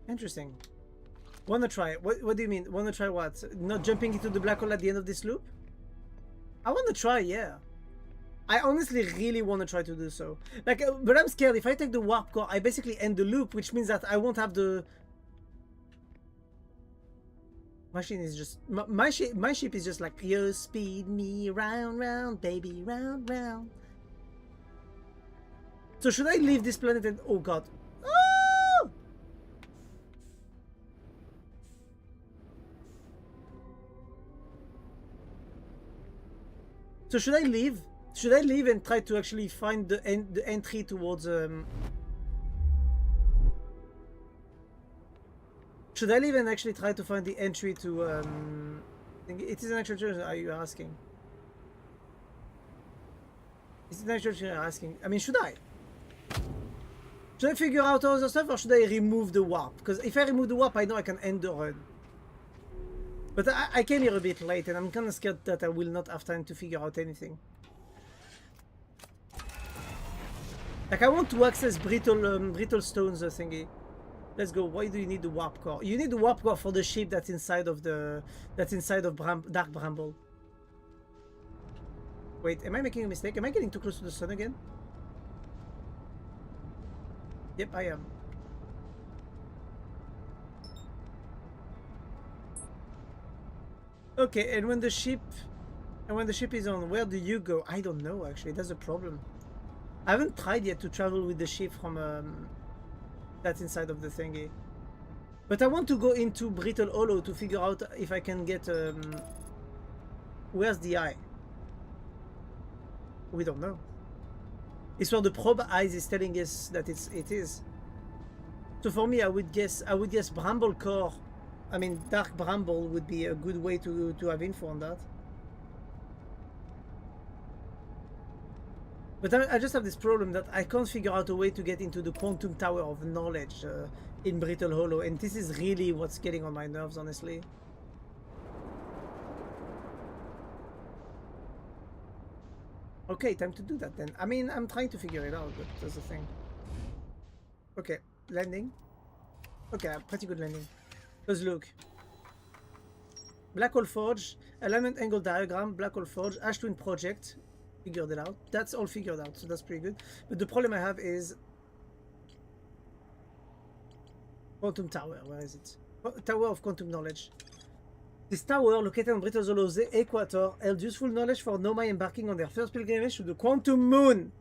Interesting. Wanna try it? What do you mean? Wanna try what? Not jumping into the black hole at the end of this loop? I wanna try, yeah. I honestly really wanna try to do so. Like, but I'm scared. If I take the warp core, I basically end the loop, which means that I won't have the... Machine is just... My ship is just like, yo, speed me round, round, baby, round, round. So should I leave this planet and... Oh god. So should I leave? Should I leave and try to actually find the entry towards Should I leave and actually try to find the entry to it is an actual question, are you asking? Is it an actual question you're asking? I mean, should I? Should I figure out all the stuff or should I remove the warp? Because if I remove the warp, I know I can end the run. But I came here a bit late and I'm kind of scared that I will not have time to figure out anything. Like, I want to access brittle stones thingy. Let's go. Why do you need the warp core? You need the warp core for the ship that's inside of Dark Bramble. Wait, am I making a mistake? Am I getting too close to the sun again? Yep, I am. Okay, and when the ship is on, where do you go? I don't know actually. That's a problem. I haven't tried yet to travel with the ship from that's inside of the thingy. But I want to go into Brittle Hollow to figure out if I can get where's the eye? We don't know. It's where the probe eyes is telling us that it is. So for me, I would guess Bramble Core. I mean, Dark Bramble would be a good way to have info on that. But I just have this problem that I can't figure out a way to get into the Quantum Tower of Knowledge in Brittle Hollow, and this is really what's getting on my nerves, honestly. Okay, time to do that then. I mean, I'm trying to figure it out, but that's the thing. Okay, landing. Okay, pretty good landing. Let's look. Black Hole Forge, Alignment Angle Diagram, Black Hole Forge, Ash Twin Project. Figured it out. That's all figured out, so that's pretty good. But the problem I have is Quantum Tower. Where is it? Tower of Quantum Knowledge. This tower, located on Brittle Hollow's equator, held useful knowledge for Nomai embarking on their first pilgrimage to the Quantum Moon.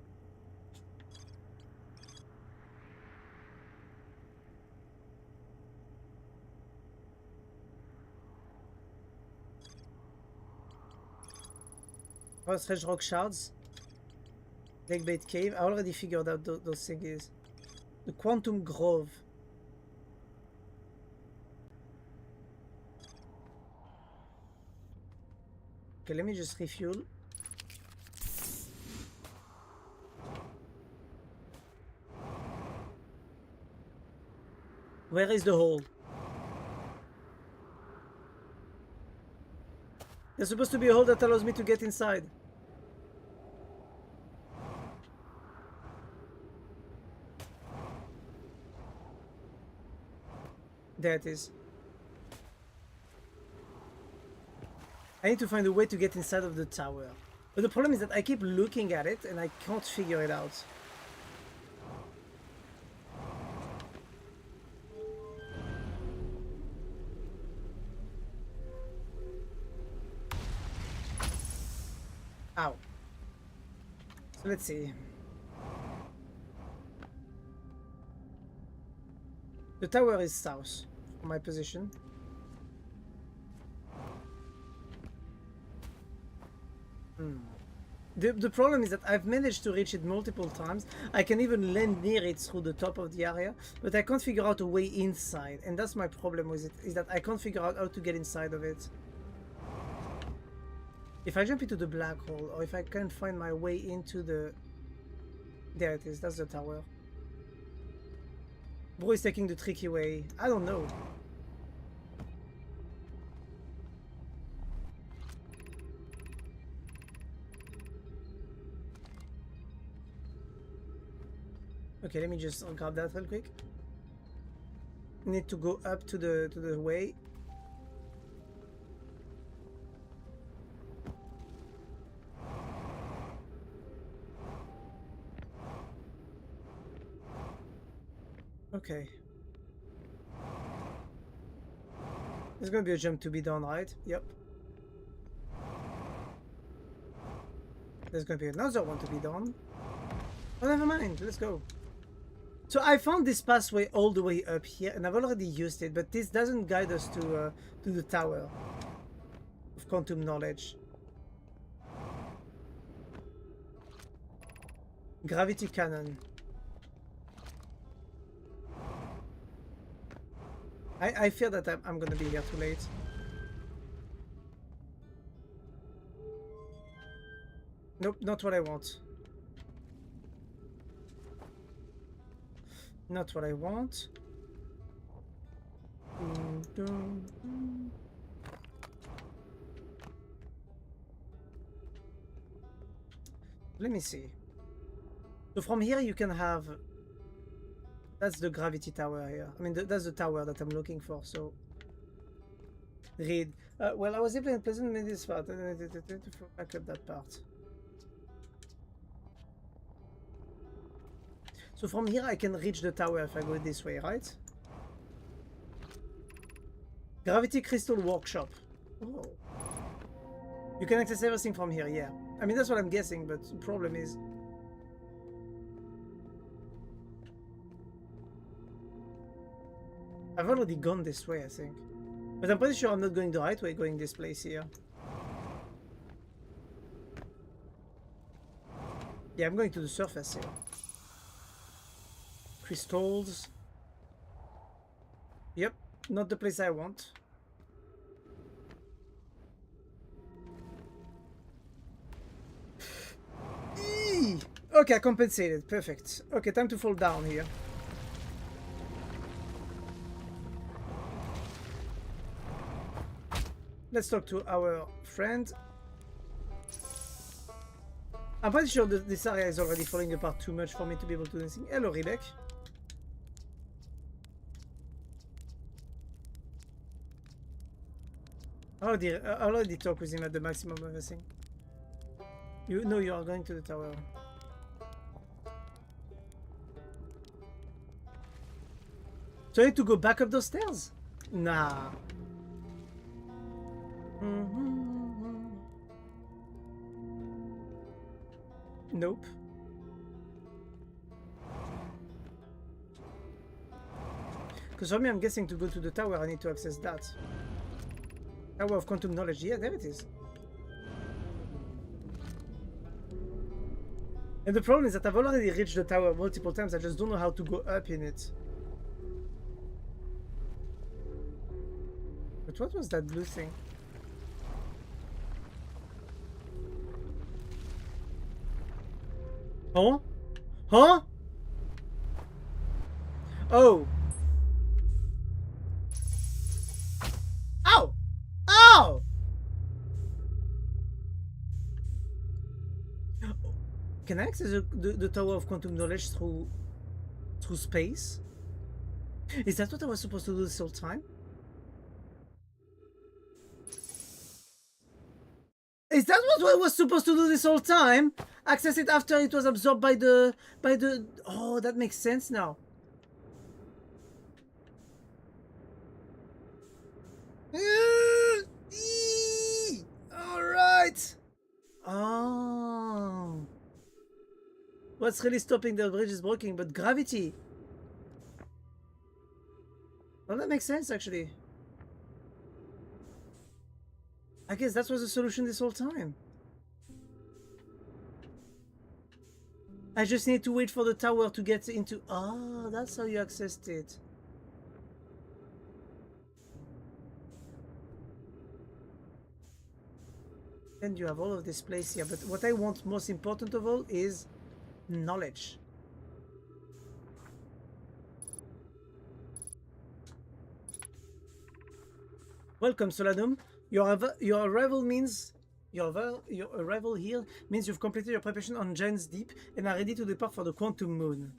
Oh, Strange Rock Shards. Lakebait Cave. I already figured out those things. The Quantum Grove. Okay, let me just refuel. Where is the hole? There's supposed to be a hole that allows me to get inside. There it is. I need to find a way to get inside of the tower. But the problem is that I keep looking at it and I can't figure it out. Ow. So let's see. The tower is south from my position. The problem is that I've managed to reach it multiple times. I can even land near it through the top of the area, but I can't figure out a way inside. And that's my problem with it, is that I can't figure out how to get inside of it. If I jump into the black hole, or if I can find my way into the... There it is, that's the tower. Bro is taking the tricky way. I don't know. Okay, let me just grab that real quick. Need to go up to the way. Okay. There's gonna be a jump to be done, right? Yep. There's gonna be another one to be done. Oh, never mind. Let's go. So I found this pathway all the way up here, and I've already used it, but this doesn't guide us to the tower of quantum knowledge. Gravity cannon. I fear that I'm gonna be here too late. Nope, not what I want. Not what I want. Let me see. So from here you can have... That's the gravity tower here. I mean, that's the tower that I'm looking for, so... Read. Well, I was able to pleasant in this part. Back up that part. So from here I can reach the tower if I go this way, right? Gravity Crystal Workshop. Oh. You can access everything from here, yeah. I mean, that's what I'm guessing, but the problem is... I've already gone this way, I think. But I'm pretty sure I'm not going the right way, going this place here. Yeah, I'm going to the surface here. Crystals. Yep, not the place I want. Eee! Okay, I compensated. Perfect. Okay, time to fall down here. Let's talk to our friend. I'm pretty sure that this area is already falling apart too much for me to be able to do anything. Hello, Rebek. I already talked with him at the maximum of everything. You know you are going to the tower. So I need to go back up those stairs? Nah. Nope. Because for me, I'm guessing to go to the tower, I need to access that. Tower of Quantum Knowledge. Yeah, there it is. And the problem is that I've already reached the tower multiple times. I just don't know how to go up in it. But what was that blue thing? Huh? Huh? Oh. Ow! Ow! Can I access the Tower of Quantum Knowledge through space? Is that what I was supposed to do this whole time? Is that what I was supposed to do this whole time? Access it after it was absorbed by the... Oh, that makes sense now. Alright. Oh. What's really stopping the bridge is broken, but gravity. Well, that makes sense, actually. I guess that was the solution this whole time. I just need to wait for the tower to get into... Ah, that's how you accessed it. And you have all of this place here, but what I want most important of all is knowledge. Welcome, Solanum. Your arrival means your arrival here means you've completed your preparation on Giant's Deep and are ready to depart for the Quantum Moon.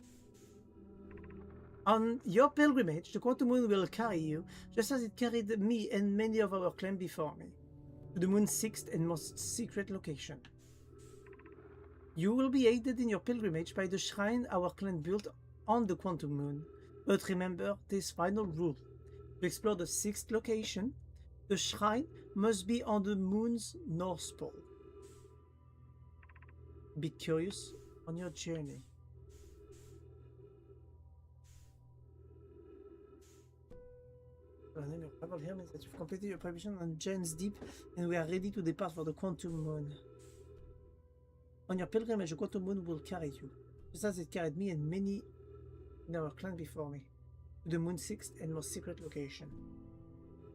On your pilgrimage, the Quantum Moon will carry you, just as it carried me and many of our clan before me, to the Moon's sixth and most secret location. You will be aided in your pilgrimage by the shrine our clan built on the Quantum Moon. But remember this final rule. To explore the sixth location, the shrine must be on the Moon's North Pole. Be curious on your journey. The name of travel here means that you've completed your preparation on Giant's Deep and we are ready to depart for the Quantum Moon. On your pilgrimage, the Quantum Moon will carry you, just as it carried me and many in our clan before me, to the Moon's sixth and most secret location.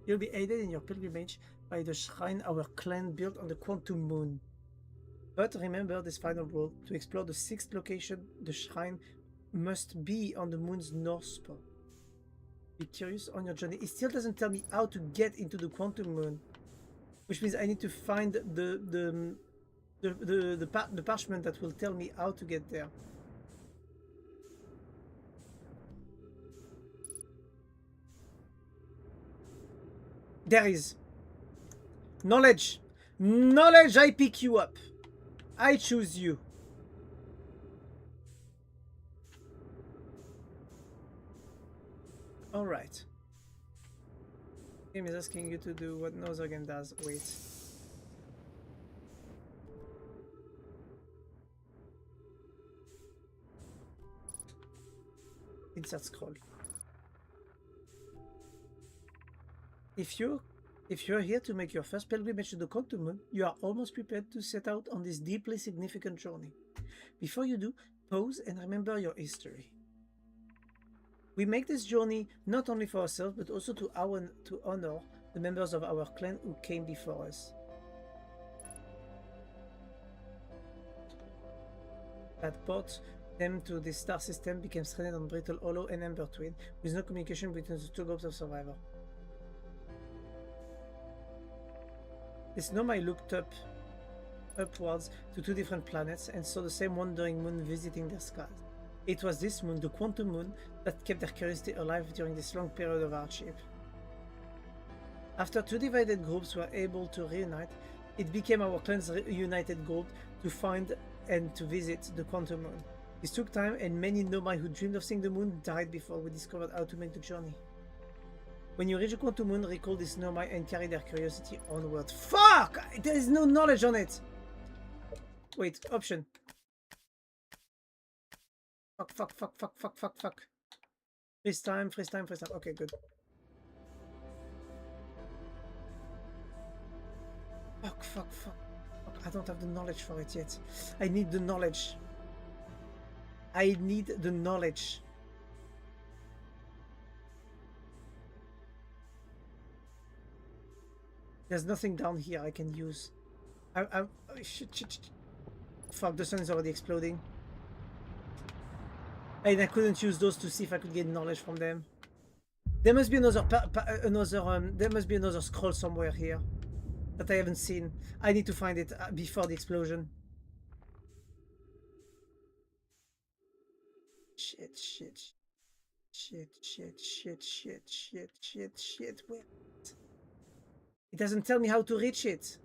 You'll be aided in your pilgrimage by the shrine our clan built on the Quantum Moon. But remember this final rule. To explore the sixth location, the shrine must be on the Moon's North Pole. Be curious on your journey. It still doesn't tell me how to get into the Quantum Moon, which means I need to find the parchment that will tell me how to get there. There is knowledge. Knowledge, I pick you up. I choose you. All right. Game is asking you to do what no other game does. Wait. Insert scroll. If you're here to make your first pilgrimage to the Quantum Moon, you are almost prepared to set out on this deeply significant journey. Before you do, pause and remember your history. We make this journey not only for ourselves, but also to honor the members of our clan who came before us. That brought them to this star system became stranded on Brittle Hollow and Ember Twin, with no communication between the two groups of survivors. This Nomai looked upwards to two different planets and saw the same wandering moon visiting their skies. It was this moon, the Quantum Moon, that kept their curiosity alive during this long period of hardship. After two divided groups were able to reunite, it became our clan's united goal to find and to visit the Quantum Moon. This took time, and many Nomai who dreamed of seeing the moon died before we discovered how to make the journey. When you reach the Quantum Moon, recall this Nomai and carry their curiosity onward. Fuck! There is no knowledge on it! Wait, option. Fuck. Freeze time. Okay, good. Fuck. I don't have the knowledge for it yet. I need the knowledge. There's nothing down here I can use. Shit. Fuck, the sun is already exploding. And I couldn't use those to see if I could get knowledge from them. There must be another there must be another scroll somewhere here that I haven't seen. I need to find it before the explosion. Shit. Wait. It doesn't tell me how to reach it.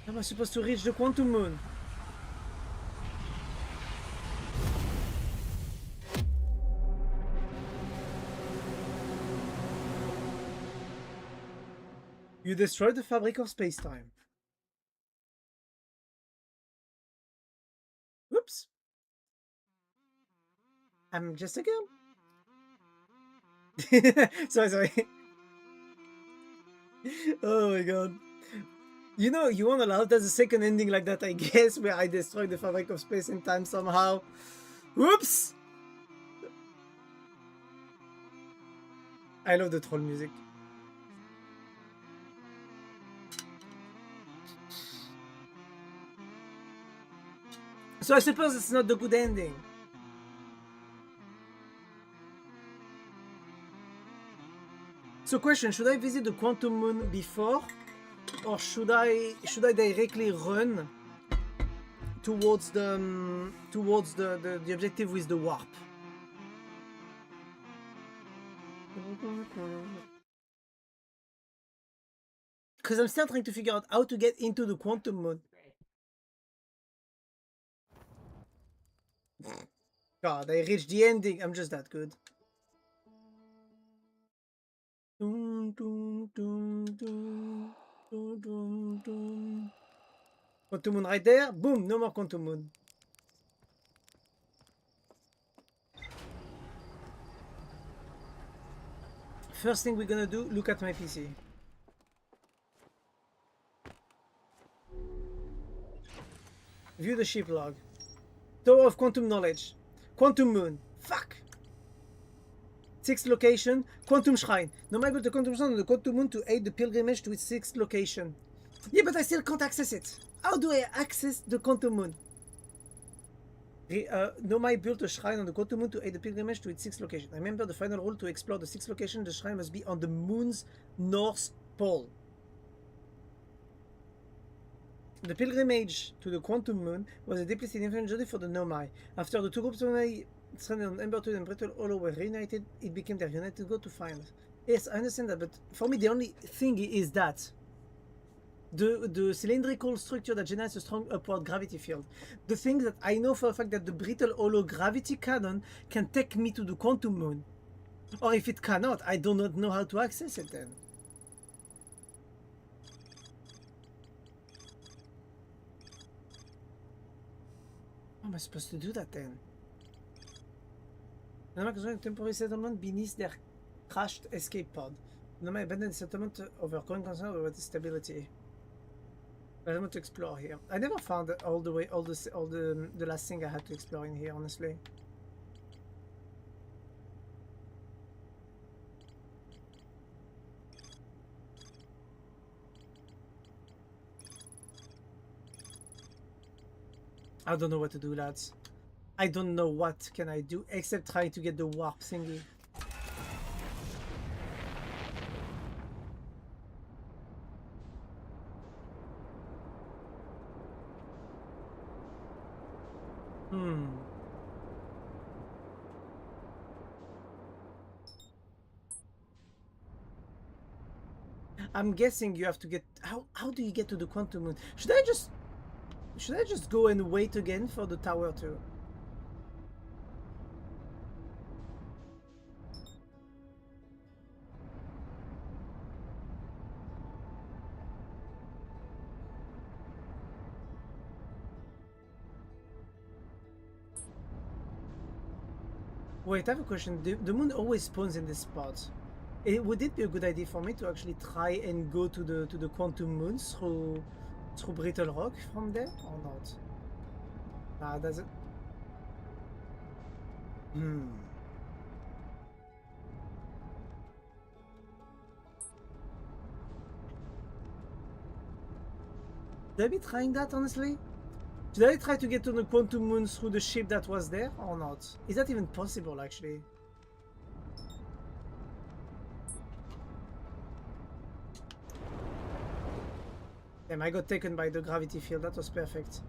How am I supposed to reach the quantum moon? You destroyed the fabric of space-time. Whoops. I'm just a girl. sorry. Oh my god. You know, you won't allow there's a second ending like that, I guess, where I destroyed the fabric of space and time somehow. Whoops! I love the troll music. So I suppose it's not the good ending. So question, should I visit the quantum moon before? Or should I directly run towards the objective with the warp? Because I'm still trying to figure out how to get into the quantum moon. God, I reached the ending. I'm just that good. Quantum moon right there. Boom, no more quantum moon. First thing we're gonna do, look at my PC. View the ship log. Tower of Quantum Knowledge. Quantum Moon. Fuck! 6th location, Quantum Shrine. Now I'm able to Quantum Shrine on the Quantum Moon to aid the pilgrimage to its 6th location. Yeah, but I still can't access it. How do I access the Quantum Moon? Nomai built a shrine on the Quantum Moon to aid the pilgrimage to its 6th location. I remember the final rule to explore the 6th location, the shrine must be on the moon's north pole. The pilgrimage to the Quantum Moon was a deeply significant journey for the Nomai. After the two groups of Nomai stranded on Ember 2 and Brittle Hollow were reunited, it became their united goal to find. Yes, I understand that, but for me the only thing is that the cylindrical structure that generates a strong upward gravity field. The thing that I know for a fact that the Brittle Hollow gravity cannon can take me to the Quantum Moon. Or if it cannot, I do not know how to access it then. How am I supposed to do that then? Nomai constructed a temporary settlement beneath their crashed escape pod. Nomai abandoned the settlement over growing concern over its stability. I want to explore here. I never found all the last thing I had to explore in here, honestly. I don't know what to do, lads. I don't know what can I do except try to get the warp thingy. I'm guessing you have to get... How do you get to the Quantum Moon? Should I just go and wait again for the tower too? Wait, I have a question. The moon always spawns in this spot. Would it be a good idea for me to actually try and go to the Quantum Moon through Brittle Rock from there or not? Nah, does it? Should I be trying that, honestly? Should I try to get to the Quantum Moon through the ship that was there or not? Is that even possible, actually? Damn, I got taken by the gravity field. That was perfect.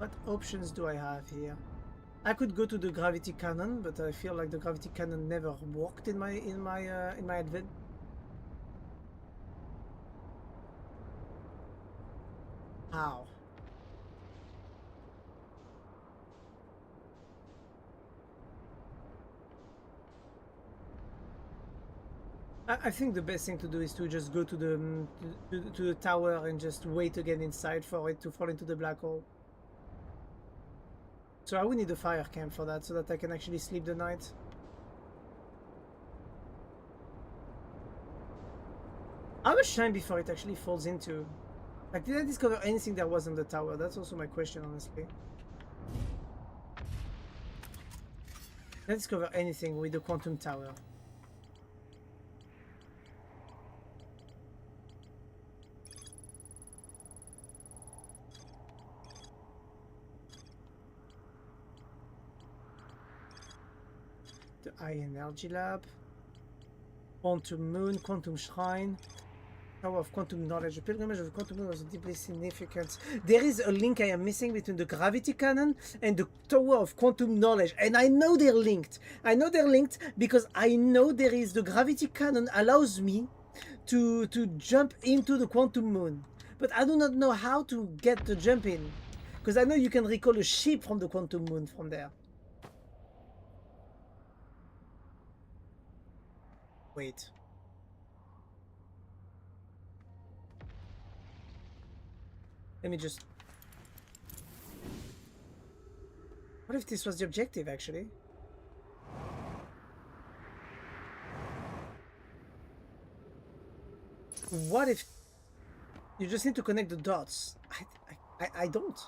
What options do I have here? I could go to the gravity cannon, but I feel like the gravity cannon never worked in my advent. How? I think the best thing to do is to just go to the tower and just wait again inside for it to fall into the black hole. So I would need a fire camp for that, so that I can actually sleep the night. How much time before it actually falls into? Like, did I discover anything that was on the tower? That's also my question, honestly. Did I discover anything with the quantum tower? The High Energy Lab, Quantum Moon, Quantum Shrine, Tower of Quantum Knowledge. The pilgrimage of the Quantum Moon was deeply significant. There is a link I am missing between the gravity cannon and the Tower of Quantum Knowledge, and I know they're linked. I know they're linked because I know there is the gravity cannon allows me to jump into the Quantum Moon, but I do not know how to get the jump in, because I know you can recall a ship from the Quantum Moon from there. Wait. Let me just... What if this was the objective, actually? What if... You just need to connect the dots? I don't.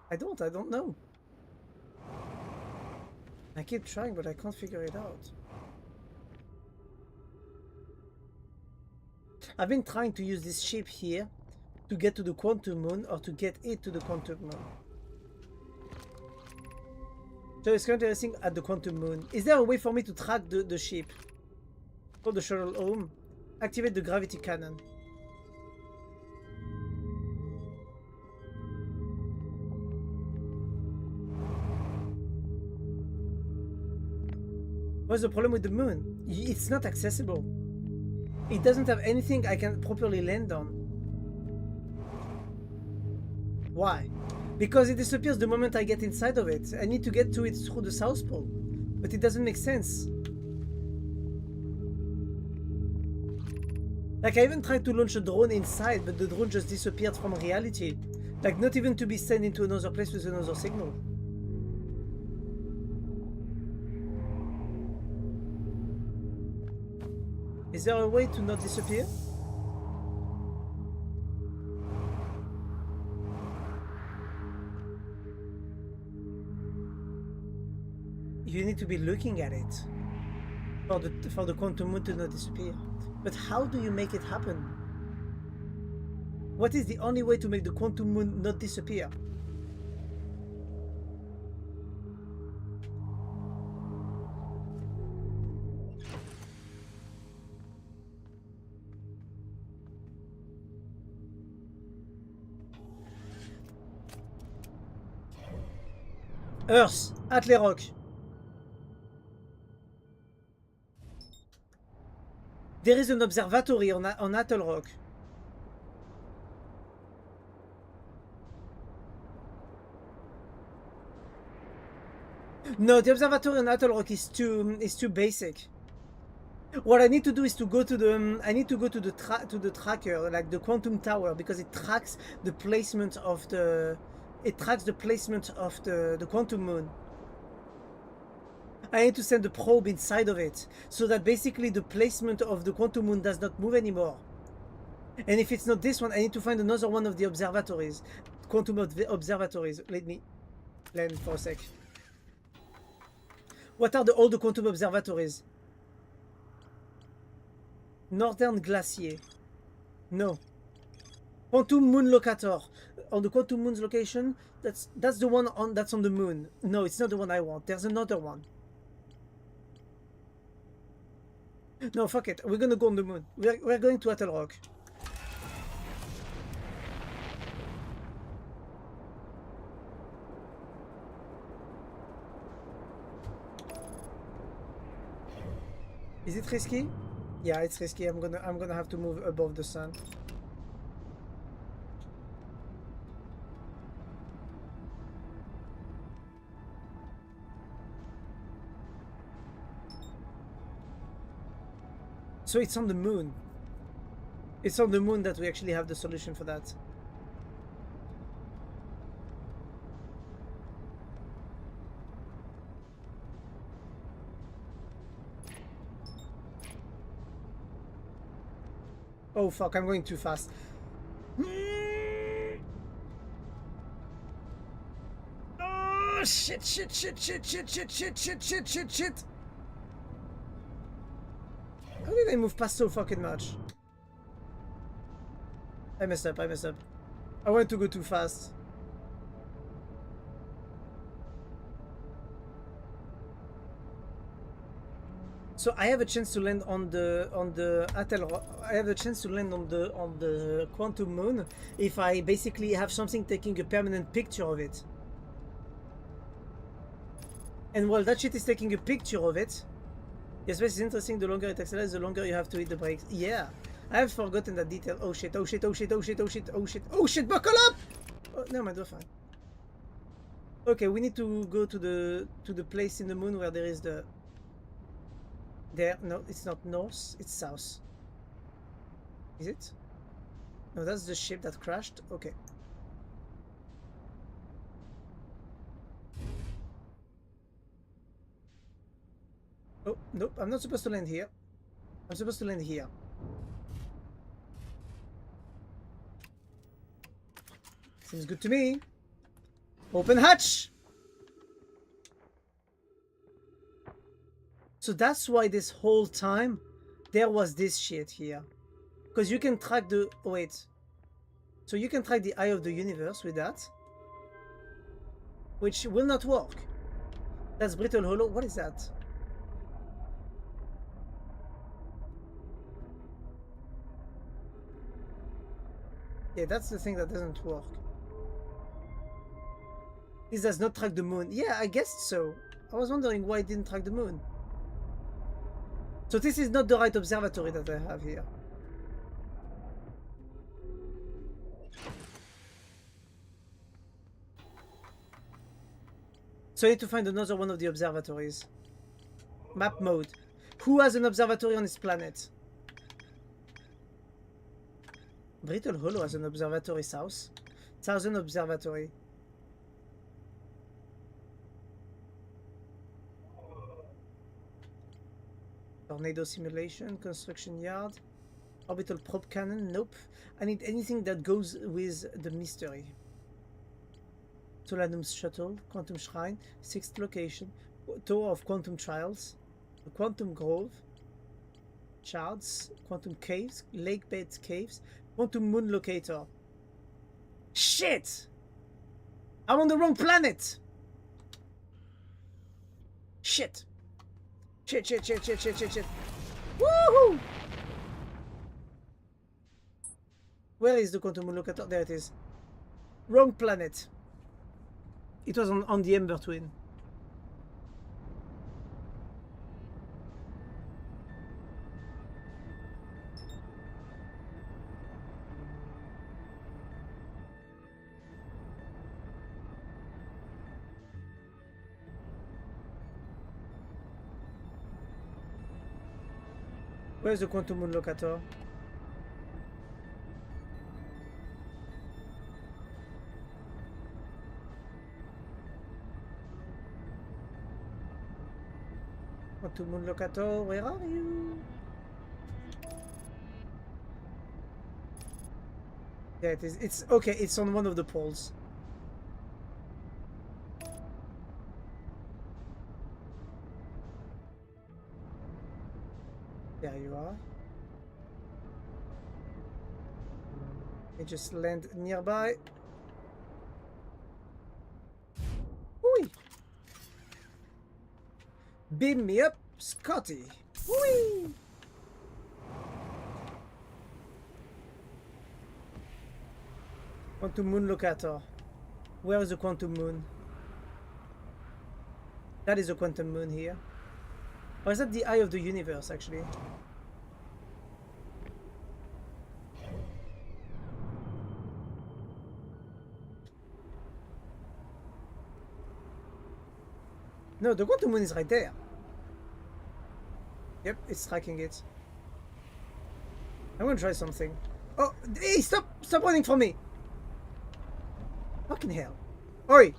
I don't know. I keep trying, but I can't figure it out. I've been trying to use this ship here to get to the Quantum Moon, or to get it to the Quantum Moon. So it's currently interesting at the Quantum Moon. Is there a way for me to track the ship? Or the shuttle home? Activate the gravity cannon. What's the problem with the moon? It's not accessible. It doesn't have anything I can properly land on. Why? Because it disappears the moment I get inside of it. I need to get to it through the South Pole. But it doesn't make sense. Like, I even tried to launch a drone inside, but the drone just disappeared from reality. Like, not even to be sent into another place with another signal. Is there a way to not disappear? You need to be looking at it for the Quantum Moon to not disappear. But how do you make it happen? What is the only way to make the Quantum Moon not disappear? Earth, Atlas Rock. There is an observatory on Atlas Rock. No, the observatory on Atlas Rock is too basic. What I need to do is to go to the tracker, like the quantum tower, because it tracks the placement of the the Quantum Moon. I need to send the probe inside of it, so that basically the placement of the Quantum Moon does not move anymore. And if it's not this one, I need to find another one of the observatories. Quantum observatories. Let me land for a sec. What are all the quantum observatories? Northern Glacier. No. Quantum Moon Locator. On the Quantum Moon's location, that's the one that's on the moon. No, it's not the one I want. There's another one. No, fuck it. We're gonna go on the moon. We're going to Atlas Rock. Is it risky? Yeah, it's risky. I'm gonna have to move above the sun. So it's on the moon. It's on the moon that we actually have the solution for that. Oh fuck, I'm going too fast. Oh shit, shit, shit, shit, shit, shit, shit, shit, shit, shit, shit. How did I move past so fucking much? I messed up, I messed up. I wanted to go too fast. So I have a chance to land on the I have a chance to land on the quantum moon if I basically have something taking a permanent picture of it. And while that shit is taking a picture of it, yes, this is interesting. The longer it accelerates, the longer you have to hit the brakes. Yeah, I have forgotten that detail. Oh shit! Oh shit! Oh shit! Oh shit! Oh shit! Oh shit! Oh shit! Buckle up! Oh, no, man, we're fine. Okay, we need to go to the place in the moon where there is the. There, no, it's not north, it's south. Is it? No, that's the ship that crashed. Okay. Oh, nope, I'm not supposed to land here. I'm supposed to land here. Seems good to me. Open hatch! So that's why this whole time there was this shit here. Because you can track the... Oh, wait. So you can track the eye of the universe with that. Which will not work. That's brittle hollow. What is that? Yeah, that's the thing that doesn't work. This does not track the moon. Yeah, I guess so. I was wondering why it didn't track the moon. So this is not the right observatory that I have here. So I need to find another one of the observatories. Map mode. Who has an observatory on this planet? Brittle Hollow has an observatory south. Southern Observatory. Tornado simulation, construction yard, orbital probe cannon, nope. I need anything that goes with the mystery. Solanum's shuttle, quantum shrine, sixth location, tower of quantum trials, quantum grove, shards, quantum caves, lake bed caves, quantum moon locator. Shit! I'm on the wrong planet! Shit! Shit, shit, shit, shit, shit, shit, shit. Woohoo! Where is the quantum moon locator? There it is. Wrong planet. It was on the Ember Twin. Where's the quantum moon locator? Quantum moon locator, where are you? Yeah, it is. It's okay. It's on one of the poles. There you are. You just land nearby. Whee! Beam me up, Scotty. Whee! Quantum moon locator. Where is the quantum moon? That is a quantum moon here. Or is that the eye of the universe, actually? No, the quantum moon is right there. Yep, it's tracking it. I'm gonna try something. Oh, hey, stop! Stop running from me! Fucking hell. Oi!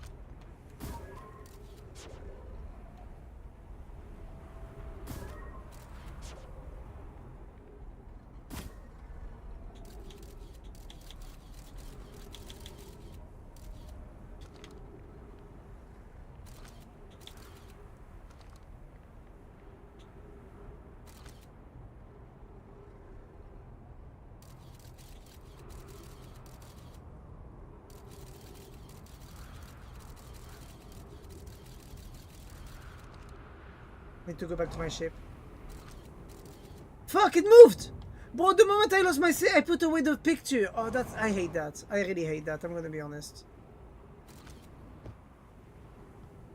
Need to go back to my ship. Fuck, it moved! Bro, the moment I lost my I put away the picture. Oh, that's... I hate that. I really hate that, I'm gonna be honest.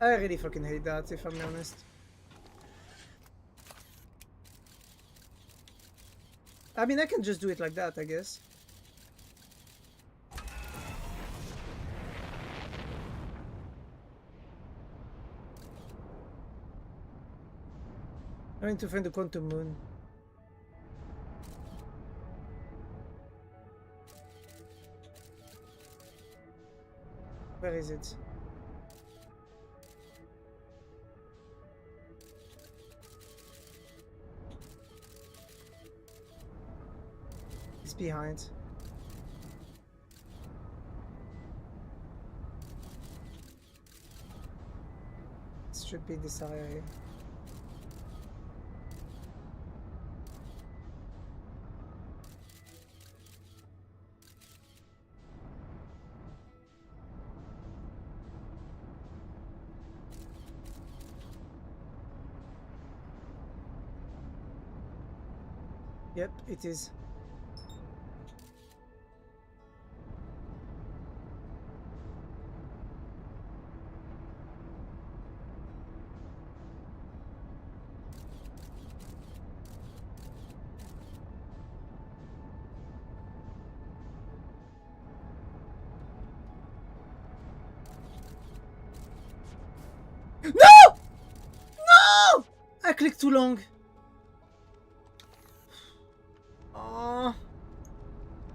I really fucking hate that, if I'm honest. I mean, I can just do it like that, I guess. I need to find the quantum moon. Where is it? It's behind. It should be this area. Yep, it is. No! No! I clicked too long. Oh,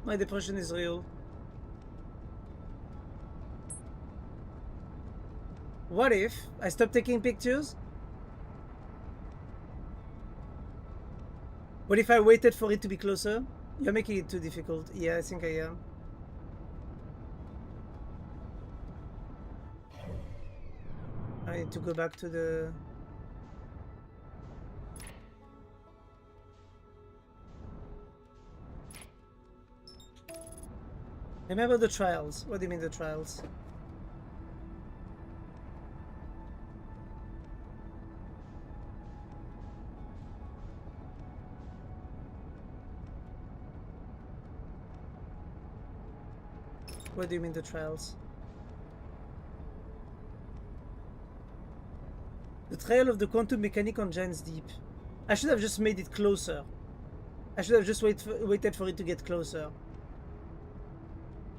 my depression is real. What if I stop taking pictures? What if I waited for it to be closer? You're making it too difficult. Yeah, I think I am. I need to go back to the... Remember the trials. What do you mean the trials? What do you mean the trials? The trail of the quantum mechanic on Giant's Deep. I should have just made it closer. I should have just waited for it to get closer.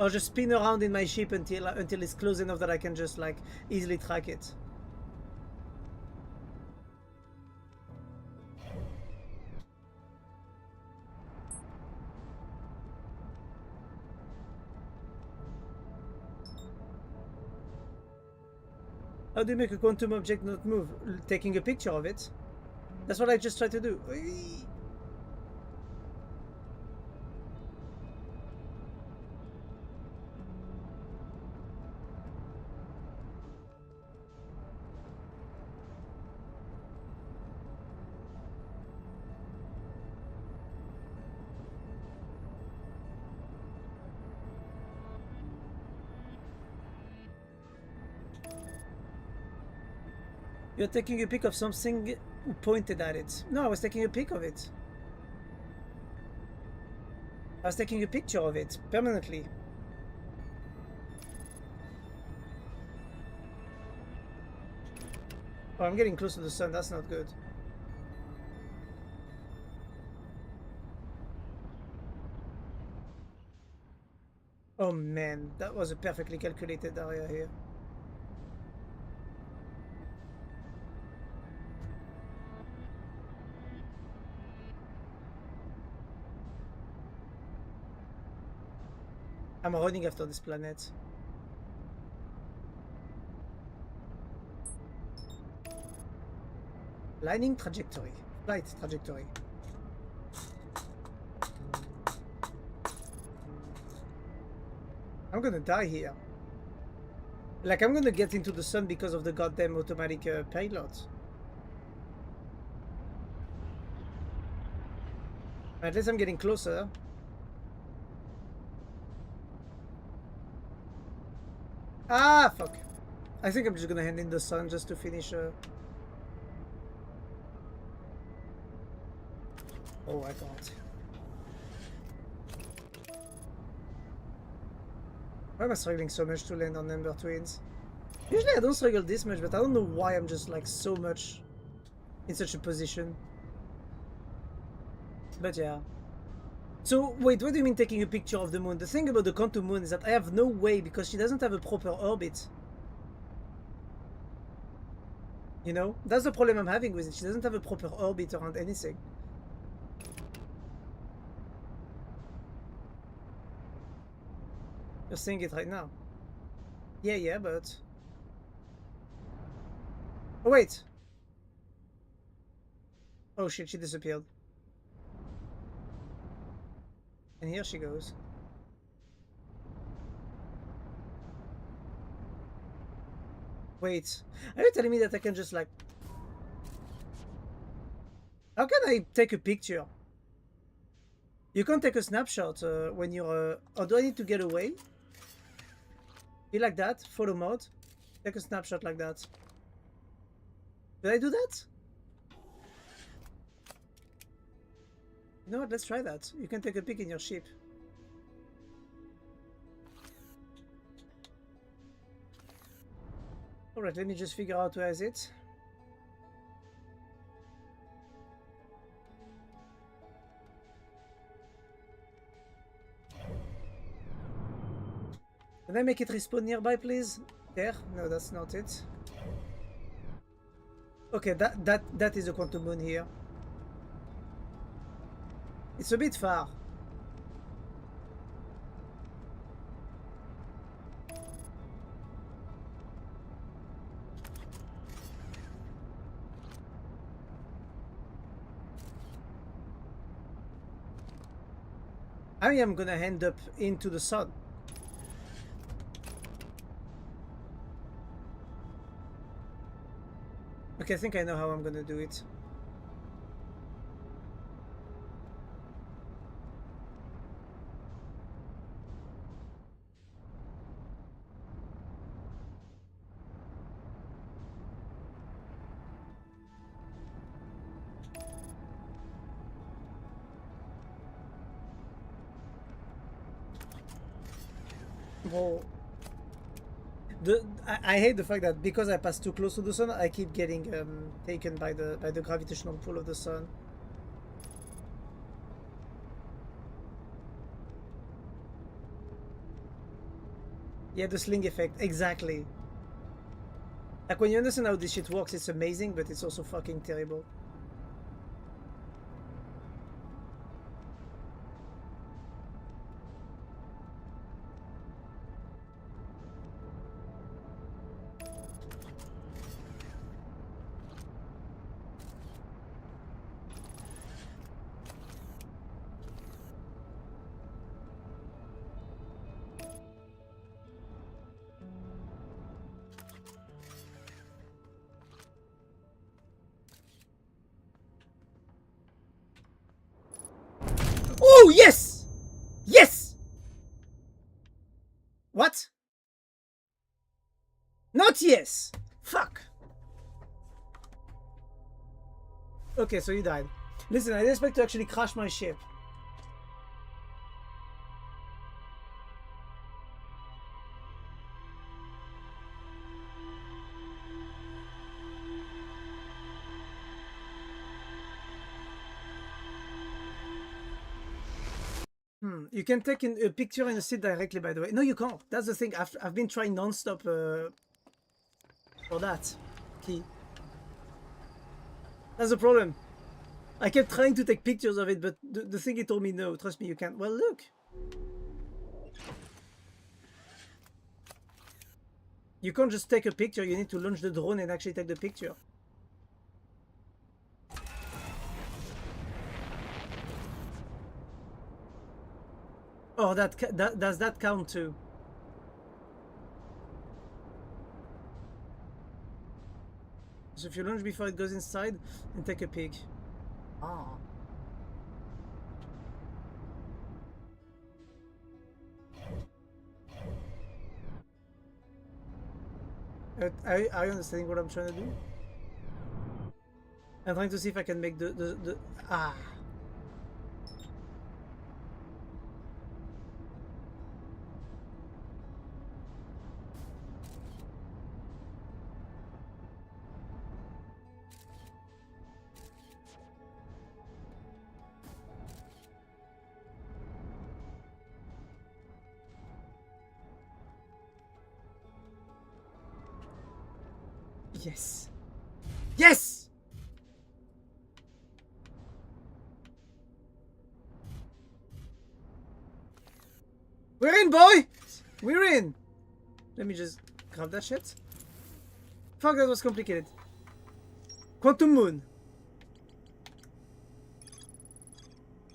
Or just spin around in my ship until it's close enough that I can just like easily track it. How do you make a quantum object not move? Taking a picture of it. That's what I just tried to do. You're taking a pic of something who pointed at it. No, I was taking a pic of it. I was taking a picture of it, permanently. Oh, I'm getting close to the sun, that's not good. Oh man, that was a perfectly calculated area here. I'm running after this planet. Lightning trajectory. Flight trajectory. I'm gonna die here. Like, I'm gonna get into the sun because of the goddamn automatic payload. At least I'm getting closer. Ah, fuck. I think I'm just gonna hand in the sun just to finish. Oh, I can't. Why am I struggling so much to land on Ember Twins? Usually I don't struggle this much, but I don't know why I'm just like so much in such a position. But yeah. So, wait, what do you mean taking a picture of the moon? The thing about the Quantum Moon is that I have no way, because she doesn't have a proper orbit. You know? That's the problem I'm having with it. She doesn't have a proper orbit around anything. You're seeing it right now. Yeah, but... Oh, wait! Oh shit, she disappeared. And here she goes. Wait, are you telling me that I can just like... How can I take a picture? You can't take a snapshot when you're... Or do I need to get away? Be like that? Photo mode? Take a snapshot like that. Did I do that? You know what? Let's try that. You can take a pic in your ship. Alright, let me just figure out where is it. Can I make it respawn nearby, please? There? No, that's not it. Okay, that is the Quantum Moon here. It's a bit far. I am gonna end up into the sun. Okay, I think I know how I'm gonna do it. Well, I hate the fact that because I pass too close to the sun, I keep getting taken by the gravitational pull of the sun. Yeah, the sling effect, exactly. Like when you understand how this shit works, it's amazing, but it's also fucking terrible. Oh, yes! Yes! What? Not yes! Fuck! Okay, so you died. Listen, I didn't expect to actually crash my ship. Hmm. You can take a picture in a seat directly, by the way. No, you can't. That's the thing. I've been trying non-stop for that key. That's the problem. I kept trying to take pictures of it, but the thing it told me no. Trust me, you can't. Well, look. You can't just take a picture. You need to launch the drone and actually take the picture. Oh, does that count too? So if you launch before it goes inside, and take a peek. Ah. Are you understanding what I'm trying to do? I'm trying to see if I can make the ah. Yes. Yes! We're in, boy! We're in! Let me just grab that shit. Fuck, that was complicated. Quantum Moon.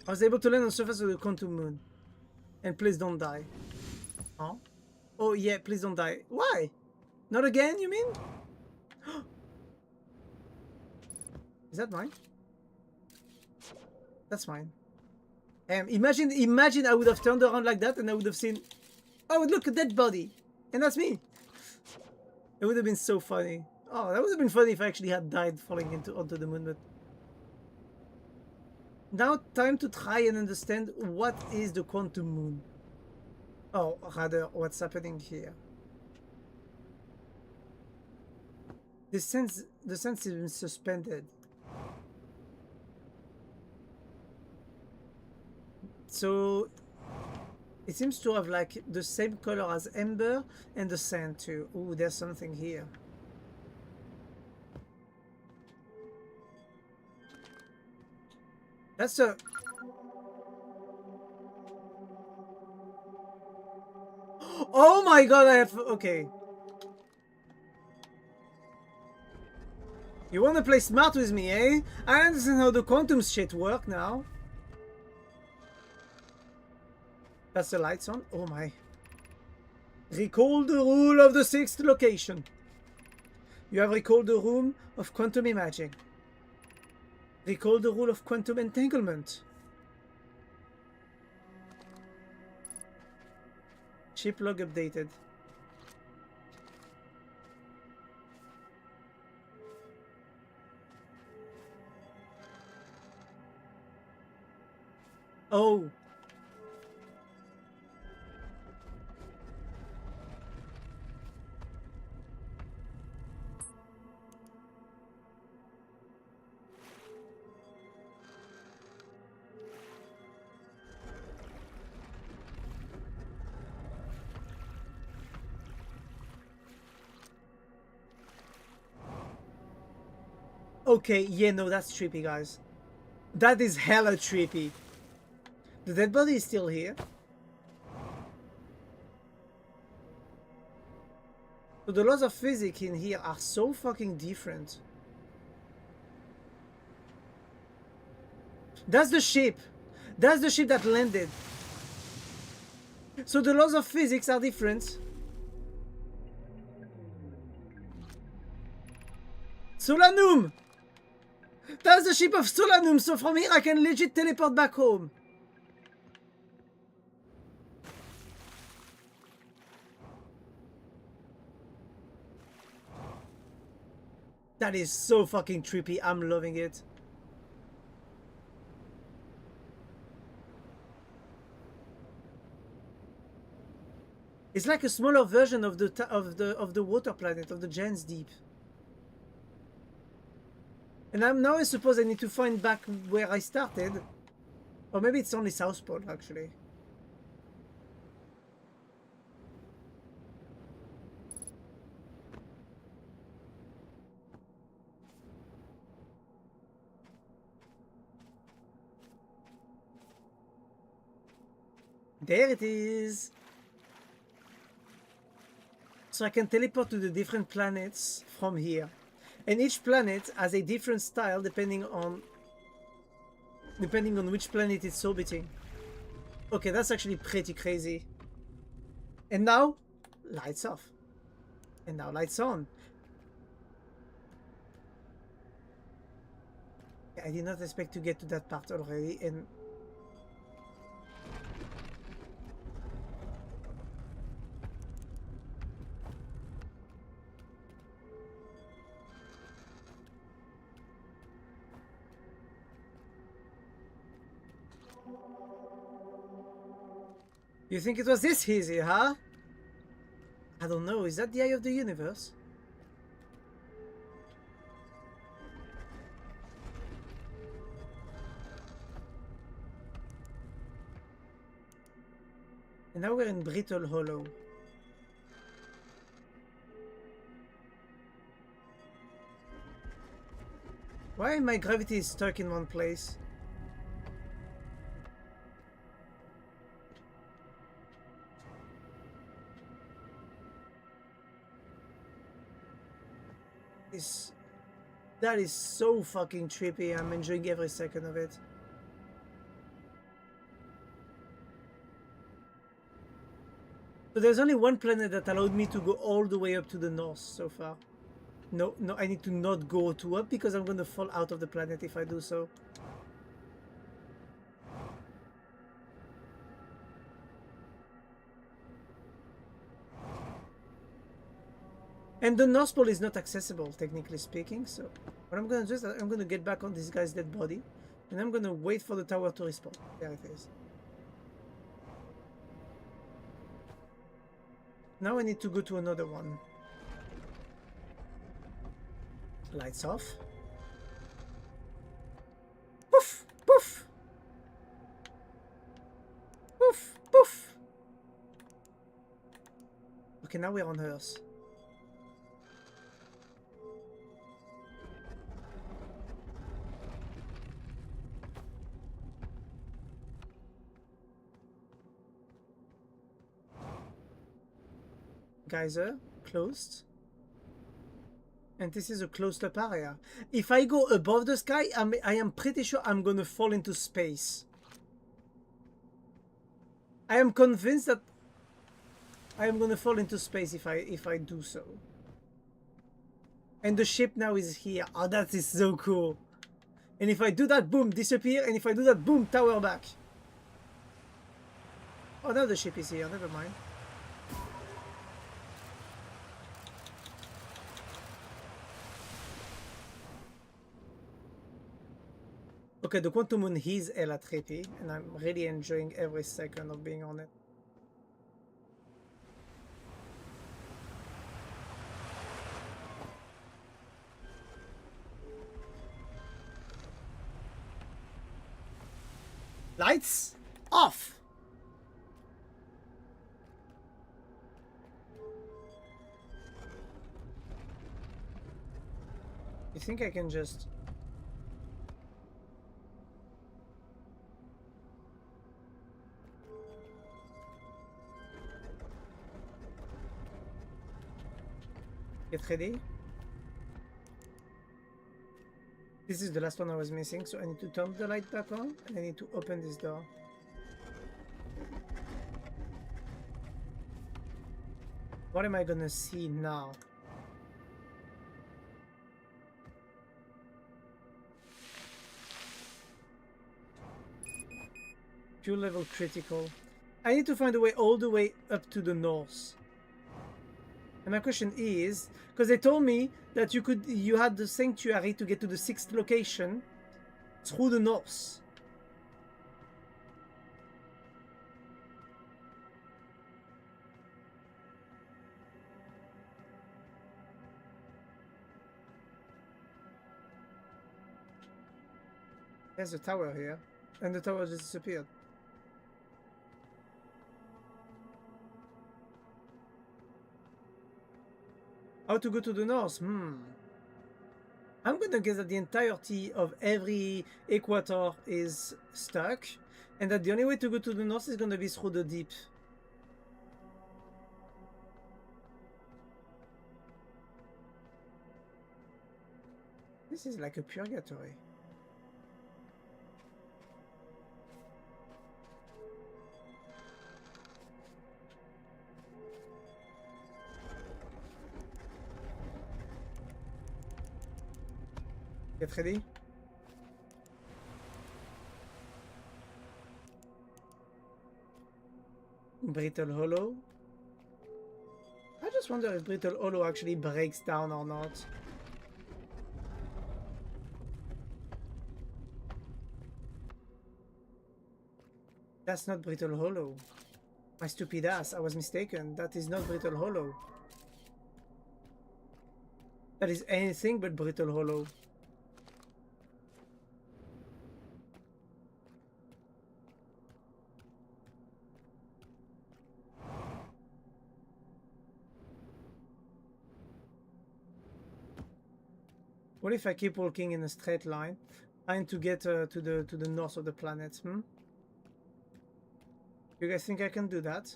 I was able to land on the surface of the Quantum Moon. And please don't die. Huh? Oh yeah, please don't die. Why? Not again, you mean? Is that mine? That's mine. Imagine I would have turned around like that and I would have seen, oh look, a dead body, and that's me. It would have been so funny. Oh, that would have been funny if I actually had died falling onto the moon. But now, time to try and understand what is the Quantum Moon. Oh, rather, what's happening here. The sense is been suspended. So it seems to have like the same color as Ember and the sand too. Ooh, there's something here. That's a... Oh my god, I have... Okay. You wanna play smart with me, eh? I understand how the quantum shit work now. That's the lights on? Oh my. Recall the rule of the sixth location. You have recalled the room of quantum imaging. Recall the rule of quantum entanglement. Ship log updated. Oh. Okay, yeah, no, that's trippy, guys. That is hella trippy. The dead body is still here. So the laws of physics in here are so fucking different. That's the ship. That's the ship that landed. So the laws of physics are different. Solanum! That's the ship of Solanum, so from here I can legit teleport back home. That is so fucking trippy. I'm loving it. It's like a smaller version of the water planet, of the Giant's Deep. And now I suppose I need to find back where I started. Or maybe it's only Southport, actually. There it is. So I can teleport to the different planets from here. And each planet has a different style depending on which planet it's orbiting. Okay, that's actually pretty crazy. And now, lights off. And now lights on. I did not expect to get to that part already, and you think it was this easy, huh? I don't know, is that the eye of the universe? And now we're in Brittle Hollow. Why my gravity is stuck in one place? That is so fucking trippy. I'm enjoying every second of it. So there's only one planet that allowed me to go all the way up to the north so far. No, I need to not go too up because I'm gonna fall out of the planet if I do so. And the North Pole is not accessible, technically speaking, so what I'm gonna do is I'm gonna get back on this guy's dead body, and I'm gonna wait for the tower to respawn. There it is. Now I need to go to another one. Lights off. Poof! Poof! Poof! Poof! Okay, now we're on Earth. Geyser closed, and this is a closed up area. If I go above the sky, I am pretty sure I'm gonna fall into space. I am convinced that I am gonna fall into space if I do so. And the ship now is here. Oh, that is so cool. And if I do that, boom, disappear, and if I do that, boom, tower back. Oh, now the ship is here, never mind. Okay, the Quantum Moon is hella trippy, and I'm really enjoying every second of being on it. Lights off! You think I can just... get ready? This is the last one I was missing, so I need to turn the light back on, and I need to open this door. What am I gonna see now? Fuel level critical. I need to find a way all the way up to the north. And my question is, because they told me that you had the sanctuary to get to the 6th location through the north. There's a tower here, and the tower just disappeared. How to go to the north? I'm gonna guess that the entirety of every equator is stuck, And that the only way to go to the north is gonna be through the deep. This is like a purgatory. Get ready. Brittle Hollow. I just wonder if Brittle Hollow actually breaks down or not. That's not Brittle Hollow. My stupid ass, I was mistaken. That is not Brittle Hollow. That is anything but Brittle Hollow. What if I keep walking in a straight line, trying to get to the north of the planet? You guys think I can do that?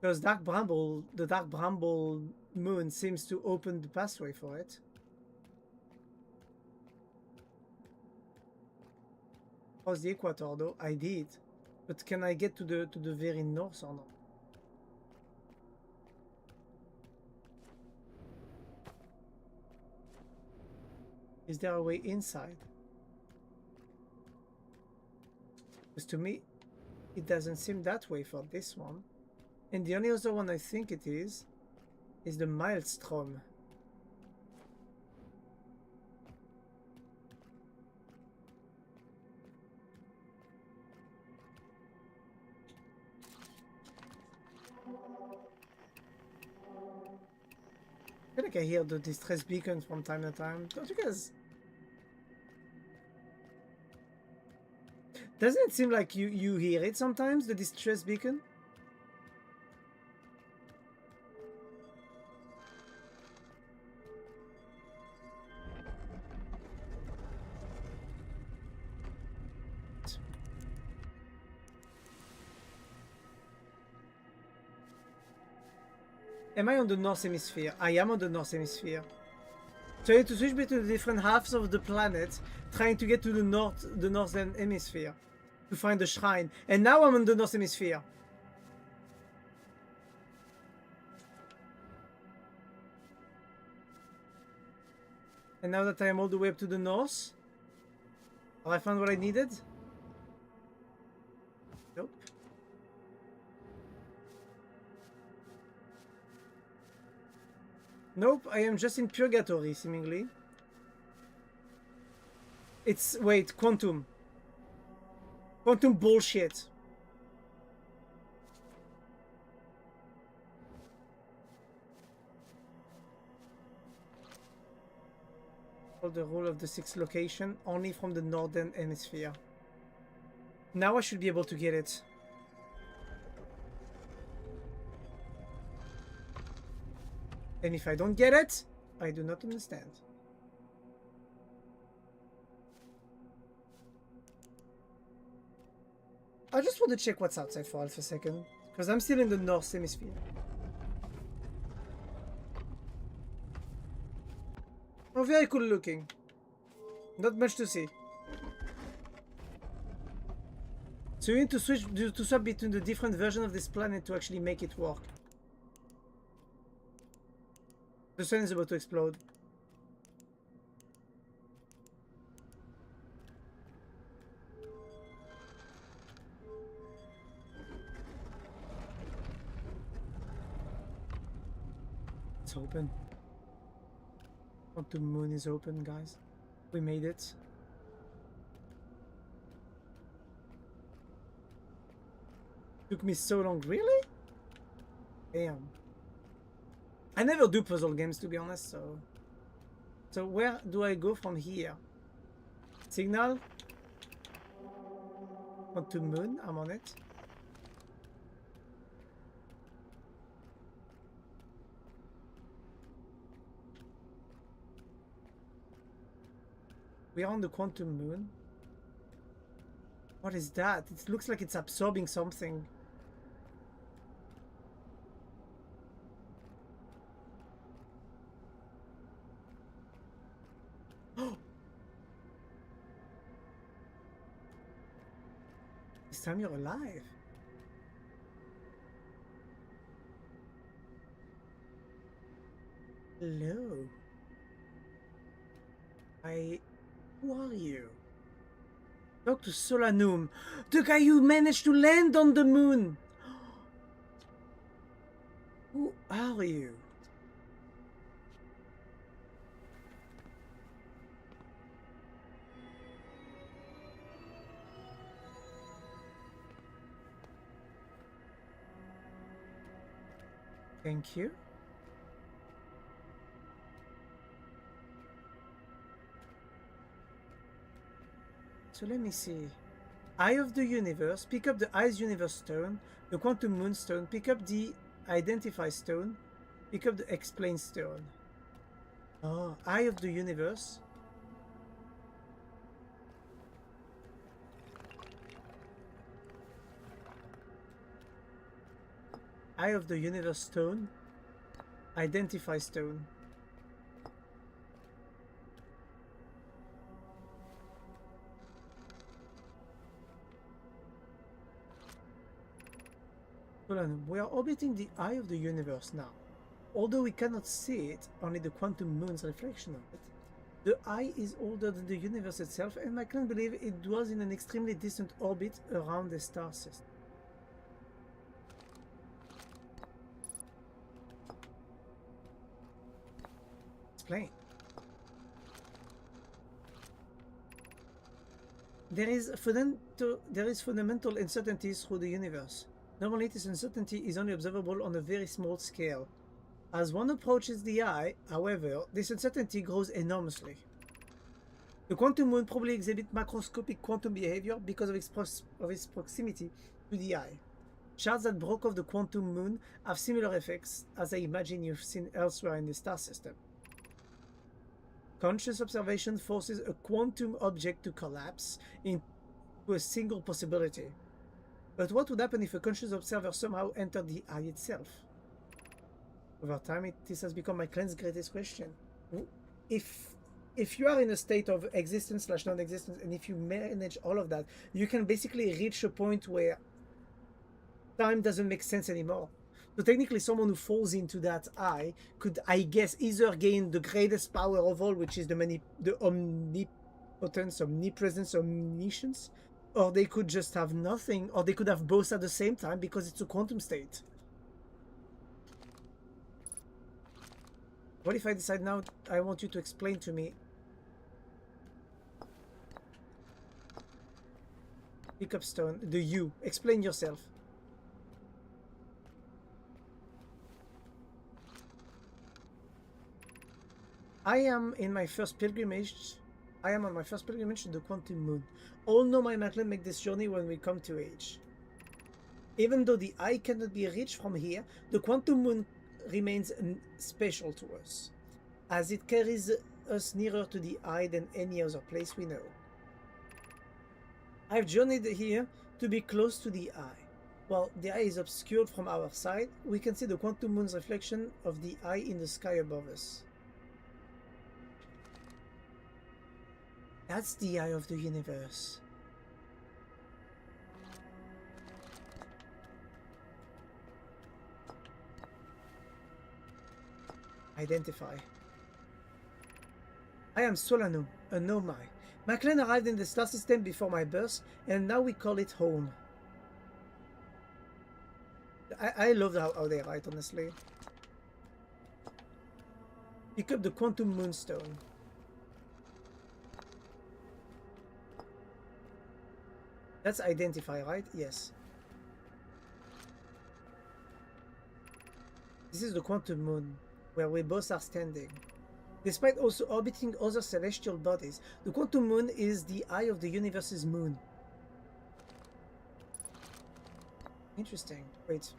Because the Dark Bramble moon seems to open the pathway for it. How's the equator though? I did. But can I get to the very north or not? Is there a way inside? Because to me, it doesn't seem that way for this one. And the only other one I think it is the Maelstrom. I feel like I hear the distress beacons from time to time. Don't you guys? Doesn't it seem like you hear it sometimes, the distress beacon? Am I on the North Hemisphere? I am on the North Hemisphere. So I have to switch between the different halves of the planet, trying to get to the Northern Hemisphere to find the shrine. And now I'm on the North Hemisphere. And now that I am all the way up to the north, have I found what I needed? Nope. Nope, I am just in purgatory, seemingly. It's... wait, quantum. Quantum bullshit. For the rule of the sixth location, only from the Northern Hemisphere. Now I should be able to get it. And if I don't get it, I do not understand. I just want to check what's outside for half a second, because I'm still in the North Hemisphere. Oh, very cool looking. Not much to see. So you need to swap between the different versions of this planet to actually make it work. The sun is about to explode. It's open. The moon is open, guys. We made it. Took me so long, really? Damn. I never do puzzle games, to be honest, so... So where do I go from here? Signal? Quantum moon, I'm on it. We are on the quantum moon. What is that? It looks like it's absorbing something. This time you're alive. Hello. Who are you? Dr. Solanum, the guy who managed to land on the moon. Who are you? Thank you. So let me see. Eye of the Universe. Pick up the Eyes Universe stone. The Quantum Moon stone. Pick up the Identify stone. Pick up the Explain stone. Oh, Eye of the Universe. Eye of the Universe stone. Identify stone. We are orbiting the Eye of the Universe now. Although we cannot see it, only the Quantum Moon's reflection of it. The Eye is older than the universe itself, and I can believe it was in an extremely distant orbit around the star system. Explain. There is fundamental uncertainties through the universe. Normally, this uncertainty is only observable on a very small scale. As one approaches the Eye, however, this uncertainty grows enormously. The Quantum Moon probably exhibits macroscopic quantum behavior because of its proximity to the Eye. Shards that broke off the Quantum Moon have similar effects as I imagine you've seen elsewhere in the star system. Conscious observation forces a quantum object to collapse into a single possibility. But what would happen if a conscious observer somehow entered the Eye itself? Over time, this has become my clan's greatest question. If you are in a state of existence / non-existence, and if you manage all of that, you can basically reach a point where time doesn't make sense anymore. So technically, someone who falls into that Eye could, I guess, either gain the greatest power of all, which is the omnipotence, omnipresence, omniscience, or they could just have nothing, or they could have both at the same time because it's a quantum state. What if I decide now I want you to explain to me? Pick up stone, the you. Explain yourself. I am on my first pilgrimage to the Quantum Moon. All know my Macklin make this journey when we come to age. Even though the Eye cannot be reached from here, the Quantum Moon remains special to us, as it carries us nearer to the Eye than any other place we know. I've journeyed here to be close to the Eye. While the Eye is obscured from our side, we can see the Quantum Moon's reflection of the Eye in the sky above us. That's the Eye of the Universe. Identify. I am Solanum, a Nomai. My clan arrived in the star system before my birth, and now we call it home. I love how they write, honestly. Pick up the Quantum Moonstone. That's Identify, right? Yes. This is the Quantum Moon, where we both are standing. Despite also orbiting other celestial bodies, the Quantum Moon is the Eye of the Universe's moon. Interesting. Wait.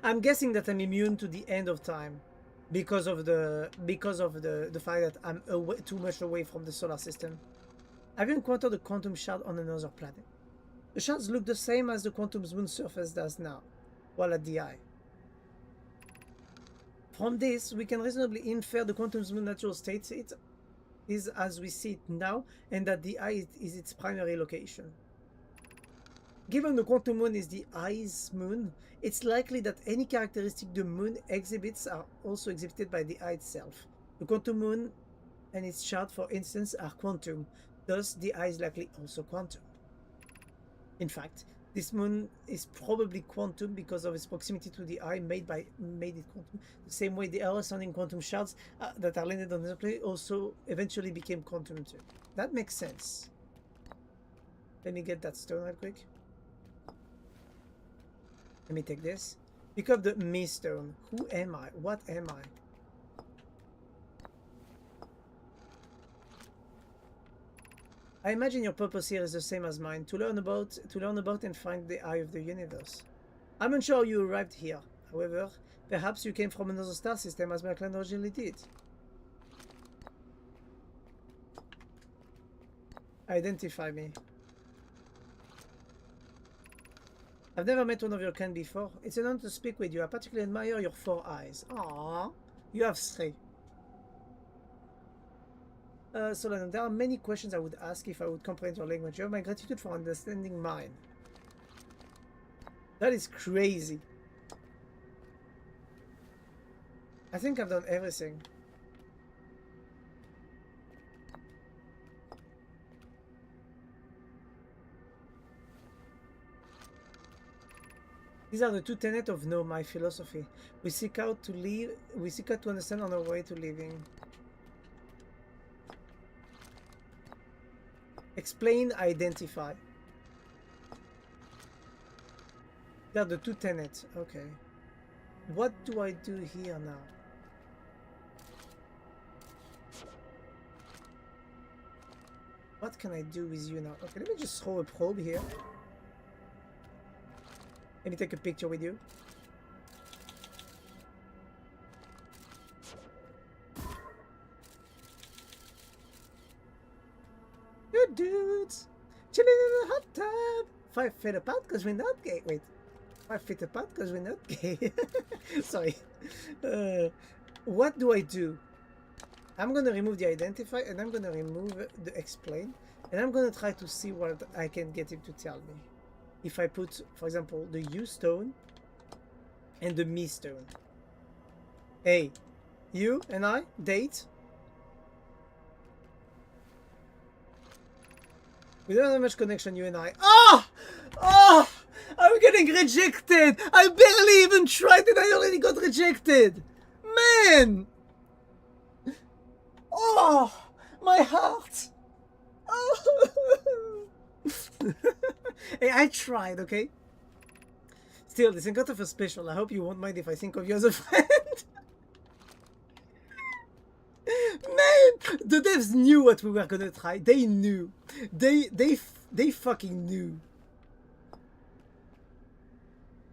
I'm guessing that I'm immune to the end of time. because of the fact that I'm too much away from the solar system. I've encountered a quantum shard on another planet. The shards look the same as the quantum moon surface does now, while at the eye. From this, we can reasonably infer the quantum moon natural state is as we see it now, and that the eye is its primary location. Given the quantum moon is the eye's moon, it's likely that any characteristic the moon exhibits are also exhibited by the eye itself. The quantum moon and its shard, for instance, are quantum, thus the eye is likely also quantum. In fact, this moon is probably quantum because of its proximity to the eye made it quantum. The same way the other surrounding quantum shards that are landed on the planet also eventually became quantum too. That makes sense. Let me get that stone real quick. Let me take this. Pick up the me stone. Who am I? What am I? I imagine your purpose here is the same as mine, to learn about and find the eye of the universe. I'm unsure how you arrived here. However, perhaps you came from another star system as my clan originally did. Identify me. I've never met one of your kind before. It's an honor to speak with you. I particularly admire your 4 eyes. Aww. You have 3. Solanum, there are many questions I would ask if I would comprehend your language. You have my gratitude for understanding mine. That is crazy. I think I've done everything. These are the 2 tenets of Know My philosophy. We seek out to understand on our way to living. Explain, identify. These are the 2 tenets. Okay. What do I do here now? What can I do with you now? Okay, let me just throw a probe here. Let me take a picture with you. Good dudes! Chilling in the hot tub! 5 feet apart because we're not gay. Wait. 5 feet apart because we're not gay. Sorry. What do I do? I'm gonna remove the identify and I'm gonna remove the explain. And I'm gonna try to see what I can get him to tell me. If I put, for example, the you stone and the me stone. Hey, you and I date. We don't have much connection, you and I. Oh! Oh! I'm getting rejected! I barely even tried and I already got rejected! Man! Oh! My heart! Oh! Hey, I tried, okay? Still, this encounter feels special. I hope you won't mind if I think of you as a friend. Man! The devs knew what we were gonna try. They knew. They fucking knew.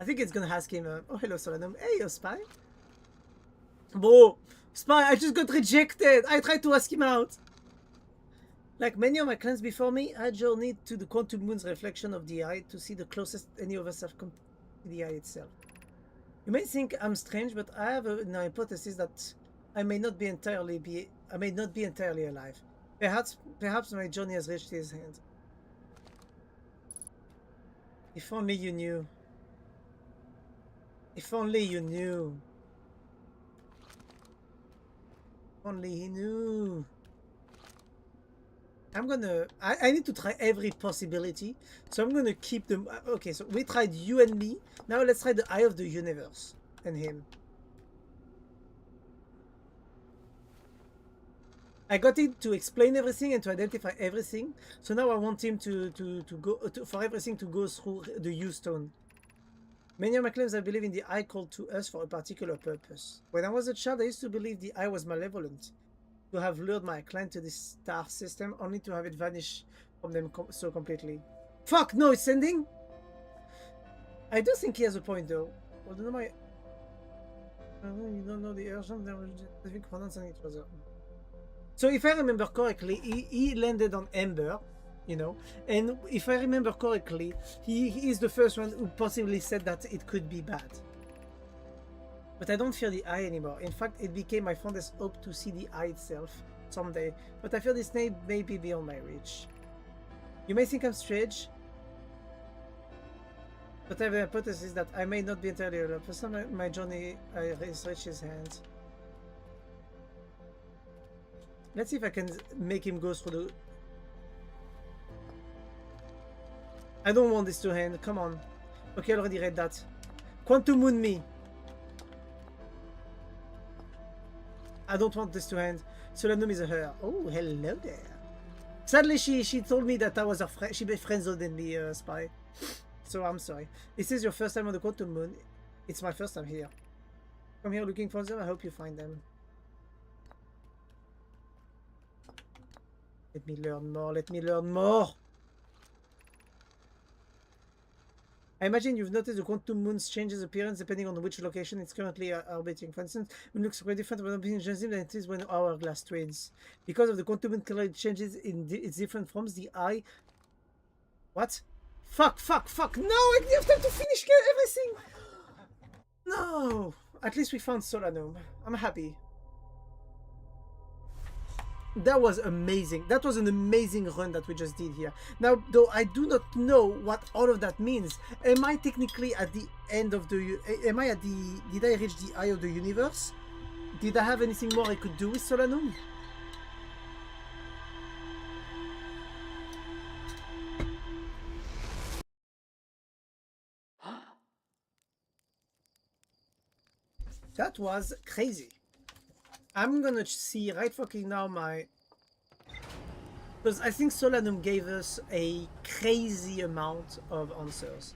I think it's gonna ask him, oh, hello, Solanum. Hey, yo, Spy. Bro, Spy, I just got rejected. I tried to ask him out. Like many of my clans before me, I journeyed to the quantum moon's reflection of the eye to see the closest any of us have come to the eye itself. You may think I'm strange, but I have an hypothesis that I may not be entirely alive. Perhaps my journey has reached his hand. If only you knew. If only you knew. Only he knew. I need to try every possibility. So I'm gonna keep them. Okay, so we tried you and me. Now let's try the eye of the universe and him. I got him to explain everything and to identify everything. So now I want him for everything to go through the U stone. Many of my claims I believe in the eye called to us for a particular purpose. When I was a child, I used to believe the eye was malevolent. To have lured my clan to this star system only to have it vanish from them so completely. Fuck, no, it's sending? I do think he has a point though. You don't know the urgent, they will just pronounce on each other. So if I remember correctly, he landed on Ember, you know, and if I remember correctly, he is the first one who possibly said that it could be bad. But I don't fear the eye anymore. In fact, it became my fondest hope to see the eye itself someday, but I fear this may be beyond my reach. You may think I'm strange, but I have a hypothesis that I may not be entirely alone. For some of my journey, I stretch his hands. Let's see if I can make him go through the... I don't want this to end. Come on. Okay, I already read that. Quantum Moon me. I don't want this to end. Solanum is a her. Oh, hello there. Sadly, she told me that I was her friend. She friend-zoned me, Spy. So I'm sorry. This is your first time on the Quantum Moon. It's my first time here. Come here looking for them. I hope you find them. Let me learn more. Let me learn more. I imagine you've noticed the Quantum Moon's changes appearance depending on which location it's currently orbiting. For instance, it looks quite different when orbiting Genesis than it is when hourglass twins. Because of the Quantum Moon color changes in its different forms, the eye... What? Fuck! No! I have time to finish everything! No! At least we found Solanum. I'm happy. That was amazing. That was an amazing run that we just did here. Now, though I do not know what all of that means, am I technically at the end of the... Am I at the... Did I reach the eye of the universe? Did I have anything more I could do with Solanum? That was crazy. I'm gonna see right fucking now my... Because I think Solanum gave us a crazy amount of answers.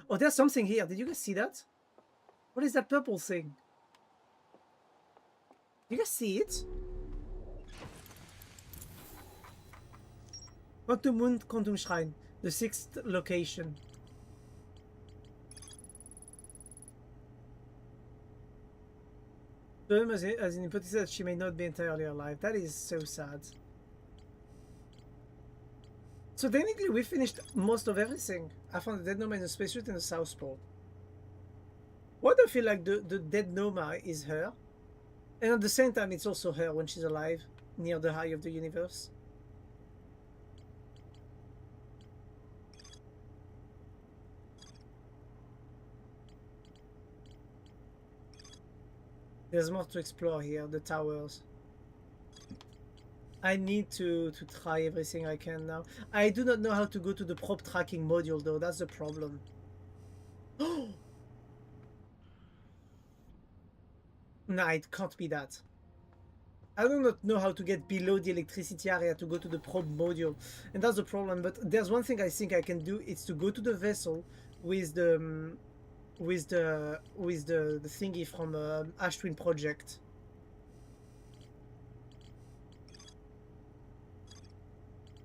Oh, there's something here. Did you guys see that? What is that purple thing? You guys see it? Quantum Moon, Quantum Shrine. The 6th location. As an hypothesis that she may not be entirely alive. That is so sad. So technically we finished most of everything. I found the dead Noma in the spacesuit in the South Pole. Why do I feel like the dead Noma is her? And at the same time it's also her when she's alive, near the eye of the universe. There's more to explore here, the towers. I need to try everything I can now. I do not know how to go to the prop tracking module though, that's the problem. Nah, it can't be that. I do not know how to get below the electricity area to go to the probe module. And that's the problem, but there's one thing I think I can do, it's to go to the vessel with the thingy from Ash Twin Project.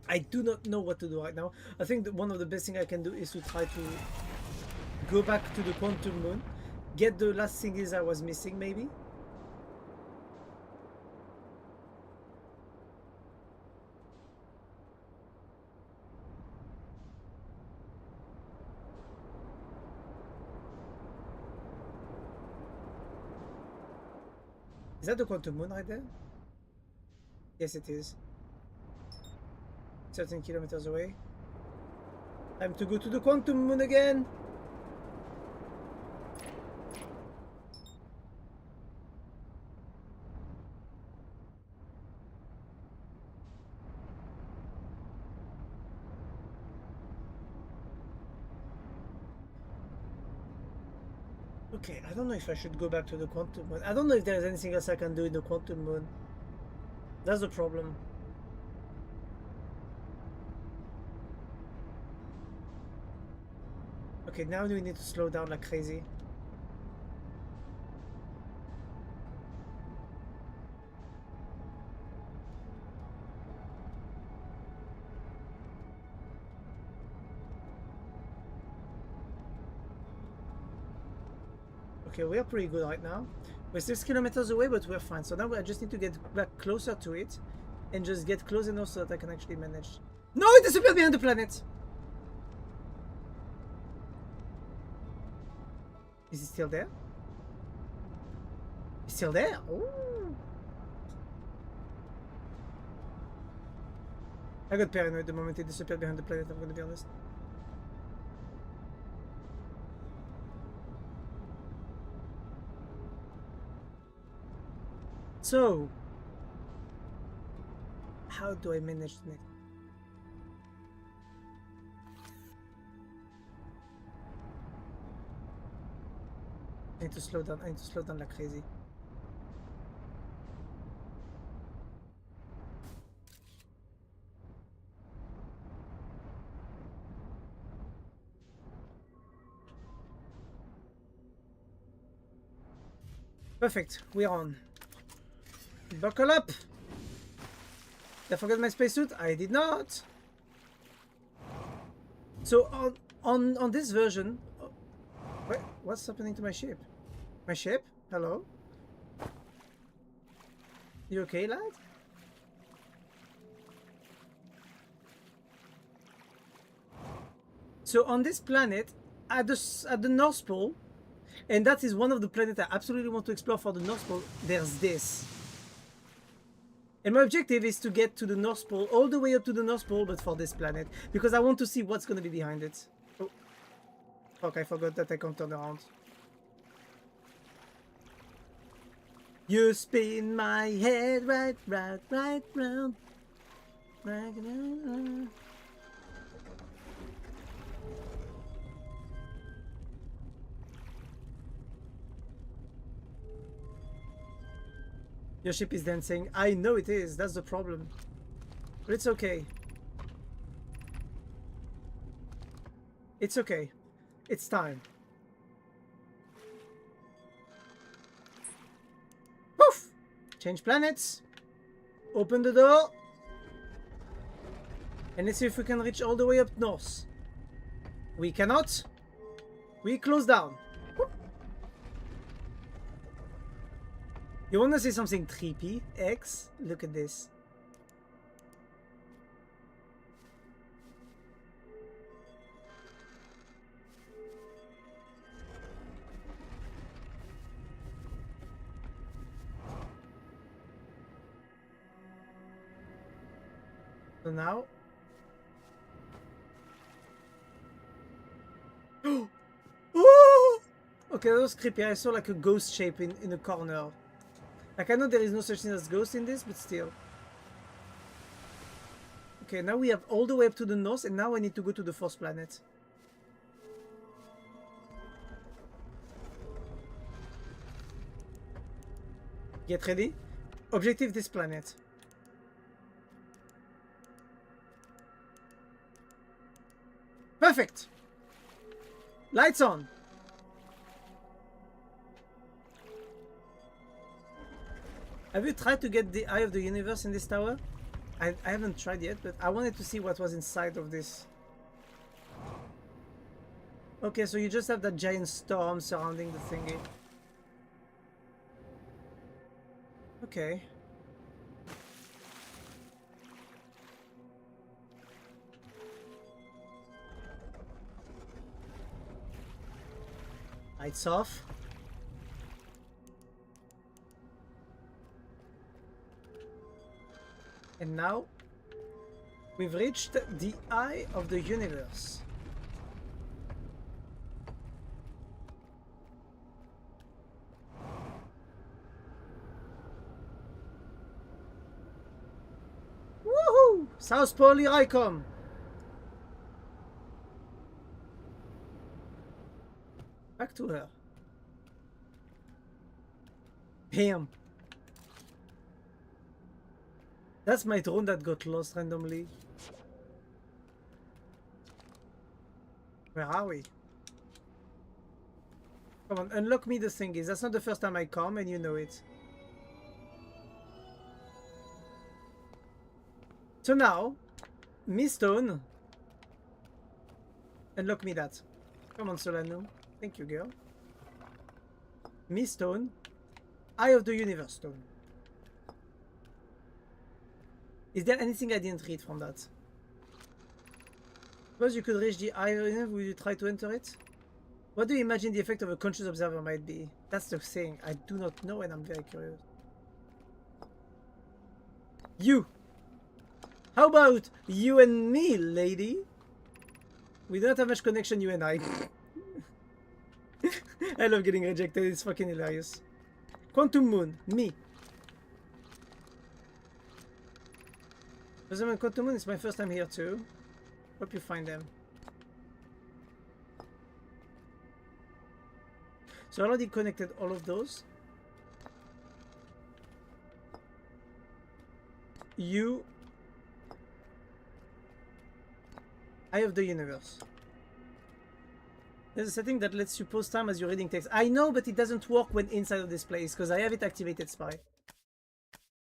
I do not know what to do right now. I think that one of the best things I can do is to try to go back to the Quantum Moon, get the last thingies I was missing maybe. Is that the Quantum Moon right there? Yes, it is. 13 kilometers away. Time to go to the Quantum Moon again. Okay, I don't know if I should go back to the Quantum Moon. I don't know if there's anything else I can do in the Quantum Moon. That's the problem. Okay, now we need to slow down like crazy. Okay, we are pretty good right now. We're 6 kilometers away, but we're fine. So now I just need to get back closer to it and just get close enough so that I can actually manage. No, it disappeared behind the planet! Is it still there? It's still there? Oh! I got paranoid the moment it disappeared behind the planet, I'm gonna be honest. So, how do I manage the next? I need to slow down. I need to slow down like crazy. Perfect. We're on. Buckle up. Did I forget my spacesuit? I did not. So on this version, wait, what's happening to my ship? My ship? Hello? You okay, lad? So on this planet, at the North Pole, and that is one of the planets I absolutely want to explore for the North Pole, there's this. And my objective is to get to the North Pole, all the way up to the North Pole, but for this planet. Because I want to see what's going to be behind it. Oh. Fuck, I forgot that I can't turn around. You spin my head right round. Your ship is dancing. I know it is. That's the problem. But it's okay. It's okay. It's time. Poof! Change planets. Open the door. And let's see if we can reach all the way up north. We cannot. We close down. You wanna see something creepy? X, look at this. So now... Oh! Okay, that was creepy. I saw like a ghost shape in a corner. Like, I know there is no such thing as ghost in this, but still. Okay, now we have all the way up to the north, and now I need to go to the fourth planet. Get ready. Objective this planet. Perfect! Lights on! Have you tried to get the Eye of the Universe in this tower? I haven't tried yet, but I wanted to see what was inside of this. Okay, so you just have that giant storm surrounding the thingy. Okay. Lights off. And now, we've reached the Eye of the Universe. Woohoo! South Pole, here I come! Back to her. Bam! That's my drone that got lost randomly. Where are we? Come on, unlock me the thingies. That's not the first time I come, and you know it. So now, Miss Stone, unlock me that. Come on, Solano. Thank you, girl. Miss Stone, Eye of the Universe stone. Is there anything I didn't read from that? Suppose you could reach the Eye of the Universe, would you try to enter it? What do you imagine the effect of a conscious observer might be? That's the thing. I do not know and I'm very curious. You! How about you and me, lady? We don't have much connection, you and I. I love getting rejected. It's fucking hilarious. Quantum Moon. Me. Quantum Moon is my first time here too. Hope you find them. So I already connected all of those. You. Eye of the Universe. There's a setting that lets you pause time as you're reading text. I know, but it doesn't work when inside of this place, because I have it activated, Spy.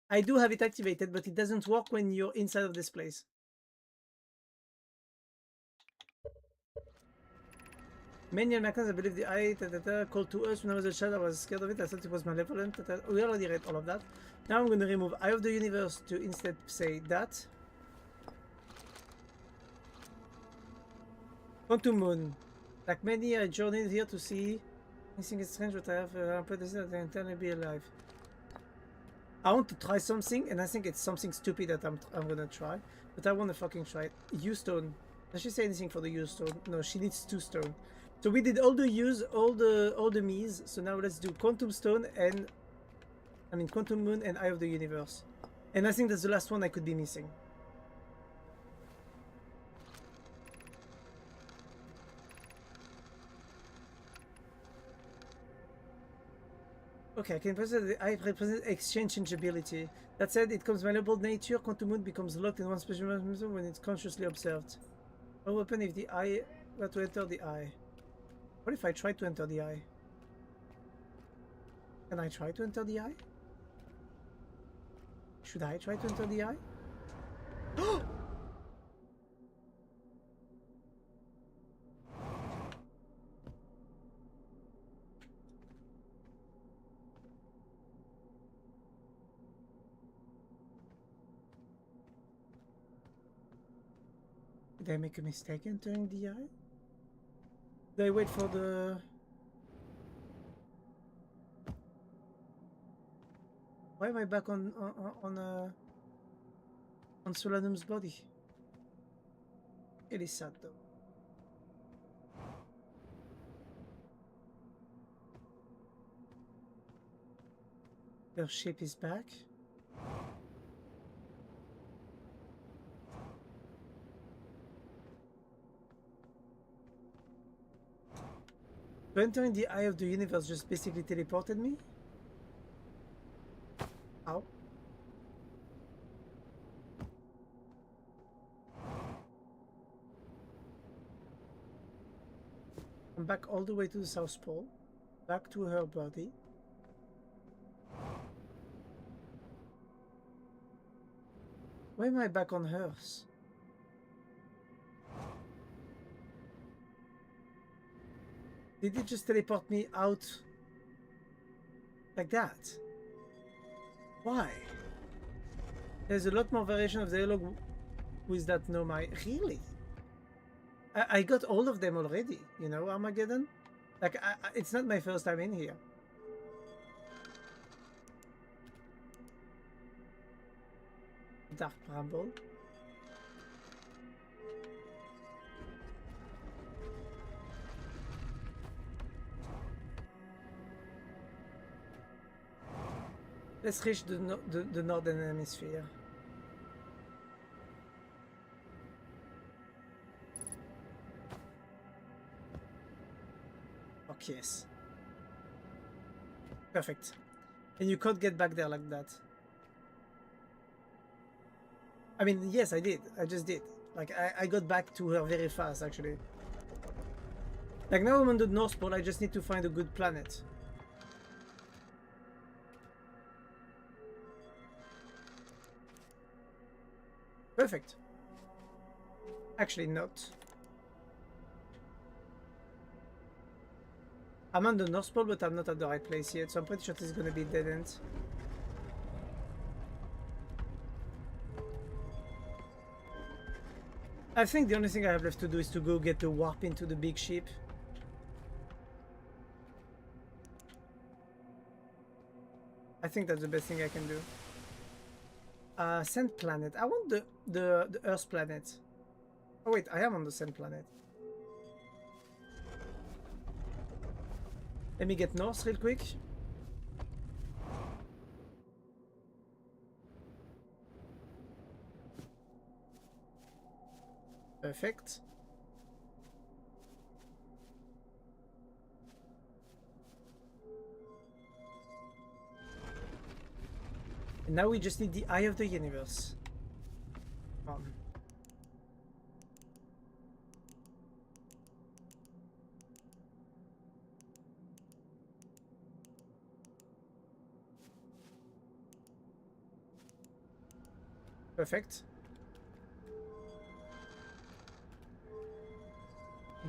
I do have it activated, but it doesn't work when you're inside of this place. Many Americans, I believe the eye called to us when I was a child. I was scared of it. I thought it was malevolent. We already read all of that. Now I'm going to remove Eye of the Universe to instead say that. Quantum Moon. Like many, I journeyed here to see anything is strange, but I have a desire that I intend to be alive. I want to try something, and I think it's something stupid that I'm gonna try, but I want to fucking try it. U-stone. Does she say anything for the U-stone? No, she needs 2 stone. So we did all the U's, all the me's. So now let's do Quantum Stone and Quantum Moon and Eye of the Universe. And I think that's the last one I could be missing. Okay, I can present the eye represents exchangeability. That said, it comes malleable nature. Quantum Moon becomes locked in one special mechanism when it's consciously observed. What will happen if the eye were to enter the eye? What if I try to enter the eye? Can I try to enter the eye? Should I try to enter the eye? Did I make a mistake entering the eye? Did I wait for the... Why am I back on Solanum's body? It is sad though. Their shape is back. So entering the Eye of the Universe just basically teleported me? Ow. I'm back all the way to the South Pole. Back to her body. Why am I back on hers? Did it just teleport me out like that? Why? There's a lot more variation of dialogue with that Nomai. Really? I got all of them already, you know, Armageddon? Like, it's not my first time in here. Dark Bramble. Let's reach the northern hemisphere. Okay, yes. Perfect. And you can't get back there like that. I mean, yes, I did. I just did. Like, I got back to her very fast, actually. Like, now I'm on the North Pole, I just need to find a good planet. Perfect. Actually, not. I'm on the North Pole, but I'm not at the right place yet, so I'm pretty sure this is gonna be dead end. I think the only thing I have left to do is to go get the warp into the big ship. I think that's the best thing I can do. Sand planet. I want the Earth planet. Oh wait, I am on the sand planet. Let me get north real quick. Perfect. And now we just need the eye of the universe. Perfect.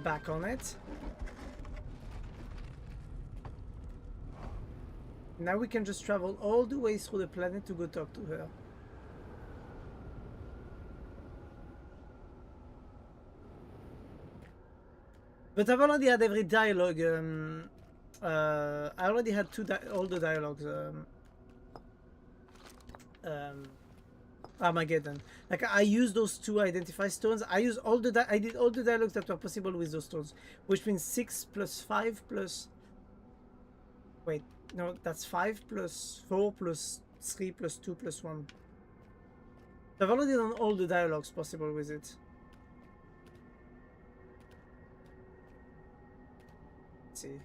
Back on it. Now we can just travel all the way through the planet to go talk to her. But I've already had every dialogue. I already had all the dialogues. Armageddon. Like I used those 2 identify stones. I did all the dialogues that were possible with those stones, which means 6 plus 5 plus. Wait, no, that's 5 plus 4 plus 3 plus 2 plus 1. I've already done all the dialogues possible with it. Let's see.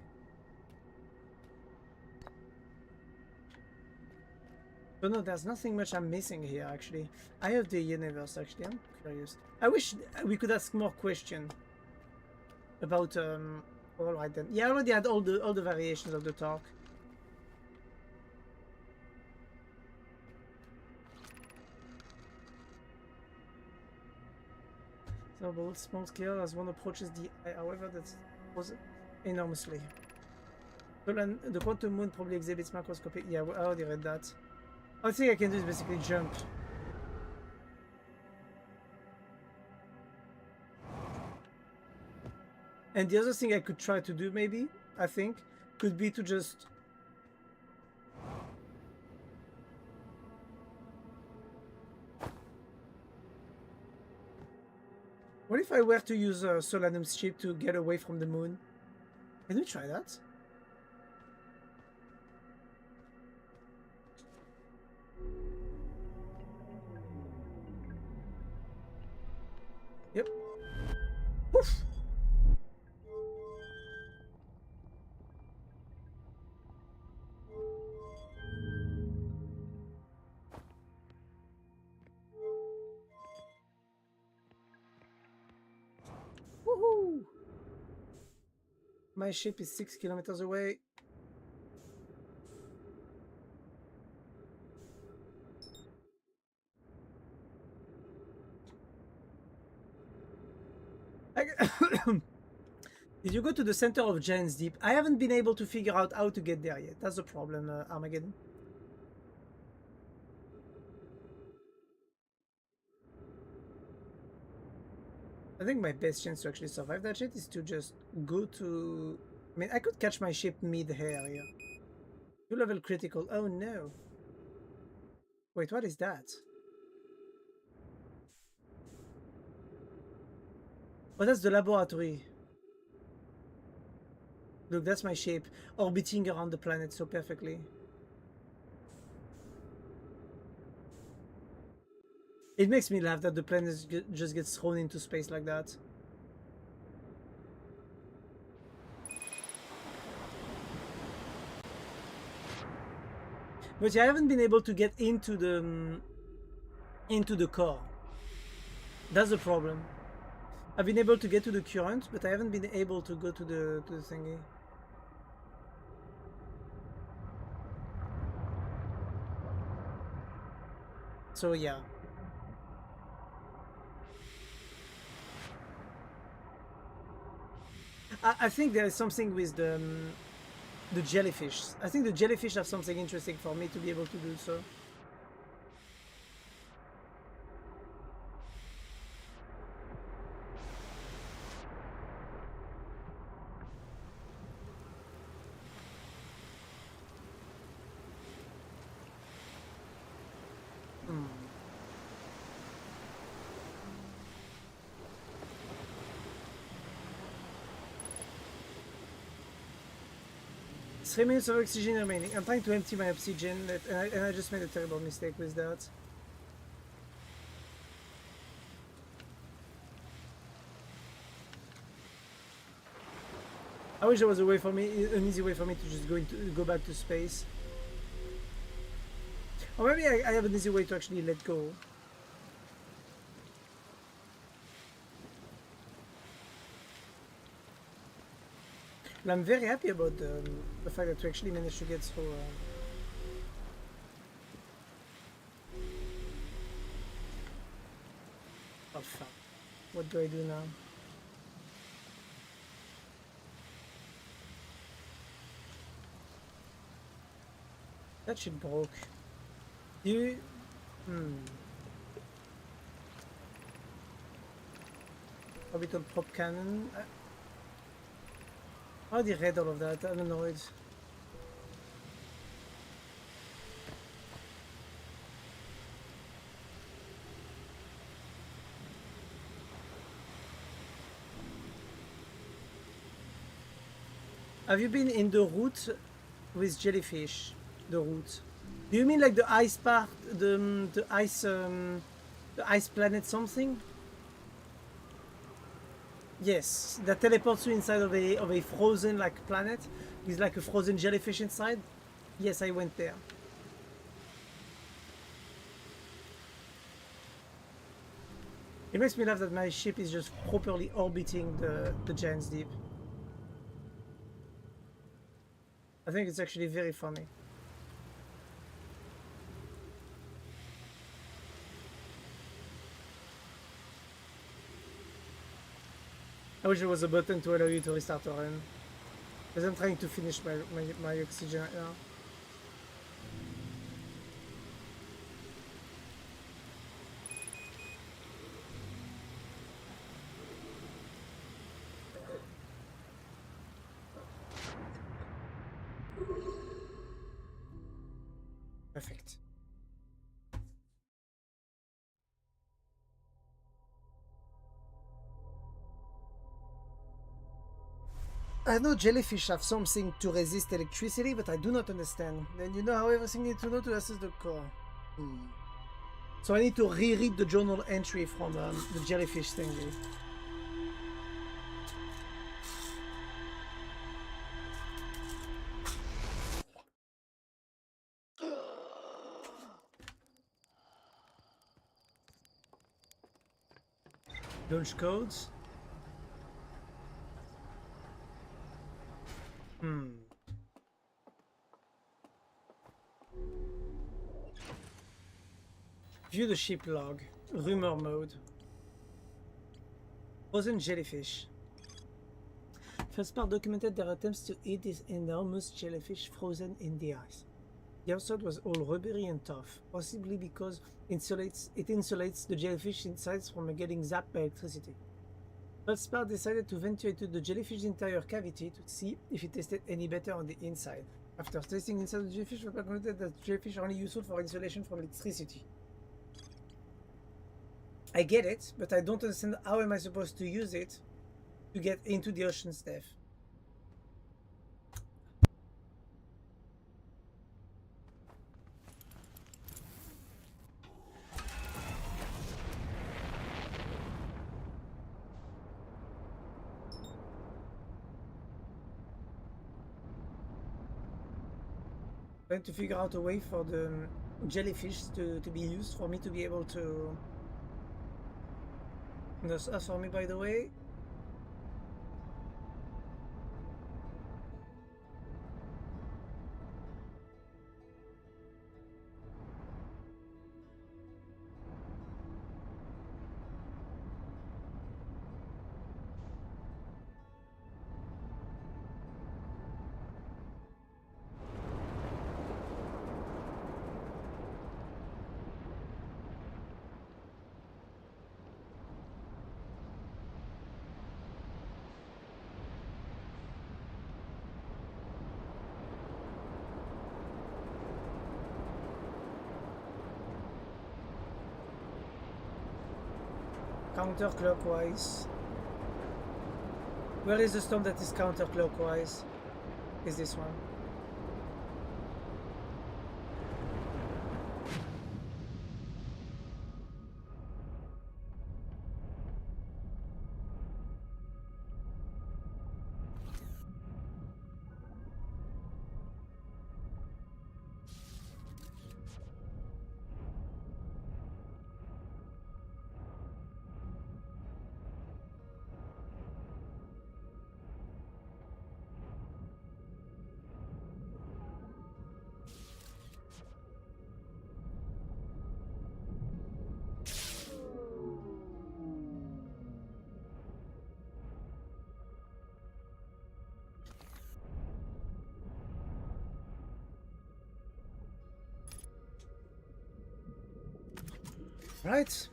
But no, there's nothing much I'm missing here, actually. I have the universe, actually. I'm curious. I wish we could ask more questions about, alright then. Yeah, I already had all the variations of the talk. So, both small scale as one approaches the eye, however, that was enormously. So, the quantum moon probably exhibits macroscopic. Yeah, I already read that. All thing I can do is basically jump. And the other thing I could try to do, maybe, I think, could be to just... What if I were to use Solanum's ship to get away from the moon? Can we try that? Yep. Poof. Woohoo! My ship is 6 kilometers away. Did you go to the center of Giant's Deep? I haven't been able to figure out how to get there yet. That's the problem, Armageddon. I think my best chance to actually survive that shit is to just go to... I mean, I could catch my ship mid-air here. 2-level critical. Oh no. Wait, what is that? Oh, that's the laboratory. Look, that's my ship, orbiting around the planet so perfectly. It makes me laugh that the planet just gets thrown into space like that. But yeah, I haven't been able to get into the core. That's the problem. I've been able to get to the current, but I haven't been able to go to the thingy. So yeah. I think there is something with the the jellyfish. I think the jellyfish have something interesting for me to be able to do so. Hmm. 3 minutes of oxygen remaining. I'm trying to empty my oxygen, and I just made a terrible mistake with that. I wish there was a way for me, an easy way for me to just go back to space. Or maybe I have an easy way to actually let go. But I'm very happy about the fact that we actually managed to get through. Oh fuck! What do I do now? That shit broke. You. Orbital prop cannon. I already read all of that. I don't know it. Have you been in the route with jellyfish? The route. Do you mean like the ice part, the ice planet something? Yes, that teleports you inside of a frozen like planet with like a frozen jellyfish inside. Yes, I went there. It makes me laugh that my ship is just properly orbiting the Giant's Deep. I think it's actually very funny. I wish there was a button to allow you to restart a run. Because I'm trying to finish my oxygen right now. Perfect. I know jellyfish have something to resist electricity, but I do not understand. Then you know how everything needs to know to access the core. So I need to reread the journal entry from the jellyfish thingy. Launch codes. View the ship log. Rumor mode. Frozen jellyfish. First part documented their attempts to eat this enormous jellyfish frozen in the ice. The outside was all rubbery and tough, possibly because it insulates the jellyfish insides from getting zapped by electricity. Feldspar decided to venture into the jellyfish's entire cavity to see if it tasted any better on the inside. After tasting inside the jellyfish, we concluded that jellyfish are only useful for insulation from electricity. I get it, but I don't understand how am I supposed to use it to get into the ocean's depth. Trying to figure out a way for the jellyfish to be used for me to be able to... That's us for me, by the way. Counterclockwise. Where is the storm that is counterclockwise? Is this one? Right.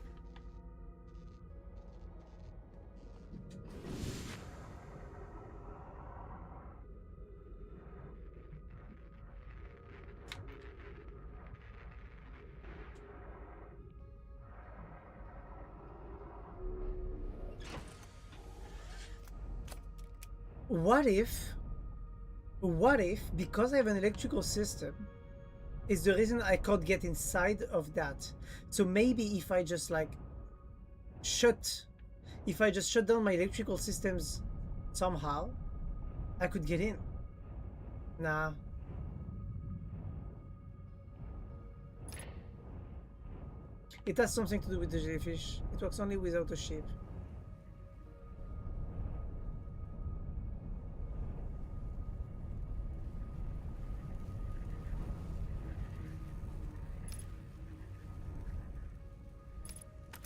What if, because I have an electrical system, is the reason I can't get inside of that? So maybe if I just like shut down my electrical systems somehow, I could get in. Nah. It has something to do with the jellyfish. It works only without a ship.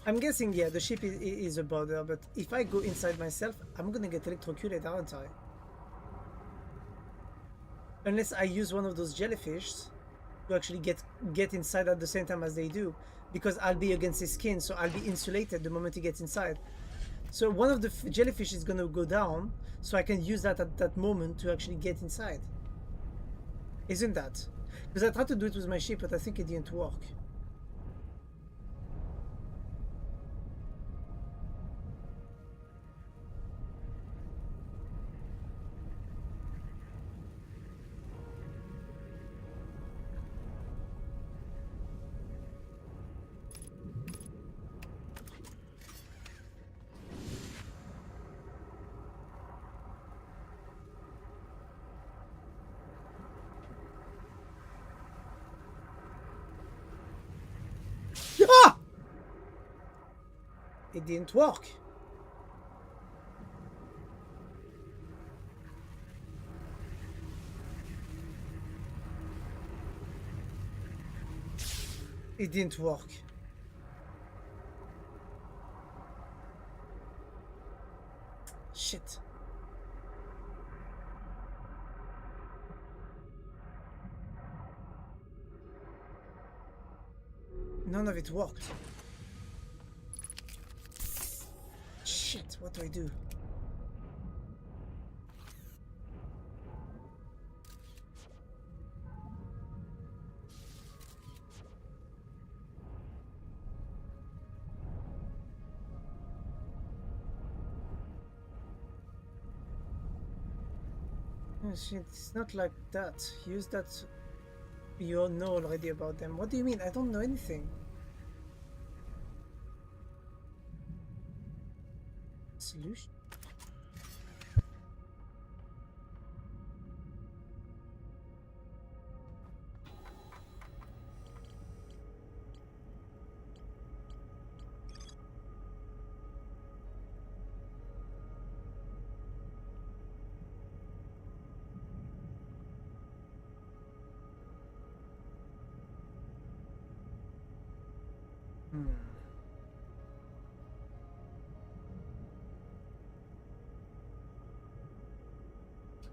I'm guessing, yeah, the ship is a border, but if I go inside myself, I'm gonna get electrocuted, aren't I? Unless I use one of those jellyfish to actually get inside at the same time as they do, because I'll be against his skin, so I'll be insulated the moment he gets inside. So one of the jellyfish is gonna go down, so I can use that at that moment to actually get inside. Isn't that? Because I tried to do it with my ship, but I think it didn't work. Ah! It didn't work. It didn't work. Shit. None of it worked. Shit, what do I do? Oh, shit, it's not like that. Use that. You know already about them. What do you mean? I don't know anything. Solution?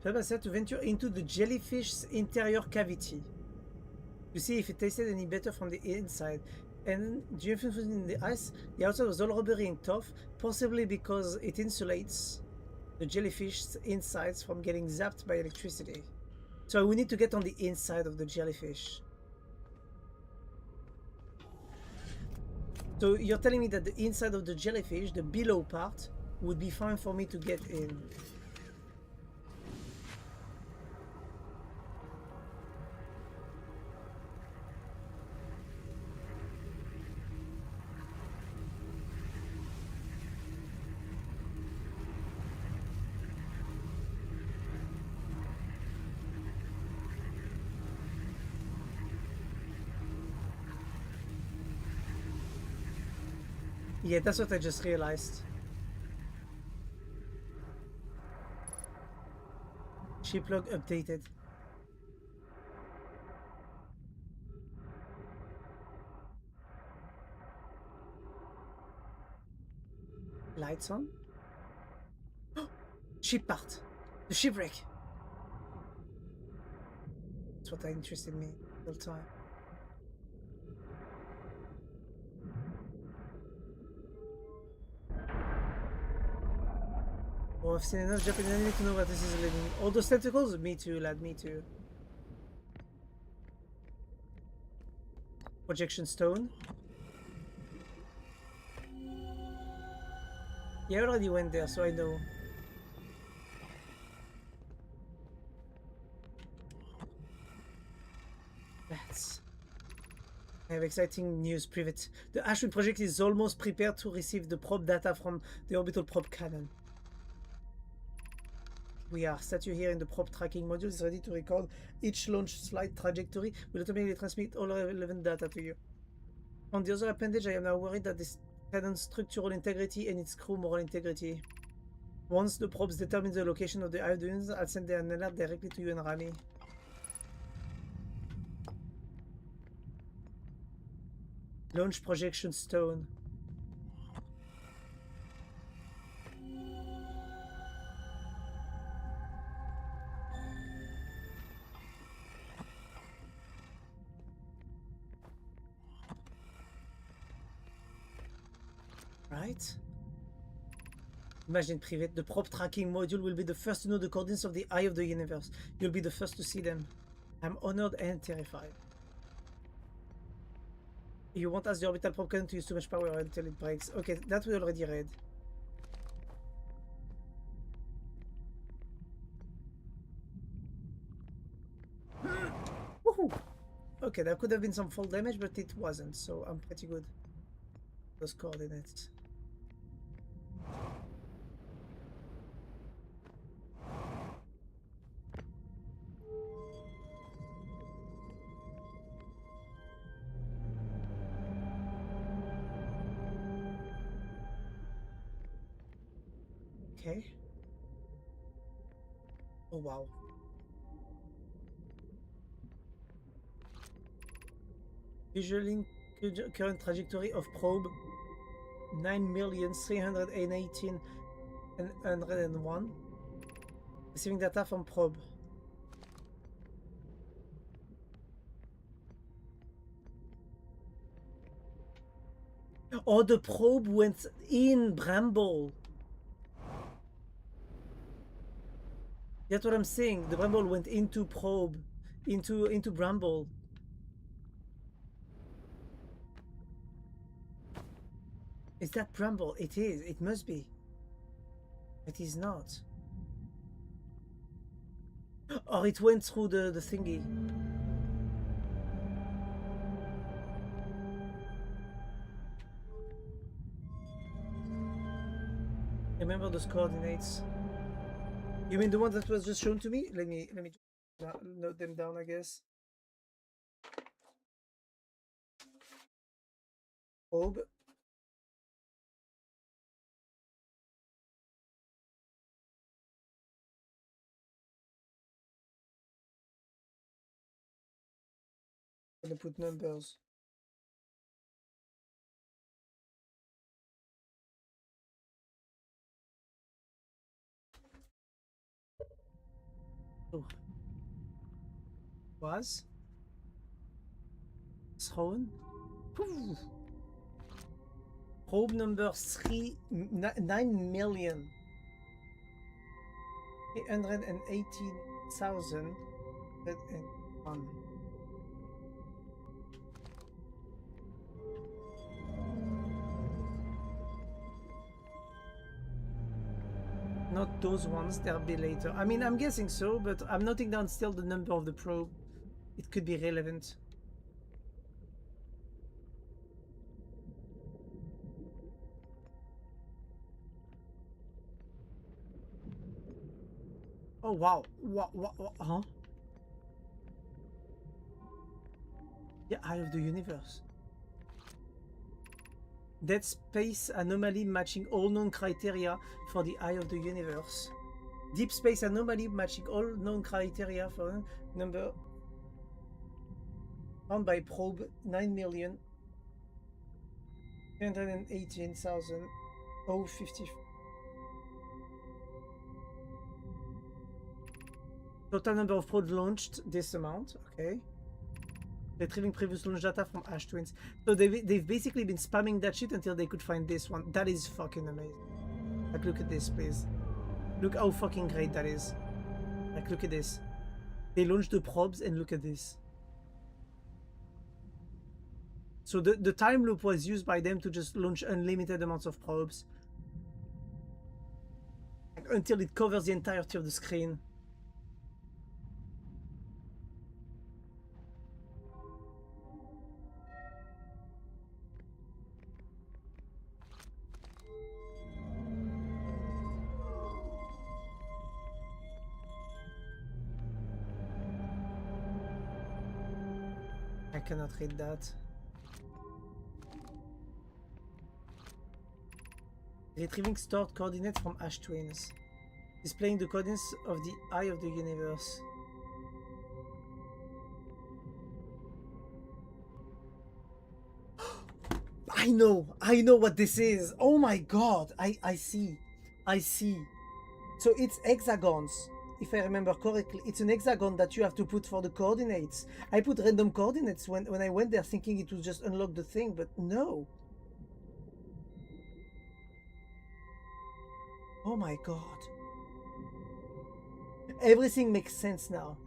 Peppa said to venture into the jellyfish's interior cavity to see if it tasted any better from the inside. And the jellyfish was in the ice. The outside was all rubbery and tough, possibly because it insulates the jellyfish's insides from getting zapped by electricity. So we need to get on the inside of the jellyfish. So you're telling me that the inside of the jellyfish, the below part, would be fine for me to get in. Yeah, that's what I just realized. Ship log updated. Lights on. Ship part. The shipwreck. That's what interested me all the time. Oh, I've seen enough Japanese anime to know what this is living. All those tentacles? Me too, lad, me too. Projection stone. Yeah, I already went there, so I know. That's... I have exciting news, Privet. The Ashwin project is almost prepared to receive the probe data from the orbital probe cannon. We are. Statue here in the probe tracking module is ready to record each launch flight trajectory. Will automatically transmit all relevant data to you. On the other appendage, I am now worried that this cannon's structural integrity and its crew moral integrity. Once the probes determine the location of the Iodines, I'll send an alert directly to you and Rami. Launch projection stone. Right? Imagine, Privet, the probe tracking module will be the first to know the coordinates of the eye of the universe. You'll be the first to see them. I'm honored and terrified. You won't ask the orbital probe cannon to use too much power until it breaks. Okay, that we already read. Woohoo! Okay, that could have been some fall damage, but it wasn't, so I'm pretty good. Those coordinates. Okay. Oh wow. Visually current trajectory of probe 9,318,101. Receiving data from probe. Oh, the probe went in Bramble. That's what I'm saying. The Bramble went into probe, into Bramble. Is that Bramble? It is. It must be. It is not. Or it went through the thingy. Remember those coordinates. You mean the one that was just shown to me? Let me note them down, I guess. Probe. I'm gonna put numbers. Oh. Was thrown. Probe number 9,818,101. not those ones, they'll be later. I mean, I'm guessing so, but I'm noting down still the number of the probe. It could be relevant. Oh wow, what, huh? The Eye of the Universe. Dead space anomaly matching all known criteria for the Eye of the Universe. Deep space anomaly matching all known criteria for number found by probe 9,318,050. Total number of probes launched, this amount, okay. Retrieving previous launch data from Ash Twins. So they've basically been spamming that shit until they could find this one. That is fucking amazing. Like, look at this, please. Look how fucking great that is. Like, look at this. They launched the probes and look at this. So the time loop was used by them to just launch unlimited amounts of probes. Like, until it covers the entirety of the screen. I cannot read that. Retrieving stored coordinates from Ash Twins. Displaying the coordinates of the Eye of the Universe. I know what this is. Oh my god, I see. So it's hexagons. If I remember correctly, it's an hexagon that you have to put for the coordinates. I put random coordinates when I went there thinking it would just unlock the thing, but no. Oh my god. Everything makes sense now.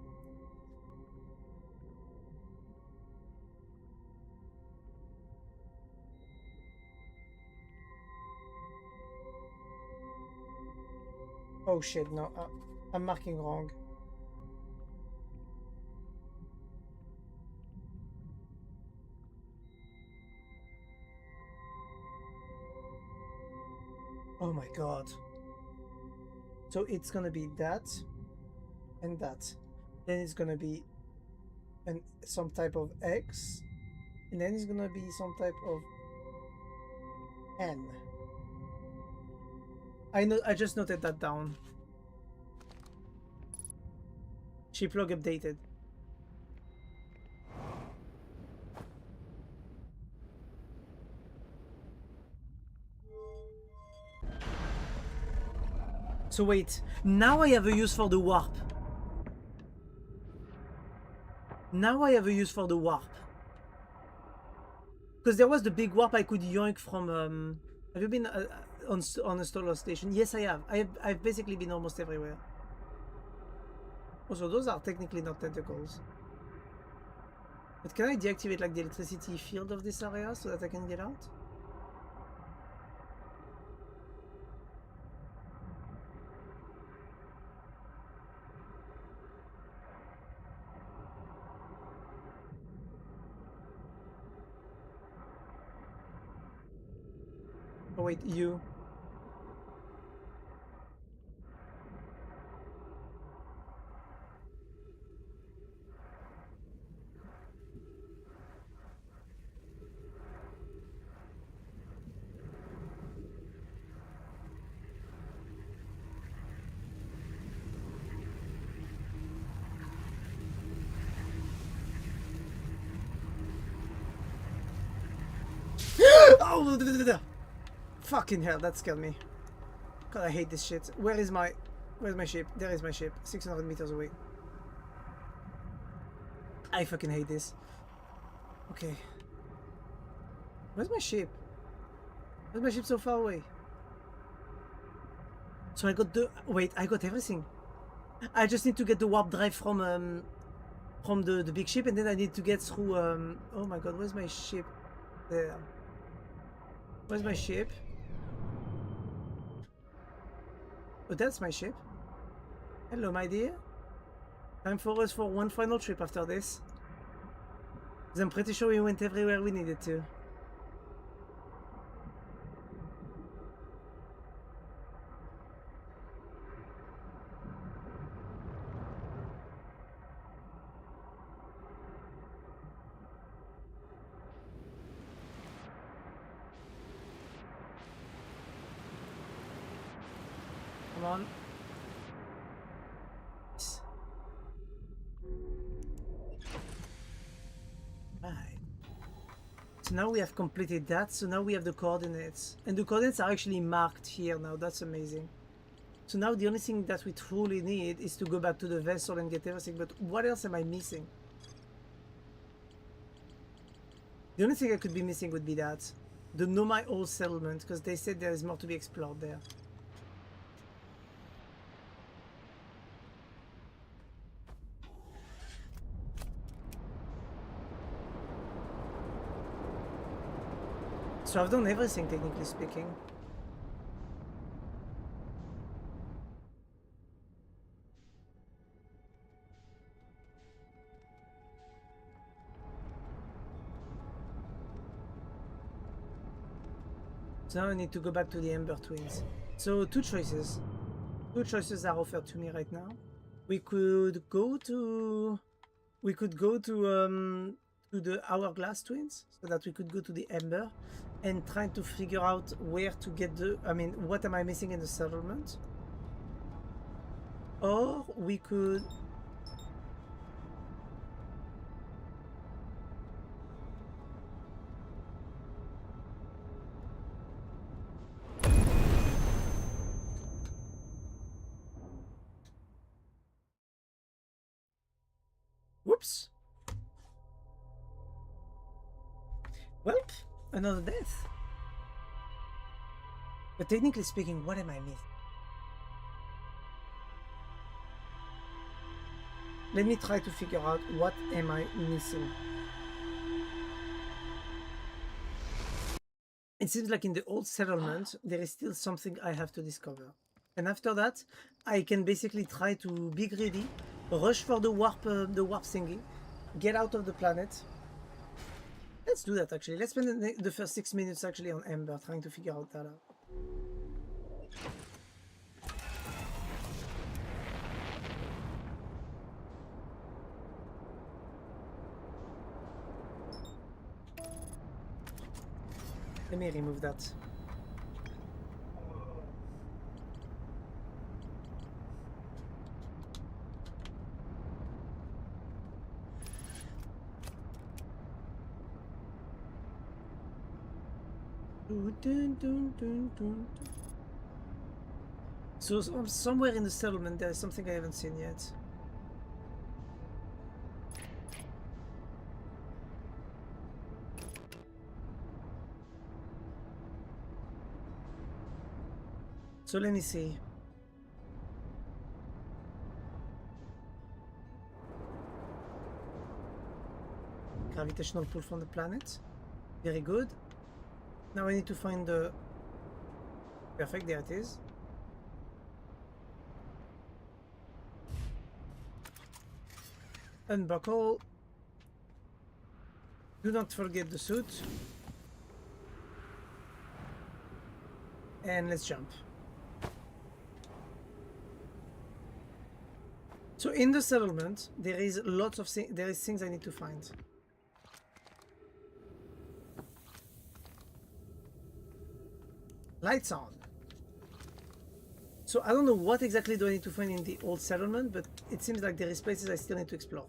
Oh shit, no. I'm marking wrong. Oh my god. So it's gonna be that and that. Then it's gonna be some type of X. And then it's gonna be some type of N. I just noted that down. Chip log updated. So wait, now I have a use for the warp. Because there was the big warp I could yoink from. Have you been on a solar station? Yes, I have. I've basically been almost everywhere. Also, those are technically not tentacles. But can I deactivate like the electricity field of this area so that I can get out? Oh wait, you. Oh, fucking hell, that scared me. God, I hate this shit. Where's my ship? There is my ship. 600 meters away. I fucking hate this. Okay. Where's my ship? Where's my ship so far away? So I got the... Wait, I got everything. I just need to get the warp drive from the big ship, and then I need to get through... Oh my god, where's my ship? There. Where's my ship? Oh, that's my ship. Hello, my dear. Time for us for one final trip after this. I'm pretty sure we went everywhere we needed to. Come on. Right. So now we have completed that, so now we have the coordinates. And the coordinates are actually marked here now, that's amazing. So now the only thing that we truly need is to go back to the vessel and get everything, but what else am I missing? The only thing I could be missing would be that. The Nomai Old Settlement, because they said there is more to be explored there. So I've done everything, technically speaking. So now I need to go back to the Ember Twins. So two choices. Two choices are offered to me right now. We could go to the Hourglass Twins, so that we could go to the Ember and try to figure out where to get what am I missing in the settlement? Or we could... Whoops! Well, another death. But technically speaking, what am I missing? Let me try to figure out what am I missing. It seems like in the old settlement, there is still something I have to discover. And after that, I can basically try to be greedy, rush for the warp thingy, get out of the planet. Let's do that actually. Let's spend the first 6 minutes actually on Ember, trying to figure out that out. Let me remove that. So somewhere in the settlement there is something I haven't seen yet. So let me see. Gravitational pull from the planet. Very good. Now I need to find the... Perfect, there it is. Unbuckle. Do not forget the suit. And let's jump. So in the settlement, there is lots of things I need to find. Lights on. So I don't know what exactly do I need to find in the old settlement, but it seems like there is places I still need to explore.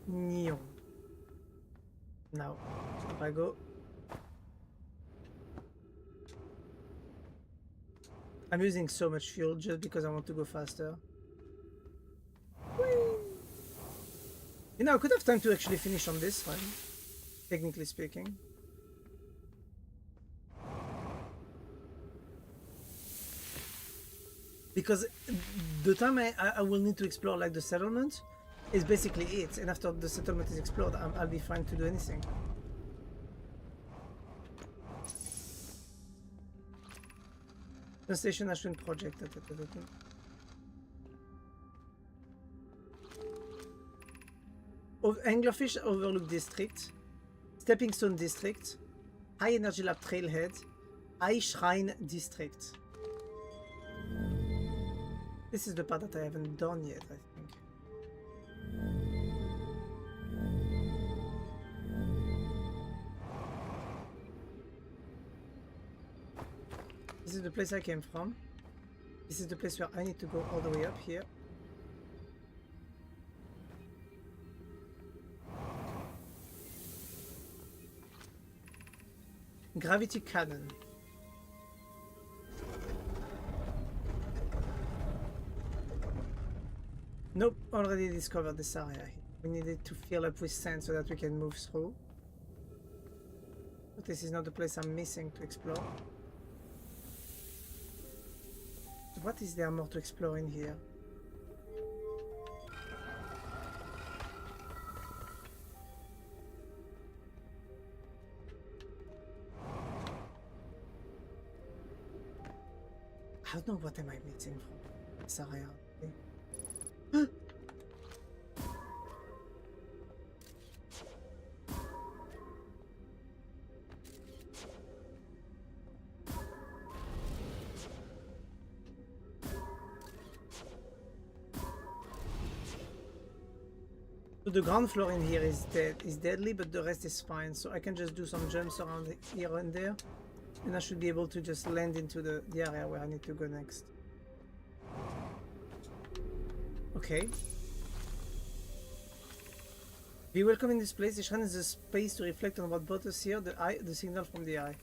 No. Now, if I go... I'm using so much fuel just because I want to go faster. Whee! You know, I could have time to actually finish on this one, technically speaking. Because the time I will need to explore like the settlement, is basically it. And after the settlement is explored, I'll be fine to do anything. Station Ashwin project. Of Anglerfish Overlook District, Stepping Stone District, High Energy Lab Trailhead, High Shrine District. This is the part that I haven't done yet, I think. This is the place I came from. This is the place where I need to go all the way up here. Gravity cannon. Nope, already discovered this area. We needed to fill up with sand so that we can move through. But this is not the place I'm missing to explore. What is there more to explore in here? I don't know what am I missing from this area. Okay. So the ground floor in here is deadly, but the rest is fine. So I can just do some jumps around here and there. And I should be able to just land into the area where I need to go next. Okay. Be welcome in this place. The shrine is a space to reflect on what brought us here, the signal from the eye.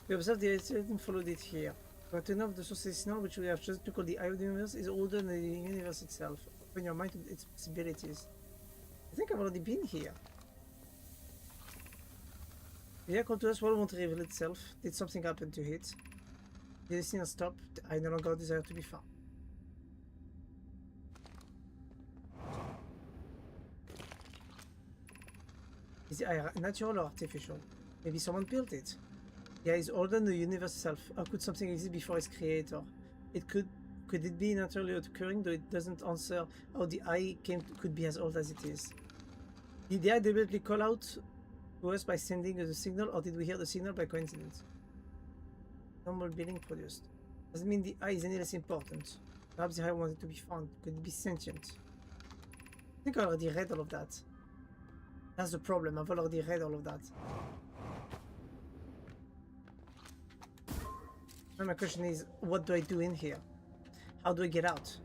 We observed the incident and followed it here. But enough of the source signal, which we have chosen to call the eye of the universe, is older than the universe itself. Open your mind to its possibilities. I think I've already been here. The echo to us world won't reveal itself. Did something happen to it? Did the signal stop? I no longer desire to be found. Is the eye natural or artificial? Maybe someone built it. The eye is older than the universe itself. How could something exist before its creator? Could it be naturally occurring, though it doesn't answer how the eye could be as old as it is? Did the eye deliberately call out to us by sending us a signal, or did we hear the signal by coincidence? Normal being produced. Doesn't mean the eye is any less important. Perhaps the eye wanted to be found. Could it be sentient? I think I already read all of that. That's the problem, I've already read all of that. Now my question is, what do I do in here? How do I get out?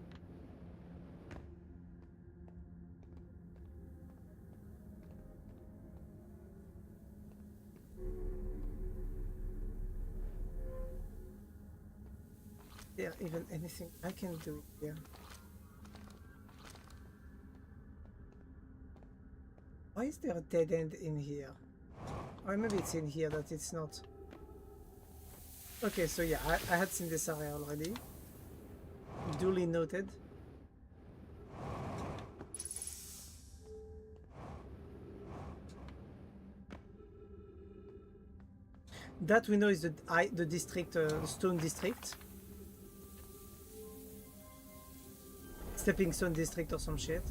Is there even anything I can do here? Why is there a dead end in here? Or maybe it's in here that it's not. Okay, so yeah, I had seen this area already. Duly noted. That we know is the district, the stone district. Stepping Stone District or some shit.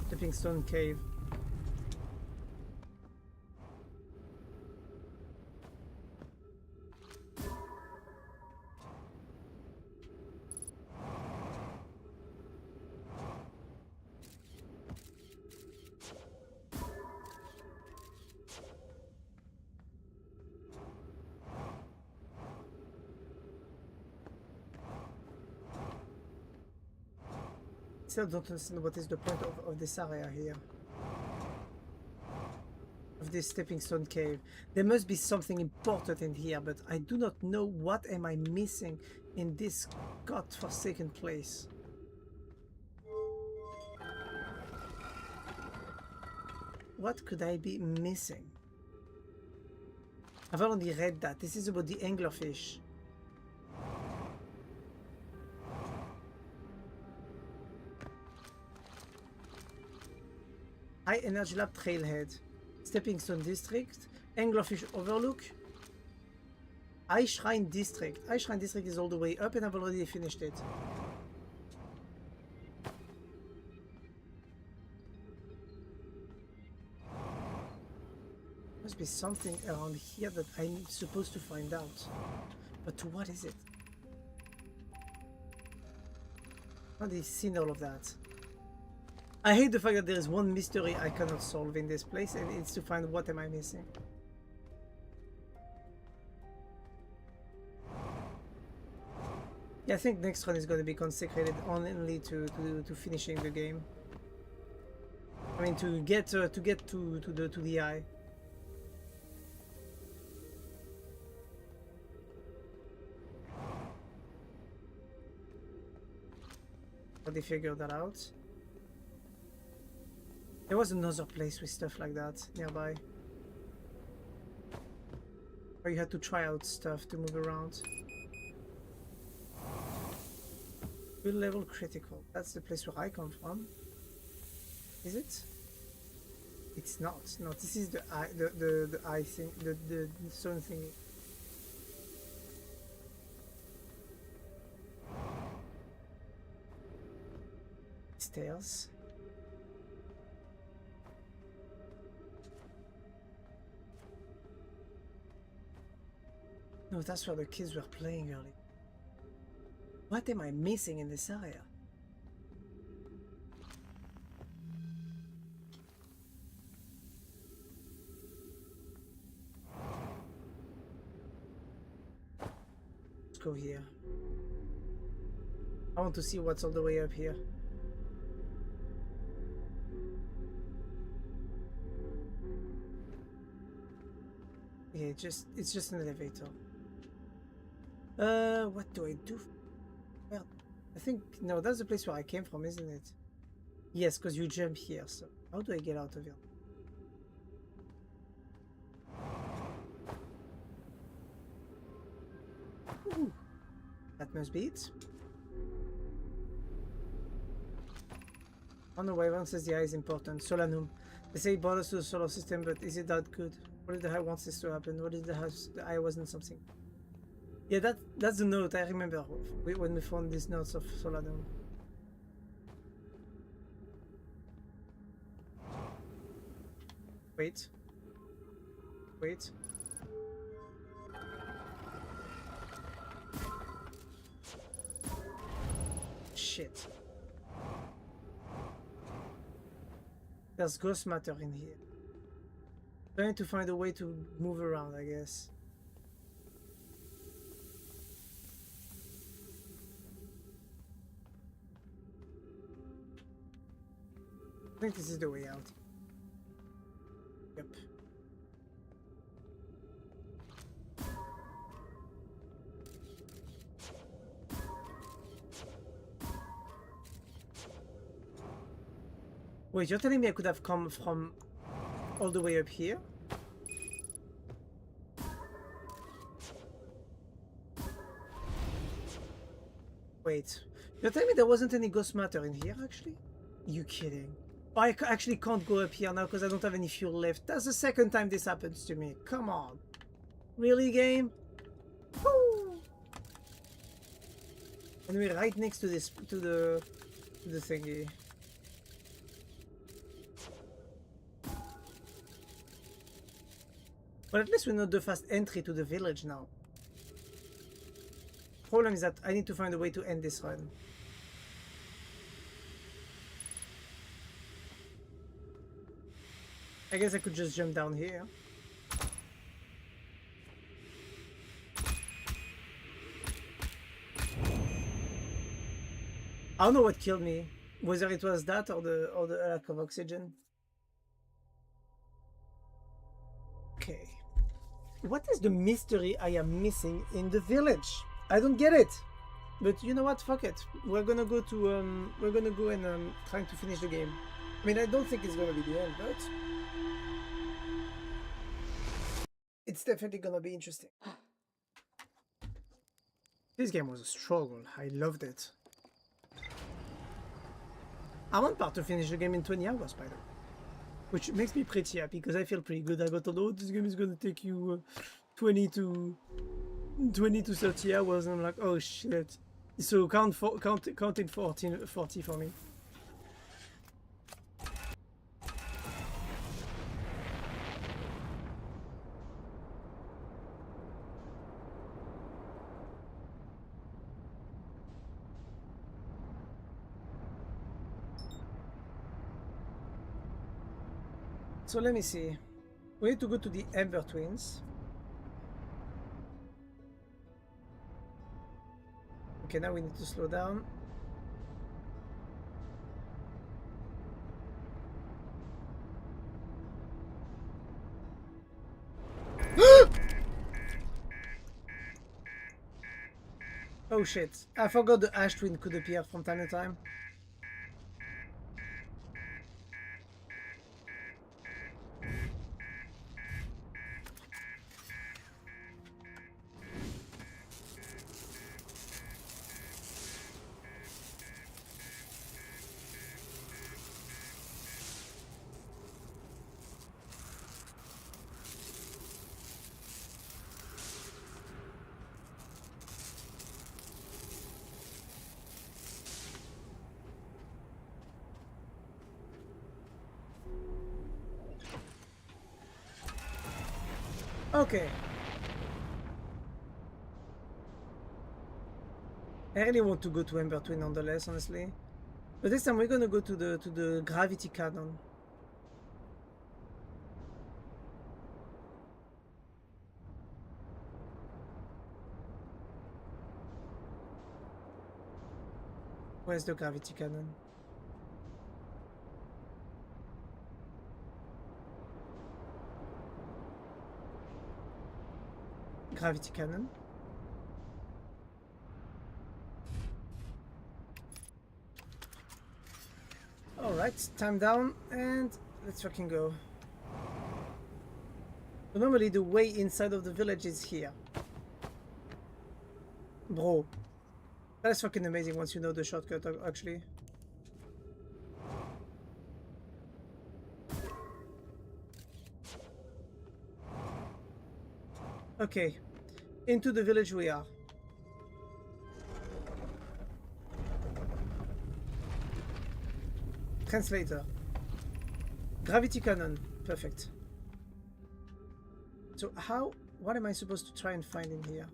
Stepping Stone Cave. Still don't understand what is the point of this area here. Of this stepping stone cave. There must be something important in here, but I do not know what am I missing in this godforsaken place. What could I be missing? I've already read that. This is about the anglerfish. High Energy Lab Trailhead. Stepping Stone District. Anglerfish Overlook. Ice Shrine District. Ice Shrine District is all the way up and I've already finished it. Must be something around here that I'm supposed to find out. But what is it? I've already seen all of that. I hate the fact that there is one mystery I cannot solve in this place, and it's to find what am I missing. Yeah, I think next run is going to be consecrated only to finishing the game. I mean, to get to the eye. But they figured that out. There was another place with stuff like that nearby. Where you had to try out stuff to move around. Good level critical. That's the place where I come from. Is it? It's not. No, this is the eye, the eye thing, the stone thingy. Stairs. No, that's where the kids were playing earlier. What am I missing in this area? Let's go here. I want to see what's all the way up here. Yeah, it's just an elevator. What do I do? Well, I think no, that's the place where I came from, isn't it? Yes, because you jump here. So how do I get out of here? Ooh, that must be it. On the Wyvern says the eye is important. Solanum. They say it brought us to the solar system, but is it that good? What if the eye wants this to happen? What if the eye wasn't something? Yeah, that's the note I remember when we found these notes of Solanum. Wait. Wait. Shit. There's ghost matter in here. Trying to find a way to move around, I guess. I think this is the way out. Yep. Wait, you're telling me I could have come from all the way up here? Wait, you're telling me there wasn't any ghost matter in here, actually? You kidding? I actually can't go up here now because I don't have any fuel left. That's the second time this happens to me. Come on. Really, game? Woo! And we're right next to this, to the thingy. But at least we know the fast entry to the village now. Problem is that I need to find a way to end this run. I guess I could just jump down here. I don't know what killed me. Whether it was that or the lack of oxygen. Okay. What is the mystery I am missing in the village? I don't get it. But you know what? Fuck it. We're gonna go and trying to finish the game. I mean, I don't think it's gonna be the end, but it's definitely gonna be interesting. This game was a struggle. I loved it. I want part to finish the game in 20 hours, by the way. which makes me pretty happy because I feel pretty good. I got told, oh, this game is gonna take you 20 to 30 hours, and I'm like, oh shit. So counting 40 for me. So let me see. We need to go to the Ember Twins. Okay, now we need to slow down. Oh shit, I forgot the Ash Twin could appear from time to time. Okay. I really want to go to Ember Twin nonetheless, honestly. But this time we're gonna go to the Gravity Cannon. Where's the Gravity Cannon? Gravity Cannon. Alright, time down and let's fucking go. So normally the way inside of the village is here. Bro. That's fucking amazing once you know the shortcut actually. Okay. Into the village we are. Translator. Gravity cannon. Perfect. So what am I supposed to try and find in here?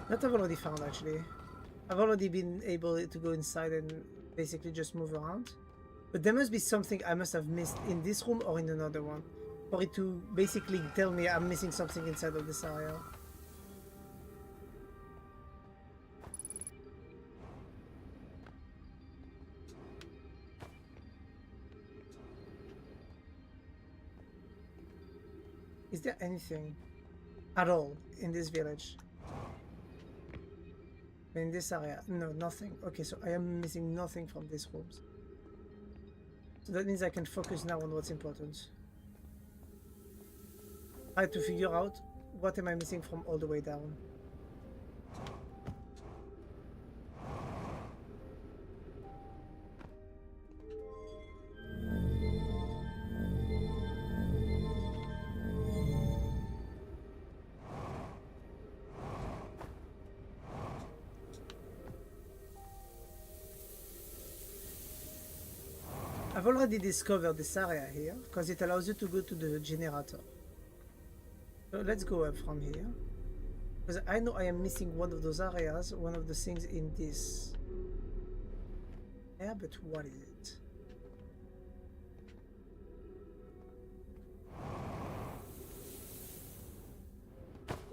That I've already found actually. I've already been able to go inside and basically just move around. But there must be something I must have missed in this room or in another one. For it to basically tell me I'm missing something inside of this area. Is there anything at all in this village? In this area? No, nothing. Okay, so I am missing nothing from these rooms. So that means I can focus now on what's important. Try to figure out what am I missing from all the way down. I've already discovered this area here because it allows you to go to the generator. So let's go up from here. Because I know I am missing one of those areas, one of the things in this. Yeah, but what is it?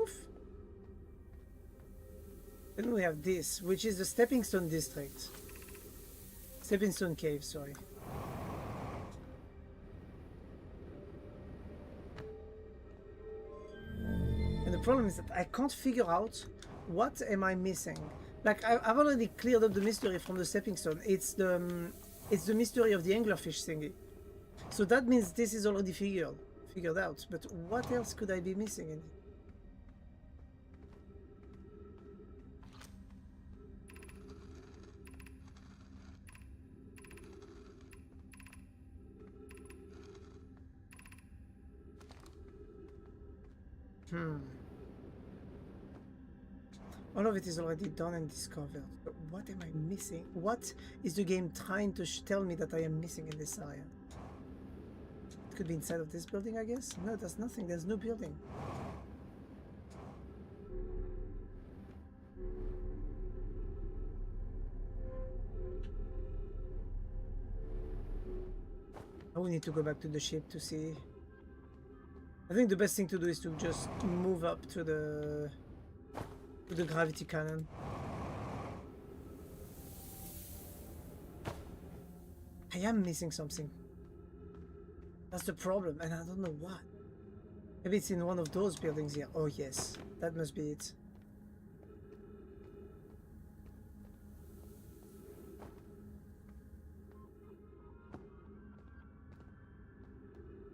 Oof. Then we have this, which is the Stepping Stone District. Stepping Stone Cave, sorry. The problem is that I can't figure out what am I missing. Like I've already cleared up the mystery from the stepping stone. It's the mystery of the anglerfish thingy. So that means this is already figured out. But what else could I be missing in it? All of it is already done and discovered. But what am I missing? What is the game trying to tell me that I am missing in this area? It could be inside of this building, I guess? No, there's nothing. There's no building. I will need to go back to the ship to see. I think the best thing to do is to just move up to the gravity cannon. I am missing something. That's the problem, and I don't know what. Maybe it's in one of those buildings here. Oh yes, that must be it.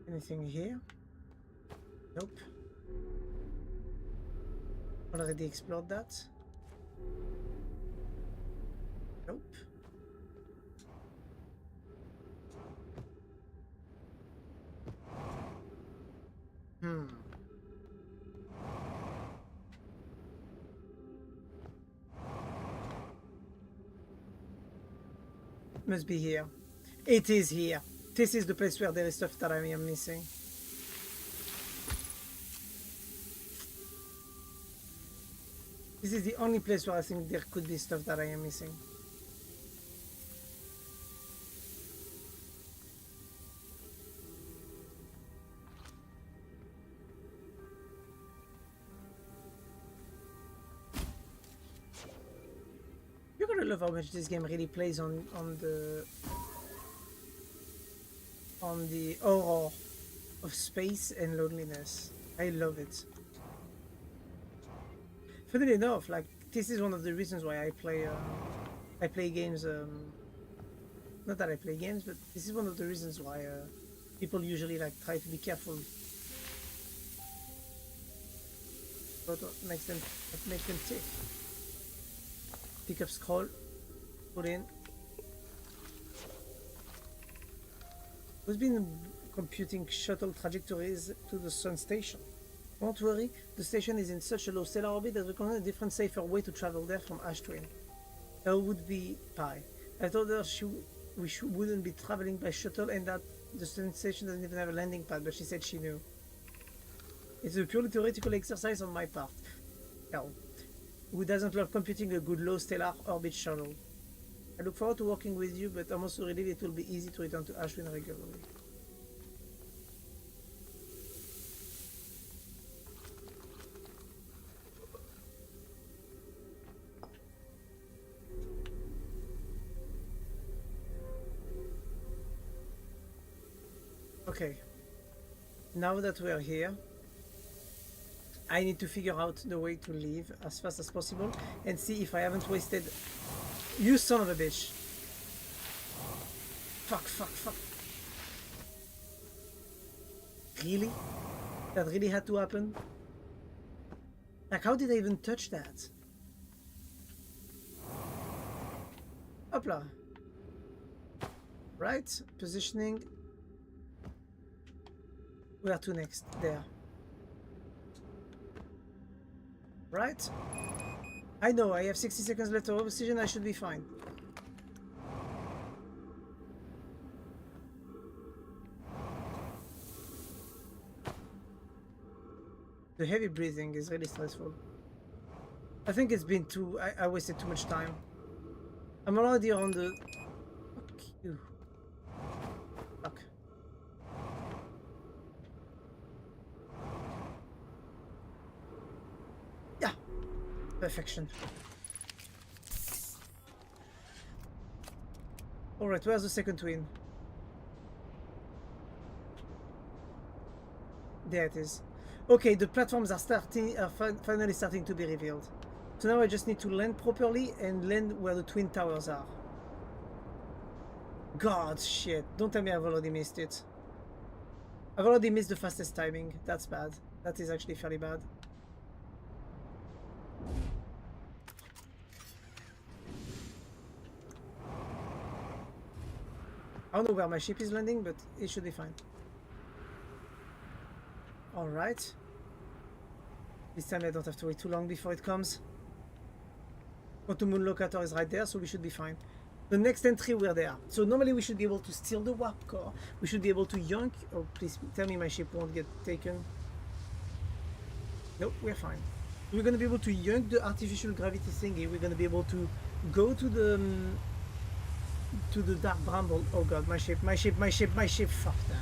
Anything here? Nope. Already explored that? Nope. Must be here. It is here. This is the place where there is stuff that I am missing. This is the only place where I think there could be stuff that I am missing. You're gonna love how much this game really plays on the aura of space and loneliness. I love it. Funnily enough, like this is one of the reasons why I play games. Not that I play games, but this is one of the reasons why people usually like try to be careful. But what makes them tick? Pick up scroll, put in. Who's been computing shuttle trajectories to the sun station? Don't worry, the station is in such a low stellar orbit that we can find a different, safer way to travel there from Ash Twin. Her would be Pi. I told her we wouldn't be traveling by shuttle and that the station doesn't even have a landing pad, but she said she knew. It's a purely theoretical exercise on my part. Hell, who doesn't love computing a good low stellar orbit shuttle? I look forward to working with you, but I'm also relieved it will be easy to return to Ashwin regularly. Okay, now that we're here, I need to figure out the way to leave as fast as possible and see if I haven't wasted... You son of a bitch! Fuck. Really? That really had to happen? Like, how did I even touch that? Hopla. Right, positioning. Where to next? There. Right? I know, I have 60 seconds left of oxygen, I should be fine. The heavy breathing is really stressful. I think it's been too... I wasted too much time. I'm already on the... Fuck you. Fuck. Yeah. Perfection. Alright, where's the second twin? There it is. Okay, the platforms are finally starting to be revealed. So now I just need to land properly and land where the twin towers are. God, shit. Don't tell me I've already missed it. I've already missed the fastest timing. That's bad. That is actually fairly bad. I don't know where my ship is landing, but it should be fine. Alright. This time I don't have to wait too long before it comes. Quantum Moon Locator is right there, so we should be fine. The next entry, we're there. So normally we should be able to steal the warp core. We should be able to yank. Oh, please tell me my ship won't get taken. Nope, we're fine. We're gonna be able to yank the artificial gravity thingy. We're gonna be able to go to the Dark Bramble. Oh god, my ship. Fuck that.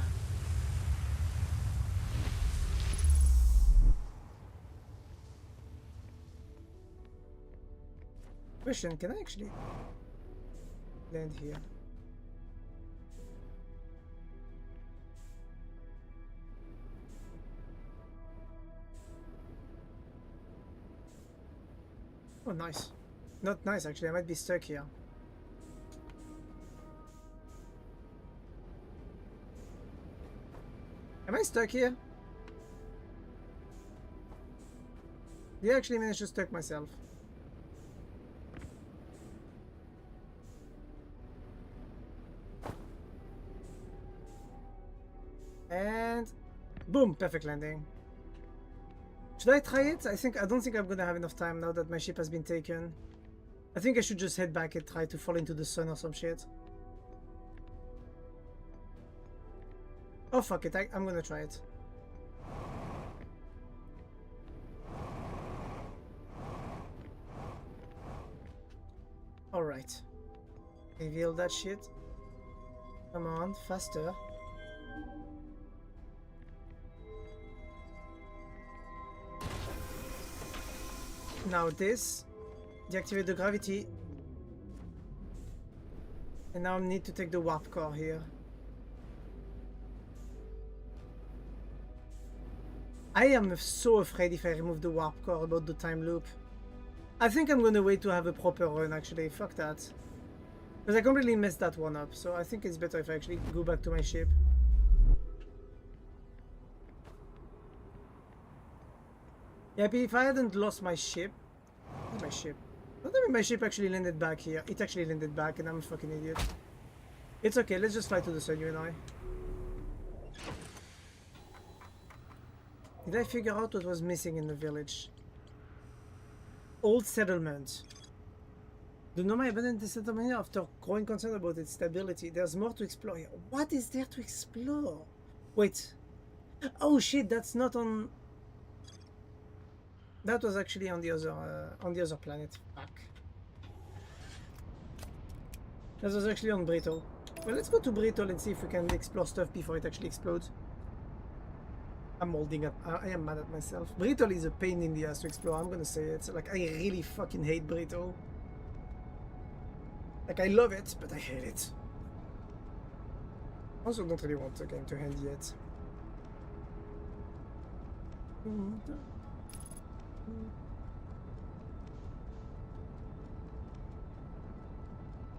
Question, can I actually land here? Oh, nice. Not nice, actually. I might be stuck here. Am I stuck here? Yeah, actually managed to stuck myself. And boom, perfect landing. Should I try it? I don't think I'm gonna have enough time now that my ship has been taken. I think I should just head back and try to fall into the sun or some shit. Oh fuck it, I'm gonna try it. Alright. Reveal that shit. Come on, faster. Now this. Deactivate the gravity. And now I need to take the warp core here. I am so afraid if I remove the warp core about the time loop. I think I'm gonna wait to have a proper run actually, fuck that. Because I completely messed that one up, so I think it's better if I actually go back to my ship. Yeah, but if I hadn't lost my ship... Where's my ship? I don't think my ship actually landed back here. It actually landed back and I'm a fucking idiot. It's okay, let's just fly to the sun, you and I. Did I figure out what was missing in the village? Old settlement. The Nomai abandoned the settlement after growing concern about its stability. There's more to explore here. What is there to explore? Wait. Oh shit, that's not on... That was actually on the other planet. Fuck. That was actually on Brittle. Well, let's go to Brittle and see if we can explore stuff before it actually explodes. I'm holding up. I am mad at myself. Brittle is a pain in the ass to explore. I'm gonna say it. Like, I really fucking hate Brittle. Like, I love it, but I hate it. Also, don't really want the game to end yet.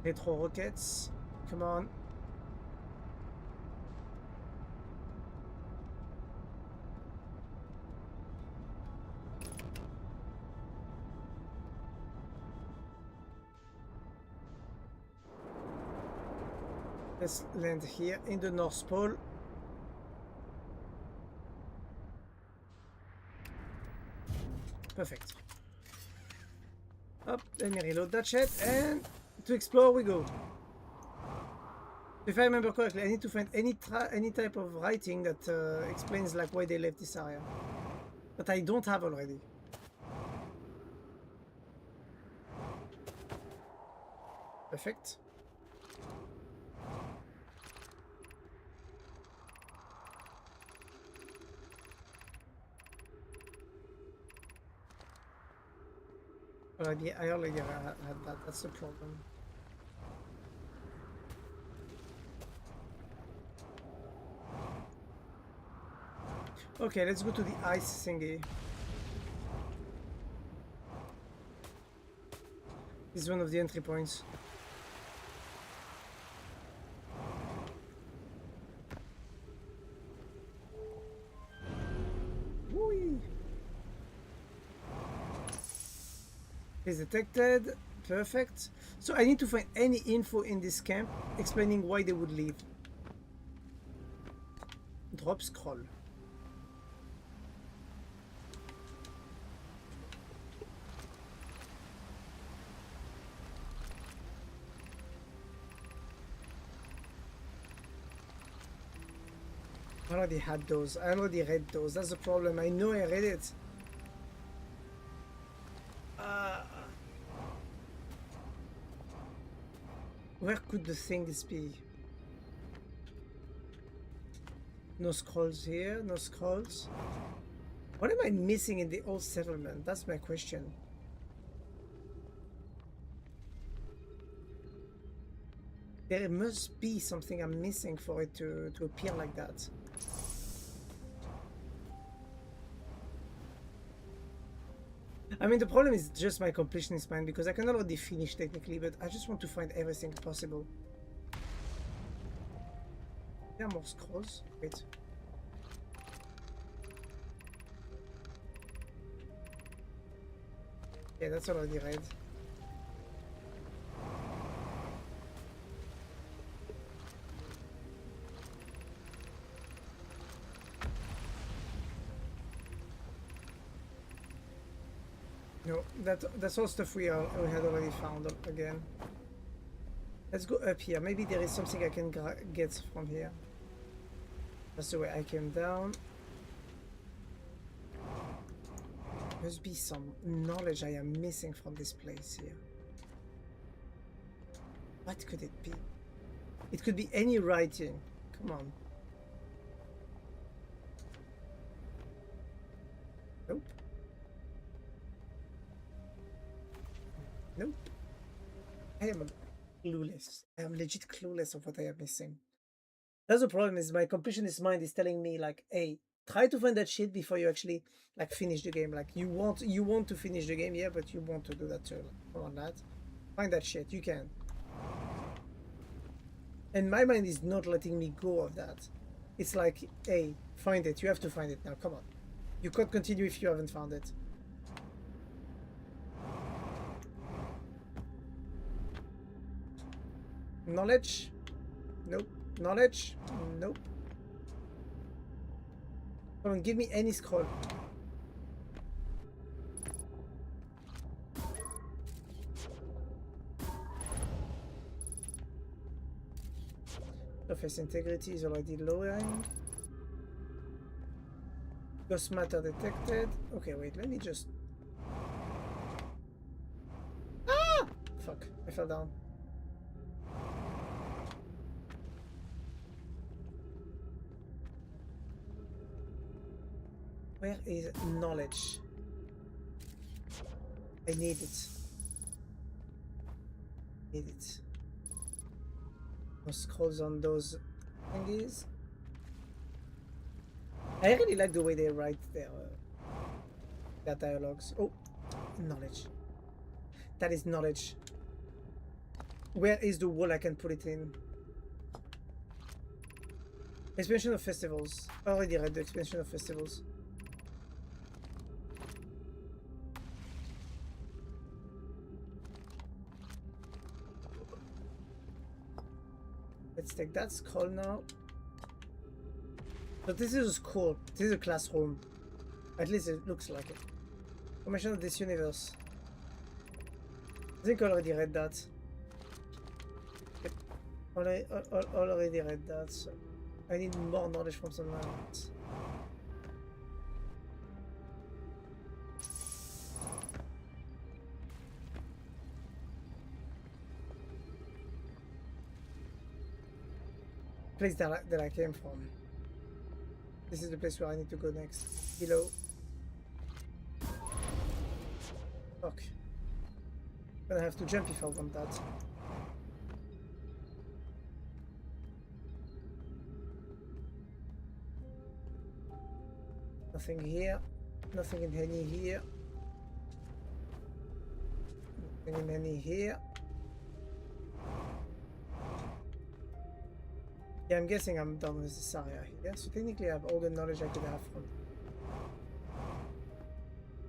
Retro rockets. Come on. Let's land here in the North Pole. Perfect. Up, let me reload that shit, and to explore we go. If I remember correctly, I need to find any type of writing that explains like why they left this area. But I don't have already. Perfect. I already had that, that's the problem. Okay, let's go to the ice thingy. This is one of the entry points. Whee! Is detected. Perfect. So I need to find any info in this camp explaining why they would leave. Drop scroll. I already had those. I already read those. That's the problem. I know I read it. Where could the things be? No scrolls here, no scrolls. What am I missing in the old settlement? That's my question. There must be something I'm missing for it to appear like that. I mean, the problem is just my completionist mind, because I can already finish technically, but I just want to find everything possible. There are more scrolls. Wait. Yeah, that's already read. No, that's all stuff we had already found again. Let's go up here. Maybe there is something I can get from here. That's the way I came down. Must be some knowledge I am missing from this place here. What could it be? It could be any writing. Come on. Nope. Nope. I am clueless. I am legit clueless of what I am missing. That's the problem, is my completionist mind is telling me like, hey, try to find that shit before you actually like finish the game. Like you want to finish the game, yeah, but you want to do that too. Like, come on, lad. Find that shit. You can. And my mind is not letting me go of that. It's like, hey, find it. You have to find it now. Come on. You can't continue if you haven't found it. Knowledge? Nope. Knowledge? Nope. Come on, give me any scroll. Surface integrity is already lowering. Ghost matter detected. Okay, wait, let me just... Ah! Fuck, I fell down. Where is knowledge? I need it. Need it. No scrolls on those thingies. I really like the way they write their dialogues. Oh, knowledge. That is knowledge. Where is the wall I can put it in? Expansion of festivals. Already read the expansion of festivals. Let's take that scroll now. But this is a school. This is a classroom. At least it looks like it. Formation of this universe. I think I already read that. Yep. Already read that. So I need more knowledge from someone else. Place that I came from. This is the place where I need to go next. Below. Fuck. I'm gonna have to jump if I want that. Nothing here. Nothing in any here. Nothing in any here. Yeah, I'm guessing I'm done with this area here, so technically I have all the knowledge I could have from...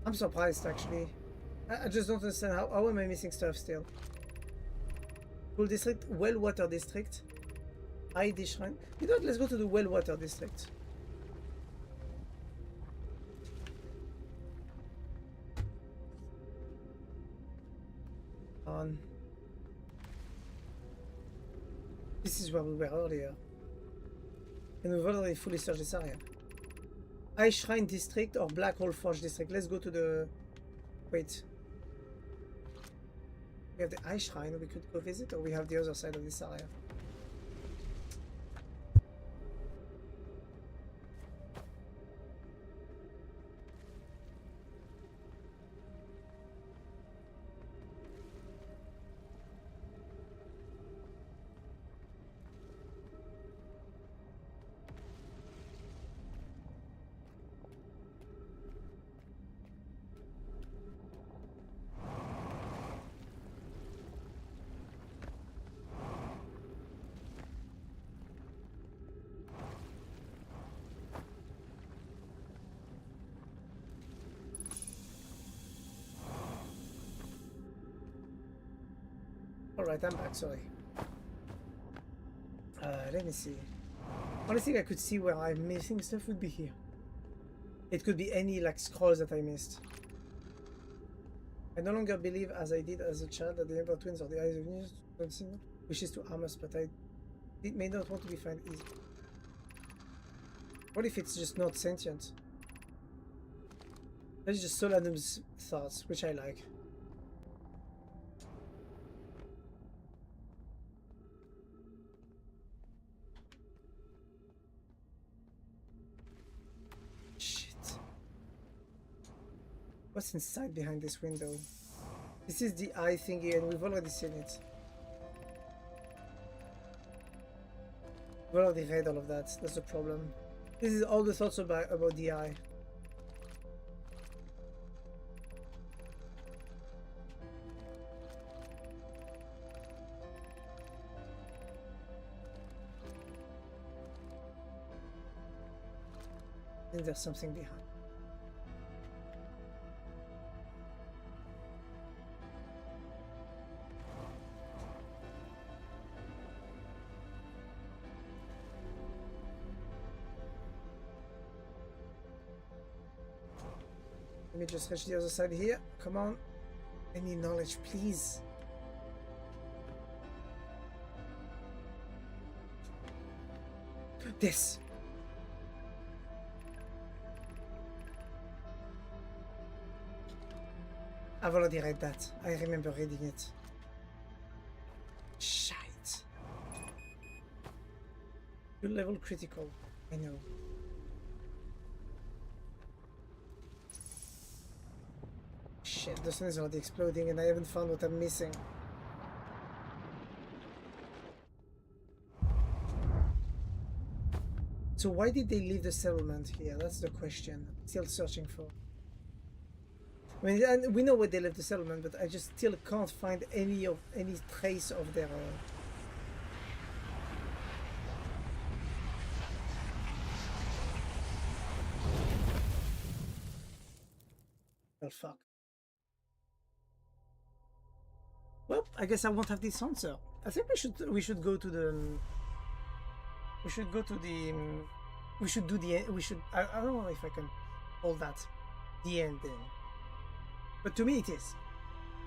I'm surprised, actually. I just don't understand how am I missing stuff still? Cool district, Wellwater district. ID shrine. You know what, let's go to the Wellwater district. On. This is where we were earlier. And we've already fully searched this area. Ice Shrine District or Black Hole Forge District. Let's go to the... Wait. We have the Ice Shrine we could go visit, or we have the other side of this area? Alright, I'm back, sorry. Let me see. Only thing I could see where I'm missing stuff would be here. It could be any like scrolls that I missed. I no longer believe, as I did as a child, that the Emperor Twins or the Eyes of News wishes to harm us, but it may not want to be found easy. What if it's just not sentient? That's just Solanum's thoughts, which I like. What's inside behind this window? This is the eye thingy and we've already seen it. We've already read all of that, that's the problem. This is all the thoughts about the eye. And there's something behind. Let me just reach the other side here. Come on. I need knowledge, please. This. I've already read that. I remember reading it. Shite. Good level critical. I know. Shit, the sun is already exploding and I haven't found what I'm missing. So why did they leave the settlement here? That's the question. Still searching for. I mean, and we know where they left the settlement, but I just still can't find any trace of their. Well, fuck. Well, I guess I won't have this answer. I think we should go to the. We should go to the. We should do the. We should. I don't know if I can hold that. The ending. But to me it is.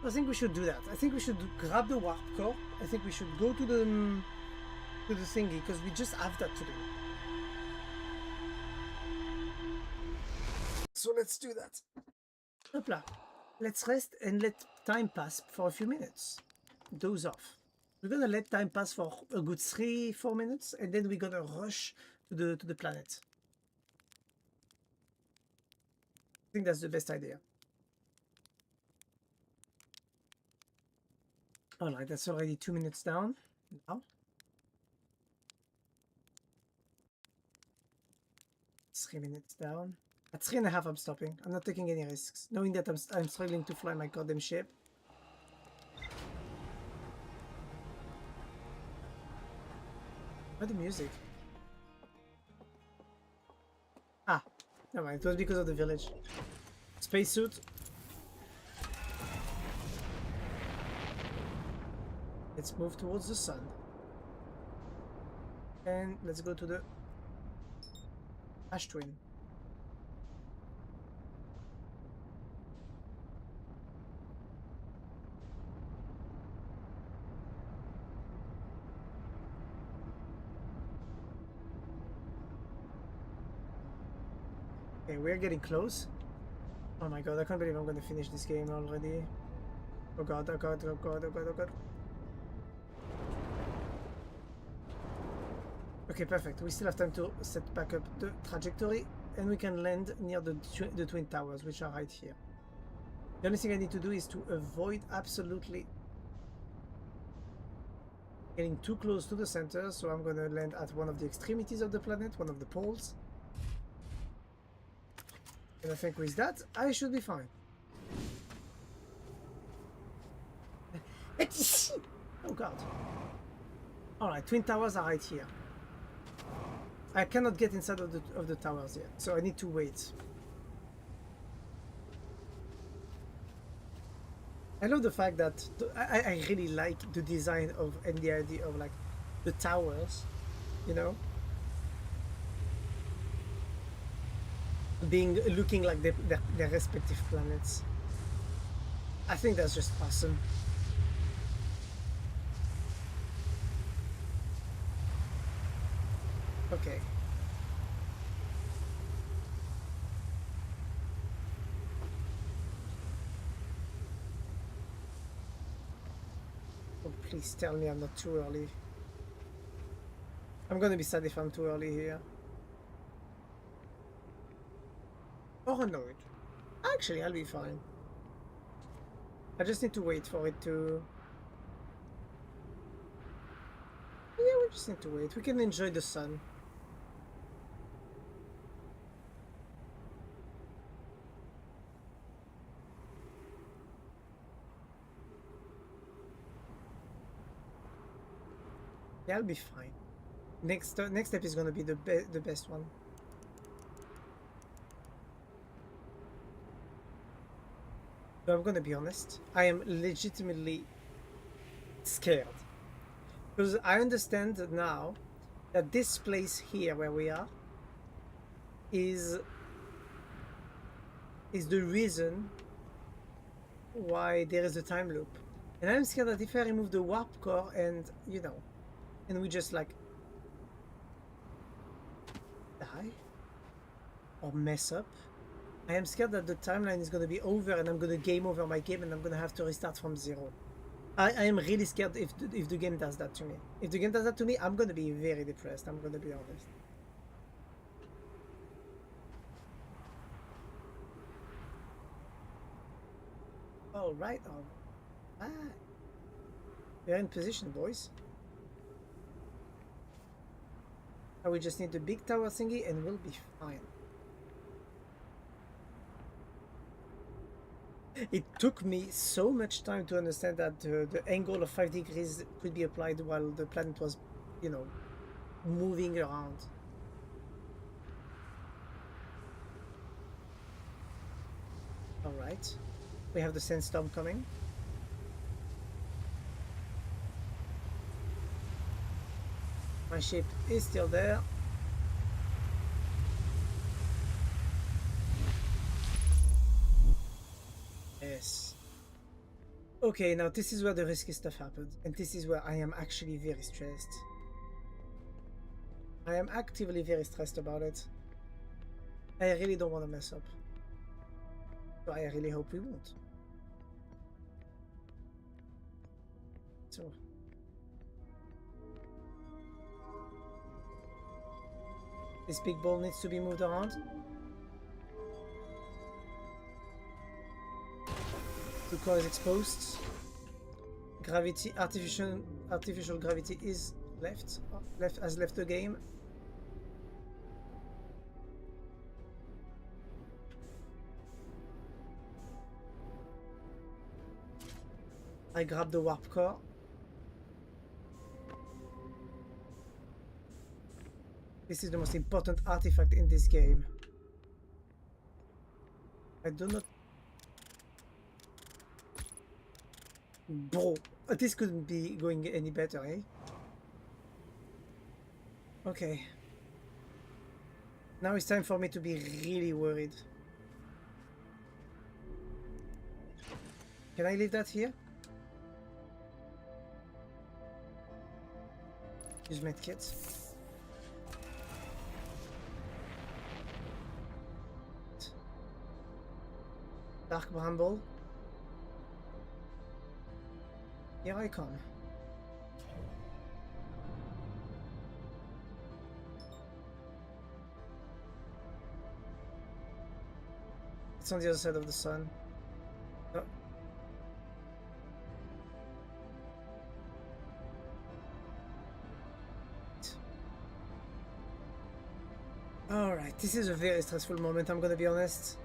I think we should do that. I think we should grab the warp core. I think we should go to the thingy because we just have that to do. So let's do that. Hopla. Let's rest and let time pass for a few minutes. Doze off. We're gonna let time pass for a good 3-4 minutes, and then we're gonna rush to the planet. I think that's the best idea. Alright, that's already 2 minutes down now. 3 minutes down. At 3.5 I'm stopping. I'm not taking any risks, knowing that I'm struggling to fly my goddamn ship. What the music? Ah, never mind. It was because of the village. Spacesuit. Let's move towards the sun. And let's go to the Ash Twin. Okay, we're getting close. Oh my god, I can't believe I'm gonna finish this game already. Oh god, oh god, oh god, oh god, oh god. Okay, perfect. We still have time to set back up the trajectory, and we can land near the Twin Towers, which are right here. The only thing I need to do is to avoid absolutely getting too close to the center, so I'm gonna land at one of the extremities of the planet, one of the poles. And I think with that, I should be fine. Oh god. Alright, Twin Towers are right here. I cannot get inside of the towers yet, so I need to wait. I love the fact that I really like the design of and the idea of like the towers, you know, looking like their respective planets. I think that's just awesome. Okay. Oh, please tell me I'm not too early. I'm gonna be sad if I'm too early here. Or annoyed. Actually, I'll be fine. I just need to wait for it to... Yeah, we just need to wait. We can enjoy the sun. Yeah, I'll be fine. Next step is gonna be the best one. So I'm gonna be honest. I am legitimately scared because I understand now that this place here where we are is the reason why there is a time loop, and I'm scared that if I remove the warp core and you know, and we just like die or mess up, I am scared that the timeline is going to be over and I'm going to game over my game and I'm going to have to restart from zero. I am really scared if the game does that to me. If the game does that to me, I'm going to be very depressed. I'm going to be honest. All right. We're in position, boys. Now we just need the big tower thingy and we'll be fine. It took me so much time to understand that the angle of 5 degrees could be applied while the planet was, you know, moving around. Alright. We have the sandstorm coming. My ship is still there. Yes. Okay, now this is where the risky stuff happens, and this is where I am actually very stressed. I am actively very stressed about it. I really don't want to mess up. So I really hope we won't. So. This big ball needs to be moved around. The core is exposed. Gravity, artificial gravity is has left the game. I grab the warp core. This is the most important artifact in this game. I do not... Bro, this couldn't be going any better, eh? Okay. Now it's time for me to be really worried. Can I leave that here? Use medkit. Dark Bramble. Here I come. It's on the other side of the sun. Oh. Alright, this is a very stressful moment, I'm gonna be honest.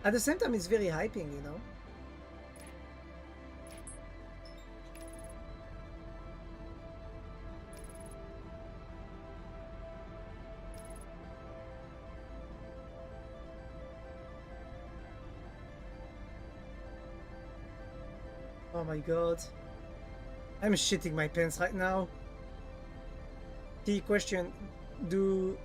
At the same time, it's very hyping, you know? Oh my god. I'm shitting my pants right now. The question, do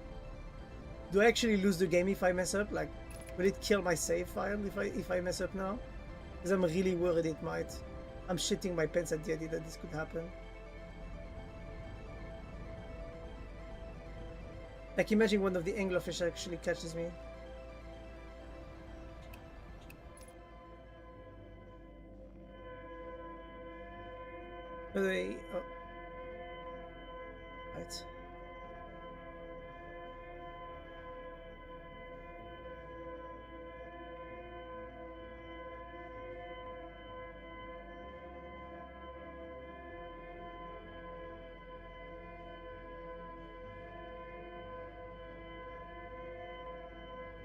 I actually lose the game if I mess up? Like, will it kill my save file if I mess up now? Because I'm really worried it might. I'm shitting my pants at the idea that this could happen. Like, imagine one of the anglerfish actually catches me. By the way, oh. Right.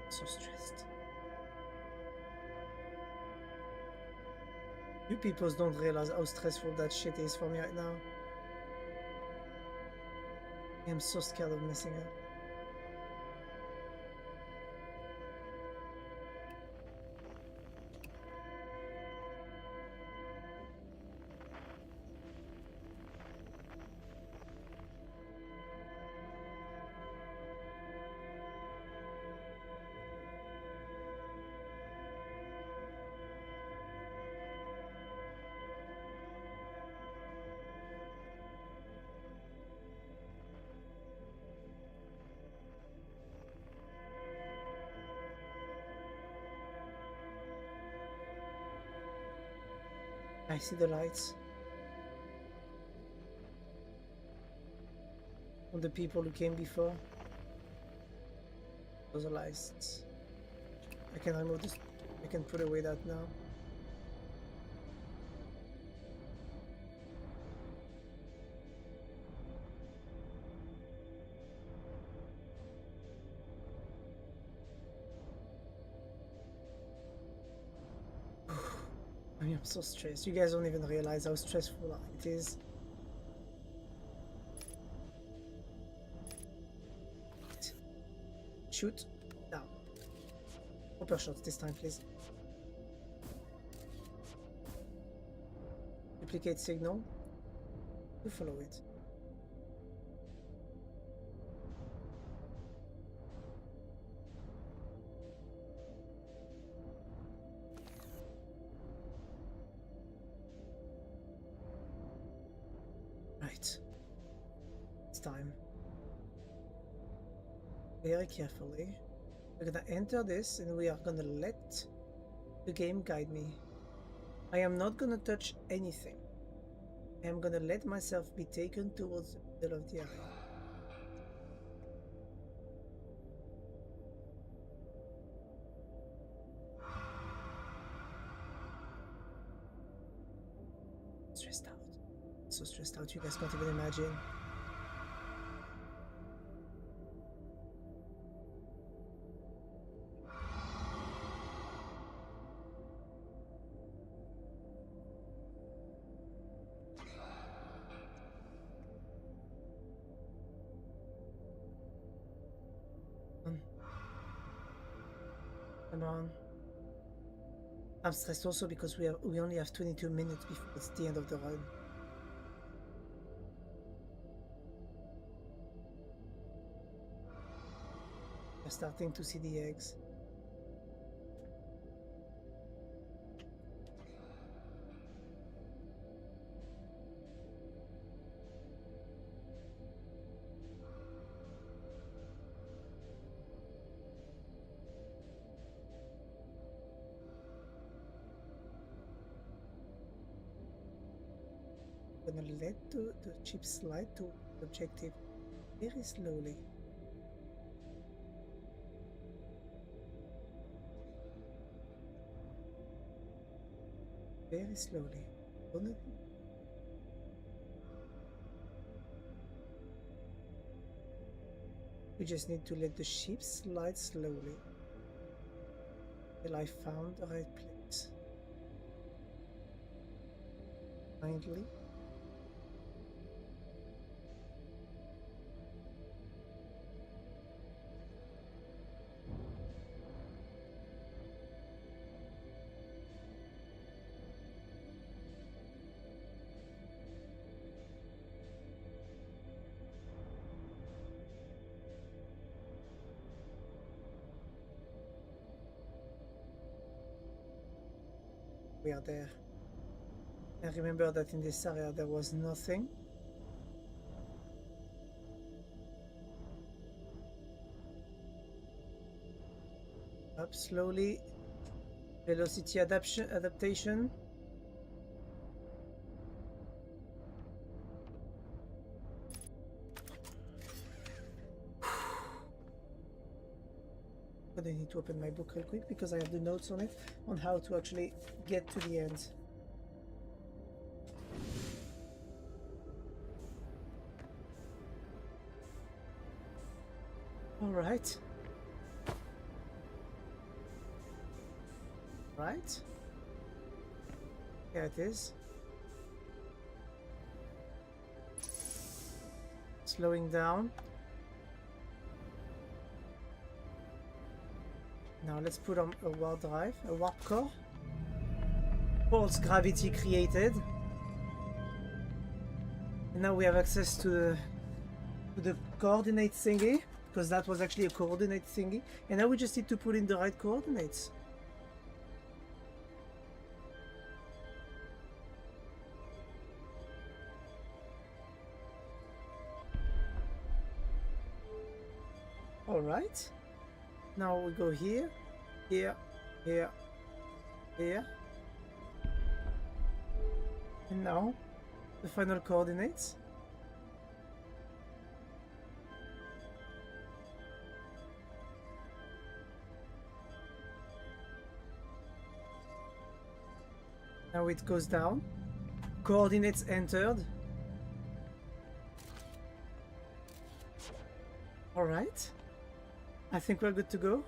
So stressed. You people don't realize how stressful that shit is for me right now. I'm so scared of messing up. I see the lights. Of the people who came before. Those are lights. I can remove this. I can put away that now. I mean, I'm so stressed. You guys don't even realize how stressful it is. Shoot. Down. Proper shots this time, please. Duplicate signal. You follow it. Right. It's time. Very carefully. We're gonna enter this and we are gonna let the game guide me. I am not gonna touch anything. I am gonna let myself be taken towards the middle of the area. Stressed out. So stressed out, you guys can't even imagine. Come on. I'm stressed also because we only have 22 minutes before it's the end of the run. We're starting to see the eggs. Gonna let the ship slide to the objective very slowly. Very slowly. We just need to let the ship slide slowly till I found the right place. Kindly. We are there. I remember that in this area there was nothing. Up slowly. Velocity adaptation. But I need to open my book real quick because I have the notes on it on how to actually get to the end. All right. Right. There it is. Slowing down. Now let's put on a warp drive, a warp core. False gravity created. And now we have access to the coordinate thingy, because that was actually a coordinate thingy. And now we just need to put in the right coordinates. All right. Now we go here, here, here, here. And now the final coordinates. Now it goes down. Coordinates entered. All right. I think we're good to go.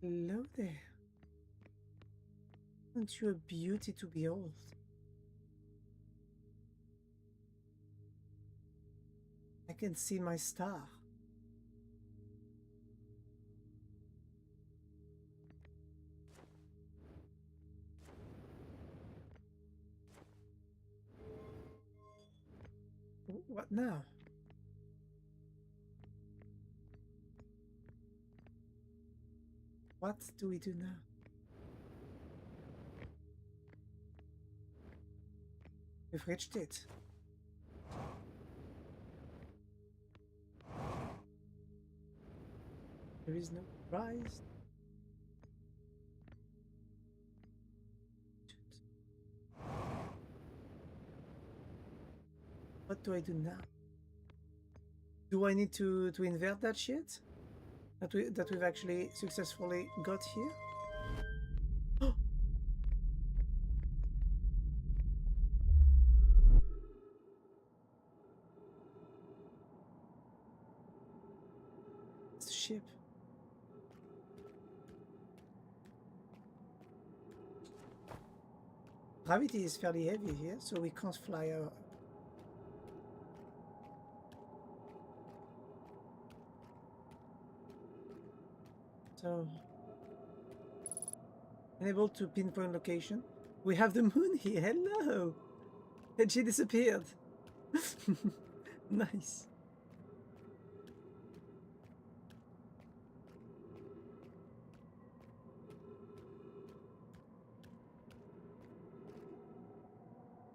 Hello there. Aren't you a beauty to behold? I can see my star. What now? What do we do now? We've reached it. There is no prize. What do I do now? Do I need to invert that shit? That we've actually successfully got here? It's the ship. Gravity is fairly heavy here, so we can't fly out. So, unable to pinpoint location. We have the moon here. Hello! And she disappeared. Nice.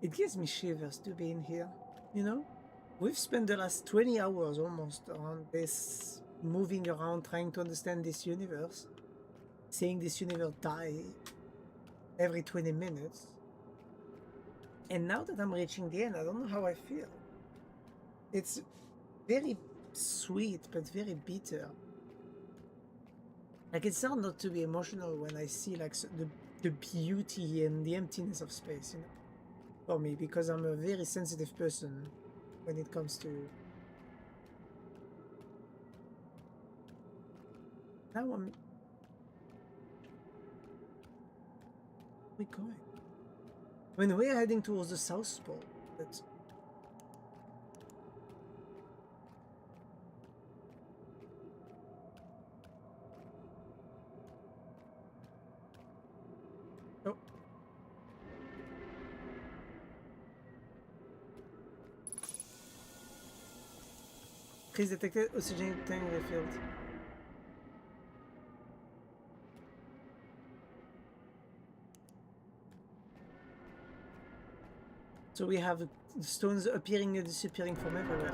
It gives me shivers to be in here, you know? We've spent the last 20 hours almost on this, moving around, trying to understand this universe, seeing this universe die every 20 minutes. And now that I'm reaching the end, I don't know how I feel. It's very sweet, but very bitter. Like, it's hard not to be emotional when I see like the beauty and the emptiness of space, you know, for me, because I'm a very sensitive person when it comes to. Now we're going. I mean, we're heading towards the South Pole, but oh, please detected oxygen tank refilled. So we have stones appearing and disappearing from everywhere,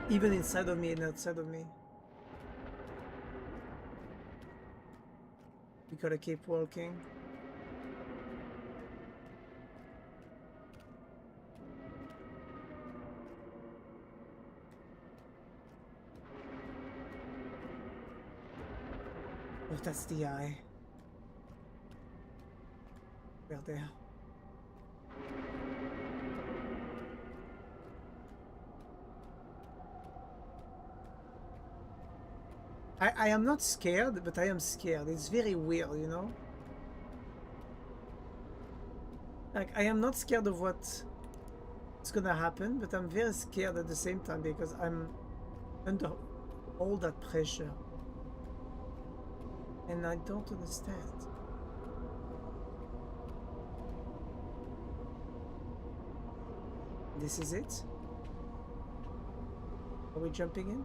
even inside of me and outside of me. We gotta keep walking. Oh, that's the eye. We're there. I am not scared, but I am scared. It's very weird, you know? Like, I am not scared of what's gonna happen, but I'm very scared at the same time because I'm under all that pressure. And I don't understand. This is it? Are we jumping in?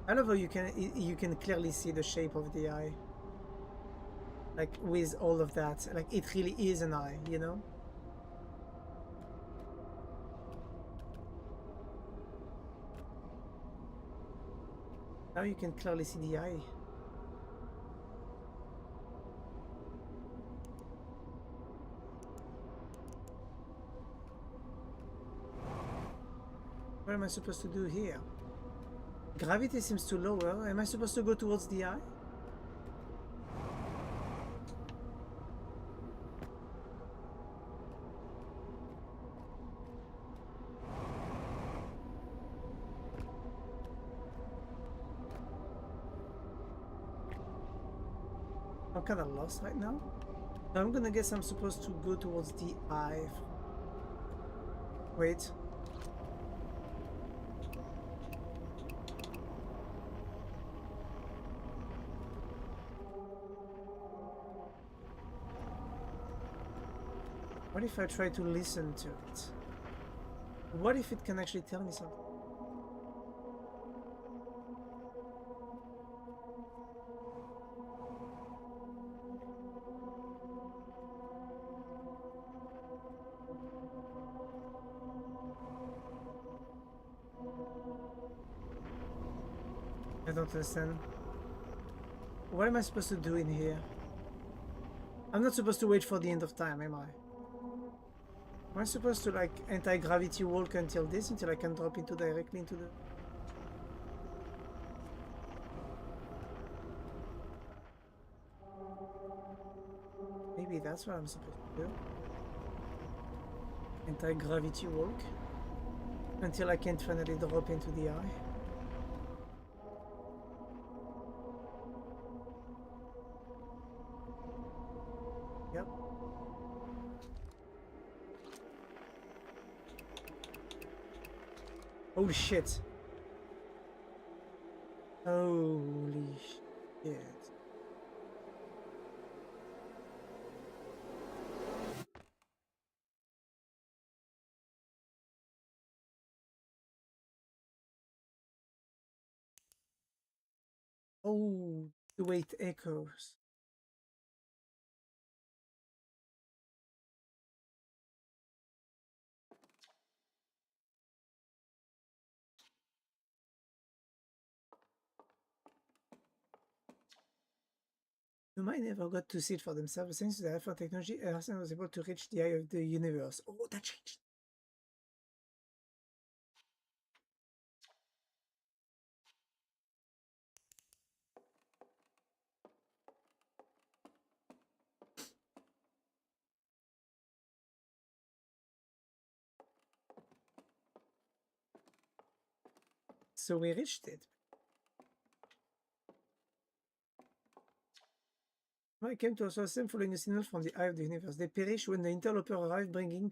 I love how you can clearly see the shape of the eye. Like with all of that, like it really is an eye, you know? Now you can clearly see the eye. What am I supposed to do here? Gravity seems too lower. Am I supposed to go towards the eye? I'm kind of lost right now. I'm gonna guess I'm supposed to go towards the eye. Wait. What if I try to listen to it? What if it can actually tell me something? I don't understand. What am I supposed to do in here? I'm not supposed to wait for the end of time, am I? Am I supposed to like anti-gravity walk until this, until I can drop into directly into the... Maybe that's what I'm supposed to do. Anti-gravity walk until I can finally drop into the eye. Yep. Holy shit. Holy shit. Oh The way it echoes. Humanity never got to see it for themselves. Thanks to the iPhone technology, Earth was able to reach the eye of the universe. Oh, that changed. So we reached it. I came to a solar system following a signal from the eye of the universe. They perished when the interloper arrived, bringing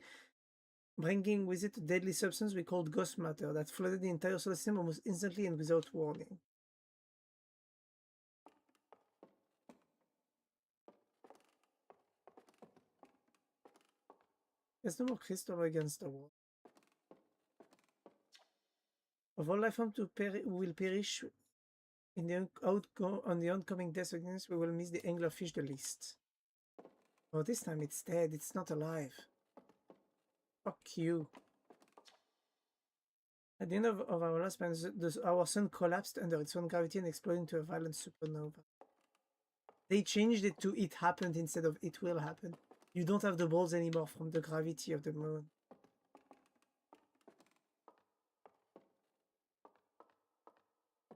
with it a deadly substance we called ghost matter that flooded the entire solar system almost instantly and without warning. There's no more crystal against the wall. Of all life forms who will perish in the on the oncoming death of we will miss the anglerfish the least. Oh, this time it's dead. It's not alive. Fuck you. At the end of our last plan, our sun collapsed under its own gravity and exploded into a violent supernova. They changed it to it happened instead of it will happen. You don't have the balls anymore from the gravity of the moon.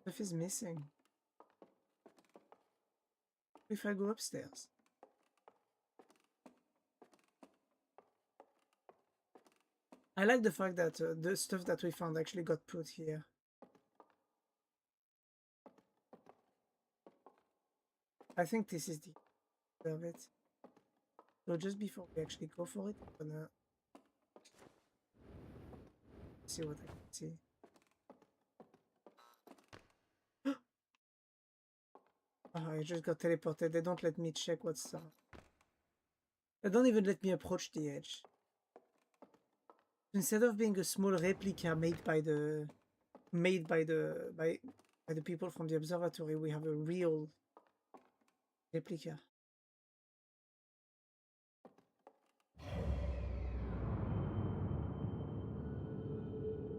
Stuff is missing. If I go upstairs. I like the fact that the stuff that we found actually got put here. I think this is the of it. So just before we actually go for it, I'm gonna see what I can see. Oh, I just got teleported. They don't let me check what's up. They don't even let me approach the edge. Instead of being a small replica made by the people from the observatory, we have a real replica.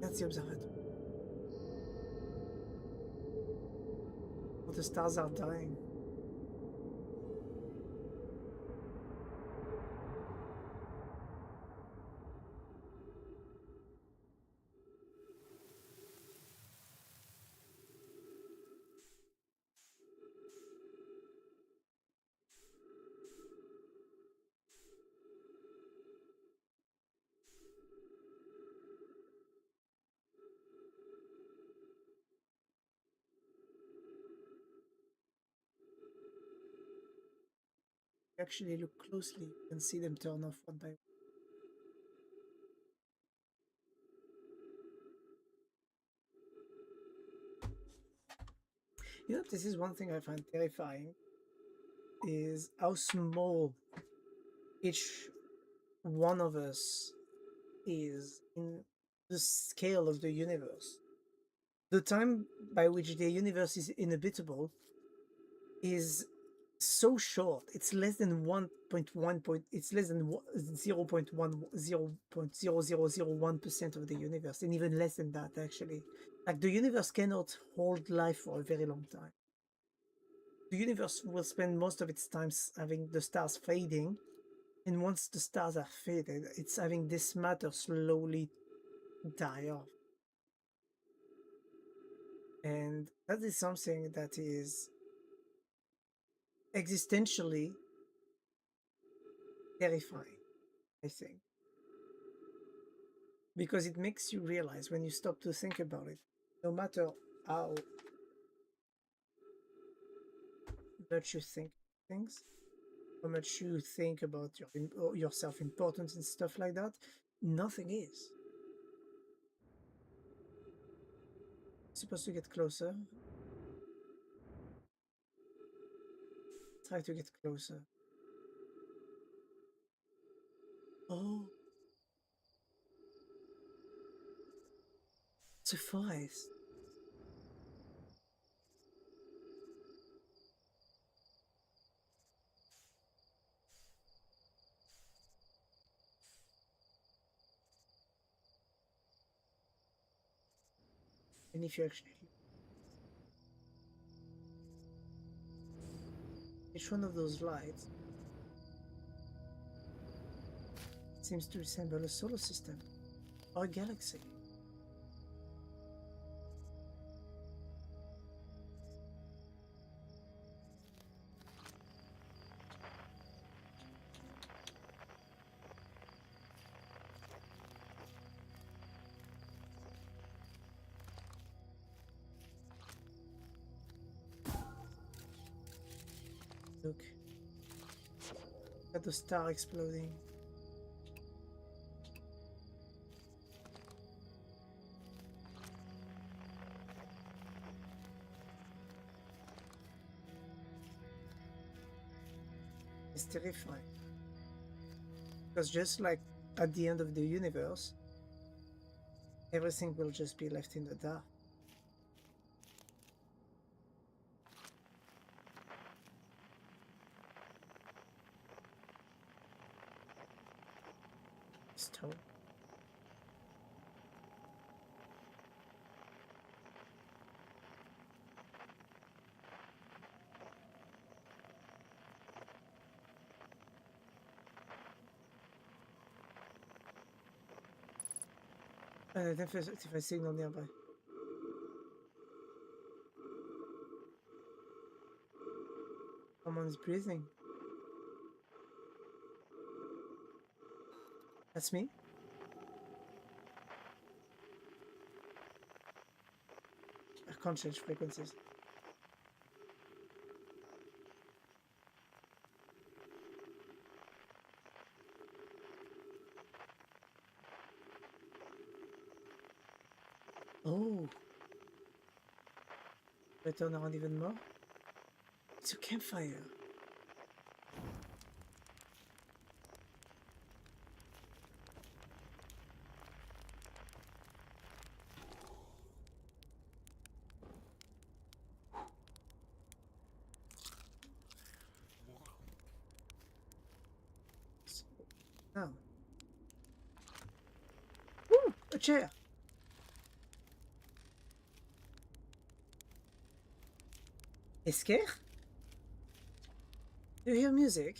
That's the observatory. Oh, the stars are dying. Actually look closely, you can see them turn off one by one. You know, this is one thing I find terrifying, is how small each one of us is in the scale of the universe. The time by which the universe is inhabitable is so short. It's less than 1.1 point. It's less than 0.0001% of the universe, and even less than that actually. Like the universe cannot hold life for a very long time. The universe will spend most of its time having the stars fading, and once the stars are faded, it's having this matter slowly die off. And that is something that is existentially terrifying, I think. Because it makes you realize when you stop to think about it, no matter how much you think things, how much you think about your self-importance and stuff like that, nothing is. Supposed to get closer. Try to get closer. Oh. It's a forest. And if you actually... Each one of those lights seems to resemble a solar system or a galaxy. Look at the star exploding. It's terrifying. Because just like at the end of the universe, everything will just be left in the dark. Stone. If I signal nearby. Someone's breathing. That's me? I can't change frequencies. Oh. I turn around even more. It's a campfire. Oh. Ooh, a chair. Esker? Do you hear music?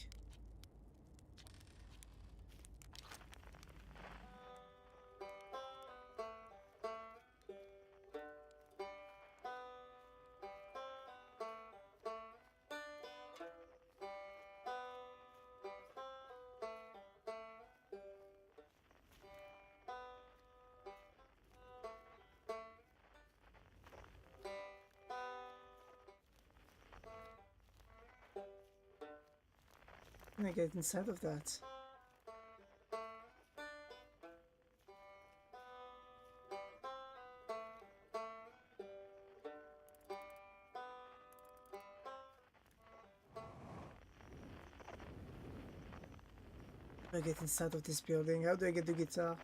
Can I get inside of that? How do I get inside of this building? How do I get the guitar?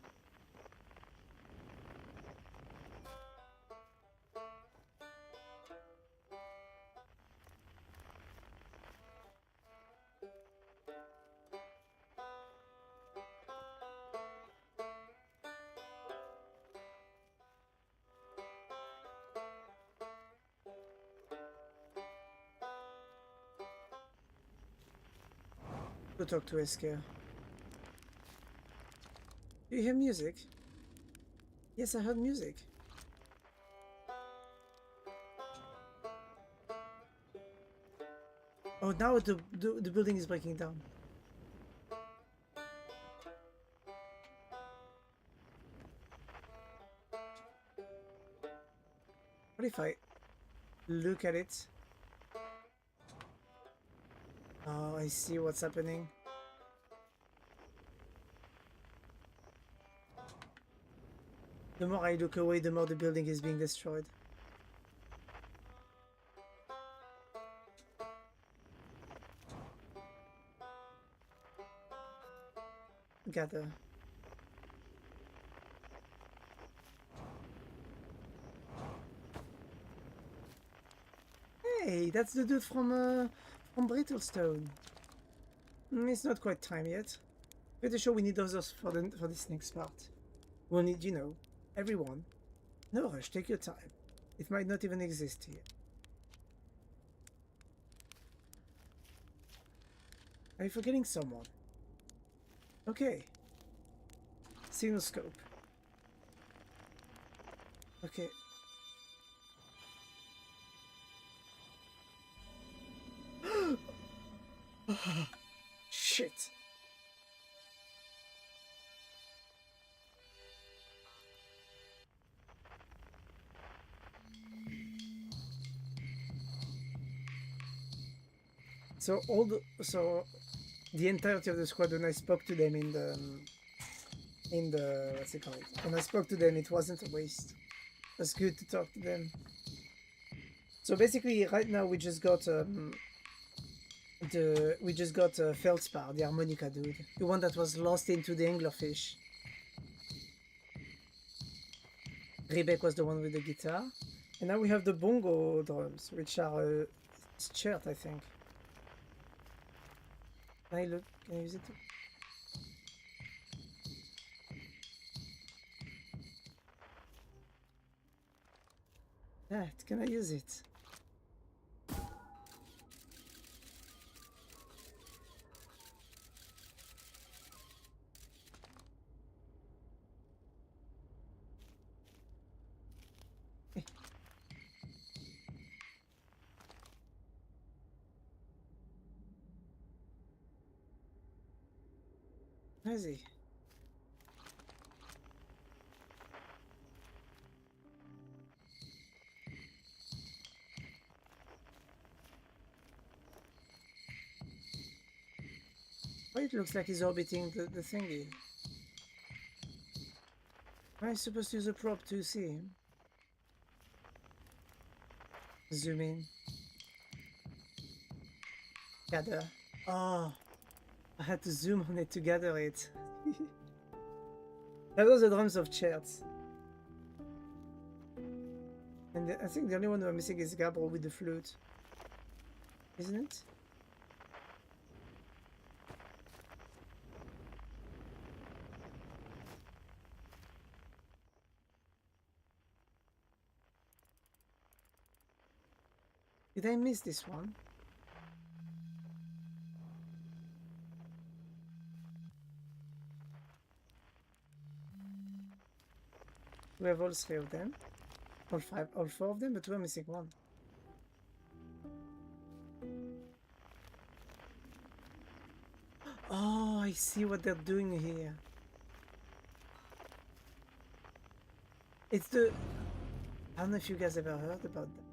To talk to Esker. Do you hear music? Yes, I heard music. Oh, now the building is breaking down. What if I look at it? Oh, I see what's happening. The more I look away, the more the building is being destroyed. Gather. Hey, that's the dude from Brittlestone. It's not quite time yet. Pretty sure we need others for this next part. We'll need, you know, everyone. No rush, take your time. It might not even exist here. Are you forgetting someone? Okay. Sinoscope. Okay. Shit. So the entirety of the squad, when I spoke to them in the what's it called? When I spoke to them, it wasn't a waste. It was good to talk to them. So basically, right now we just got Feldspar, the harmonica dude, the one that was lost into the anglerfish. Rebek was the one with the guitar, and now we have the bongo drums, which are shirt, I think. Can I look? Can I use it? That, can I use it? Where is he? Why it looks like he's orbiting the thingy? Am I supposed to use a prop to see him? Zoom in. Gather. Oh, I had to zoom on it to gather it. That was the drums of Chertz. And I think the only one we're missing is Gabro with the flute. Isn't it? Did I miss this one? We have all three of them. All four of them, but we're missing one. Oh, I see what they're doing here. It's the... I don't know if you guys ever heard about that.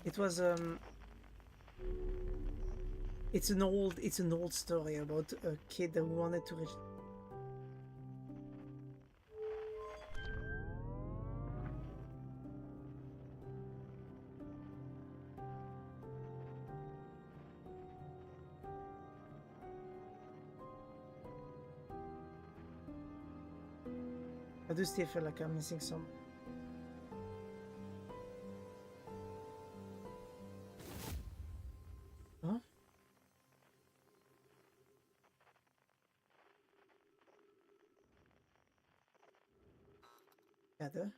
It was it's an old story about a kid that wanted to reach. I do still feel like I'm missing some. Huh? Gather.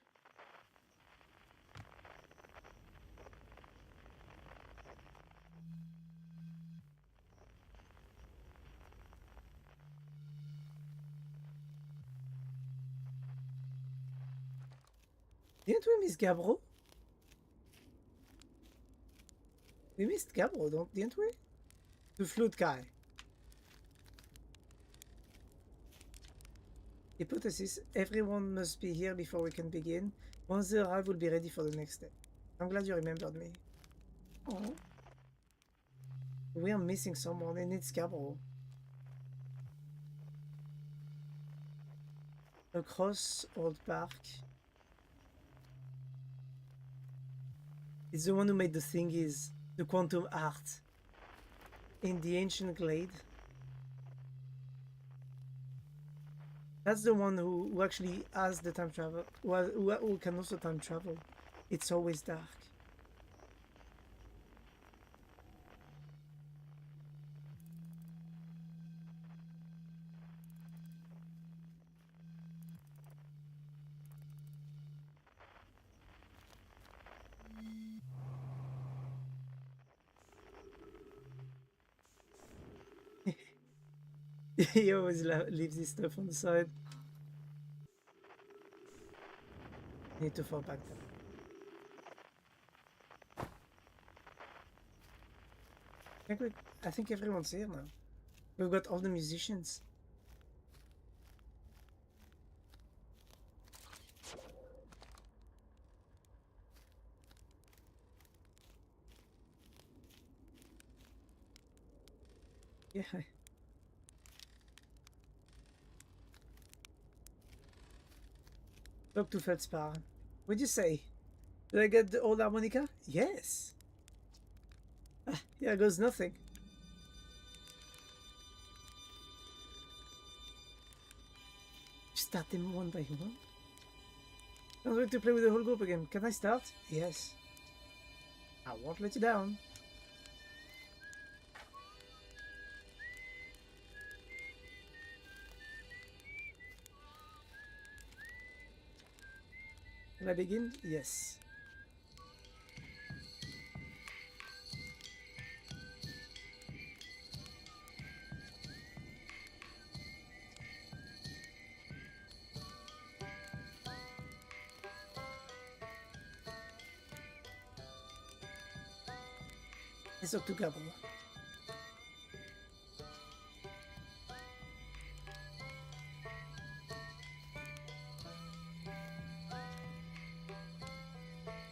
Didn't we miss Gabro? We missed Gabro, didn't we? The flute guy. Hypothesis: everyone must be here before we can begin. Once they arrive, we'll be ready for the next step. I'm glad you remembered me. Oh. We are missing someone, and it's Gabro. Across Old Park. It's the one who made the thingies, the quantum art. In the ancient glade. That's the one who actually has the time travel, who can also time travel. It's always dark. He always leaves his stuff on the side. Need to fall back down. I think everyone's here now. We've got all the musicians. Yeah. Talk to Feldspar. What'd you say? Did I get the old harmonica? Yes. Ah, here goes nothing. Start them one by one. I'm going to play with the whole group again. Can I start? Yes. I won't let you down. Can I begin? Yes. Let's talk to Gabo.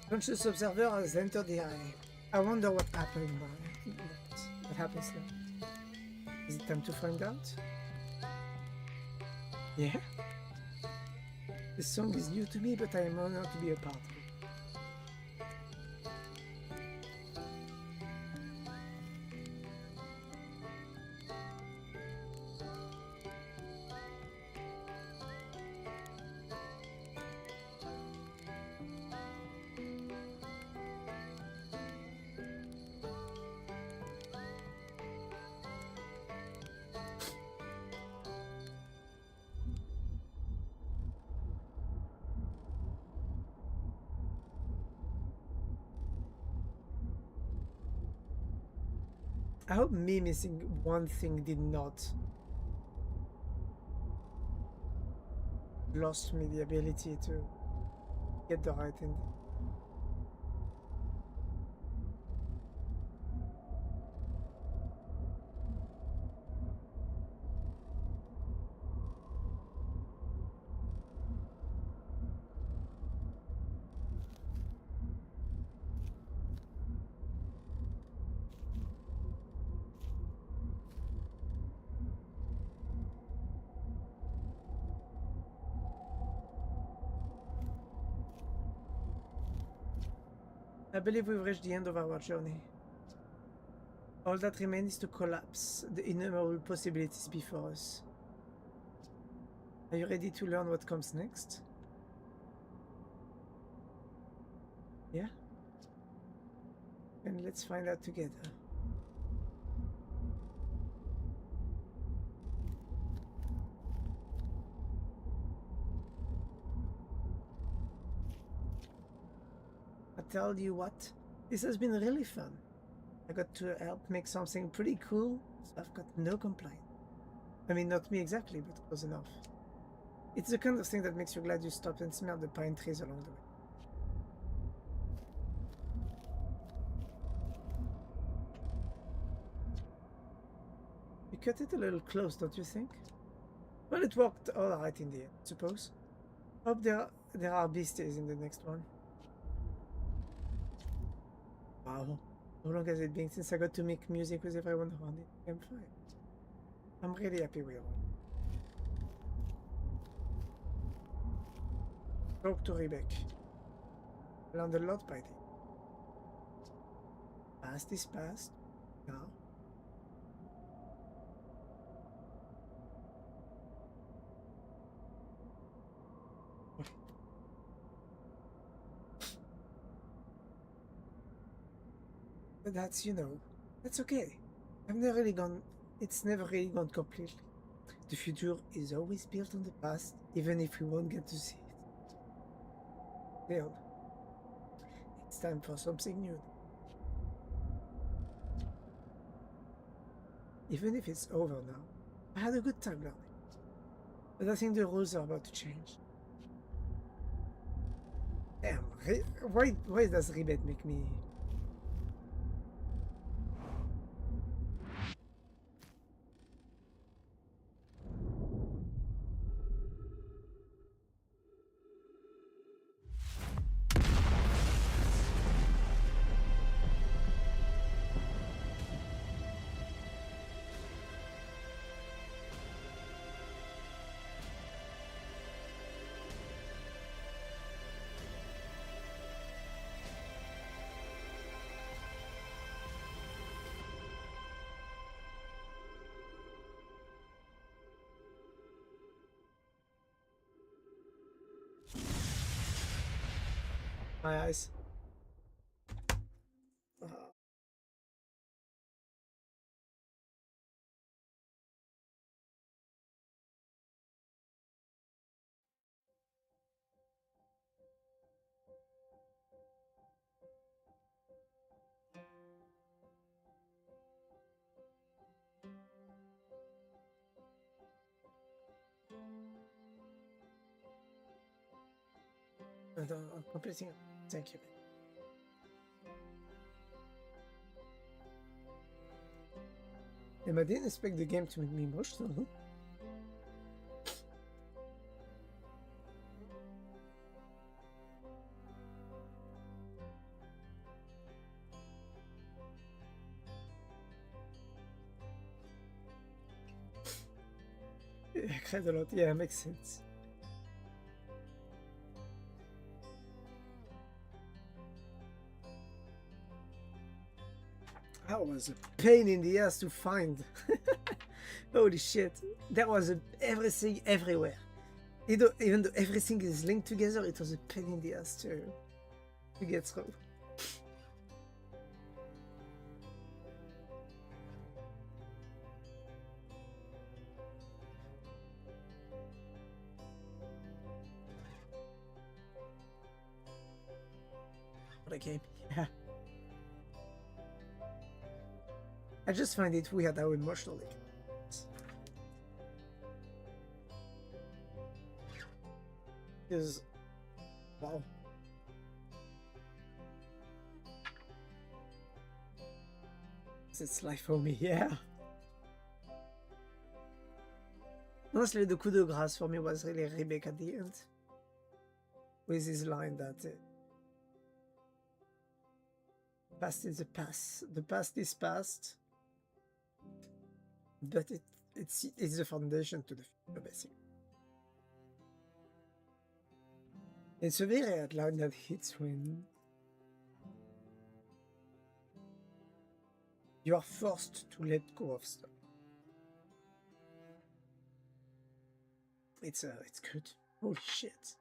Conscious observer has entered the eye. I wonder what happened. What happens now? Is it time to find out? Yeah? This song is new to me, but I am honored to be a part of it. I hope me missing one thing did not lost me the ability to get the right ending. I believe we've reached the end of our journey. All that remains is to collapse the innumerable possibilities before us. Are you ready to learn what comes next? Yeah? And let's find out together. I tell you what, this has been really fun. I got to help make something pretty cool, so I've got no complaint. I mean, not me exactly, but close enough. It's the kind of thing that makes you glad you stopped and smelled the pine trees along the way. You cut it a little close, don't you think? Well, it worked alright in the end, I suppose. Hope there are beasties in the next one. Wow. How long has it been since I got to make music with everyone around it? I'm fine. I'm really happy with it. Talk to Rebecca. Learned a lot by it. Past is past. Now. But that's, that's okay. I've never really gone, it's never really gone completely. The future is always built on the past, even if we won't get to see it. Still, it's time for something new. Even if it's over now, I had a good time learning. But I think the rules are about to change. Damn, why does Rebate make me... My eyes. I'm completing. Thank you. And I didn't expect the game to make me emotional. I cried a lot. Yeah, makes sense. That was a pain in the ass to find. Holy shit. There was everything everywhere. Even though everything is linked together, it was a pain in the ass to get through. What a game. Yeah. I just find it weird how emotional it is. Because, wow. It's life for me, yeah. Honestly, the coup de grâce for me was really Rebecca at the end. With his line that past is the past. The past is past. But it's the foundation to the future, basically. It's a very hard line that hits when you are forced to let go of stuff. It's good. Holy shit.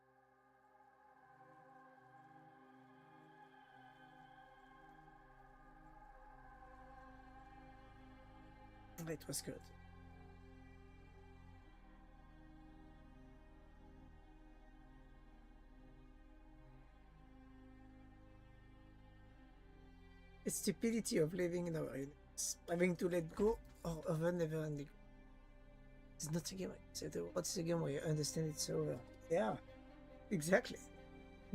It was good. The stupidity of living in our universe, having to let go of a never ending. It's not a game like this. What's a game where you understand it so well? Yeah, exactly.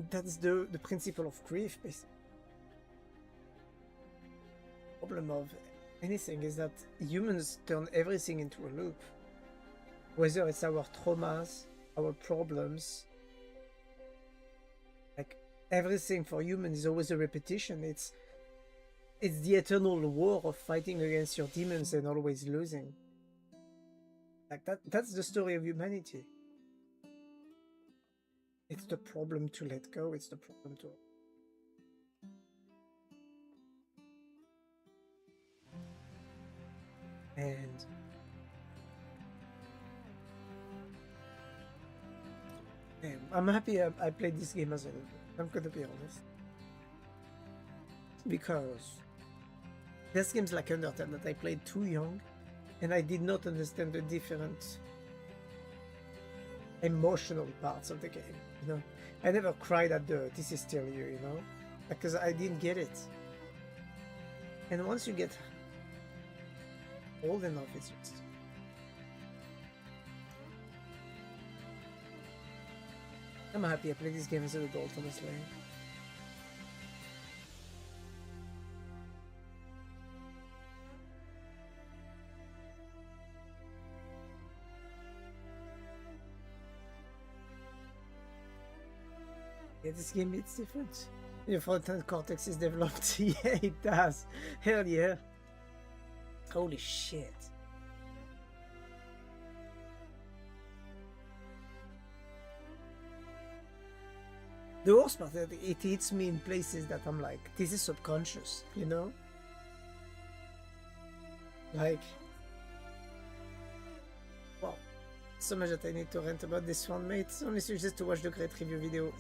That's the principle of grief, basically. The problem of anything is that humans turn everything into a loop. Whether it's our traumas, our problems, like everything for humans is always a repetition. It's the eternal war of fighting against your demons and always losing. Like that's the story of humanity. It's the problem to let go, it's the problem to... And I'm happy I played this game as well. I'm gonna be honest. Because there's games like Undertale that I played too young and I did not understand the different emotional parts of the game, you know? I never cried at the "this is still you," you know? Because I didn't get it. And once you get old enough, it's just... I'm happy I played this game as an adult, honestly. Yeah, this game it's different. Your front-end cortex is developed. Yeah, it does. Hell yeah. Holy shit. The worst part is that it hits me in places that I'm like, this is subconscious, you know? Like, wow. So much that I need to rant about this one, mate. Only suggest to watch the great review video.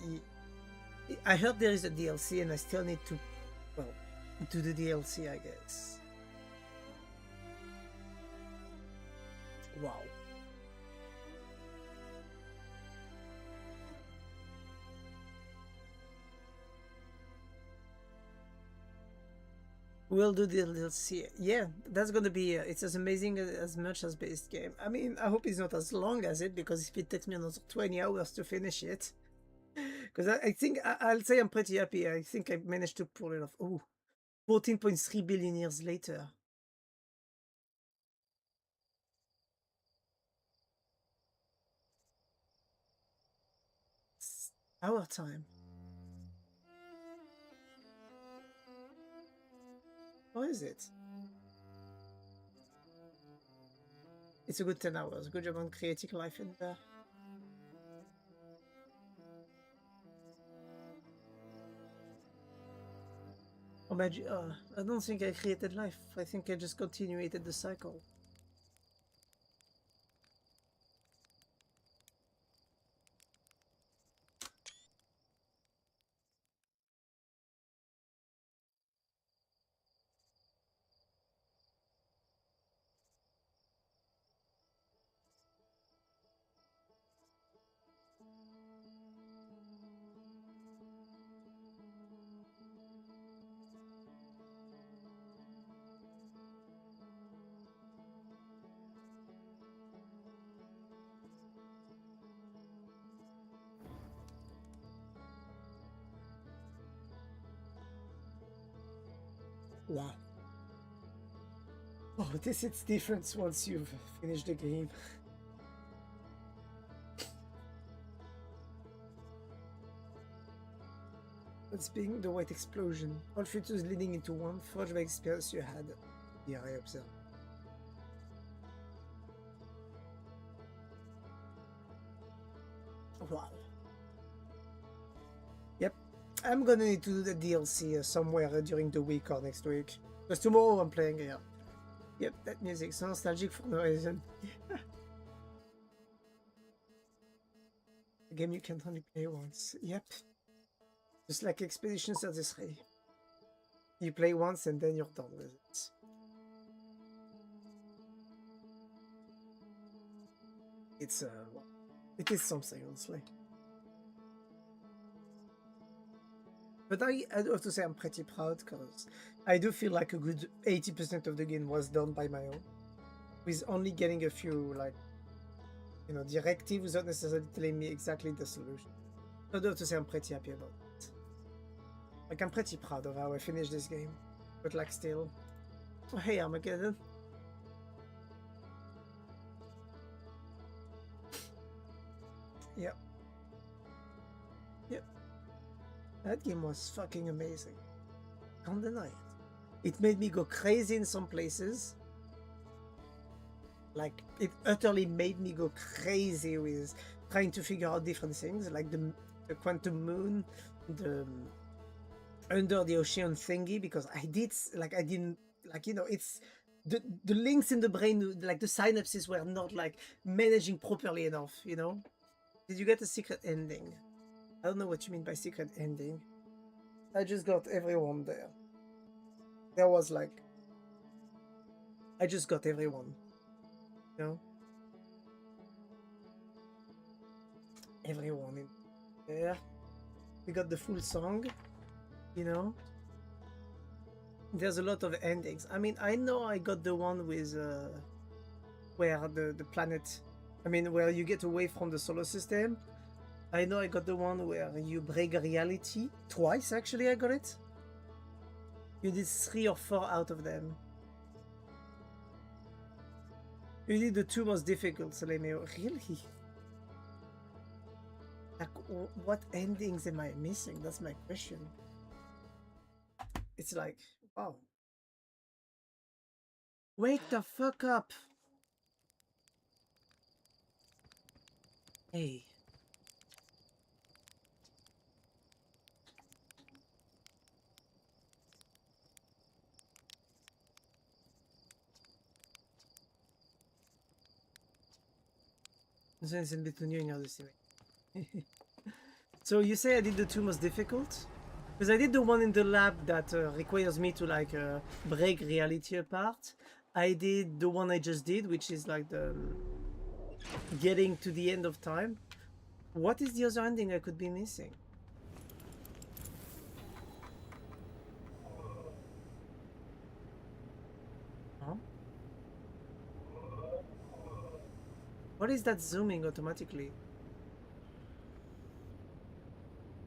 I heard there is a DLC and I still need to, well, do the DLC, I guess. Wow. We'll do the DLC. Yeah, that's gonna be, it's as amazing as much as base game. I mean, I hope it's not as long as it, because if it takes me another 20 hours to finish it, because I think, I'll say I'm pretty happy. I think I managed to pull it off. Oh, 14.3 billion years later. It's our time. What is it? It's a good 10 hours. Good job on creating life in there. Oh, magic. I don't think I created life. I think I just continuated the cycle. Wow. Oh, this is different once you've finished the game. What's being the white explosion? All futures leading into one, forged by experience you had. Yeah, I observe. Wow. Yep. I'm gonna need to do the DLC somewhere during the week or next week. Because tomorrow I'm playing here. Yep, that music's so nostalgic for no reason. A game you can only play once. Yep. Just like Expedition 33. You play once and then you're done with it. It's it is something, honestly. But I do have to say I'm pretty proud, because I do feel like a good 80% of the game was done by my own, with only getting a few, like, you know, directives without necessarily telling me exactly the solution. So I do have to say I'm pretty happy about it. Like, I'm pretty proud of how I finished this game. But, like, still... Oh, hey, Armageddon. Yep. Yep. That game was fucking amazing. Can't deny it. It made me go crazy in some places. Like, it utterly made me go crazy with trying to figure out different things, like the quantum moon, the under the ocean thingy, because I didn't, like, you know, it's the links in the brain, like the synapses were not like managing properly enough, you know. Did you get a secret ending? I don't know what you mean by secret ending. I just got everyone there. There was like, I just got everyone, you know, everyone in there. We got the full song, you know. There's a lot of endings. I mean, I know I got the one with where the planet, I mean, where you get away from the solar system, I know I got the one where you break reality. Twice, actually, I got it. You did 3 or 4 out of them. You did the 2 most difficult, Salemeo. Really? Like, what endings am I missing? That's my question. It's like, wow. Wake the fuck up. Hey. So you say I did the 2 most difficult? Because I did the one in the lab that requires me to like break reality apart. I did the one I just did, which is like the getting to the end of time. What is the other ending I could be missing? Huh? What is that zooming automatically?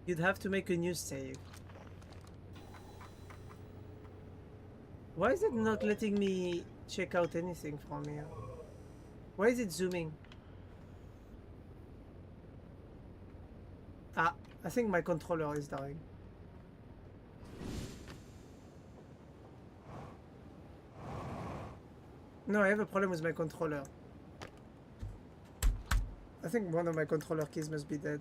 You'd have to make a new save. Why is it not letting me check out anything from here? Why is it zooming? Ah, I think my controller is dying. No, I have a problem with my controller. I think one of my controller keys must be dead.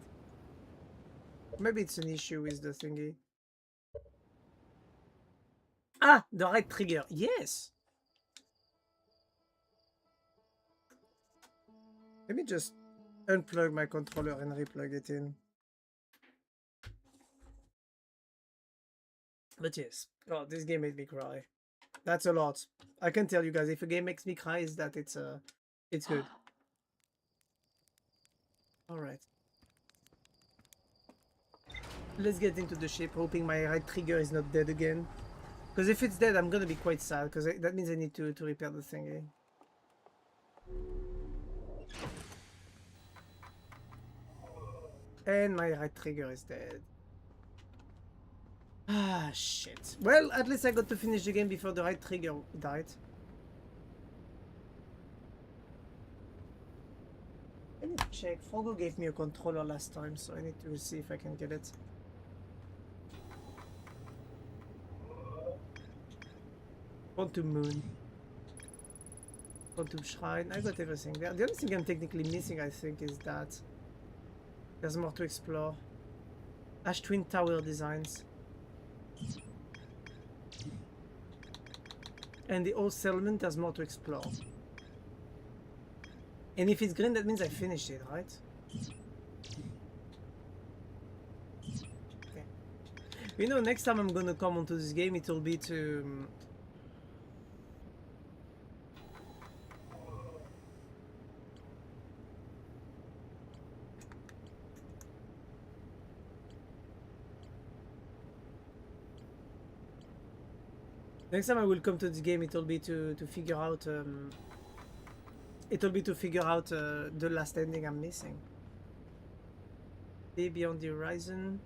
Maybe it's an issue with the thingy. Ah, the right trigger. Yes. Let me just unplug my controller and replug it in. But yes, oh, this game made me cry. That's a lot. I can tell you guys, if a game makes me cry, is that it's good. All right. Let's get into the ship, hoping my right trigger is not dead again. Because if it's dead, I'm gonna be quite sad, because that means I need to repair the thingy. And my right trigger is dead. Ah, shit. Well, at least I got to finish the game before the right trigger died. I need to check. Fogo gave me a controller last time, so I need to see if I can get it. Quantum Moon. Quantum Shrine. I got everything there. The only thing I'm technically missing, I think, is that there's more to explore. Ash Twin Tower designs. And the old settlement, there's more to explore. And if it's green, that means I finished it, right? Okay. You know, next time I'm gonna come onto this game, it will be to... Next time I will come to this game, it will be to figure out the last ending I'm missing. Be beyond the horizon,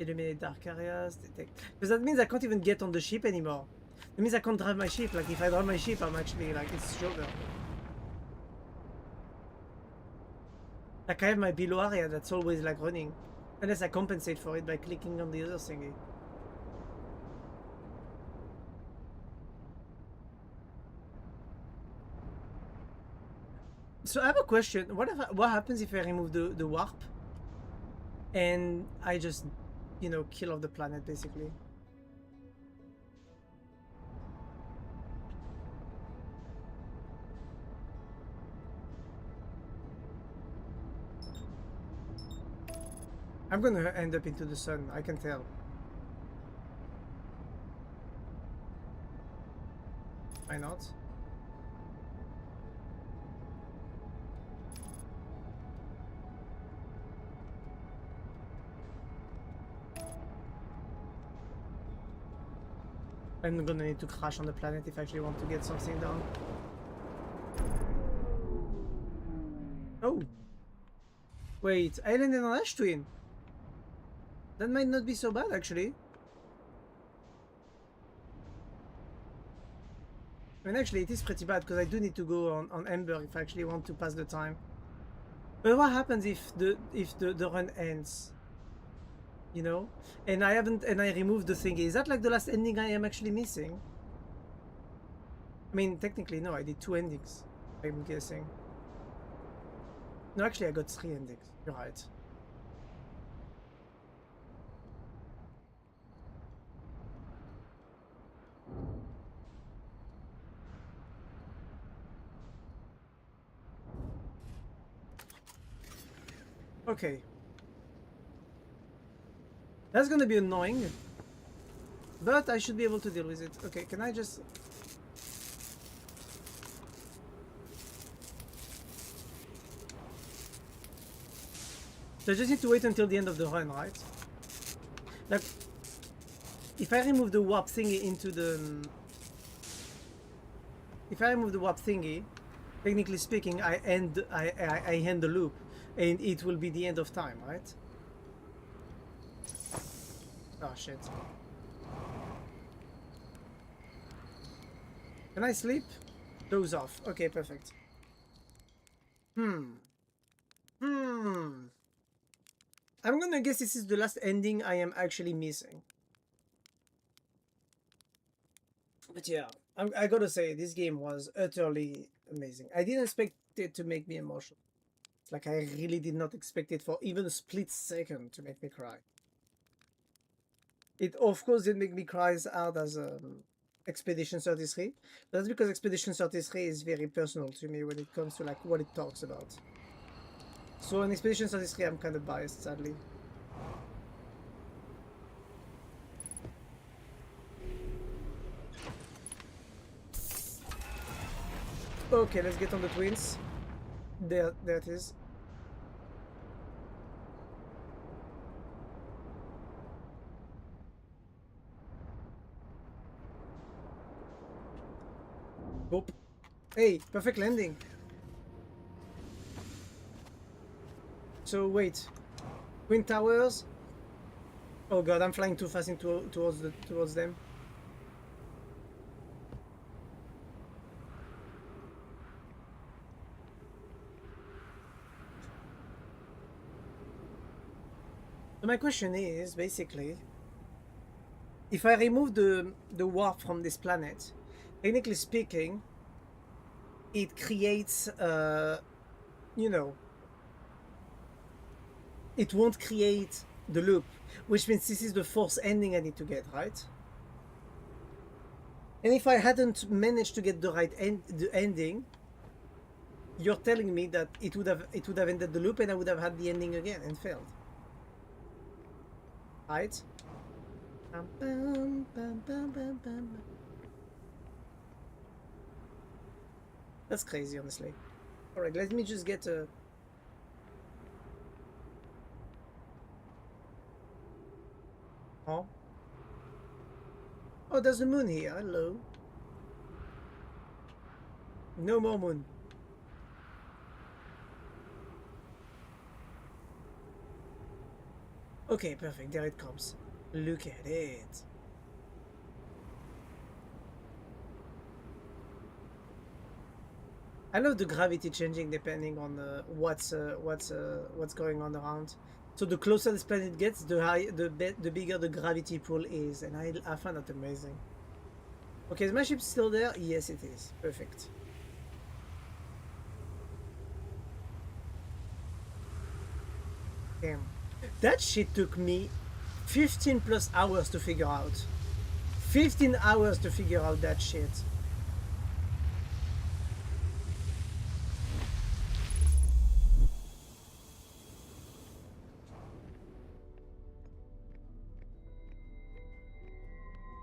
eliminate dark areas, detect. Because that means I can't even get on the ship anymore. That means I can't drive my ship. Like if I drive my ship, I'm actually like it's over. Like I have my below area that's always like running, unless I compensate for it by clicking on the other thingy. So I have a question. What happens if I remove the warp and I just, you know, kill off the planet basically? I'm gonna end up into the sun, I can tell. Why not? I'm gonna need to crash on the planet if I actually want to get something done. Oh! Wait, I landed on Ash Twin. That might not be so bad, actually. I mean, actually, it is pretty bad because I do need to go on Ember if I actually want to pass the time. But what happens if the run ends? You know, and I removed the thingy. Is that like the last ending I am actually missing? I mean, technically, no. I did 2 endings. I'm guessing. No, actually, I got 3 endings. You're right. Okay. That's gonna be annoying. But I should be able to deal with it. Okay, can I just... So I just need to wait until the end of the run, right? Like, if I remove the warp thingy into the... If I remove the warp thingy, technically speaking, I end the loop, and it will be the end of time, right? Oh shit. Can I sleep? Doze off. Okay, perfect. I'm gonna guess this is the last ending I am actually missing. But yeah, I gotta say, this game was utterly amazing. I didn't expect it to make me emotional. Like, I really did not expect it for even a split second to make me cry. It, of course, didn't make me cry as hard as Expedition 33. That's because Expedition 33 is very personal to me when it comes to, like, what it talks about. So in Expedition 33, I'm kind of biased, sadly. Okay, let's get on the twins. There it is. Boop. Hey, perfect landing. So wait, Twin Towers. Oh god, I'm flying too fast towards them. So my question is basically, if I remove the warp from this planet, technically speaking, it creates you know, it won't create the loop, which means this is the 4th ending I need to get, right? And if I hadn't managed to get the right ending, you're telling me that it would have ended the loop and I would have had the ending again and failed. Right? That's crazy, honestly. Alright, let me just get a... Oh. Oh, there's a moon here. Hello. No more moon. Okay, perfect. There it comes. Look at it. I love the gravity changing depending on what's going on around. So the closer this planet gets, the bigger the gravity pull is, and I find that amazing. Okay, is my ship still there? Yes, it is. Perfect. Damn. That shit took me 15 plus hours to figure out. 15 hours to figure out that shit.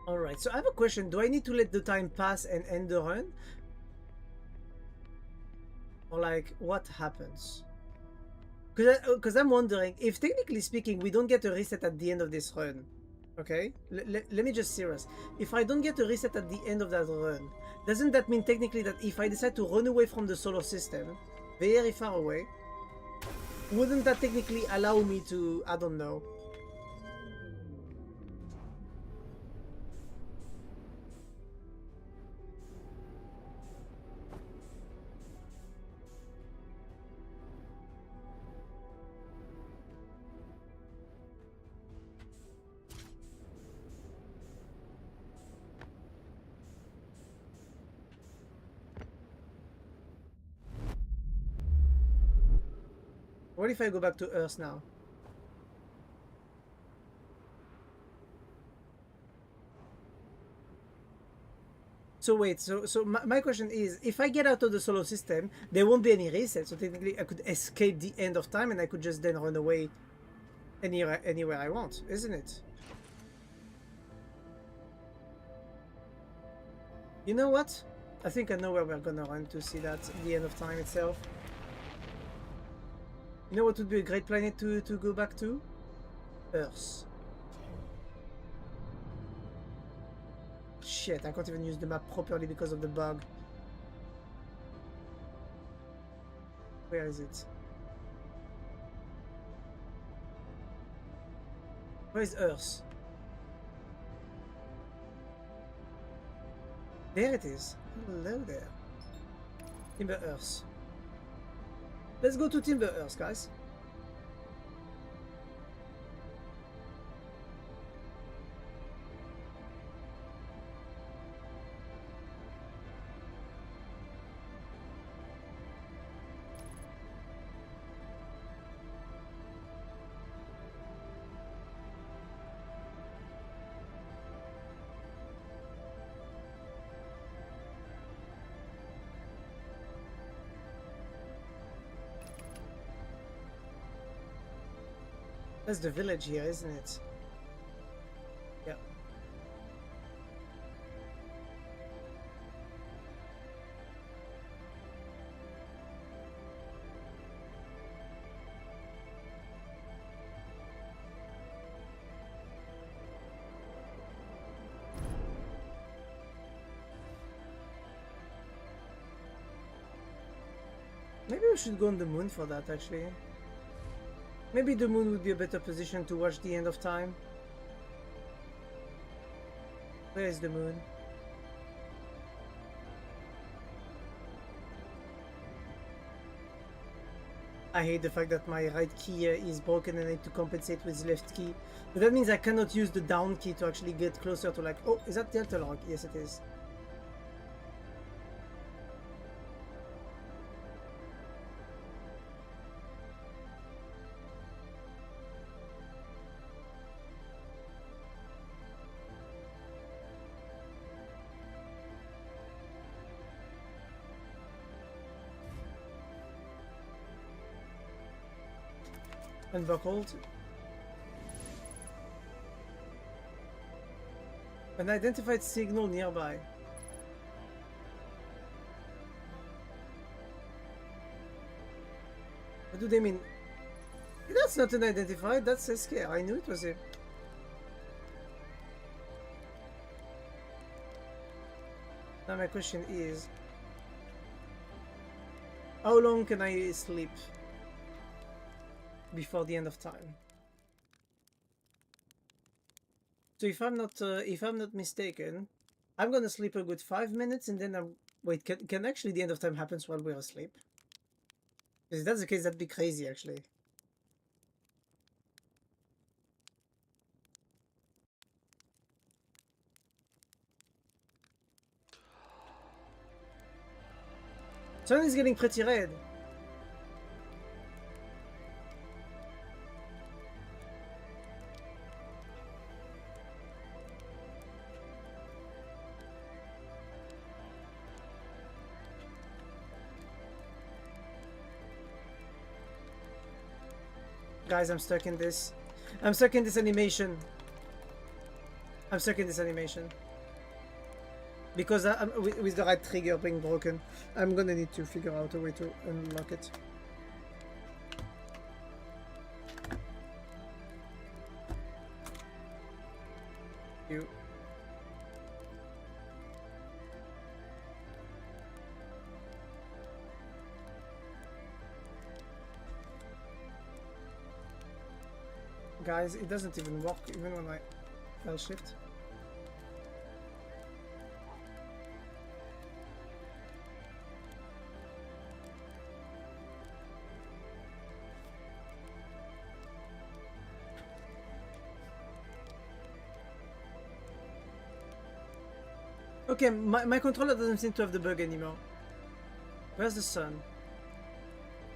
Alright, so I have a question. Do I need to let the time pass and end the run? Or like, what happens? Because I'm wondering, if technically speaking, we don't get a reset at the end of this run, okay? Let me just serious. If I don't get a reset at the end of that run, doesn't that mean technically that if I decide to run away from the solar system, very far away, Wouldn't that technically allow me to... I don't know. What if I go back to Earth now? So wait, so my question is, if I get out of the solar system, there won't be any reset. So technically, I could escape the end of time, and I could just then run away anywhere I want, isn't it? You know what? I think I know where we're gonna run to see that the end of time itself. You know what would be a great planet to go back to? Earth. Shit, I can't even use the map properly because of the bug. Where is it? Where is Earth? There it is. Hello there. Timber Earth. Let's go to Timber Earth, guys. That's the village here, isn't it? Yeah. Maybe we should go on the moon for that, actually. Maybe the moon would be a better position to watch the end of time. Where is the moon? I hate the fact that my right key is broken and I need to compensate with left key. But that means I cannot use the down key to actually get closer to like... Oh, is that Delta Log? Yes, it is. Unbuckled. An identified signal nearby. What do they mean? That's not an identified, that's a scare. I knew it was it. Now my question is, how long can I sleep before the end of time? So if I'm not mistaken, I'm gonna sleep a good 5 minutes and then I'm... Wait, can actually the end of time happens while we're asleep? If that's the case, that'd be crazy, actually. Sun is getting pretty red. Guys, I'm stuck in this. I'm stuck in this animation. I'm stuck in this animation. Because with the right trigger being broken, I'm gonna need to figure out a way to unlock it. You. Guys, it doesn't even work even when I L shift. Okay, my controller doesn't seem to have the bug anymore. Where's the sun?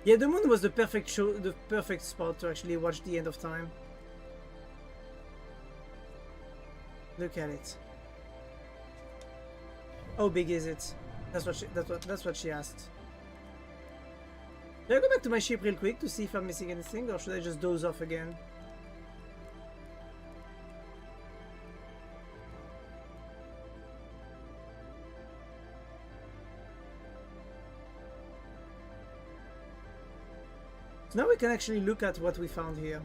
Yeah, the moon was the perfect spot to actually watch the end of time. Look at it. How big is it? That's what she asked. Should I go back to my ship real quick to see if I'm missing anything, or should I just doze off again? So now we can actually look at what we found here.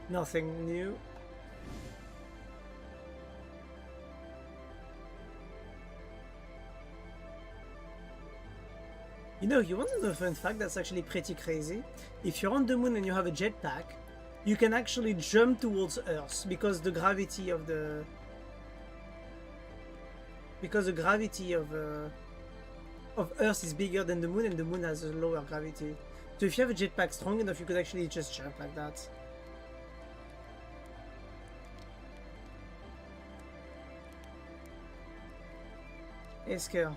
Nothing new. You know, you want to know a fun fact that's actually pretty crazy? If you're on the moon and you have a jetpack, you can actually jump towards Earth because the gravity of the... Because the gravity of Earth is bigger than the moon, and the moon has a lower gravity. So if you have a jetpack strong enough, you could actually just jump like that. Esker.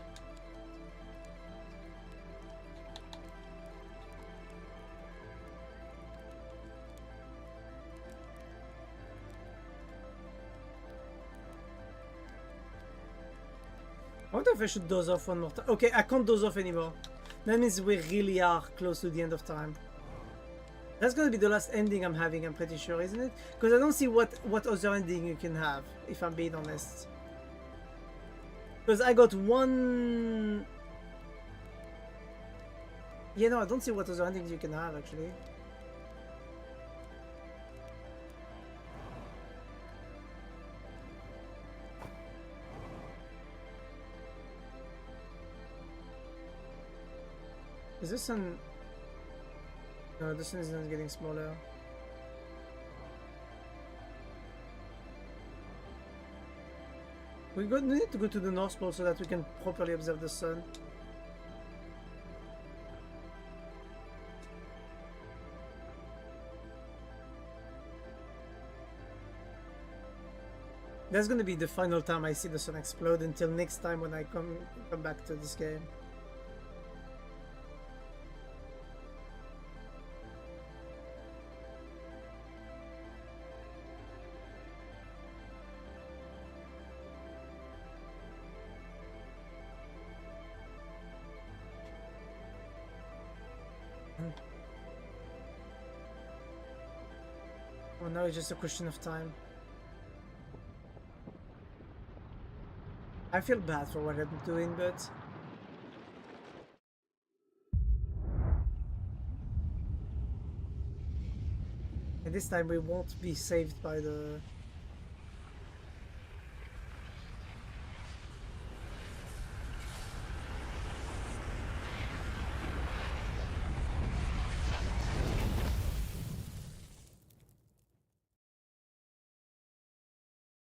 I wonder if I should doze off one more time. Okay, I can't doze off anymore. That means we really are close to the end of time. That's gonna be the last ending I'm having, I'm pretty sure, isn't it? Because I don't see what other ending you can have, if I'm being honest. Because I got one... Yeah, no, I don't see what other endings you can have, actually. Is this sun... No, this sun is not getting smaller. We need to go to the North Pole so that we can properly observe the sun. That's gonna be the final time I see the sun explode until next time when I come back to this game. Oh, now it's just a question of time. I feel bad for what I'm doing, but... And this time we won't be saved by the...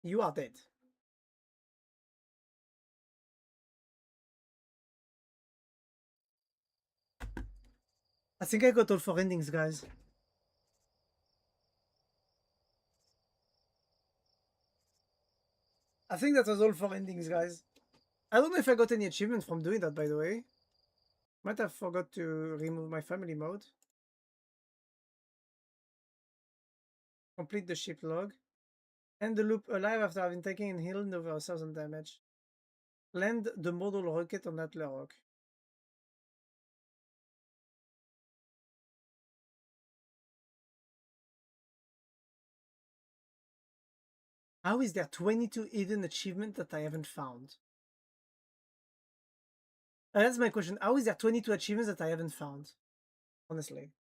You are dead. I think I got all 4 endings, guys. I think that was all 4 endings, guys. I don't know if I got any achievement from doing that, by the way. Might have forgot to remove my family mode. Complete the ship log. End the loop alive after having taken and healed over 1,000 damage. Land the model rocket on Atlas Rock. How is there 22 hidden achievements that I haven't found? That's my question. How is there 22 achievements that I haven't found? Honestly.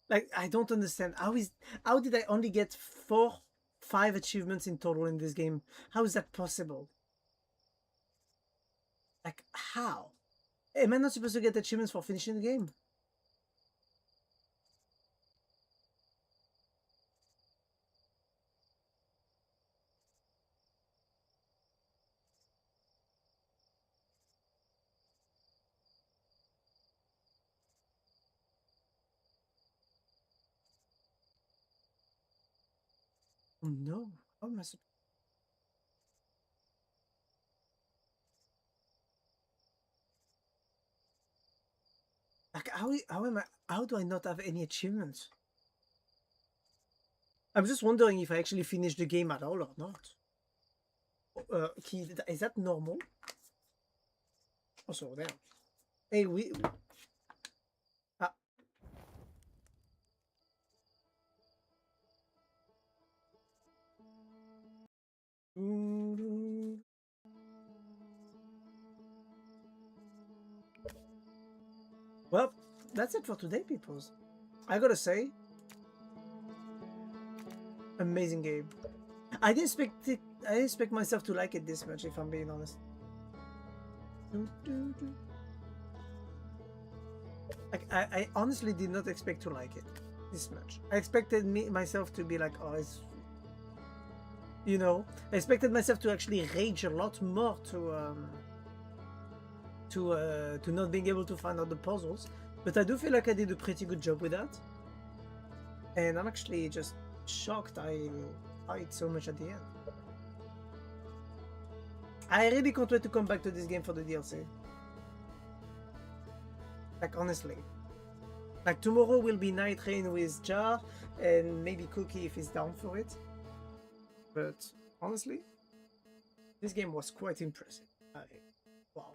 Like, I don't understand. How did I only get 5 achievements in total in this game? How is that possible? Like, how? Am I not supposed to get achievements for finishing the game? Oh no. How am I supposed? Like, how am I? How do I not have any achievements? I'm just wondering if I actually finished the game at all or not. Is that normal? Also, there. Hey, we. Ah. Well, that's it for today, peoples. I gotta say, amazing game. I didn't expect it. I didn't expect myself to like it this much, if I'm being honest. Like, I honestly did not expect to like it this much. I expected myself to be like, oh, it's, you know, I expected myself to actually rage a lot more to not being able to find out the puzzles. But I do feel like I did a pretty good job with that. And I'm actually just shocked I liked so much at the end. I really can't wait to come back to this game for the DLC. Like, honestly. Like, tomorrow will be Night Rain with Jar, and maybe Cookie if he's down for it. But, honestly, this game was quite impressive. Wow.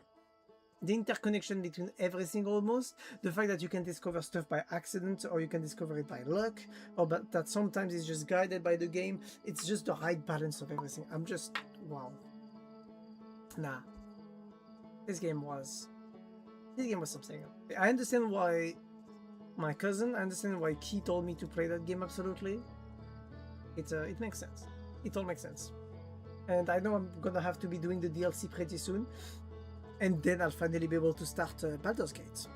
The interconnection between everything almost, the fact that you can discover stuff by accident, or you can discover it by luck, or that sometimes it's just guided by the game, it's just the right balance of everything. I'm just, wow. Nah. This game was something. I understand why my cousin, I understand why Key told me to play that game absolutely. It makes sense. It all makes sense. And I know I'm gonna have to be doing the DLC pretty soon. And then I'll finally be able to start Baldur's Gate.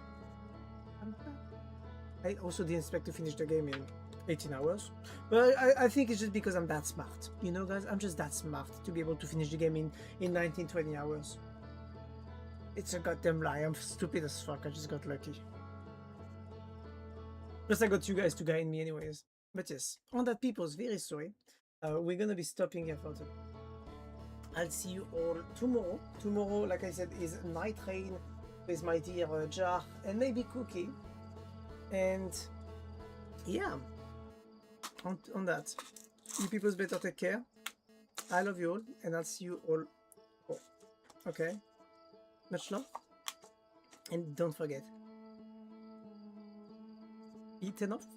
I also didn't expect to finish the game in 18 hours. But I think it's just because I'm that smart. You know, guys, I'm just that smart to be able to finish the game in 19, 20 hours. It's a goddamn lie. I'm stupid as fuck. I just got lucky. Plus, I got you guys to guide me anyways. But yes, on that, people's very sorry. We're gonna be stopping here for today. I'll see you all tomorrow. Tomorrow, like I said, is Night Rain with my dear Jar and maybe Cookie. And yeah, on that, you people's better take care. I love you all, and I'll see you all. Okay, much love, and don't forget, eat enough,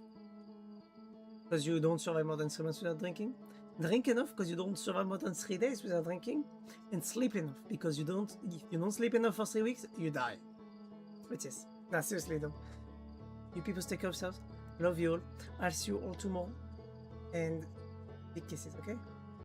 because you don't survive more than 3 months without drinking. Drink enough because you don't survive more than 3 days without drinking, and sleep enough because if you don't sleep enough for 3 weeks, you die. But yes, nah, seriously though, you people take care of yourselves. Love you all. I'll see you all tomorrow, and big kisses, okay?